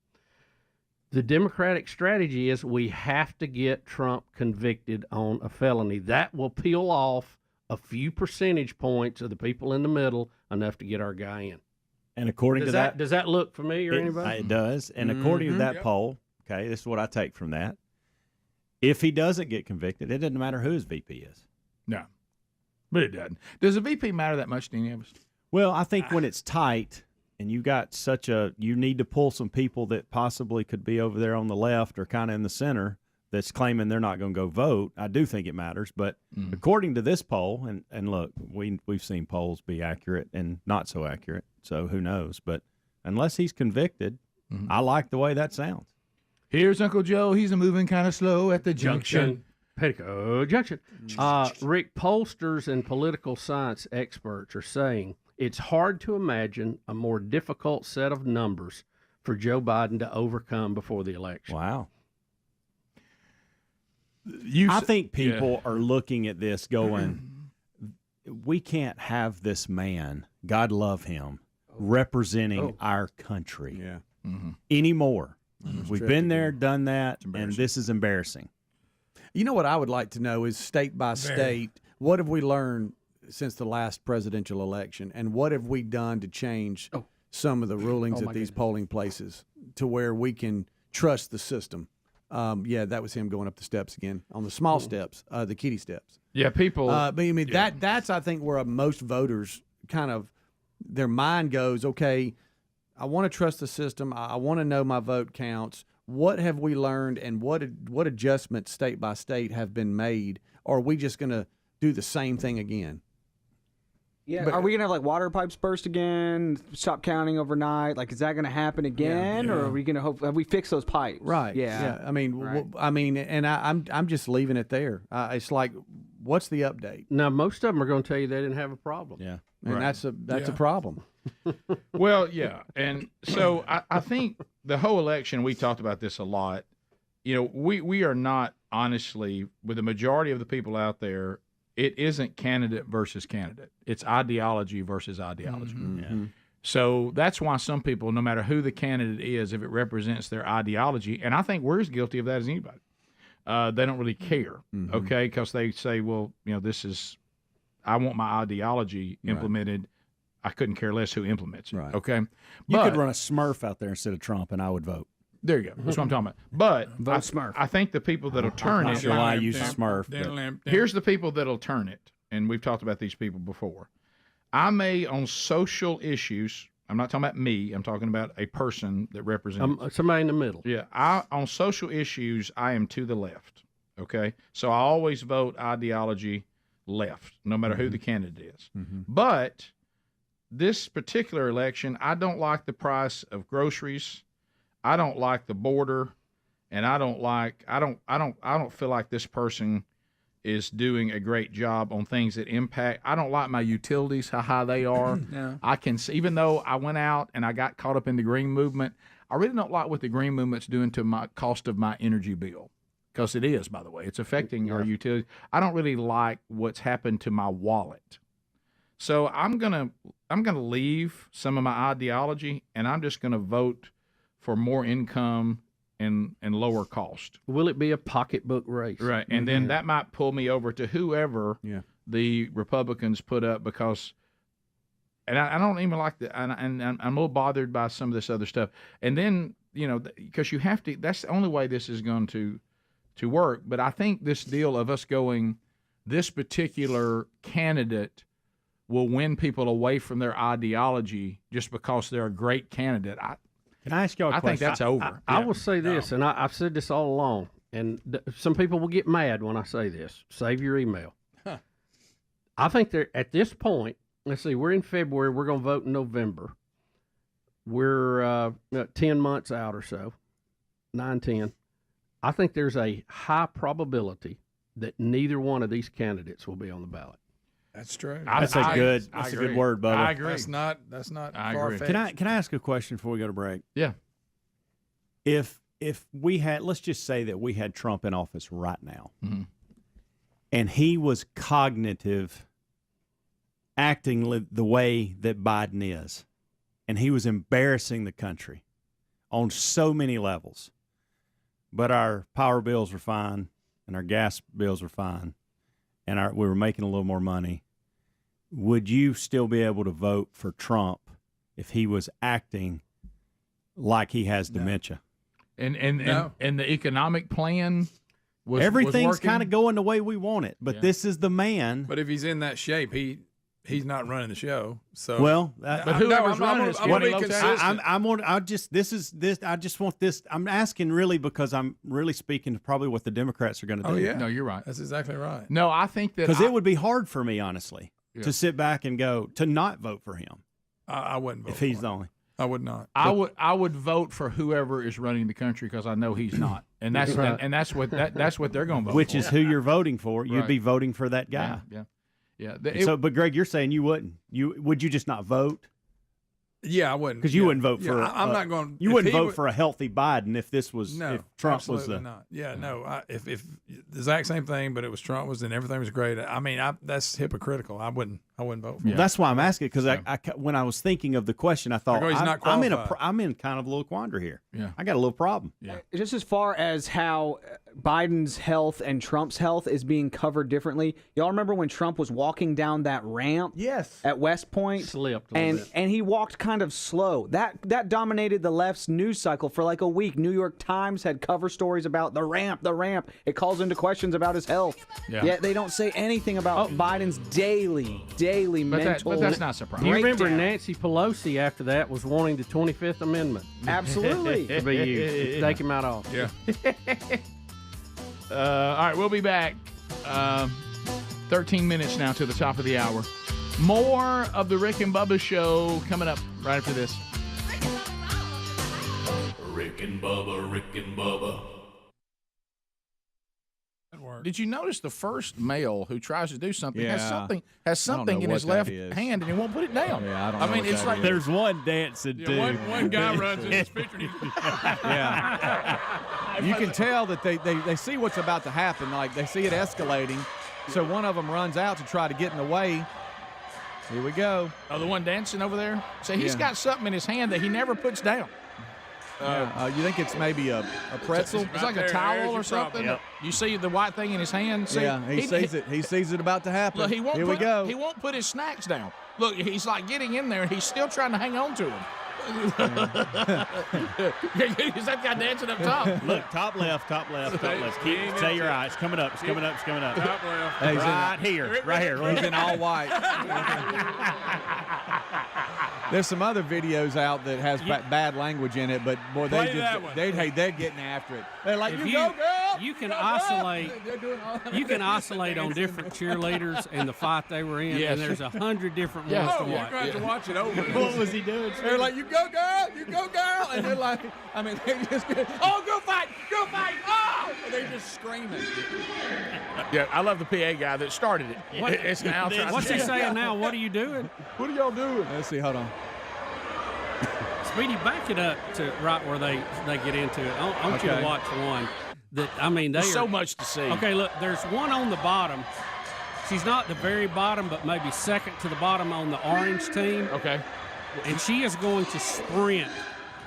S21: The Democratic strategy is we have to get Trump convicted on a felony. That will peel off a few percentage points of the people in the middle, enough to get our guy in.
S11: And according to that,
S21: does that look familiar? Anybody?
S11: It does. And according to that poll, okay, this is what I take from that. If he doesn't get convicted, it doesn't matter who his VP is.
S5: No, but it doesn't. Does the VP matter that much to any of us?
S11: Well, I think when it's tight and you got you need to pull some people that possibly could be over there on the left or kind of in the center that's claiming they're not going to go vote, I do think it matters. But according to this poll, and look, we've seen polls be accurate and not so accurate, so who knows? But unless he's convicted, I like the way that sounds.
S5: Here's Uncle Joe. He's moving kind of slow at the junction.
S21: Petticoat Junction. Rick, pollsters and political science experts are saying it's hard to imagine a more difficult set of numbers for Joe Biden to overcome before the election.
S11: Wow. I think people are looking at this going, we can't have this man, God love him, representing our country anymore. We've been there, done that, and this is embarrassing.
S17: You know what I would like to know is state by state, what have we learned since the last presidential election, and what have we done to change some of the rulings at these polling places to where we can trust the system? That was him going up the steps again on the small steps, the kiddie steps.
S5: Yeah, people.
S17: But I mean, that's I think where most voters kind of their mind goes. Okay, I want to trust the system. I want to know my vote counts. What have we learned, and what adjustments state by state have been made? Or are we just going to do the same thing again?
S3: Yeah, are we gonna have like water pipes burst again? Stop counting overnight? Like, is that gonna happen again, or are we gonna have we fixed those pipes?
S17: Right. Yeah. I mean, and I'm just leaving it there. It's like, what's the update?
S21: Now, most of them are going to tell you they didn't have a problem.
S11: Yeah,
S17: and that's a problem.
S5: Well, yeah, and so I think the whole election, we talked about this a lot. You know, we are not, honestly, with the majority of the people out there, it isn't candidate versus candidate. It's ideology versus ideology.
S11: Mm-hmm.
S5: So that's why some people, no matter who the candidate is, if it represents their ideology, and I think we're as guilty of that as anybody, they don't really care, okay? Because they say, well, you know, I want my ideology implemented. Right. I couldn't care less who implements it, okay?
S11: You could run a Smurf out there instead of Trump, and I would vote.
S5: There you go. That's what I'm talking about. But I think the people that'll turn it.
S11: I use Smurf.
S5: Here's the people that'll turn it, and we've talked about these people before. I may, on social issues, I'm not talking about me, I'm talking about a person that represents
S21: somebody in the middle.
S5: Yeah. On social issues, I am to the left. Okay, so I always vote ideology left, no matter who the candidate is. But this particular election, I don't like the price of groceries. I don't like the border, and I don't feel like this person is doing a great job on things that impact. I don't like my utilities, how high they are.
S8: Yeah.
S5: I can see, even though I went out and I got caught up in the green movement, I really don't like what the green movement's doing to my cost of my energy bill. Because it is, by the way. It's affecting our utilities. I don't really like what's happened to my wallet. So I'm gonna leave some of my ideology, and I'm just gonna vote for more income and lower cost.
S21: Will it be a pocketbook race?
S5: Right, and then that might pull me over to whoever the Republicans put up, because, and I don't even like the, and I'm a little bothered by some of this other stuff. And then, because you have to, that's the only way this is going to work. But I think this deal of us going, this particular candidate will win people away from their ideology just because they're a great candidate.
S11: Can I ask y'all a question?
S5: I think that's over.
S21: I will say this, and I've said this all along, and some people will get mad when I say this. Save your email. I think they're at this point. Let's see, we're in February. We're going to vote in November. We're 10 months out or so, 9, 10. I think there's a high probability that neither one of these candidates will be on the ballot.
S8: That's true.
S11: That's a good word, Bubba.
S8: I agree. That's not far-fetched.
S11: Can I ask a question before we go to break?
S5: Yeah.
S11: If we had, let's just say that we had Trump in office right now, and he was cognitive, acting the way that Biden is, and he was embarrassing the country on so many levels, but our power bills were fine, and our gas bills were fine, and we were making a little more money, would you still be able to vote for Trump if he was acting like he has dementia?
S5: And the economic plan was
S11: everything's kind of going the way we want it, but this is the man.
S8: But if he's in that shape, he's not running the show. So
S5: but whoever's running is
S8: I'm
S11: asking really because I'm really speaking to probably what the Democrats are going to do.
S8: Oh yeah,
S5: no, you're right.
S8: That's exactly right.
S5: No, I think that
S11: because it would be hard for me honestly to sit back and go to not vote for him.
S8: I wouldn't vote
S11: if he's the only.
S8: I would not.
S5: I would vote for whoever is running the country because I know he's not, and that's
S11: Right.
S5: and that's what they're going to vote.
S11: Which
S5: for.
S11: is who you're voting for. You'd
S5: Right.
S11: be voting for that guy.
S5: Yeah.
S11: But Greg, you're saying you wouldn't. Would you just not vote?
S8: Yeah, I wouldn't.
S11: Because you wouldn't vote for.
S8: I'm not going.
S11: You wouldn't vote for a healthy Biden if this was.
S8: No,
S11: if Trump
S8: absolutely
S11: was
S8: not. Yeah, no. If the exact same thing, but it was Trump was and everything was great. I mean, that's hypocritical. I wouldn't vote for.
S11: Well, that's why I'm asking because I when I was thinking of the question, I thought
S8: he's not
S11: I'm in kind of a little quandary here.
S5: Yeah,
S11: I got a little problem.
S5: Yeah,
S3: just as far as how Biden's health and Trump's health is being covered differently. Y'all remember when Trump was walking down that ramp?
S21: Yes.
S3: At West Point,
S21: slipped a little bit.
S3: and he walked kind of slow. That dominated the left's news cycle for like a week. New York Times had cover stories about the ramp. It calls into questions about his health.
S5: Yeah.
S3: Yet they don't say anything about Biden's daily mental.
S5: But that's not surprising.
S21: Do you remember Nancy Pelosi after that was wanting the 25th Amendment?
S3: Absolutely.
S21: To be used. Take him out of
S8: Yeah.
S5: All right, we'll be back. 13 minutes now to the top of the hour. More of the Rick and Bubba show coming up right after this.
S1: Rick and Bubba, Rick and Bubba.
S10: Did you notice the first male who tries to do something has
S11: Yeah.
S10: something in his left hand and he won't put it down?
S11: Yeah,
S10: I mean, it's like
S11: there's one dancing too.
S8: One guy runs in this picture.
S17: Yeah. You can tell that they see what's about to happen. Like they see it escalating. So one of them runs out to try to get in the way. Here we go.
S10: Oh, the one dancing over there? So he's got something in his hand that he never puts down.
S17: You think it's maybe a pretzel?
S10: It's like a towel or something.
S17: Yep.
S10: You see the white thing in his hand? See,
S17: Yeah, he sees it. He sees it about to happen.
S10: Look, he won't
S17: Here
S10: put,
S17: we go.
S10: He won't put his snacks down. Look, he's like getting in there, and he's still trying to hang on to him. Is that guy dancing up top?
S7: Look, top left. Stay your eye. It's coming up.
S8: Top left.
S7: Hey, right here.
S17: He's in all white. There's some other videos out that has bad language in it, but boy, they're getting after it. They're like, you go, girl.
S21: you can oscillate. You can oscillate on different cheerleaders and the fight they were in, and there's 100 different ones to watch.
S13: You're going to watch it over.
S11: What was he doing?
S5: They're like, you go, girl, and they're like, I mean, they just go, oh, go fight, oh! And they're just screaming.
S10: Yeah, I love the PA guy that started it. It's now.
S21: What's he saying now? What are you doing?
S5: What are y'all doing? Let's see, hold on.
S21: Speedy, back it up to right where they get into it. I want you to watch one. There's
S10: so much to see.
S21: Okay, look, there's one on the bottom. She's not the very bottom, but maybe second to the bottom on the orange team.
S10: Okay.
S21: And she is going to sprint.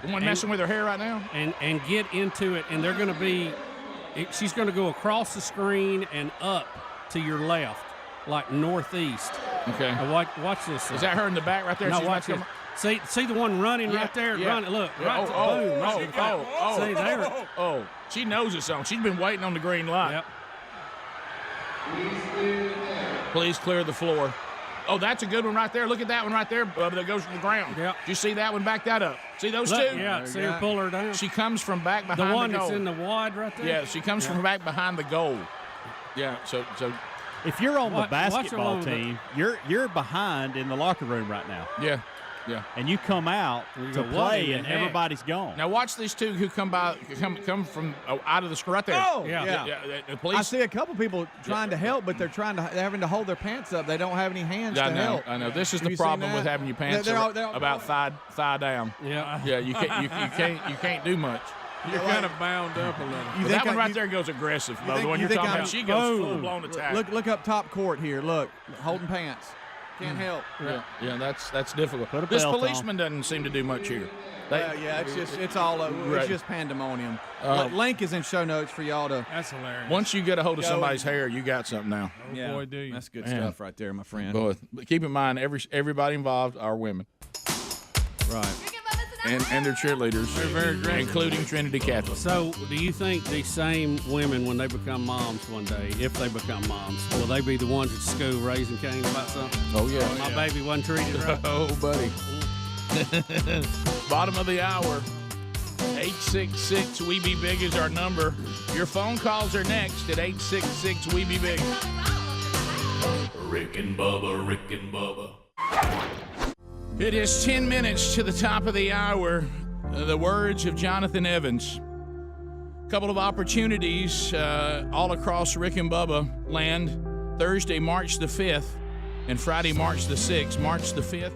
S10: The one messing with her hair right now?
S21: And get into it, and they're going to be – she's going to go across the screen and up to your left, like northeast.
S10: Okay.
S21: Now watch this.
S10: Is that her in the back right there?
S21: No,
S10: She's
S21: watch this. See the one running right there?
S10: Yeah.
S21: Running. Look,
S10: Yeah.
S21: boom. See there?
S10: Oh, she knows it's on. She's been waiting on the green light.
S21: Yep.
S10: Please clear the floor. Oh, that's a good one right there. Look at that one right there, Bubba, that goes to the ground.
S21: Yep.
S10: Did you see that one? Back that up. See those
S21: Look,
S10: two?
S21: Yeah, see her pull her down.
S10: She comes from back behind the goal.
S21: The one that's in the wide right there?
S10: Yeah, she comes from back behind the goal. Yeah, so
S7: if you're on the basketball team, you're behind in the locker room right now.
S10: Yeah.
S7: And you come out to play, and everybody's gone.
S10: Now watch these two who come from out of the screen right there.
S17: Oh,
S10: yeah. The police.
S17: I see a couple people trying to help, but they're having to hold their pants up. They don't have any hands to help.
S10: I know. This is
S17: Have
S10: the
S17: you
S10: problem
S17: seen
S10: with
S17: that?
S10: having your pants about thigh down.
S21: Yeah.
S10: You can't do much.
S13: You're kind of bound up a little.
S10: Well, that one right there goes aggressive, Bo. The one you're talking about, she goes full-blown attack.
S17: Look up top court here. Look, holding pants. Can't help.
S10: Yeah, that's difficult.
S7: Put a
S10: This
S7: belt
S10: policeman doesn't seem to do much here.
S17: It's all over. It's just pandemonium. Link is in show notes for y'all to.
S13: That's hilarious.
S10: Once you get a hold of somebody's hair, you got something now.
S13: Oh, boy, do you.
S17: That's good stuff right there, my friend.
S10: Boy, but keep in mind, everybody involved are women.
S17: Right.
S10: And their cheerleaders,
S13: very great,
S10: including Trinity Catholic.
S21: So, do you think these same women, when they become moms one day, if they become moms, will they be the ones at school raising Cain about something?
S10: Oh, yeah.
S21: My baby wasn't treated right.
S10: Oh, buddy. Bottom of the hour. 866-WE-BE-BIG is our number. Your phone calls are next at 866-WE-BE-BIG.
S1: Rick and Bubba.
S10: It is 10 minutes to the top of the hour. The words of Jonathan Evans. A couple of opportunities all across Rick and Bubba land. Thursday, March the 5th, and Friday, March the 6th. March the 5th.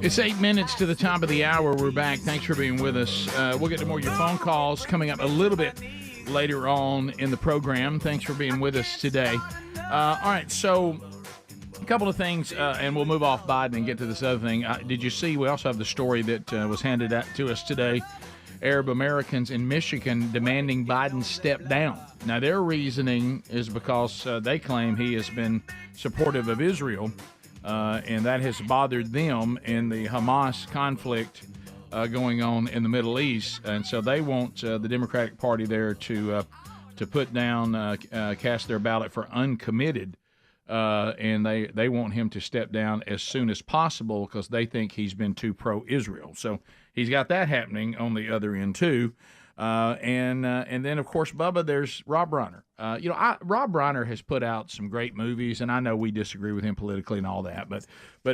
S10: It's 8 minutes to the top of the hour. We're back. Thanks for being with us. We'll get to more of your phone calls coming up a little bit later on in the program. Thanks for being with us today. All right, so a couple of things, and we'll move off Biden and get to this other thing. Did you see, we also have the story that was handed out to us today, Arab Americans in Michigan demanding Biden step down. Now, their reasoning is because they claim he has been supportive of Israel, and that has bothered them in the Hamas conflict
S5: going on in the Middle East, and so they want the Democratic Party there to put down, cast their ballot for uncommitted, and they want him to step down as soon as possible because they think he's been too pro-Israel. So he's got that happening on the other end too. And then, of course, Bubba, there's Rob Reiner. Rob Reiner has put out some great movies, and I know we disagree with him politically and all that, but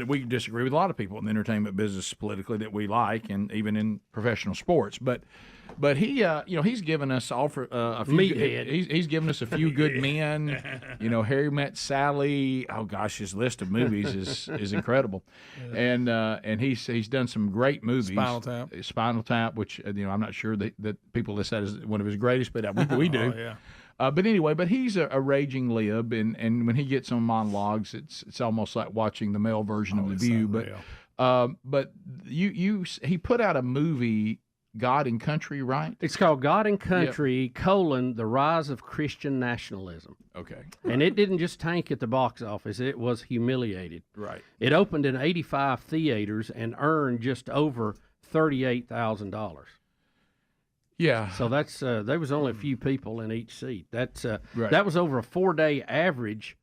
S5: we disagree with a lot of people in the entertainment business politically that we like, and even in professional sports. But he, he's given us all for a few. He's given us a few good men. Harry Met Sally. Oh gosh, his list of movies is incredible, and he's done some great movies. Spinal Tap, which I'm not sure that people list that as one of his greatest, but we do.
S8: Oh, yeah.
S5: But anyway, but he's a raging lib, and when he gets on monologues, it's almost like watching the male version of The View. But he put out a movie, God and Country, right?
S21: It's called God and Country, the Rise of Christian Nationalism.
S5: Okay.
S21: And it didn't just tank at the box office. It was humiliated.
S5: Right.
S21: It opened in 85 theaters and earned just over $38,000.
S5: Yeah.
S21: So that's there was only a few people in each seat. That's
S5: Right.
S21: That was over a 4-day average.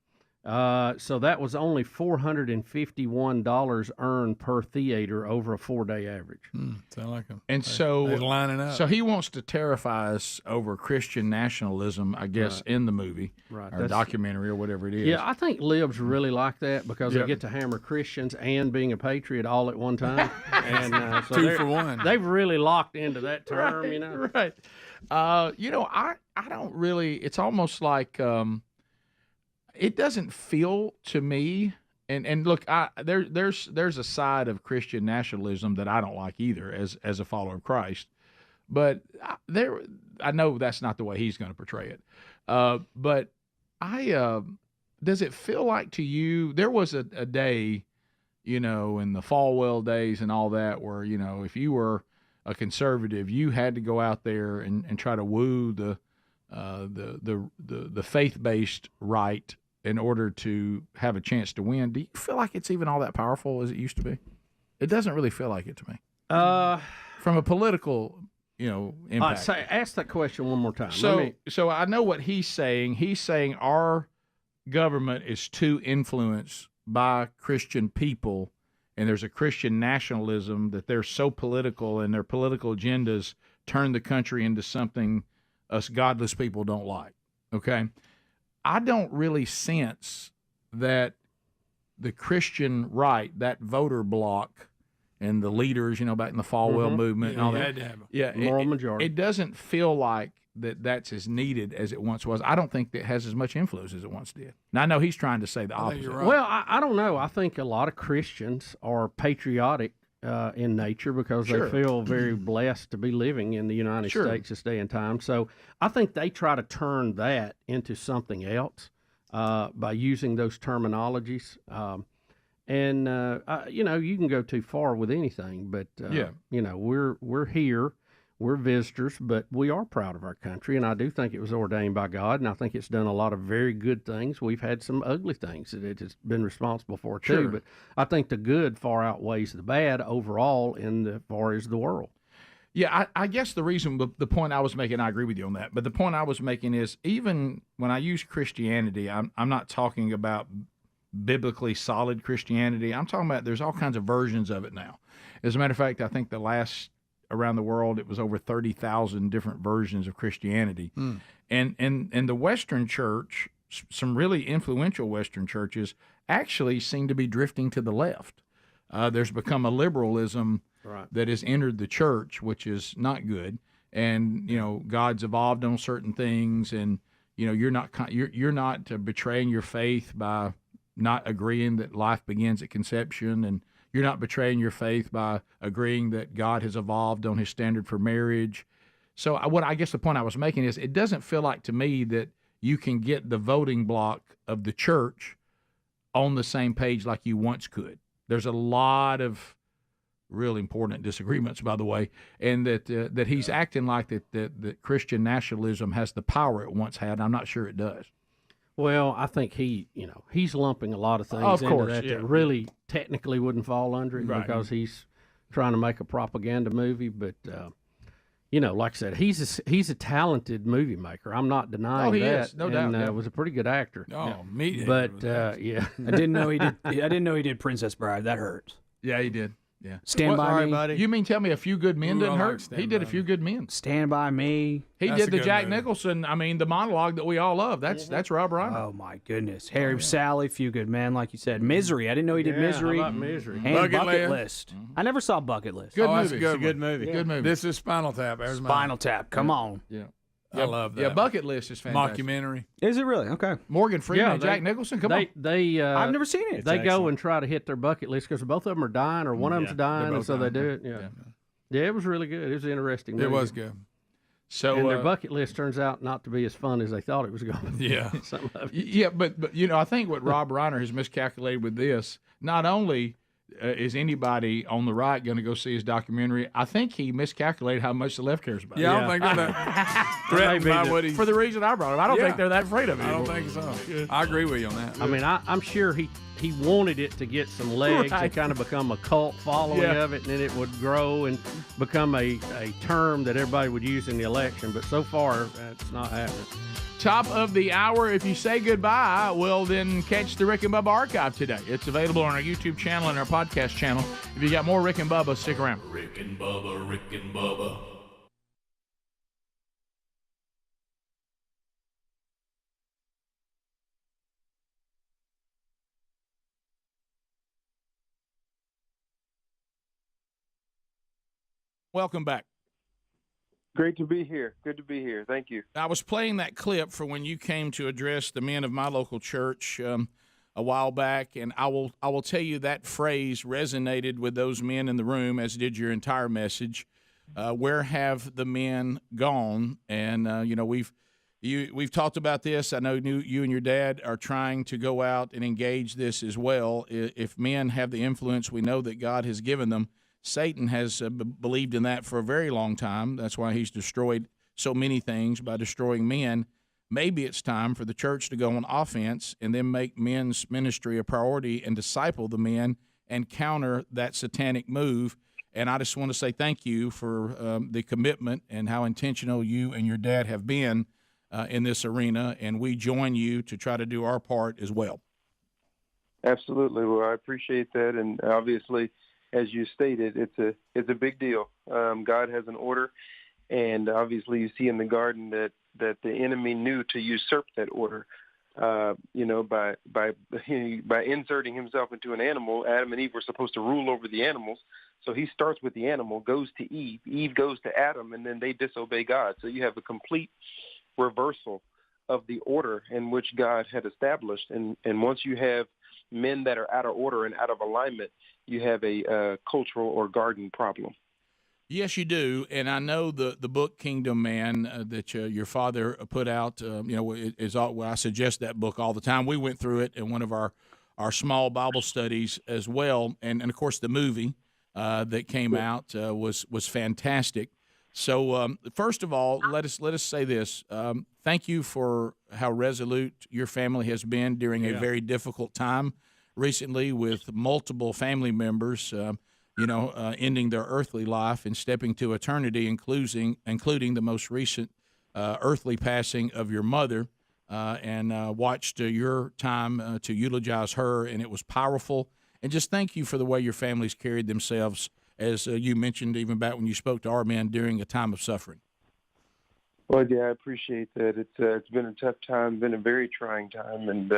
S21: So that was only $451 earned per theater over a 4-day average.
S8: Sound like them.
S5: And so
S8: they're lining up.
S5: So he wants to terrify us over Christian nationalism, I guess, in the movie or documentary or whatever it is.
S21: Yeah, I think libs really like that because they get to hammer Christians and being a patriot all at one time. And so
S8: 2 for 1.
S21: They've really locked into that term,
S5: Right. I don't really. It's almost like. It doesn't feel to me, and look, there's a side of Christian nationalism that I don't like either as a follower of Christ, but I know that's not the way he's going to portray it. But does it feel like to you there was a day, in the Falwell days and all that, where if you were a conservative, you had to go out there and try to woo the faith-based right in order to have a chance to win. Do you feel like it's even all that powerful as it used to be? It doesn't really feel like it to me. From a political, impact.
S21: Ask that question one more time.
S5: So I know what he's saying. He's saying our government is too influenced by Christian people, and there's a Christian nationalism that they're so political, and their political agendas turn the country into something us godless people don't like. Okay? I don't really sense that the Christian right, that voter bloc, and the leaders, back in the Falwell movement and all that.
S21: Moral majority.
S5: It doesn't feel like that's as needed as it once was. I don't think that has as much influence as it once did. Now, I know he's trying to say the opposite.
S21: Right. Well, I don't know. I think a lot of Christians are patriotic in nature because they feel very blessed to be living in the United States this day and time. So I think they try to turn that into something else by using those terminologies. You can go too far with anything, but we're here. We're visitors, but we are proud of our country, and I do think it was ordained by God, and I think it's done a lot of very good things. We've had some ugly things that it has been responsible for, too, but I think the good far outweighs the bad overall as far as the world.
S5: Yeah, I guess the point I was making, I agree with you on that, but the point I was making is even when I use Christianity, I'm not talking about biblically solid Christianity. I'm talking about there's all kinds of versions of it now. As a matter of fact, I think around the world, it was over 30,000 different versions of Christianity. And the Western church, some really influential Western churches, actually seem to be drifting to the left. There's become a liberalism that has entered the church, which is not good. And, God's evolved on certain things, and, you're not betraying your faith by not agreeing that life begins at conception, and you're not betraying your faith by agreeing that God has evolved on his standard for marriage. So I guess the point I was making is it doesn't feel like to me that you can get the voting block of the church on the same page like you once could. There's a lot of really important disagreements, by the way, and that he's acting like that Christian nationalism has the power it once had. I'm not sure it does.
S21: Well, I think he's lumping a lot of things into that really technically wouldn't fall under it because he's trying to make a propaganda movie, but you know, like I said, he's a talented movie maker. I'm not denying
S5: he
S21: that.
S5: is, no doubt.
S21: And was a pretty good actor.
S8: Oh, me.
S21: But yeah,
S3: I didn't know he did. I didn't know he did Princess Bride. That hurts.
S5: Yeah, he did. Yeah.
S3: Stand by me.
S5: You mean tell me A Few Good Men
S8: Ooh,
S5: didn't
S8: I like
S5: hurt?
S8: Stand
S5: He did
S8: By
S5: A Few Good Men.
S3: Stand by me.
S5: He
S8: That's
S5: did
S8: a
S5: the
S8: good
S5: Jack
S8: movie.
S5: Nicholson. I mean, the monologue that we all love. That's Rob Reiner.
S3: Oh my goodness, Harry, Sally, Few Good Men, like you said. Misery. I didn't know he did Misery.
S21: How about Misery?
S3: And
S8: Bucket
S3: List. I never saw Bucket List.
S5: Good
S8: that's
S5: movie.
S8: a
S5: It's
S8: good one.
S11: movie.
S5: Good movie.
S8: This is Spinal Tap. There's mine.
S3: Spinal Tap. Come on.
S5: Yeah.
S8: I love that.
S5: Yeah, Bucket List is fantastic.
S8: Mockumentary.
S3: Is it really? Okay.
S5: Morgan Freeman
S21: Yeah,
S5: and Jack Nicholson. Come on.
S21: They
S3: I've never seen it.
S21: They go and try to hit their bucket list because both of them are dying or one of them's dying, and
S5: both
S21: so they
S5: dying.
S21: do it. Yeah, it was really good. It was interesting.
S8: It
S21: movie.
S8: was good.
S5: So
S21: And their bucket list turns out not to be as fun as they thought it was going to be.
S8: Yeah.
S21: Some of it.
S5: yeah, but you know, I think what Rob Reiner has miscalculated with this, not only is anybody on the right going to go see his documentary, I think he miscalculated how much the left cares about it.
S8: Yeah, I don't think they're that threatened by what he.
S5: For the reason I brought him, I don't
S8: Yeah.
S5: think they're that afraid of it.
S8: I don't think so. I agree with you on that.
S21: I mean, I'm sure he wanted it to get some legs
S5: Right.
S21: and kind of become a cult following
S5: Yeah.
S21: of it, and then it would grow and become a term that everybody would use in the election. But so far, that's not happening.
S5: Top of the hour. If you say goodbye, we'll then catch the Rick and Bubba archive today. It's available on our YouTube channel and our podcast channel. If you got more Rick and Bubba, stick around.
S1: Rick and Bubba, Rick and Bubba.
S5: Welcome back.
S15: Great to be here. Good to be here. Thank you.
S10: I was playing that clip for when you came to address the men of my local church a while back, and I will tell you that phrase resonated with those men in the room, as did your entire message. Where have the men gone? And you know, we've talked about this. I know you and your dad are trying to go out and engage this as well. If men have the influence we know that God has given them, Satan has believed in that for a very long time. That's why he's destroyed so many things by destroying men. Maybe it's time for the church to go on offense and then make men's ministry a priority and disciple the men and counter that satanic move. And I just want to say thank you for the commitment and how intentional you and your dad have been in this arena. And we join you to try to do our part as well.
S15: Absolutely. Well, I appreciate that. And obviously, as you stated, it's a big deal. God has an order, and obviously you see in the garden that the enemy knew to usurp that order. You know, by inserting himself into an animal, Adam and Eve were supposed to rule over the animals. So he starts with the animal, goes to Eve, Eve goes to Adam, and then they disobey God. So you have a complete reversal of the order in which God had established. And once you have men that are out of order and out of alignment, you have a cultural or garden problem.
S10: Yes, you do, and I know the book Kingdom Man that your father put out. You know, I suggest that book all the time. We went through it in one of our small Bible studies as well, and of course the movie that came out was fantastic. So first of all, let us say this: thank you for how resolute your family has been during a very difficult time recently, with multiple family members, ending their earthly life and stepping to eternity, including the most recent earthly passing of your mother, and watched your time to eulogize her, and it was powerful. And just thank you for the way your families carried themselves, as you mentioned, even back when you spoke to our men during a time of suffering.
S15: Well, yeah, I appreciate that. It's been a tough time, been a very trying time, and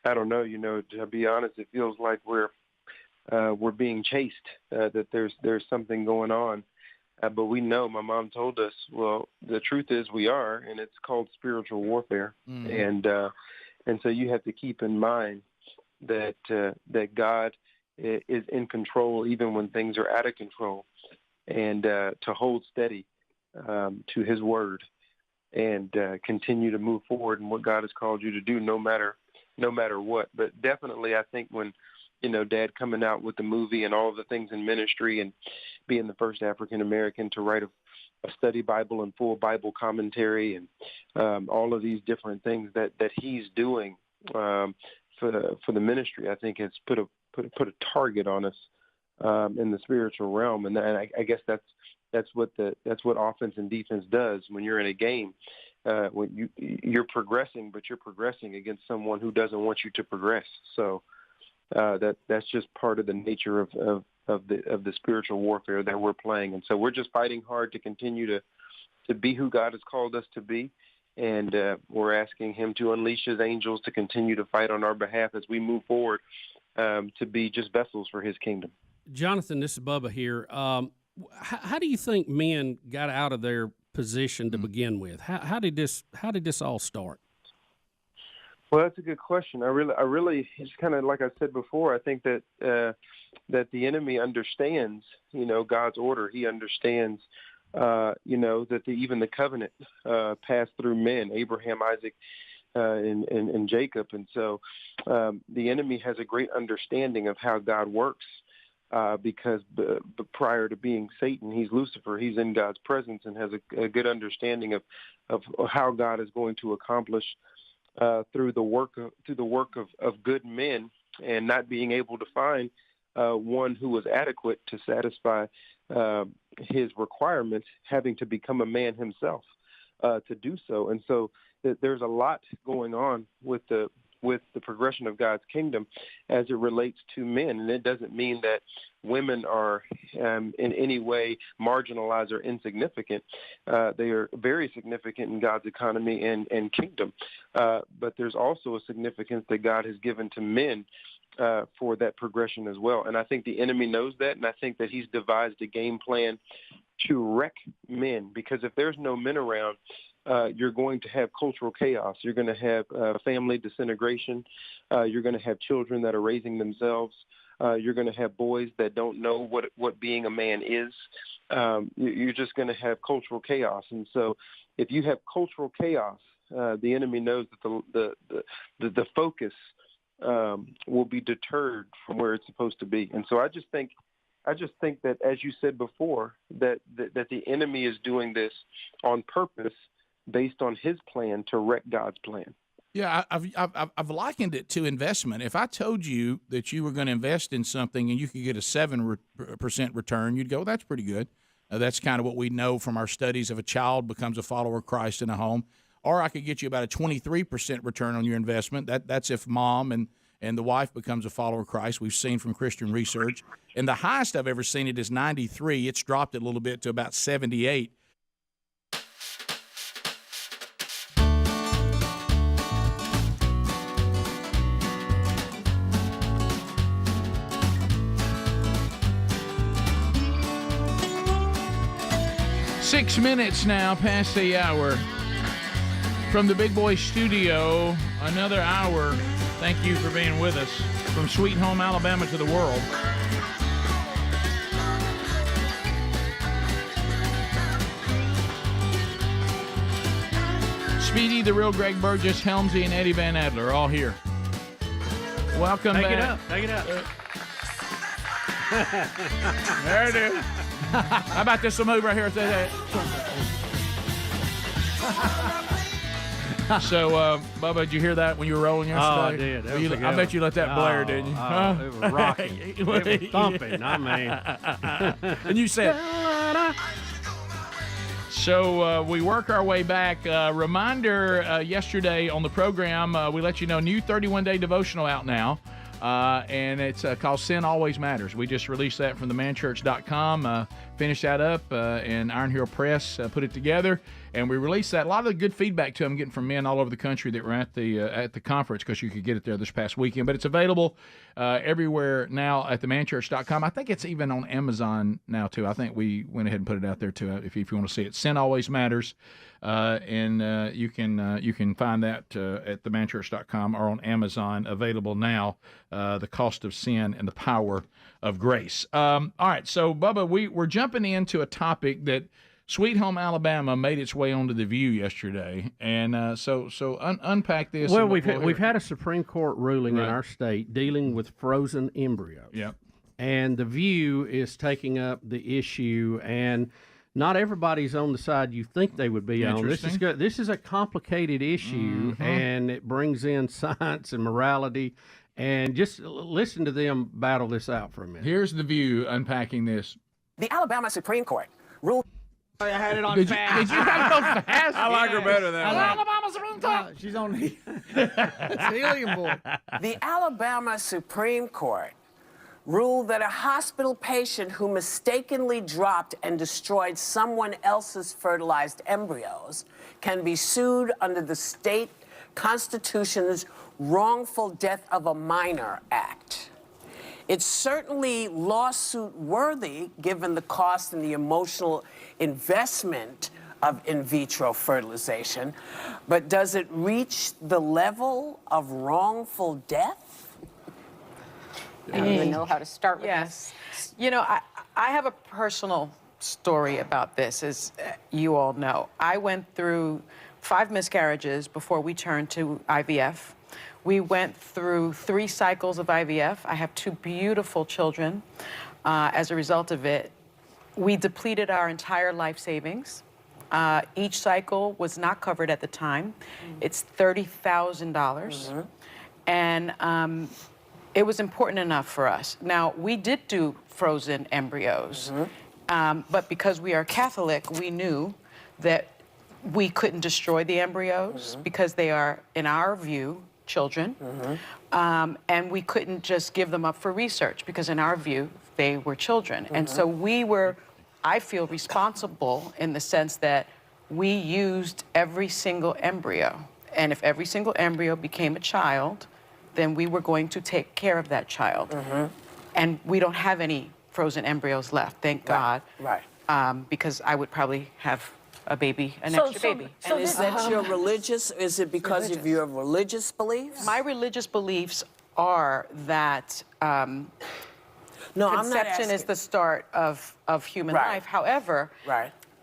S15: I don't know. You know, to be honest, it feels like we're being chased. That there's something going on, but we know. My mom told us. Well, the truth is we are, and it's called spiritual warfare. Mm-hmm. And so you have to keep in mind that God is in control even when things are out of control, and to hold steady to His word and continue to move forward in what God has called you to do, no matter what. But definitely, I think when, you know, Dad coming out with the movie and all of the things in ministry and being the first African American to write a study Bible and full Bible commentary and all of these different things that he's doing for the ministry, I think has put a target on us
S2: in the spiritual realm, and I guess that's what offense and defense does when you're in a game. When you're progressing, but you're progressing against someone who doesn't want you to progress. So that's just part of the nature of the spiritual warfare that we're playing. And so we're just fighting hard to continue to be who God has called us to be. And we're asking him to unleash his angels to continue to fight on our behalf as we move forward to be just vessels for his kingdom.
S21: Jonathan, this is Bubba here. How do you think men got out of their position to begin with? How did this all start?
S2: Well, that's a good question. I really, it's kind of like I said before. I think that the enemy understands, God's order. He understands, that even the covenant passed through men, Abraham, Isaac, and Jacob, and so the enemy has a great understanding of how God works. Because prior to being Satan, he's Lucifer. He's in God's presence and has a good understanding of how God is going to accomplish through the work of good men, and not being able to find one who was adequate to satisfy his requirements, having to become a man himself to do so. And so there's a lot going on with the progression of God's kingdom as it relates to men. And it doesn't mean that women are in any way marginalized or insignificant. They are very significant in God's economy and kingdom. But there's also a significance that God has given to men for that progression as well. And I think the enemy knows that, and I think that he's devised a game plan to wreck men, because if there's no men around, you're going to have cultural chaos. You're going to have family disintegration. You're going to have children that are raising themselves. You're going to have boys that don't know what being a man is. You're just going to have cultural chaos. And so if you have cultural chaos, the enemy knows that the focus will be deterred from where it's supposed to be. And so I just think that, as you said before, that the enemy is doing this on purpose, based on his plan to wreck God's plan.
S10: Yeah, I've likened it to investment. If I told you that you were going to invest in something and you could get a 7% return, you'd go, that's pretty good. That's kind of what we know from our studies. If a child becomes a follower of Christ in a home, or I could get you about a 23% return on your investment. That's if mom and the wife becomes a follower of Christ. We've seen from Christian research. And the highest I've ever seen it is 93. It's dropped it a little bit to about 78. Six minutes now past the hour. From the Big Boy Studio, another hour. Thank you for being with us. From Sweet Home Alabama to the world. Speedy, the real Greg Burgess, Helmsy, and Eddie Van Adler, all here. Welcome
S21: Take
S10: back.
S21: it up. Take it up.
S10: There it is. How about this one move right here? So, Bubba, did you hear that when you were rolling yesterday?
S21: Oh, I did. That was a good
S10: I bet you let that blare,
S21: one.
S10: didn't you?
S21: Oh, it was rocking. It was thumping, I mean.
S10: And you said... So we work our way back. Reminder, yesterday on the program, we let you know new 31-day devotional out now. And it's called Sin Always Matters. We just released that from themanchurch.com, finished that up, and Iron Hill Press put it together, and we released that. A lot of the good feedback too I'm getting from men all over the country that were at the conference, because you could get it there this past weekend. But it's available everywhere now at themanchurch.com. I think it's even on Amazon now too. I think we went ahead and put it out there too if you want to see it. Sin Always Matters. And you can find that at themanchurch.com or on Amazon, available now, The Cost of Sin and the Power of Grace. All right, so, Bubba, we're jumping into a topic that Sweet Home Alabama made its way onto The View yesterday, and so unpack this.
S21: Well, we've had a Supreme Court ruling in our state dealing with frozen embryos.
S10: Yep.
S21: And The View is taking up the issue, and not everybody's on the side you think they would be on. This is good. This is a complicated issue, and it brings in science and morality And just listen to them battle this out for a minute.
S5: Here's The View unpacking this.
S19: The Alabama Supreme Court ruled.
S3: I had it on
S5: Did
S3: fast.
S5: you have it on fast?
S13: I like her better than
S19: Alabama Supreme Court.
S3: She's on the
S19: helium board. The Alabama Supreme Court ruled that a hospital patient who mistakenly dropped and destroyed someone else's fertilized embryos can be sued under the state constitution's Wrongful Death of a Minor Act. It's certainly lawsuit-worthy given the cost and the emotional investment of in vitro fertilization, but does it reach the level of wrongful death?
S22: I don't even know how to start with this.
S23: You know, I have a personal story about this, as you all know. I went through 5 miscarriages before we turned to IVF. We went through 3 cycles of IVF. I have 2 beautiful children. As a result of it, we depleted our entire life savings. Each cycle was not covered at the time. It's $30,000. And it was important enough for us. Now, we did do frozen embryos, but because we are Catholic, we knew that we couldn't destroy the embryos because they are, in our view, children, and we couldn't just give them up for research because in our view, they were children. And so we were, I feel, responsible in the sense that we used every single embryo. And if every single embryo became a child, then we were going to take care of that child. And we don't have any frozen embryos left, thank God. Because I would probably have a baby, an extra baby.
S19: And is that your religious, is it because of your religious beliefs?
S23: My religious beliefs are that conception is the start of human life. However,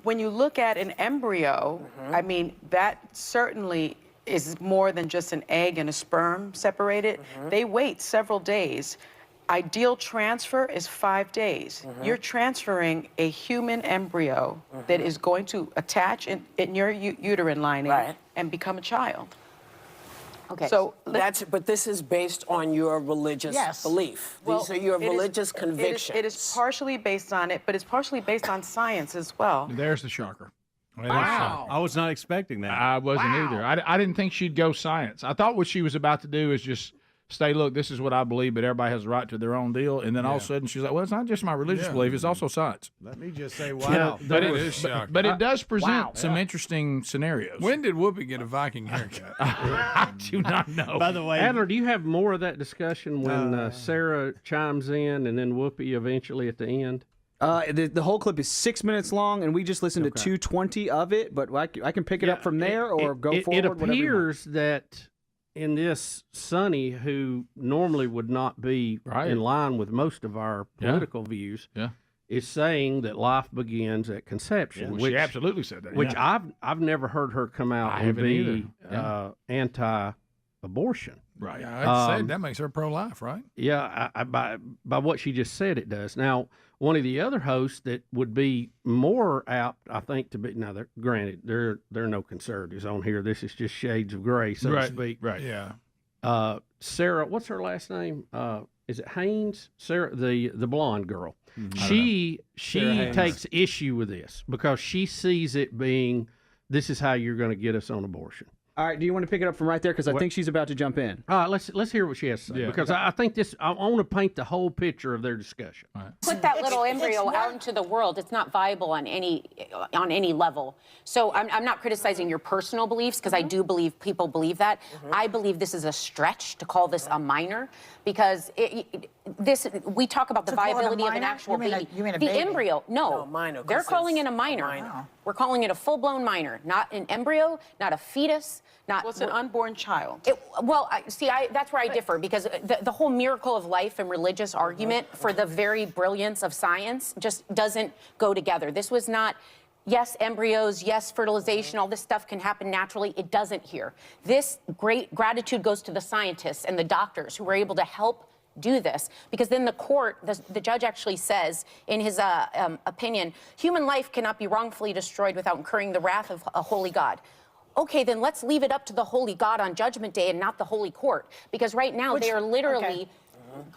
S23: when you look at an embryo, I mean, that certainly is more than just an egg and a sperm separated. They wait several days. Ideal transfer is 5 days. You're transferring a human embryo that is going to attach in your uterine lining and become a child.
S19: Okay.
S23: So
S19: but this is based on your religious belief. These are your religious convictions.
S23: It is partially based on it, but it's partially based on science as well.
S5: There's the shocker.
S11: Wow. I was not expecting that.
S5: I wasn't either. I didn't think she'd go science. I thought what she was about to do is just say, look, this is what I believe, but everybody has a right to their own deal. And then all of a sudden she's like, well, it's not just my religious belief, it's also science.
S17: Let me just say, wow.
S5: But it does present some interesting scenarios.
S13: When did Whoopi get a Viking haircut?
S5: I do not know.
S21: By the way, Adler, do you have more of that discussion when Sarah chimes in and then Whoopi eventually at the end?
S3: The whole clip is 6 minutes long, and we just listened to 220 of it, but I can pick it up from there or go forward.
S21: It appears that in this, Sonny, who normally would not be in line with most of our political views, is saying that life begins at conception.
S5: Which she absolutely said that.
S21: Which I've never heard her come out and be anti-abortion.
S5: Right.
S13: I'd say that makes her pro-life, right?
S21: Yeah, by what she just said, it does. Now, one of the other hosts that would be more apt, I think, to be now. Granted, there are no conservatives on here. This is just shades of gray, so to speak.
S5: Right.
S13: Yeah.
S21: Sarah, what's her last name? Is it Haynes? Sarah, the blonde girl.
S5: Mm-hmm.
S21: She takes issue with this because she sees it being this is how you're going to get us on abortion.
S3: All right, do you want to pick it up from right there? Because I think she's about to jump in.
S21: All right, let's hear what she has to say. Because I think I want to paint the whole picture of their discussion.
S22: Put that little embryo out into the world. It's not viable on any level. So I'm not criticizing your personal beliefs because I do believe people believe that. I believe this is a stretch to call this a minor because we talk about the viability of an actual baby.
S19: You mean a
S22: the
S19: baby?
S22: embryo? No,
S19: minor,
S22: they're calling it a minor. We're calling it a full-blown minor, not an embryo, not a fetus.
S23: Well, it's an unborn child.
S22: That's where I differ because the whole miracle of life and religious argument for the very brilliance of science just doesn't go together. This was not, yes, embryos, yes, fertilization, all this stuff can happen naturally. It doesn't here. This great gratitude goes to the scientists and the doctors who were able to help do this because then the court, the judge actually says in his opinion, human life cannot be wrongfully destroyed without incurring the wrath of a holy God. okay, then let's leave it up to the holy God on Judgment Day and not the holy court. Because right now they are literally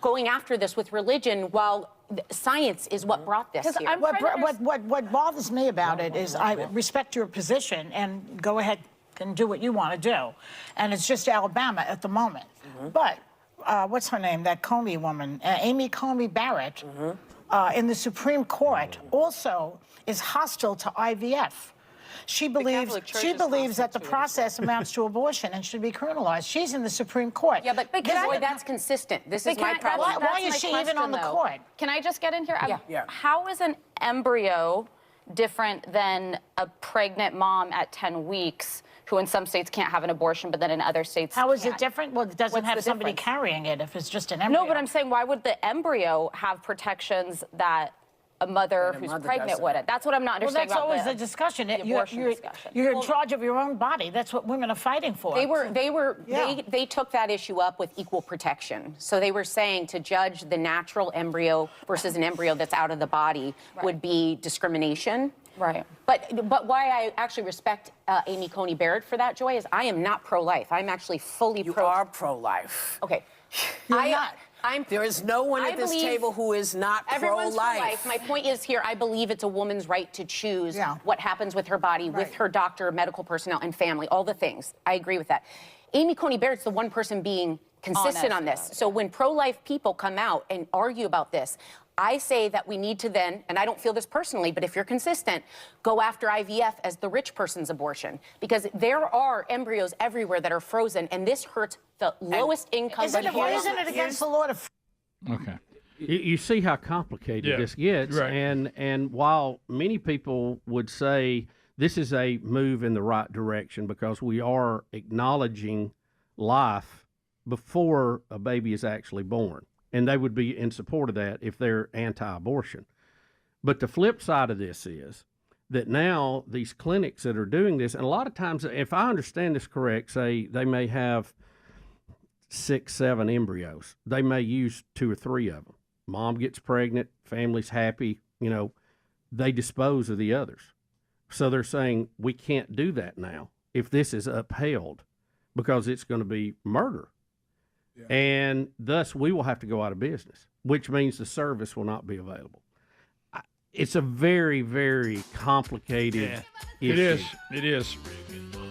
S22: going after this with religion while science is what brought this here.
S4: What bothers me about it is I respect your position and go ahead and do what you want to do. And it's just Alabama at the moment. But what's her name? That Comey woman, Amy Comey Barrett, in the Supreme Court also is hostile to IVF. She believes that the process amounts to abortion and should be criminalized. She's in the Supreme Court.
S22: Yeah, but boy, that's consistent. This is my problem.
S4: Why is she even on the court?
S6: Can I just get in here?
S22: Yeah.
S6: How is an embryo different than a pregnant mom at 10 weeks who in some states can't have an abortion, but then in other states
S4: How is it different? Well, it doesn't have somebody carrying it if it's just an embryo.
S6: No, but I'm saying, why would the embryo have protections that a mother who's pregnant wouldn't? That's what I'm not understanding.
S4: Well, that's always the discussion. You're in charge of your own body. That's what women are fighting for.
S22: They took that issue up with equal protection. So they were saying to judge the natural embryo versus an embryo that's out of the body would be discrimination.
S6: Right.
S22: But why I actually respect Amy Coney Barrett for that, Joy, is I am not pro-life. I'm actually fully
S19: You are pro-life.
S22: Okay.
S19: You're not. There is no one at this
S22: believe
S19: table who is not
S22: everyone's
S19: pro-life.
S22: My point is here, I believe it's a woman's right to choose what happens with her body, with her doctor, medical personnel, and family, all the things. I agree with that. Amy Coney Barrett's the one person being consistent on this. So when pro-life people come out and argue about this, I say that we need to then, and I don't feel this personally, but if you're consistent, go after IVF as the rich person's abortion. Because there are embryos everywhere that are frozen, and this hurts the lowest income.
S4: Isn't it against the law to...
S5: Okay.
S21: You see how complicated this gets, and while many people would say this is a move in the right direction because we are acknowledging life before a baby is actually born, and they would be in support of that if they're anti-abortion. But the flip side of this is that now these clinics that are doing this, and a lot of times, if I understand this correct, say they may have 6, 7 embryos. They may use 2 or 3 of them. Mom gets pregnant, family's happy, they dispose of the others. So they're saying we can't do that now if this is upheld because it's going to be murder. Yeah. And thus we will have to go out of business, which means the service will not be available. It's a very, very complicated issue.
S5: It is.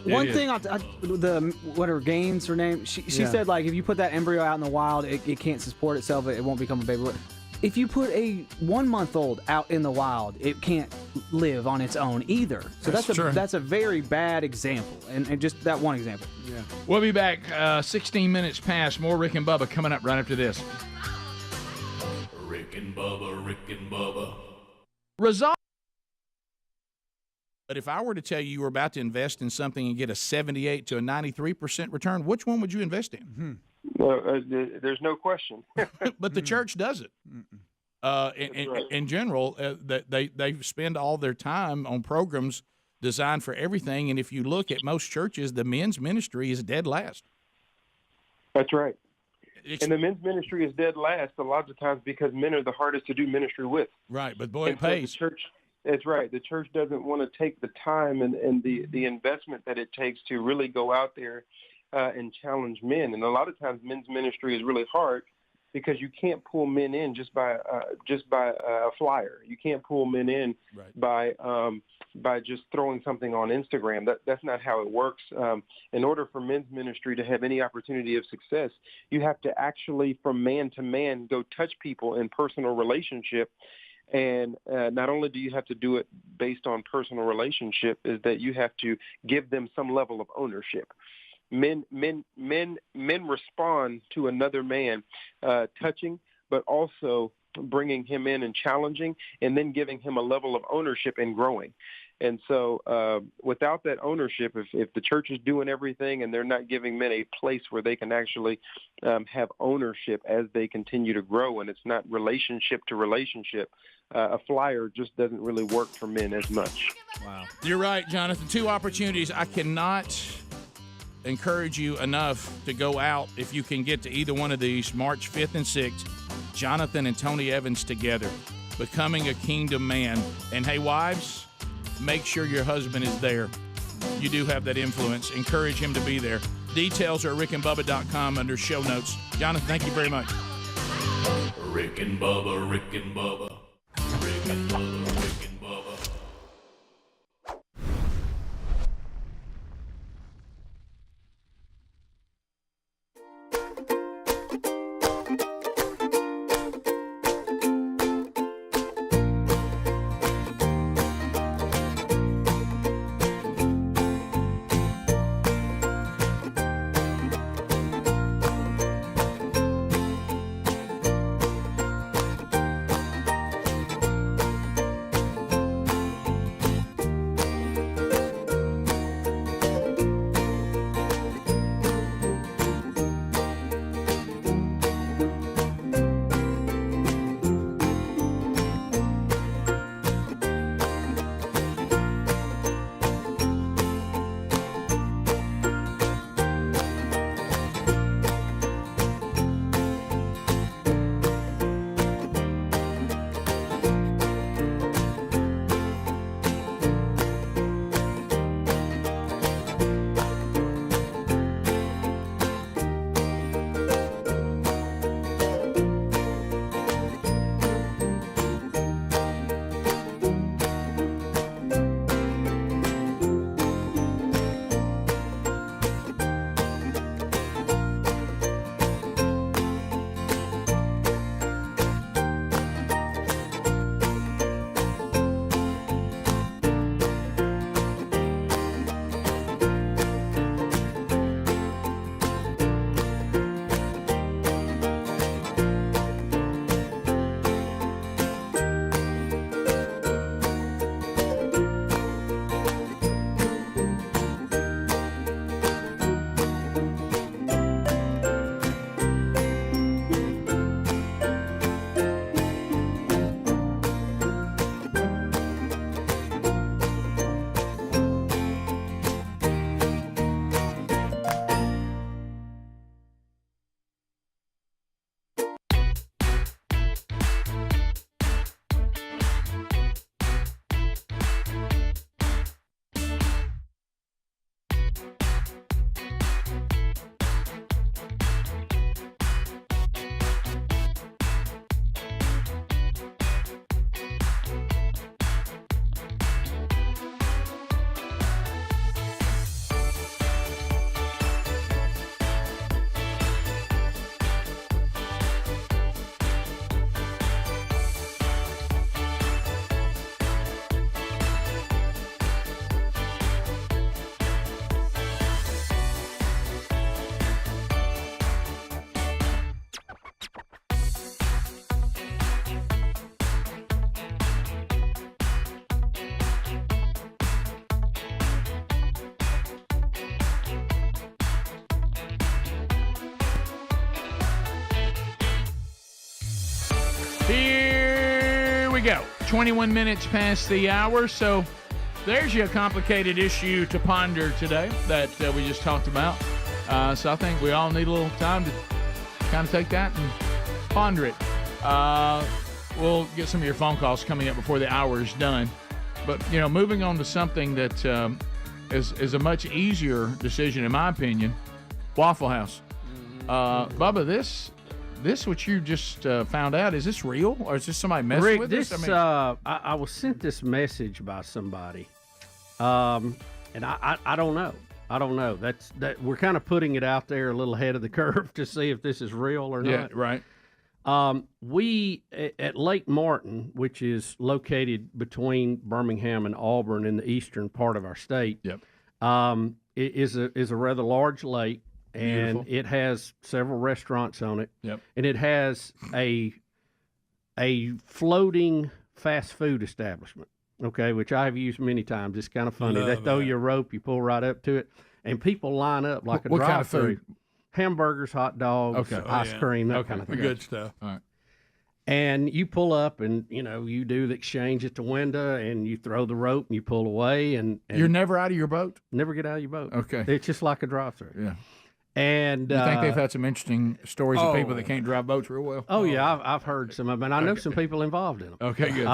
S3: One thing, whatever Gaines, her name, she said, like, if you put that embryo out in the wild, it can't support itself, it won't become a baby. If you put a 1-month-old out in the wild, it can't live on its own either. So that's a very bad example, and just that one example.
S5: Yeah. We'll be back 16 minutes past. More Rick and Bubba coming up right after this.
S1: Rick and Bubba, Rick and Bubba.
S5: Resolve.
S10: But if I were to tell you were about to invest in something and get a 78 to a 93% return, which one would you invest in?
S2: Well, there's no question.
S10: But the church does it. In general, they spend all their time on programs designed for everything. And if you look at most churches, the men's ministry is dead last.
S2: That's right. And the men's ministry is dead last a lot of times because men are the hardest to do ministry with.
S10: Right, but boy, it pays.
S2: The church, that's right. The church doesn't want to take the time and the investment that it takes to really go out there and challenge men. And a lot of times men's ministry is really hard because you can't pull men in just by a flyer. You can't pull men in by just throwing something on Instagram. That's not how it works. In order for men's ministry to have any opportunity of success, you have to actually, from man to man, go touch people in personal relationship. And not only do you have to do it based on personal relationship, is that you have to give them some level of ownership. Men respond to another man touching, but also bringing him in and challenging, and then giving him a level of ownership and growing. And so without that ownership, if the church is doing everything and they're not giving men a place where they can actually have ownership as they continue to grow, and it's not relationship to relationship, a flyer just doesn't really work for men as much.
S10: Wow. You're right, Jonathan. 2 opportunities. I cannot encourage you enough to go out if you can get to either one of these, March 5th and 6th, Jonathan and Tony Evans together, Becoming a Kingdom Man. And hey, wives, make sure your husband is there. you do have that influence. Encourage him to be there. Details are rickandbubba.com under show notes. Jonathan, thank you very much.
S1: Rick and Bubba, Rick and Bubba. Rick and Bubba, Rick and Bubba.
S5: Here we go. 21 minutes past the hour. So there's your complicated issue to ponder today that we just talked about. So I think we all need a little time to kind of take that and ponder it. We'll get some of your phone calls coming up before the hour is done. But, you know, moving on to something that is a much easier decision, in my opinion, Waffle House. Bubba, this what you just found out, is this real, or is this somebody messing
S21: Rick,
S5: with
S21: this?
S5: us?
S21: I was sent this message by somebody, and I don't know. I don't know. That we're kind of putting it out there a little ahead of the curve to see if this is real or not.
S5: Yeah, right.
S21: We at Lake Martin, which is located between Birmingham and Auburn in the eastern part of our state.
S5: Yep.
S21: It is a rather large lake. And
S5: Beautiful.
S21: it has several restaurants on it.
S5: Yep.
S21: And it has a floating fast food establishment, okay, which I have used many times. It's kind of funny. They throw you a rope, you pull right up to it, and people line up like a
S5: What kind of
S21: drive-through.
S5: food?
S21: Hamburgers, hot dogs, ice cream, that kind of thing.
S5: Good stuff. All right.
S21: And you pull up, and you do the exchange at the window, and you throw the rope, and you pull away, and
S5: You're never out of your boat?
S21: never get out of your boat.
S5: Okay.
S21: It's just like a drive-through.
S5: Yeah.
S21: And
S5: You think they've had some interesting stories of people that can't drive boats real well?
S21: Oh, yeah, I've heard some of them, and I know some people involved in them.
S5: Okay, good.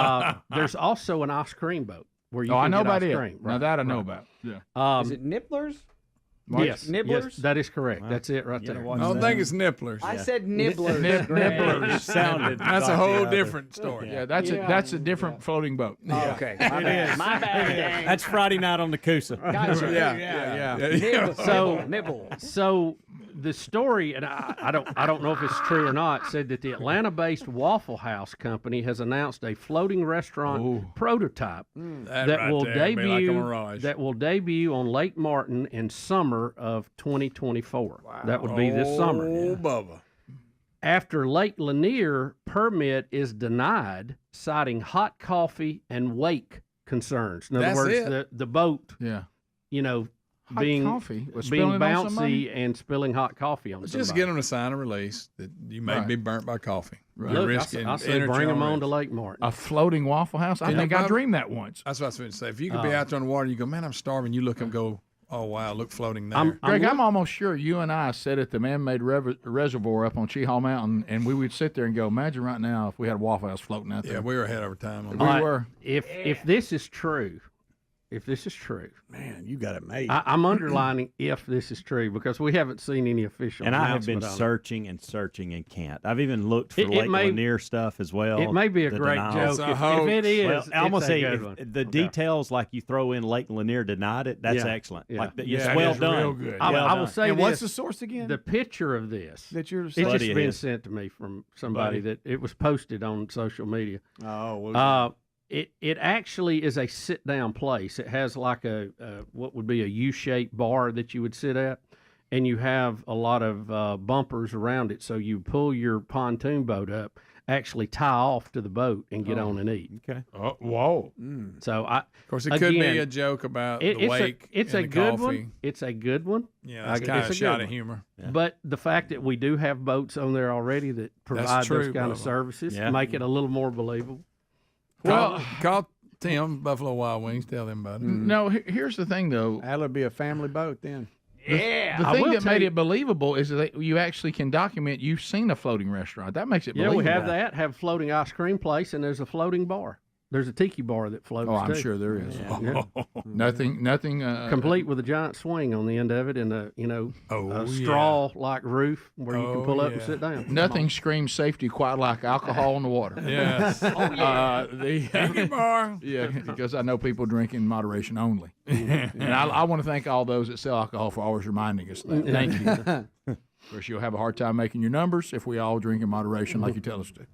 S21: There's also an ice cream boat. where you
S5: I
S21: can
S5: know
S21: get
S5: about
S21: ice
S5: it.
S21: cream.
S5: Now that I know about. Yeah.
S3: Is it Nibblers?
S21: Yes,
S3: Nibblers?
S21: yes, that is correct. That's it right there.
S13: I don't think it's nipplers.
S3: I said Nibblers.
S5: Nibblers.
S11: sounded.
S13: That's a whole different story.
S5: Yeah, that's a different floating boat.
S3: Okay. My bad. My bad. gang.
S11: That's Friday night on the Coosa.
S3: Gotcha.
S13: Yeah.
S3: Nibble.
S21: So the story, and I don't know if it's true or not, said that the Atlanta-based Waffle House company has announced a floating restaurant prototype
S13: That
S21: that
S13: right
S21: will
S13: there would be like a
S21: debut
S13: mirage.
S21: on Lake Martin in summer of 2024. That would be this summer.
S13: Oh, Bubba.
S21: After Lake Lanier permit is denied, citing hot coffee and wake concerns. In other
S13: That's
S21: words,
S13: it.
S21: the boat,
S5: Yeah.
S21: hot
S5: being
S21: coffee
S5: was
S21: being
S5: spilling on somebody?
S21: bouncy and spilling hot coffee on
S13: Just
S21: somebody.
S13: get them to sign a release that you may
S5: Right.
S13: be burnt by coffee.
S5: Right.
S21: Look,
S13: Risking
S21: I say
S13: energy
S21: bring them on
S13: risk.
S21: to Lake Martin.
S5: A floating Waffle House? I
S13: Can
S5: think
S13: you,
S5: I
S13: Bubba?
S5: dreamed that once.
S13: That's what I was going to say. If you could be out there on the water, you go, man, I'm starving. You look and go, oh, wow, look floating there.
S5: Greg, I'm almost sure you and I sat at the man-made reservoir up on Cheehaw Mountain, and we would sit there and go, imagine right now if we had a Waffle House floating out there.
S13: Yeah, we were ahead of our time on
S5: We
S13: that.
S5: were.
S21: If this is true,
S11: Man, you got it made.
S21: I'm underlining if this is true because we haven't seen any official.
S11: And I have been
S21: announcement on it.
S11: searching and searching and can't. I've even looked for
S21: It
S11: Lake
S21: may-
S11: Lanier stuff as well.
S21: It may be a
S11: the
S21: great
S11: denials.
S21: joke. If it is,
S11: well,
S21: it's
S11: I'm gonna
S21: a
S11: say
S21: good
S11: if
S21: one.
S11: the details like you throw in Lake Lanier denied it. That's
S21: Yeah.
S11: excellent.
S21: Yeah.
S11: Like
S21: Yeah,
S11: it's
S21: it
S11: well
S21: is
S11: done.
S21: real good. I
S11: Well
S21: will
S11: done.
S21: say
S3: And what's
S21: this,
S3: the source again?
S21: The picture of this
S3: That you're
S21: it's
S3: saying?
S21: just
S11: Buddy
S21: been
S11: is.
S21: sent to me from somebody that it was posted on social media.
S11: Oh, well,
S21: It actually is a sit down place. It has like a what would be a U-shaped bar that you would sit at, and you have a lot of bumpers around it. So you pull your pontoon boat up, actually tie off to the boat, and get on and eat.
S11: Okay.
S5: Oh, whoa.
S21: So
S13: Of course, it could be a joke about the wake
S21: It's
S13: and
S21: a
S13: the
S21: good
S13: coffee.
S21: one. It's a good one.
S13: Yeah, that's
S21: It's
S13: kind of
S21: a
S13: a shot
S21: good
S13: of
S21: one.
S13: humor.
S21: But the fact that we do have boats on there already that provide
S13: true,
S21: those kind of
S13: Bubba.
S21: services
S11: Yeah.
S21: make it a little more believable.
S13: Call Tim, Buffalo Wild Wings, tell them about it.
S5: No, here's the thing, though.
S3: That'll be a family boat then.
S21: Yeah,
S5: The
S21: I
S5: thing
S21: will
S5: that
S21: tell
S5: made
S21: you-
S5: it believable is that you actually can document you've seen a floating restaurant. That makes it
S21: Yeah,
S5: believable.
S21: we have that. Have a floating ice cream place, and there's a floating bar. There's a tiki bar that floats.
S5: Oh, I'm
S21: too.
S5: sure there is.
S21: Yeah.
S5: Nothing.
S21: Complete with a giant swing on the end of it, and a
S5: yeah.
S21: straw-like roof where you can pull up and sit down.
S5: Nothing screams safety quite like alcohol in the water.
S13: Yes.
S21: Oh, yeah.
S13: Tiki bar.
S5: Yeah, because I know people drink in moderation only. And I want to thank all those that sell alcohol for always reminding us that. Thank you. Of course, you'll have a hard time making your numbers if we all drink in moderation like you tell us to.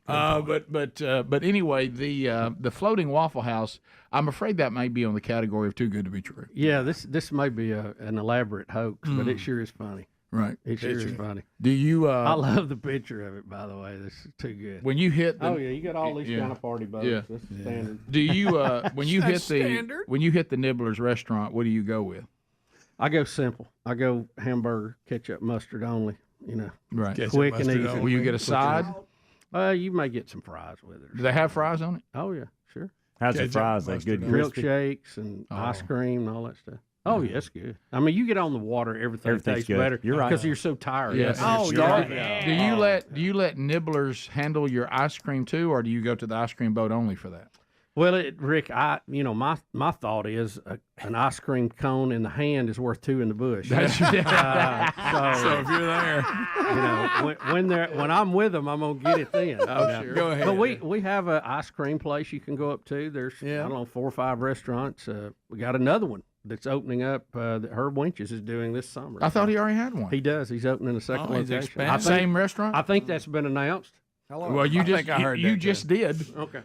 S5: But anyway, the floating Waffle House, I'm afraid that may be on the category of too good to be true.
S21: Yeah, this may be an elaborate hoax, but it sure is funny.
S5: Right.
S21: It sure is funny.
S5: Do you?
S21: I love the picture of it, by the way. This is too good.
S5: When you hit the,
S21: Oh yeah, you got all these
S5: yeah.
S21: kind of party boats.
S5: Yeah.
S21: That's standard.
S5: Do you when you hit
S13: That's
S5: the
S13: standard.
S5: when you hit the Nibbler's restaurant, what do you go with?
S21: I go simple. I go hamburger, ketchup, mustard only.
S5: Right.
S13: Ketchup,
S21: quick and
S13: mustard
S21: easy.
S13: only.
S5: Will you get a side?
S21: You may get some fries with it.
S5: Do they have fries on it?
S21: Oh yeah, sure.
S11: How's the
S13: Ketchup,
S11: fries? They
S13: mustard,
S11: good
S13: and
S11: crispy.
S21: Milkshakes and ice cream and all that stuff. Oh yeah, it's good. I mean, you get on the water, everything
S11: Everything's
S21: tastes
S11: good.
S21: better.
S11: You're right.
S21: because you're so tired.
S5: Yes.
S21: after
S5: Oh,
S21: you're
S5: yeah.
S21: starving.
S5: Do you let Nibblers handle your ice cream too, or do you go to the ice cream boat only for that?
S21: Well, Rick, my thought is an ice cream cone in the hand is worth two in the bush.
S13: So if you're there,
S21: when I'm with them, I'm gonna get it then.
S13: sure. Go ahead.
S21: But we have an ice cream place you can go up to. There's I don't know 4 or 5 restaurants. We got another one that's opening up that Herb Winches is doing this summer.
S5: I thought he already had one.
S21: He does. He's opening a second
S13: Oh, he's
S21: location.
S13: expanding.
S5: Same restaurant?
S21: I think that's been announced.
S5: Well, you
S13: I
S5: just
S13: think I heard
S5: you
S13: that,
S5: just did.
S21: Okay.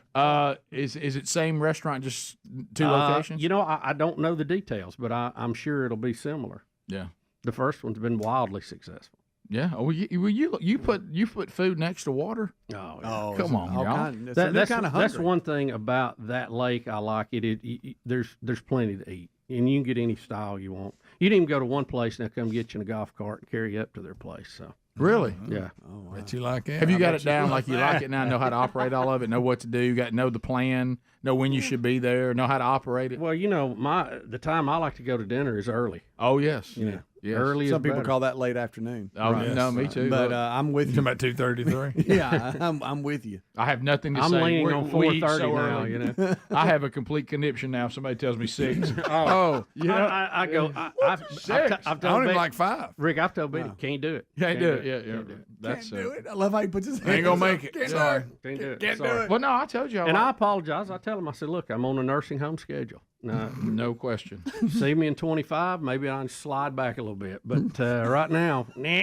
S5: Is it same restaurant, just two locations?
S21: I don't know the details, but I'm sure it'll be similar.
S5: Yeah.
S21: The first one's been wildly successful.
S5: Yeah. Oh, you put food next to water?
S21: Oh,
S3: Oh,
S5: Come on, y'all.
S21: That's one thing about that lake. I like it. There's plenty to eat, and you can get any style you want. You can even go to one place and they'll come get you in a golf cart and carry you up to their place. So
S5: Really?
S21: yeah.
S13: bet you like it.
S5: Have you
S13: I
S5: got
S13: bet
S5: it down like
S13: like
S5: you like it now? Know how to operate all of it? Know what to do? Know the plan? Know when you should be there? Know how to operate it?
S21: Well, the time I like to go to dinner is early.
S5: Oh yes.
S21: Yeah. Yes. Early
S17: Some
S21: is
S17: people
S21: better.
S17: call that late afternoon.
S10: Oh, no, me too.
S17: But
S10: Look.
S17: I'm with you.
S13: About 2:33.
S17: Yeah, I'm with you.
S10: I have nothing to
S21: I'm
S10: say.
S21: leaning on
S10: We eat
S21: 4:30
S10: so
S21: now,
S10: early.
S21: you know.
S10: I have a complete conniption now if somebody tells me 6.
S21: Yeah. I go. I've told
S13: I don't even
S21: Betty-
S13: like 5.
S21: Rick, I've told Betty, can't do it.
S10: Can't do it. Yeah.
S21: Can't do it.
S10: That's
S17: Can't do it. I love how he puts his
S13: Ain't gonna make it.
S17: Can't do
S13: Sorry.
S21: Can't do it.
S17: Can't do
S21: Sorry.
S17: it.
S10: Well, no, I told you.
S21: And I apologize. I tell him, I said, look, I'm on a nursing home schedule.
S10: No question.
S21: See me in 25, maybe I can slide back a little bit. But right now, nah.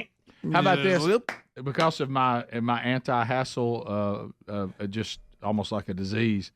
S10: How about this? Because of my anti-hassle, just almost like a disease,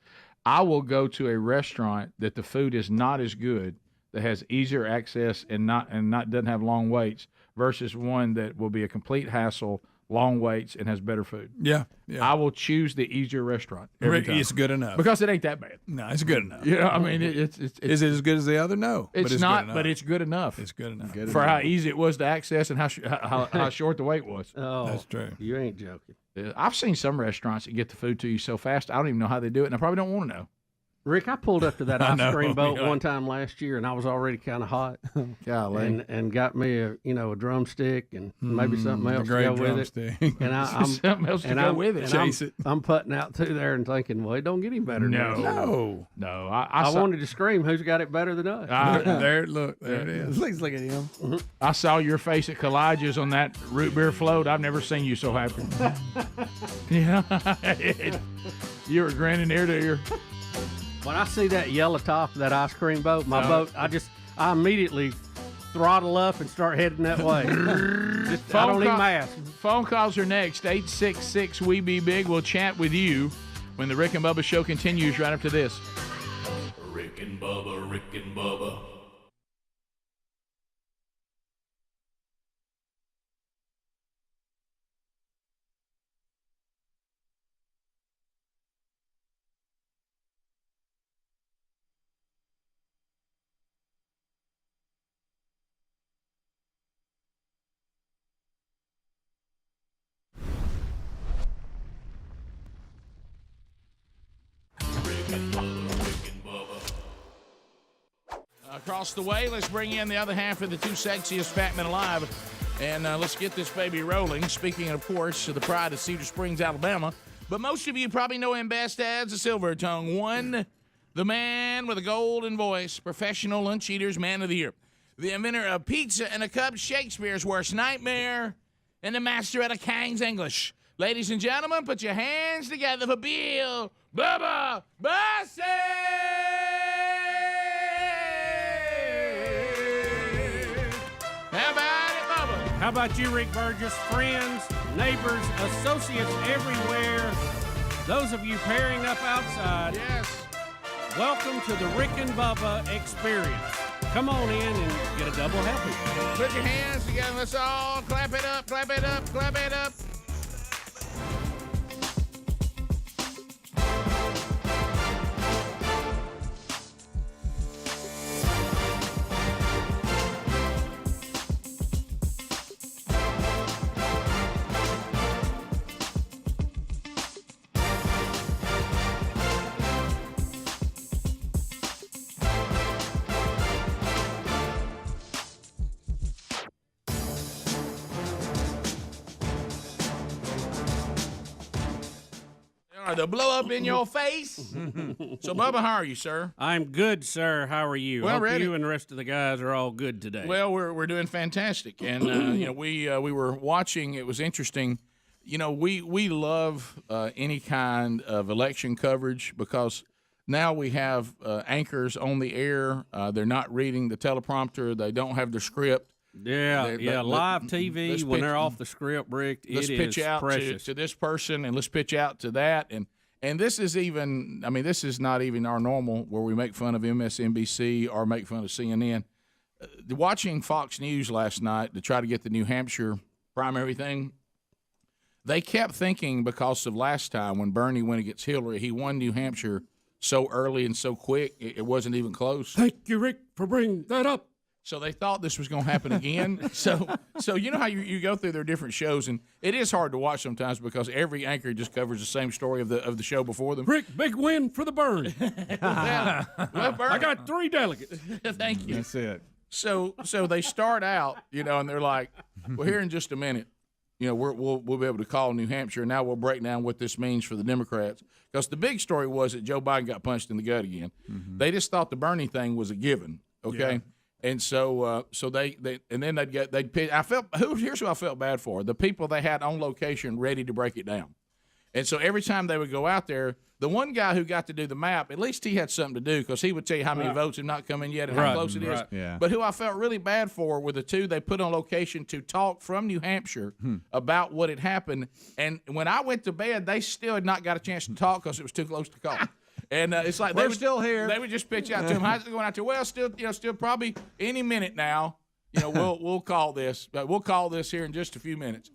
S10: I will go to a restaurant that the food is not as good, that has easier access and not doesn't have long waits, versus one that will be a complete hassle, long waits, and has better food.
S13: Yeah.
S10: I will choose the easier restaurant every time.
S13: It's good enough.
S10: Because it ain't that bad.
S13: No, it's good enough.
S10: You know, I mean, it's
S13: Is it as good as the other? No.
S10: It's
S13: but
S10: not,
S13: good enough.
S10: but it's good enough.
S13: It's good enough.
S10: For how easy it was to access and how short the wait was.
S21: Oh,
S13: That's true.
S21: You ain't joking.
S10: I've seen some restaurants that get the food to you so fast, I don't even know how they do it, and I probably don't want to know.
S21: Rick, I pulled up to that
S10: I
S21: ice
S10: know.
S21: cream boat
S10: Yeah.
S21: one time last year, and I was already kind of hot.
S10: Golly.
S21: And got me a drumstick and maybe something else to
S13: great
S21: go with
S13: drumstick.
S21: it. And I'm
S10: Something else to go with it.
S21: and
S10: Chase it.
S21: I'm putting out through there and thinking, well, it don't get any better. than this.
S10: No.
S21: I wanted to scream, who's got it better than us?
S13: There it is.
S17: Please look at him.
S10: I saw your face at Collages on that root beer float. I've never seen you so happy. Yeah. You were grinning ear to ear.
S21: When I see that yellow top of that ice cream boat, my boat, I immediately throttle up and start heading that way. I don't even ask.
S10: Phone calls are next. 866-WE-BE-BIG. We'll chat with you when the Rick and Bubba show continues right after this.
S1: Rick and Bubba, Rick and Bubba.
S10: Across the way, let's bring in the other half of the two sexiest fat men alive, and let's get this baby rolling. Speaking, of course, of the pride of Cedar Springs, Alabama, but most of you probably know him best as the Silver Tongue One, the man with a golden voice, professional lunch eaters, man of the year, the inventor of pizza and a cup, Shakespeare's worst nightmare, and the master at a King's English. Ladies and gentlemen, put your hands together for Bill Bubba Bussey! How about it, Bubba?
S21: How about you, Rick Burgess? Friends, neighbors, associates everywhere. Those of you pairing up outside.
S10: Yes.
S21: Welcome to the Rick and Bubba experience. Come on in and get a double helping.
S10: Put your hands together. Let's all clap it up, clap it up, clap it up. The blow up in your face. So, Bubba, how are you, sir?
S21: I'm good, sir. How are you?
S10: Well,
S21: Hope
S10: ready.
S21: you and the rest of the guys are all good today.
S10: Well, we're doing fantastic, and we were watching. It was interesting. You know, we love any kind of election coverage because now we have anchors on the air. They're not reading the teleprompter. They don't have their script.
S21: Live TV when they're off the script, Rick,
S10: let's pitch out
S21: precious.
S10: to this person, and let's pitch out to that, and this is even. I mean, this is not even our normal where we make fun of MSNBC or make fun of CNN. Watching Fox News last night to try to get the New Hampshire primary thing, they kept thinking because of last time when Bernie went against Hillary, he won New Hampshire so early and so quick, it wasn't even close.
S21: Thank you, Rick, for bringing that up.
S10: So they thought this was going to happen again. so you know how you go through their different shows, and it is hard to watch sometimes because every anchor just covers the same story of the show before them.
S21: Rick, big win for the Burn.
S10: Well, Bernie,
S21: I got 3 delegates.
S10: Thank you.
S17: That's it.
S10: So they start out, and they're like, well, here in just a minute, we'll be able to call New Hampshire. Now we'll break down what this means for the Democrats. Because the big story was that Joe Biden got punched in the gut again. Mm-hmm. They just thought the Bernie thing was a given, okay? Yeah. And so they'd pick. Here's who I felt bad for: the people they had on location ready to break it down. And so every time they would go out there, the one guy who got to do the map, at least he had something to do because he would tell you how many votes have not come in yet and how close it is.
S11: Yeah.
S10: But who I felt really bad for were the two they put on location to talk from New Hampshire about what had happened. And when I went to bed, they still had not got a chance to talk because it was too close to call. And it's like
S11: we're still here.
S10: They would just pitch out to him. How's it going out there? Well, still probably any minute now. We'll call this. We'll call this here in just a few minutes.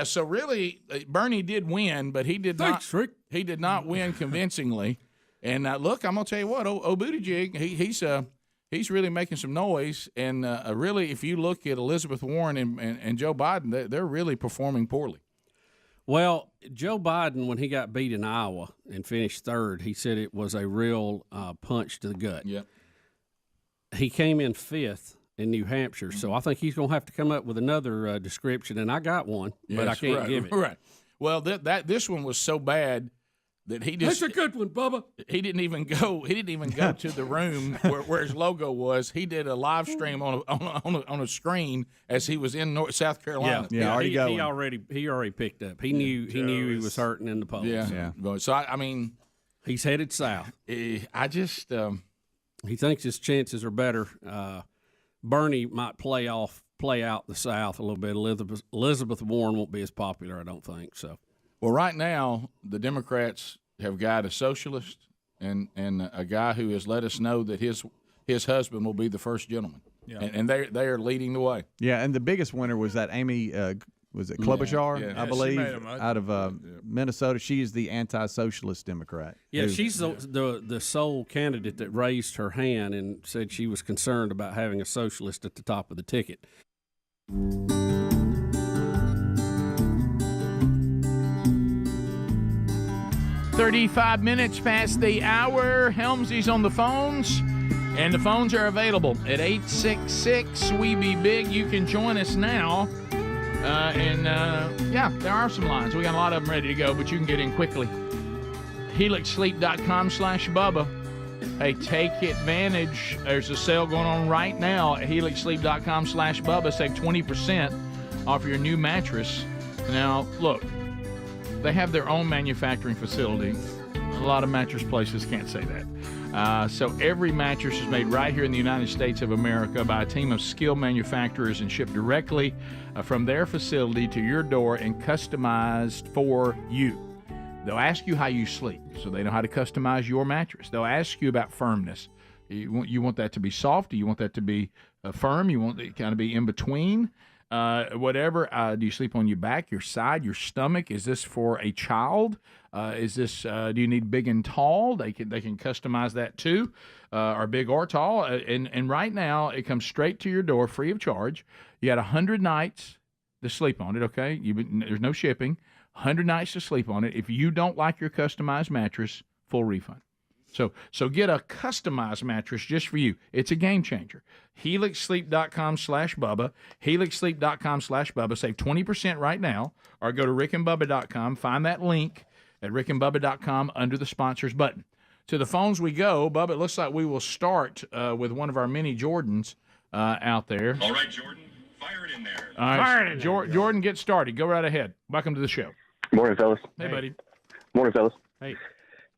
S10: So really, Bernie did win, but he did not.
S21: Rick.
S10: He did not win convincingly. And look, I'm gonna tell you what, Buttigieg, he's really making some noise. And really, if you look at Elizabeth Warren and Joe Biden, they're really performing poorly.
S21: Well, Joe Biden, when he got beat in Iowa and finished third, he said it was a real punch to the gut.
S10: Yeah.
S21: He came in fifth in New Hampshire, so I think he's going to have to come up with another description, and I got one, but I can't give it.
S10: Right. Well, this one was so bad that he just.
S21: That's a good one, Bubba.
S10: He didn't even go. He didn't even go to the room where his logo was. He did a live stream on a screen as he was in South Carolina.
S21: Yeah. He already picked up. He knew he was hurting in the polls.
S10: Yeah. So I mean,
S21: he's headed south.
S10: I just
S21: he thinks his chances are better. Bernie might play out the South a little bit. Elizabeth Warren won't be as popular, I don't think. So.
S10: Well, right now, the Democrats have got a socialist and a guy who has let us know that his husband will be the first gentleman. Yeah. And they are leading the way.
S17: Yeah, and the biggest winner was that Amy, was it Klobuchar, I believe, out of Minnesota. She is the anti-socialist Democrat.
S21: Yeah, she's the sole candidate that raised her hand and said she was concerned about having a socialist at the top of the ticket.
S5: 35 minutes past the hour. Helmsy's on the phones, and the phones are available at 866-WE-BE-BIG. You can join us now. There are some lines. We got a lot of them ready to go, but you can get in quickly. HelixSleep.com/Bubba. Hey, take advantage. There's a sale going on right now at HelixSleep.com/Bubba. Save 20% off your new mattress. Now, look. They have their own manufacturing facility. A lot of mattress places can't say that. So every mattress is made right here in the United States of America by a team of skilled manufacturers and shipped directly from their facility to your door and customized for you. They'll ask you how you sleep, so they know how to customize your mattress. They'll ask you about firmness. You want that to be soft? Do you want that to be firm? You want it kind of be in between? Whatever. Do you sleep on your back, your side, your stomach? Is this for a child? Is this? Do you need big and tall? They can customize that too, or big or tall. And right now it comes straight to your door, free of charge. You got 100 nights to sleep on it. Okay, there's no shipping. 100 nights to sleep on it. If you don't like your customized mattress, full refund. So get a customized mattress just for you. It's a game changer. HelixSleep.com/Bubba. HelixSleep.com/Bubba. Save 20% right now, or go to rickandbubba.com. Find that link at rickandbubba.com under the sponsors button. To the phones we go. Bubba, it looks like we will start with one of our mini Jordans out there.
S9: All right, Jordan, fire it in there.
S5: All right,
S9: Fire it in there.
S5: Jordan, get started. Go right ahead. Welcome to the show.
S12: Morning, fellas.
S5: Hey, buddy.
S12: Morning, fellas.
S5: Hey.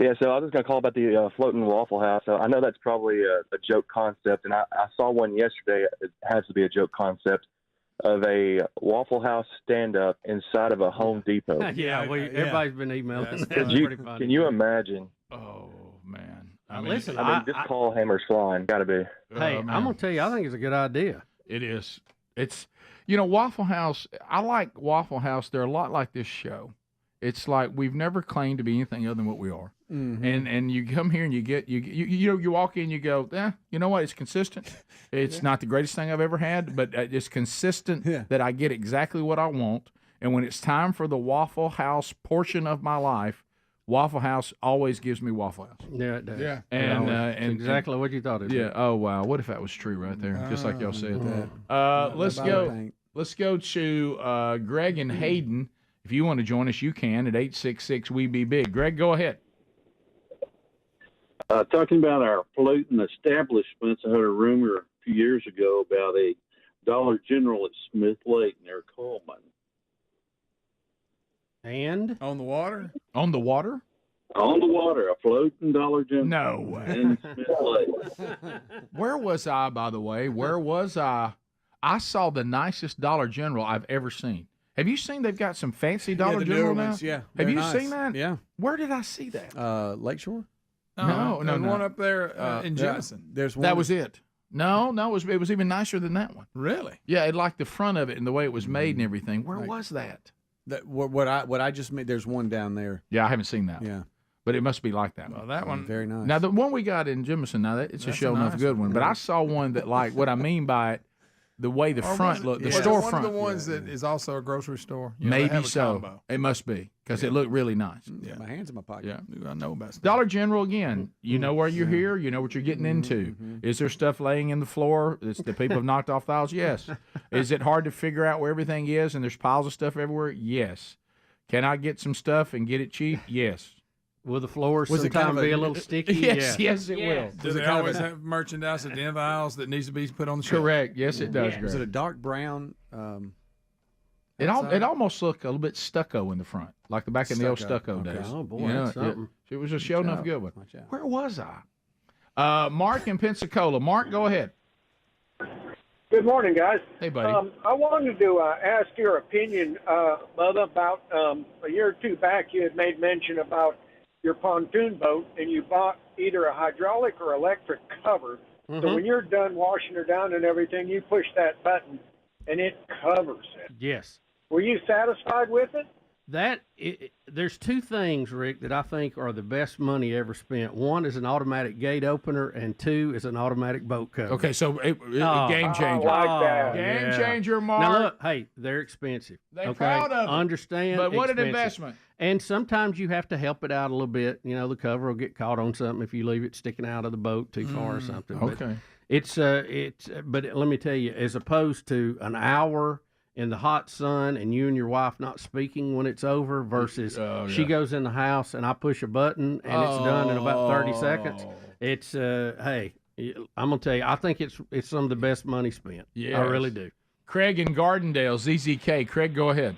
S12: Yeah, so I was just going to call about the floating Waffle House. I know that's probably a joke concept, and I saw one yesterday. It has to be a joke concept of a Waffle House stand-up inside of a Home Depot.
S21: Everybody's been emailing.
S12: Can you imagine?
S5: Oh, man.
S21: Listen,
S12: this call hammer's flying. Got to be.
S21: Hey, I'm going to tell you, I think it's a good idea.
S5: It is. It's, Waffle House, I like Waffle House. They're a lot like this show. It's like we've never claimed to be anything other than what we are. Mm-hmm. And you come here and you walk in, you go, you know what? It's consistent. It's not the greatest thing I've ever had, but it's consistent that I get exactly what I want. And when it's time for the Waffle House portion of my life,
S10: Waffle House always gives me Waffle House.
S21: Yeah, it does.
S8: Yeah.
S10: And
S21: It's exactly what you thought it was.
S10: Yeah. Oh wow. What if that was true right there? Just like y'all said that. Let's
S17: Body
S10: go.
S17: paint.
S10: Let's go to Greg and Hayden. If you want to join us, you can at 866 We Be Big. Greg, go ahead.
S14: Talking about our floating establishments, I heard a rumor a few years ago about a Dollar General at Smith Lake near Coleman.
S21: And
S8: on the water?
S10: On the water?
S14: On the water, a floating Dollar General.
S10: No way.
S14: In Smith Lake.
S10: Where was I, by the way? Where was I? I saw the nicest Dollar General I've ever seen. Have you seen they've got some fancy Dollar
S17: the
S10: General
S17: newer
S10: now?
S17: ones, yeah.
S10: Have
S17: They're
S10: you
S17: nice.
S10: seen that?
S17: Yeah.
S10: Where did I see that?
S17: Lakeshore?
S10: No.
S8: There's one up there in Jennison.
S17: There's one.
S10: That was it. No, it was even nicer than that one.
S8: Really?
S10: Yeah, it liked the front of it and the way it was made and everything. Where was that?
S17: What I just made. There's one down there.
S10: Yeah, I haven't seen that.
S17: Yeah.
S10: But it must be like that one.
S8: Well, that one.
S17: Very nice.
S10: Now, the one we got in Jemison, it's a
S8: That's
S10: show
S8: a
S10: enough
S8: nice
S10: good
S8: one.
S10: one. But I saw one that, like, what I mean by it, the way the
S8: Or
S10: front
S8: was it-
S10: looked, the
S8: was it
S10: storefront.
S8: one of the ones that is also a grocery store? You know, they
S10: Maybe
S8: have a
S10: so.
S8: combo.
S10: It must be because it looked really nice.
S8: Yeah.
S17: My hands in my pocket.
S10: Yeah.
S8: I know about stuff.
S10: Dollar General again. You know where you're here. You know what you're getting into. Is there stuff laying in the floor that the people have knocked off tiles? Yes. Is it hard to figure out where everything is and there's piles of stuff everywhere? Yes. Can I get some stuff and get it cheap? Yes.
S21: Will the floors
S17: Was it
S21: sometimes
S17: kind of
S21: be
S17: a-
S21: a little sticky?
S10: Yes, yes, it will.
S8: Does it always have merchandise at the end of the aisles that needs to be put on the shelf?
S10: Correct. Yes, it does.
S17: Was it a
S10: Greg.
S17: dark brown?
S10: It almost looked a little bit stucco in the front, like the back in the old stucco
S17: Okay.
S10: days.
S21: Oh, boy,
S10: You know,
S21: that's something.
S10: It was a show enough
S17: out.
S10: good one.
S17: Watch out.
S10: Where was I? Mark in Pensacola. Mark, go ahead.
S16: Good morning, guys.
S10: Hey, buddy.
S16: I wanted to ask your opinion, Bubba, about a year or two back you had made mention about your pontoon boat, and you bought either a hydraulic or electric cover. So when you're done washing her down and everything, you push that button, and it covers it.
S21: Yes.
S16: Were you satisfied with it?
S21: There's two things, Rick, that I think are the best money ever spent. One is an automatic gate opener, and two is an automatic boat cover.
S10: Okay, so game changer. Game changer, Mark.
S21: Now look, hey, they're expensive.
S10: They
S21: okay?
S10: proud of it.
S21: Understand?
S10: But what an
S21: expensive.
S10: investment.
S21: And sometimes you have to help it out a little bit. You know, the cover will get caught on something if you leave it sticking out of the boat too far or something. But
S10: Okay.
S21: but let me tell you, as opposed to an hour in the hot sun and you and your wife not speaking when it's over versus she goes in the house and I push a button and it's done in about 30 seconds. It's hey, I'm gonna tell you, I think it's some of the best money spent.
S10: Yes.
S21: I really do.
S10: Craig in Gardendale, ZZK. Craig, go ahead.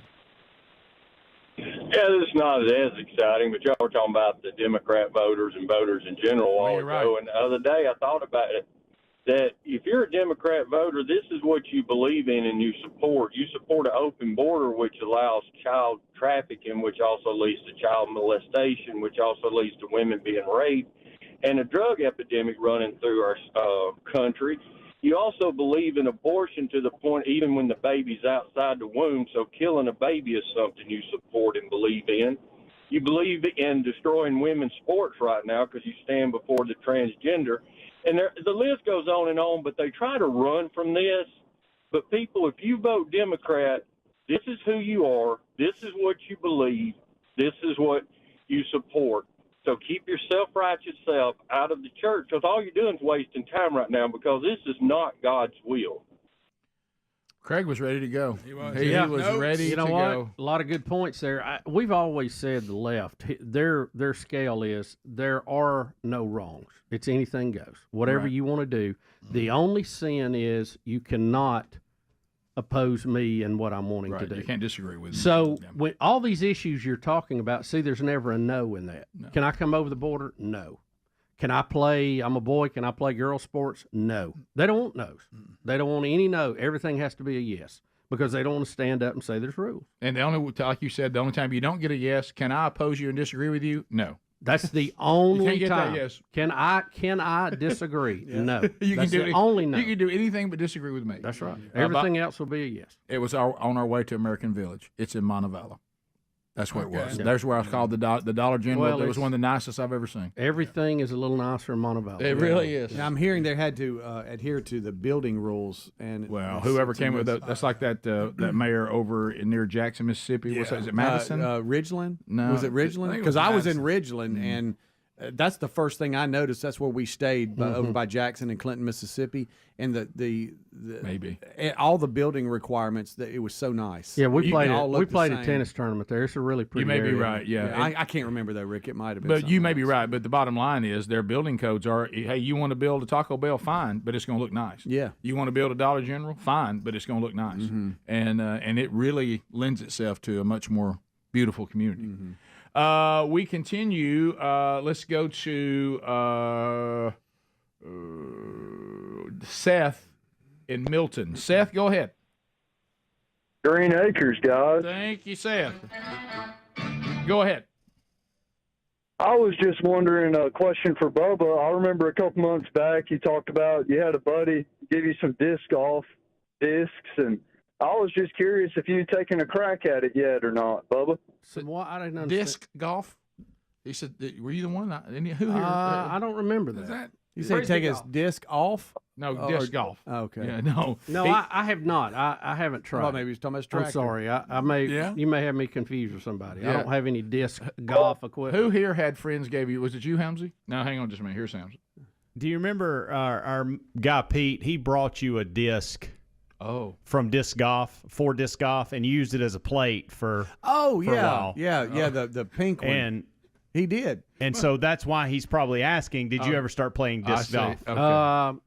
S14: Yeah, this is not as exciting, but y'all were talking about the Democrat voters and voters in general a while ago. And the other day I thought about it, that if you're a Democrat voter, this is what you believe in and you support. You support an open border, which allows child trafficking, which also leads to child molestation, which also leads to women being raped, and a drug epidemic running through our country. You also believe in abortion to the point even when the baby's outside the womb, so killing a baby is something you support and believe in. You believe in destroying women's sports right now because you stand before the transgender. And the list goes on, but they try to run from this. But people, if you vote Democrat, this is who you are. This is what you believe. This is what you support. So keep your self-righteous self out of the church, because all you're doing is wasting time right now, because this is not God's will.
S10: Craig was ready to go. He was. He
S21: Yeah.
S10: was ready
S21: You know
S10: to
S21: what?
S10: go.
S21: A lot of good points there. We've always said the left, their scale is there are no wrongs. It's anything goes. Whatever
S10: Right.
S21: you want to do. The only sin is you cannot oppose me and what I'm wanting to do.
S10: You can't disagree with me.
S21: So when all these issues you're talking about, see, there's never a no in that.
S10: No.
S21: Can I come over the border? No. Can I play? I'm a boy. Can I play girl sports? No. They don't want no's. They don't want any no. Everything has to be a yes because they don't want to stand up and say there's rules.
S10: And the only, like you said, the only time you don't get a yes, can I oppose you and disagree with you? No.
S21: That's the only
S10: You can't get that
S21: time.
S10: yes.
S21: Can I disagree? No.
S10: You
S21: That's
S10: can do
S21: the only no.
S10: You can do anything but disagree with me.
S21: That's right. Everything else will be a yes.
S10: It was on our way to American Village. It's in Montevallo. That's where it was. There's where I called the Dollar General.
S21: Well,
S10: It was one of the nicest I've ever seen.
S21: Everything is a little nicer in Monteverde.
S10: It really is.
S17: Now, I'm hearing they had to adhere to the building rules, and
S10: Whoever came with that's like that that mayor over near Jackson, Mississippi. What's that? Is it Madison?
S17: Ridgeland?
S10: No,
S17: Was it Ridgeland? Because I was in Ridgeland,
S10: Mm-hmm.
S17: and that's the first thing I noticed. That's where we stayed over by Jackson and Clinton, Mississippi, and the
S10: maybe
S17: all the building requirements. That it was so nice.
S21: Yeah, we played
S17: the
S21: a
S17: same.
S21: tennis tournament there. It's a really pretty.
S10: You may be
S21: area.
S10: right. Yeah,
S17: I can't remember though, Rick. It might have been.
S10: But you may be right. But the bottom line is their building codes are: hey, you want to build a Taco Bell, fine, but it's going to look nice.
S17: Yeah.
S10: You want to build a Dollar General, fine, but it's going to look nice. And it really lends itself to a much more beautiful community. We continue. Let's go to Seth in Milton. Seth, go ahead.
S7: Green Acres, guys.
S10: Thank you, Seth. Go ahead.
S7: I was just wondering, a question for Bubba. I remember a couple months back you talked about you had a buddy give you some discs, and I was just curious if you'd taken a crack at it yet or not, Bubba.
S21: So what? I didn't understand.
S10: Disc golf? He said, were you the one? Who here?
S21: I don't remember that.
S17: You said take his disc off?
S10: No, disc golf.
S17: Okay.
S10: Yeah, no.
S21: No, I have not. I haven't tried.
S17: Well, maybe he's talking about his
S21: I'm
S17: tractor.
S21: sorry. I may.
S10: Yeah?
S21: You may have me confused with somebody. I
S10: Yeah.
S21: don't have any disc golf equipment.
S10: Who here had friends gave you? Was it you, Helmsy? No, hang on just a minute. Here's Helmsy.
S11: Do you remember our guy Pete? He brought you a disc. From disc golf, for disc golf, and used it as a plate for.
S17: Oh
S11: for a
S17: yeah,
S11: while.
S17: yeah, the pink one.
S11: And
S17: he did,
S11: and so that's why he's probably asking. Did you ever start playing disc golf?
S10: Okay.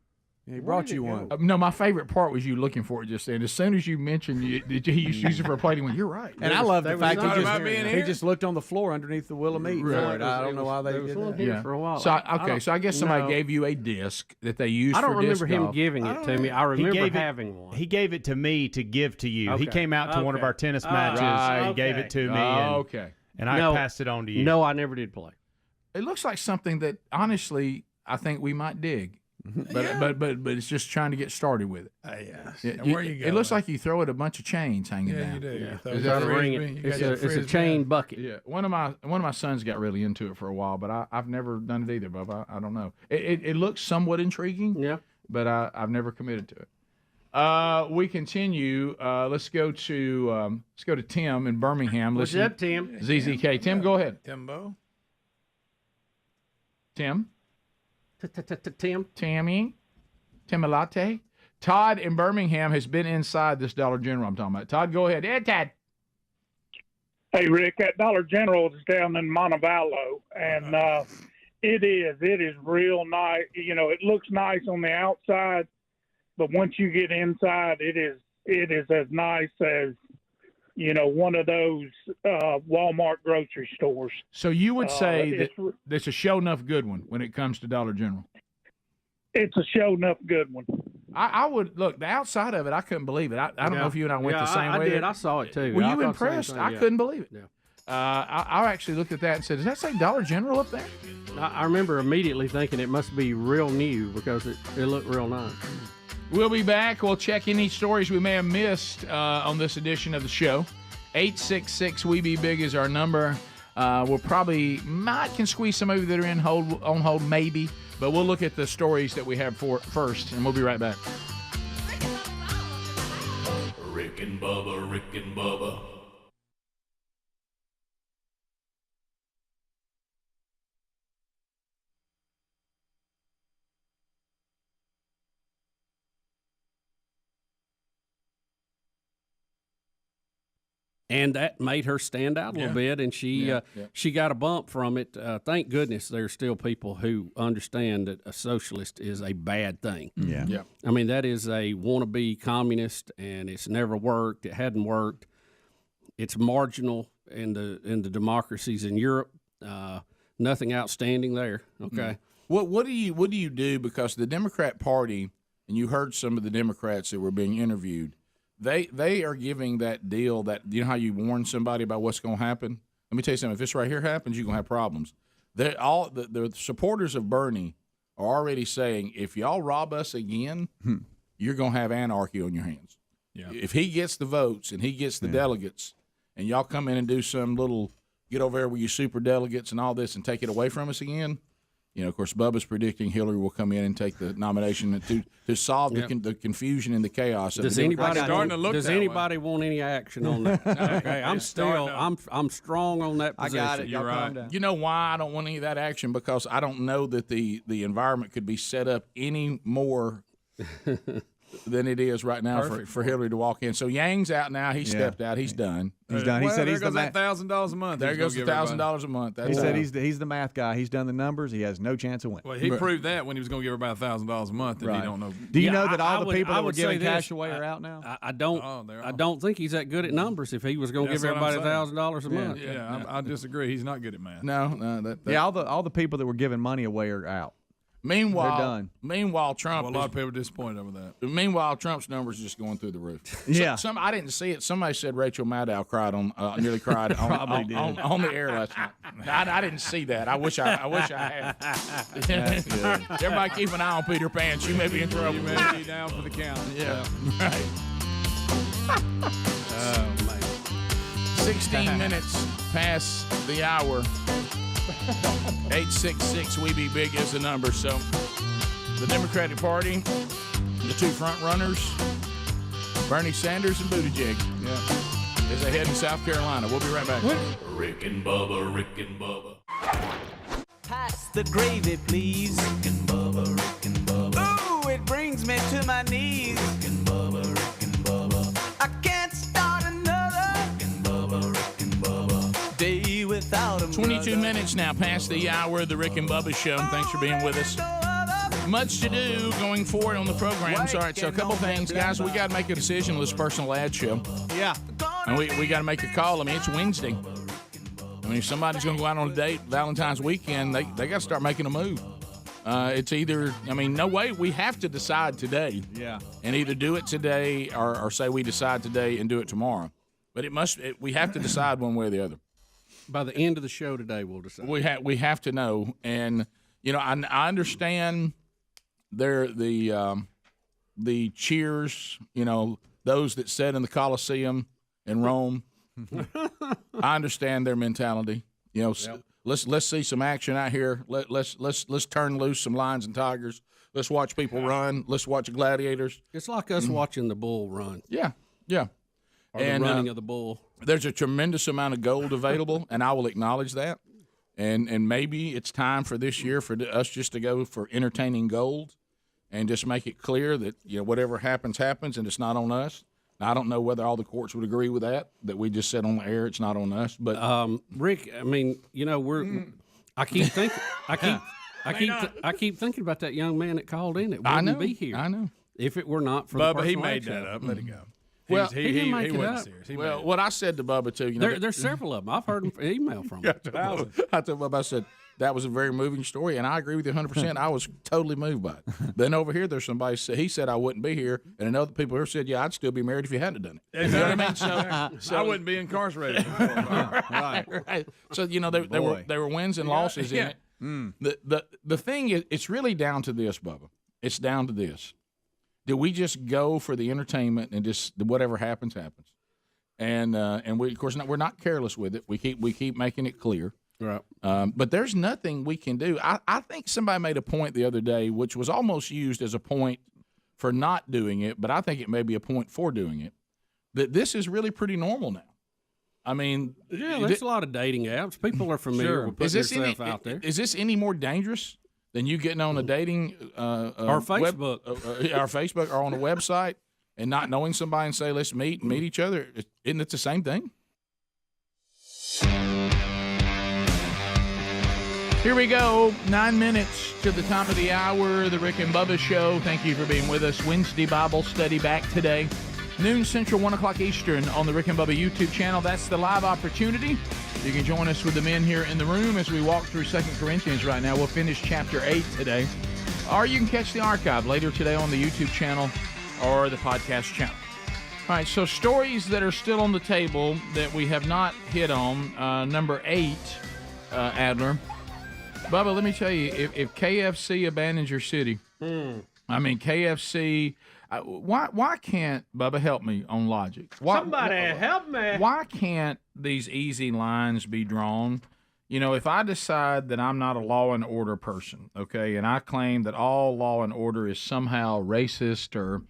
S17: He brought you one.
S10: No, my favorite part was you looking for it just then. As soon as you mentioned he used it for a plate, he went, "You're right."
S17: And I love the fact he just looked on the floor underneath the wheel of meat for it. I don't know why they did that.
S21: Here for a while.
S10: So I guess somebody gave you a disc that they used.
S21: I don't
S10: for
S21: remember
S10: disc
S21: him
S10: golf.
S21: giving it to me. I remember having one.
S11: He gave it to me to give to you. He
S21: Okay.
S11: came out to one of
S21: Okay.
S11: our tennis matches and gave it to me. And I passed it on to you.
S21: No, I never did play.
S10: It looks like something that honestly I think we might dig. But it's just trying to get started with it.
S13: Where you go?
S10: It looks like you throw it a bunch of chains hanging down.
S13: you do. You throw
S10: Is
S13: it
S10: that
S13: a
S10: right?
S13: ring?
S21: It's a chain bucket.
S10: Yeah, one of my sons got really into it for a while, but I've never done it either, Bubba. I don't know. It looks somewhat intriguing.
S21: Yeah,
S10: but I've never committed to it. We continue. Let's go to Tim in Birmingham.
S21: What's up, Tim?
S10: ZZK. Tim, go ahead.
S13: Timbo.
S10: Tim.
S21: Tim.
S10: Tammy. Timolate. Todd in Birmingham has been inside this Dollar General I'm talking about. Todd, go ahead. Ed, Todd.
S18: Hey, Rick, that Dollar General is down in Montevallo, and it is real nice. You know, it looks nice on the outside, but once you get inside, it is as nice as, you know, one of those Walmart grocery stores.
S10: So you would say that it's a show enough good one when it comes to Dollar General?
S18: It's a show enough good one.
S10: I would look the outside of it. I couldn't believe it. I don't know if you and I went the same way.
S21: I did. I saw it too.
S10: Were
S21: I
S10: you
S21: thought
S10: impressed?
S21: the same thing,
S10: I couldn't believe it.
S21: Yeah.
S10: I actually looked at that and said, "Does that say Dollar General up there?"
S21: I remember immediately thinking it must be real new because it looked real nice.
S10: We'll be back. We'll check any stories we may have missed on this edition of the show. 866-WE-BE-BIG is our number. We'll probably can squeeze some of you that are on hold, maybe. But we'll look at the stories that we have for first, and we'll be right back.
S1: Rick and Bubba, Rick and Bubba.
S21: And that made her stand out a little bit, and she got a bump from it. Thank goodness there's still people who understand that a socialist is a bad thing.
S17: Yeah.
S21: I mean, that is a wannabe communist, and it's never worked. It hadn't worked. It's marginal in the democracies in Europe. Nothing outstanding there. Okay.
S10: What do you do? Because the Democrat Party, and you heard some of the Democrats that were being interviewed. They are giving that deal that, you know how you warn somebody about what's going to happen? Let me tell you something. If this right here happens, you're going to have problems. The supporters of Bernie are already saying, if y'all rob us again, you're going to have anarchy on your hands. Yeah. If he gets the votes and he gets the delegates, and y'all come in and do some little get over there with you super delegates and all this and take it away from us again. Of course, Bubba's predicting Hillary will come in and take the nomination to solve the confusion and the chaos.
S21: Does anybody want any action on that? Okay, I'm strong on that position.
S17: I got it.
S10: You're right. You know why I don't want any of that action? Because I don't know that the environment could be set up any more than it is right now for Hillary to walk in. So Yang's out now. He stepped out. He's done.
S17: He's done. He said he's
S13: there goes that $1,000 a month.
S10: There goes the $1,000 a month.
S17: He said he's the math guy. He's done the numbers. He has no chance of winning.
S13: Well, he proved that when he was going to give everybody $1,000 a month. That he don't know.
S17: Do you know that all the people that were giving cash away are out now?
S21: I don't think he's that good at numbers. If he was going to give everybody $1,000 a month,
S13: I disagree. He's not good at math.
S10: No.
S17: All the people that were giving money away are out.
S10: Meanwhile,
S17: they're done.
S10: Meanwhile, Trump.
S13: A lot of people are disappointed over that.
S10: Meanwhile, Trump's numbers are just going through the roof.
S17: Yeah.
S10: I didn't see it. Somebody said Rachel Maddow cried nearly cried on the air last night. I didn't see that. I wish I had. Everybody keep an eye on Peter Pan. She may be in trouble.
S13: You may be down for the count.
S10: Yeah. Right.
S13: Oh man.
S10: 16 minutes past the hour. 866 We Be Big is the number. So the Democratic Party, the two front runners, Bernie Sanders and Buttigieg, is ahead in South Carolina. We'll be right back.
S1: Rick and Bubba, Rick and Bubba. Pass the gravy, please. Rick and Bubba, Rick and Bubba. Ooh, it brings me to my knees. Rick and Bubba, Rick and Bubba. I can't start another. Rick and Bubba, Rick and Bubba. Day without a
S10: 22 minutes now past the hour of the Rick and Bubba Show. Thanks for being with us. Much to do going forward on the programs. All right, so a couple things, guys. We got to make a decision on this personal ad show.
S17: Yeah.
S10: And we got to make a call. I mean, it's Wednesday. I mean, if somebody's going to go out on a date Valentine's weekend, they got to start making a move. It's either, no way. We have to decide today.
S17: Yeah.
S10: And either do it today or say we decide today and do it tomorrow. But we have to decide one way or the other.
S21: By the end of the show today, we'll decide.
S10: We have to know. And, I understand the cheers, those that sat in the Colosseum in Rome. I understand their mentality. Let's see some action out here. Let's turn loose some lions and tigers. Let's watch people run. Let's watch gladiators.
S21: It's like us watching the bull run.
S10: Yeah.
S21: Or the running of the bull.
S10: There's a tremendous amount of gold available, and I will acknowledge that. And maybe it's time for this year for us just to go for entertaining gold and just make it clear that whatever happens, and it's not on us. Now, I don't know whether all the courts would agree with that we just said on the air it's not on us. But
S21: Rick, I keep thinking I keep thinking about that young man that called in that wouldn't be here.
S10: I know.
S21: If it were not for
S13: Bubba,
S21: the
S13: he made that up. Let it go.
S10: Well,
S13: he wasn't serious.
S10: Well, what I said to Bubba too,
S21: there's several of them. I've heard email from him.
S10: I told Bubba, I said that was a very moving story, and I agree with you 100%. I was totally moved by it. Then over here, there's somebody he said I wouldn't be here, and another people here said, I'd still be married if you hadn't done it. You know what I mean?
S13: So I wouldn't be incarcerated.
S10: Right. So there were wins and losses in it. The thing is, it's really down to this, Bubba. It's down to this. Do we just go for the entertainment and just whatever happens? And we, of course, we're not careless with it. We keep making it clear.
S21: Right.
S10: But there's nothing we can do. I think somebody made a point the other day, which was almost used as a point for not doing it, but I think it may be a point for doing it, that this is really pretty normal now.
S21: There's a lot of dating apps. People are familiar with putting themselves out there.
S10: Is this any more dangerous than you getting on a dating
S21: or Facebook,
S10: or Facebook, or on a website and not knowing somebody and say let's meet each other? Isn't it the same thing? Here we go. 9 minutes to the top of the hour. The Rick and Bubba Show. Thank you for being with us. Wednesday Bible study back today, noon Central, 1 o'clock Eastern on the Rick and Bubba YouTube channel. That's the live opportunity. You can join us with the men here in the room as we walk through 2 Corinthians right now. We'll finish chapter 8 today. Or you can catch the archive later today on the YouTube channel or the podcast channel. All right, so stories that are still on the table that we have not hit on. Number 8, Adler. Bubba, let me tell you, if KFC abandons your city, KFC, Why can't Bubba help me on logic?
S21: Somebody help me.
S10: Why can't these easy lines be drawn? You know, if I decide that I'm not a law and order person, okay, and I claim that all law and order is somehow racist or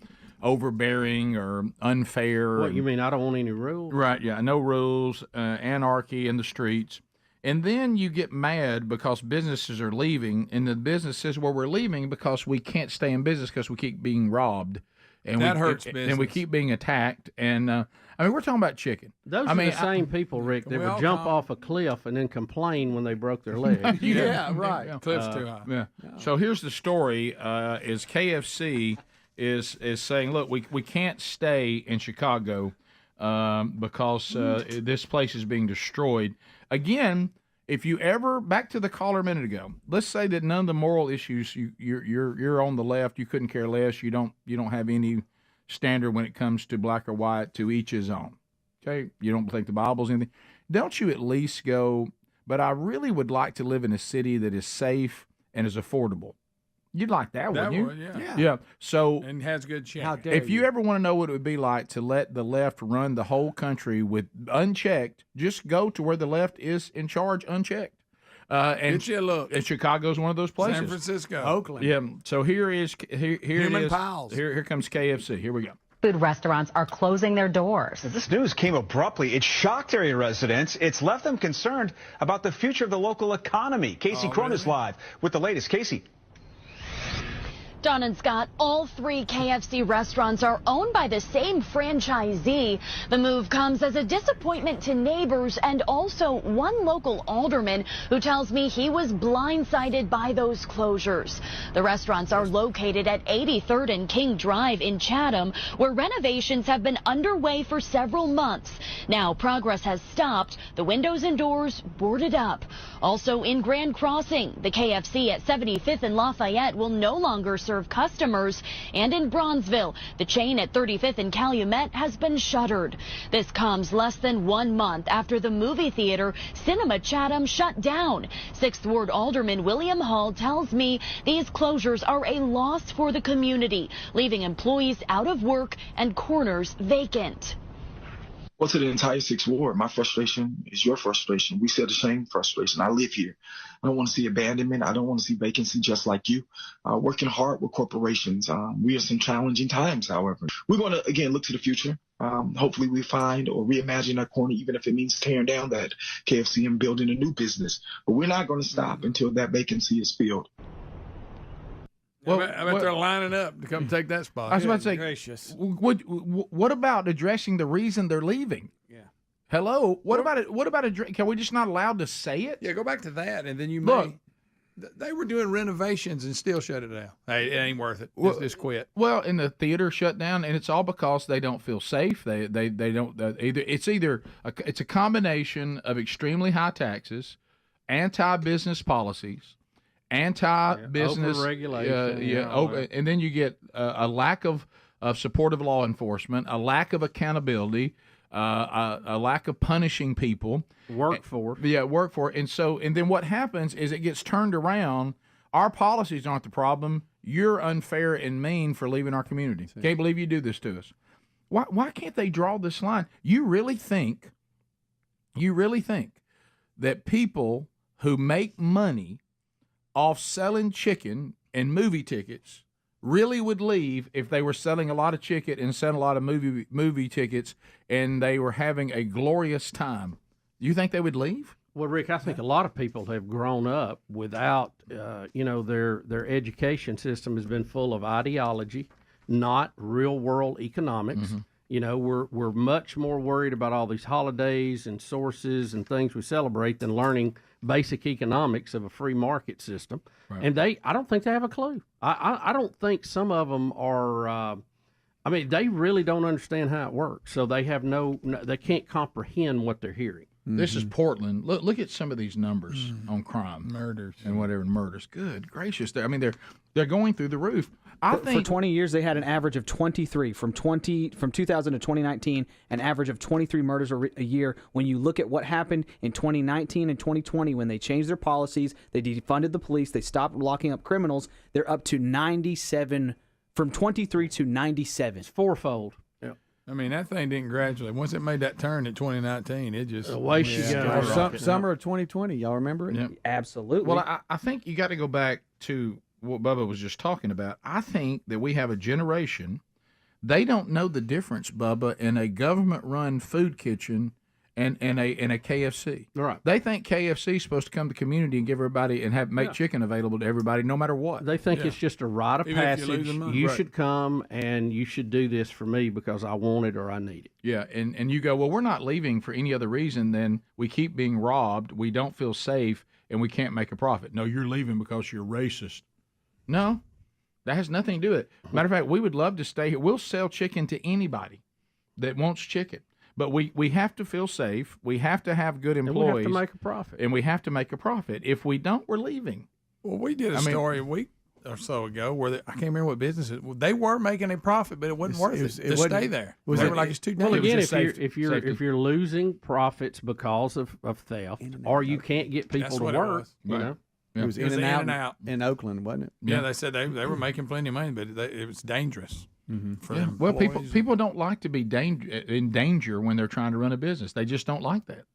S10: overbearing or unfair.
S21: What, you mean I don't want any rules?
S10: Right, yeah, no rules, anarchy in the streets. And then you get mad because businesses are leaving, and the business says, well, we're leaving because we can't stay in business because we keep being robbed. And
S13: that hurts business.
S10: And we keep being attacked. And, I mean, we're talking about chicken.
S21: Those are the same people, Rick, that would jump off a cliff and then complain when they broke their leg.
S13: Yeah, right.
S10: Yeah.
S13: Cliff's too high.
S10: Yeah. So here's the story: is KFC is saying, look, we can't stay in Chicago because this place is being destroyed. Again, if you ever back to the caller a minute ago, let's say that none of the moral issues you're on the left, you couldn't care less, you don't have any standard when it comes to black or white, to each his own. Okay, you don't think the Bible's anything. Don't you at least go, but I really would like to live in a city that is safe and is affordable. You'd like that, wouldn't you? Yeah. So,
S13: and has good chicken.
S10: How dare if you ever want to know what it would be like to let the left run the whole country with unchecked, just go to where the left is in charge unchecked. And
S13: get you a look.
S10: And Chicago's one of those places.
S13: San Francisco,
S10: Oakland. Yeah. So here
S13: Human
S10: it is.
S13: piles.
S10: Here comes KFC. Here we go.
S15: Food restaurants are closing their doors.
S20: This news came abruptly. It shocked area residents. It's left them concerned about the future of the local economy. Casey Cronin live with the latest. Casey.
S15: Don and Scott, all 3 KFC restaurants are owned by the same franchisee. The move comes as a disappointment to neighbors and also one local alderman who tells me he was blindsided by those closures. The restaurants are located at 83rd and King Drive in Chatham, where renovations have been underway for several months. Now progress has stopped, the windows and doors boarded up. Also in Grand Crossing, the KFC at 75th and Lafayette will no longer serve customers, and in Bronzeville, the chain at 35th and Calumet has been shuttered. This comes less than 1 month after the movie theater Cinema Chatham shut down. 6th Ward Alderman William Hall tells me these closures are a loss for the community, leaving employees out of work and corners vacant.
S23: Well, to the entire 6th Ward, my frustration is your frustration. We share the same frustration. I live here. I don't want to see abandonment. I don't want to see vacancy, just like you. Working hard with corporations. We are some challenging times, however. We're going to, again, look to the future. Hopefully we find or reimagine our corner, even if it means tearing down that KFC and building a new business. But we're not going to stop until that vacancy is filled.
S13: Well, I bet they're lining up to come take that spot.
S10: I was about to say,
S13: gracious.
S10: What about addressing the reason they're leaving?
S13: Yeah.
S10: Hello. What about it? What about Can we just not allowed to say it?
S13: Yeah, go back to that, and then you
S10: look.
S13: They were doing renovations and still shut it down. Hey, it ain't worth it. Just quit.
S10: Well, and the theater shut down, and it's all because they don't feel safe. They don't it's a combination of extremely high taxes, anti-business policies, anti-business
S21: regulation,
S10: and then you get a lack of supportive law enforcement, a lack of accountability, a lack of punishing people.
S21: Workforce.
S10: And then what happens is it gets turned around. Our policies aren't the problem. You're unfair and mean for leaving our community. Can't believe you do this to us. Why can't they draw this line? You really think that people who make money off selling chicken and movie tickets really would leave if they were selling a lot of chicken and selling a lot of movie tickets and they were having a glorious time? You think they would leave?
S21: Well, Rick, I think a lot of people have grown up without, their education system has been full of ideology, not real world economics. Mm-hmm. You know, we're much more worried about all these holidays and sources and things we celebrate than learning basic economics of a free market system. Right. And I don't think they have a clue. I don't think some of them are. They really don't understand how it works. So they have they can't comprehend what they're hearing.
S10: Mm-hmm. This is Portland. Look at some of these numbers on crime,
S13: murders,
S10: and murders. Good gracious! They're going through the roof.
S3: For 20 years, they had an average of 23 from 2000 to 2019, an average of 23 murders a year. When you look at what happened in 2019 and 2020, when they changed their policies, they defunded the police, they stopped locking up criminals. They're up to 97 from 23 to 97.
S21: It's fourfold. Yeah.
S13: I mean, that thing didn't graduate. Once it made that turn in 2019, it just
S21: away she goes.
S17: Summer of 2020. Y'all remember it?
S13: Yep.
S3: Absolutely.
S10: Well, I think you got to go back to what Bubba was just talking about. I think that we have a generation, they don't know the difference, Bubba, in a government-run food kitchen and a KFC.
S21: Right.
S10: They think KFC is supposed to come to the community and give everybody and make chicken available to everybody no matter what.
S21: They think it's just a rite of
S10: Even if you're
S21: passage.
S10: losing money.
S21: You
S10: Right.
S21: should come and you should do this for me because I want it or I need it.
S10: Yeah, and you go, well, we're not leaving for any other reason than we keep being robbed, we don't feel safe, and we can't make a profit. No, you're leaving because you're racist. No, that has nothing to do with it. Matter of fact, we would love to stay here. We'll sell chicken to anybody that wants chicken. But we have to feel safe. We have to have good employees.
S21: And we have to make a profit.
S10: And we have to make a profit. If we don't, we're leaving.
S13: Well, we did a story a week or so ago where I can't remember what businesses. They were making a profit, but it wasn't worth it to stay there. They were like, it's too
S21: Well,
S13: dangerous.
S21: again, if you're losing profits because of theft, or you can't get people
S13: That's
S21: to
S13: what it
S21: work,
S13: was.
S21: you know.
S17: It was in and out in Oakland, wasn't it?
S13: Yeah, they said they were making plenty of money, but it was dangerous for them.
S10: Well, people don't like to be in danger when they're trying to run a business. They just don't like that.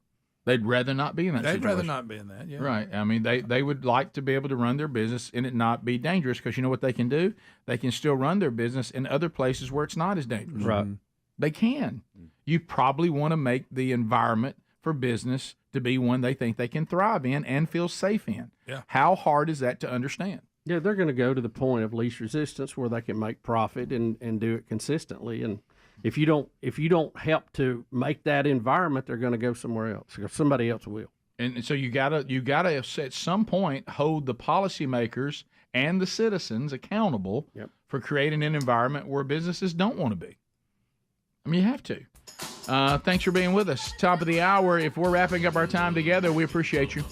S10: They'd rather not be in that situation.
S13: They'd rather not be in that, yeah.
S10: Right. I mean, they would like to be able to run their business and it not be dangerous because you know what they can do? They can still run their business in other places where it's not as dangerous.
S21: Right.
S10: They can. You probably want to make the environment for business to be one they think they can thrive in and feel safe in.
S13: Yeah.
S10: How hard is that to understand?
S21: Yeah, they're going to go to the point of least resistance where they can make profit and do it consistently. And if you don't help to make that environment, they're going to go somewhere else. Somebody else will.
S10: And so you gotta at some point hold the policymakers and the citizens accountable for creating an environment where businesses don't want to be. I mean, you have to. Thanks for being with us. Top of the hour. If we're wrapping up our time together, we appreciate you.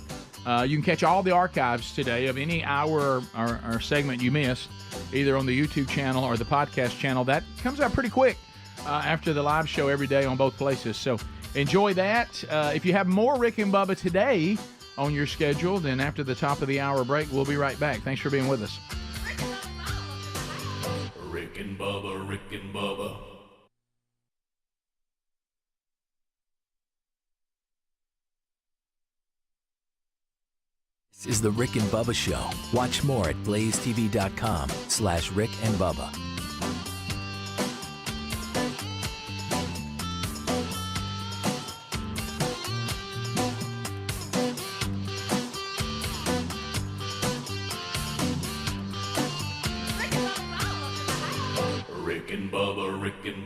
S10: You can catch all the archives today of any hour or segment you missed, either on the YouTube channel or the podcast channel. That comes out pretty quick after the live show every day on both places. So enjoy that. If you have more Rick and Bubba today on your schedule, then after the top of the hour break, we'll be right back. Thanks for being with us.
S1: Rick and Bubba, Rick and Bubba.
S6: This is the Rick and Bubba Show. Watch more at blazetv.com/Rick and Bubba.
S1: Rick and Bubba, Rick and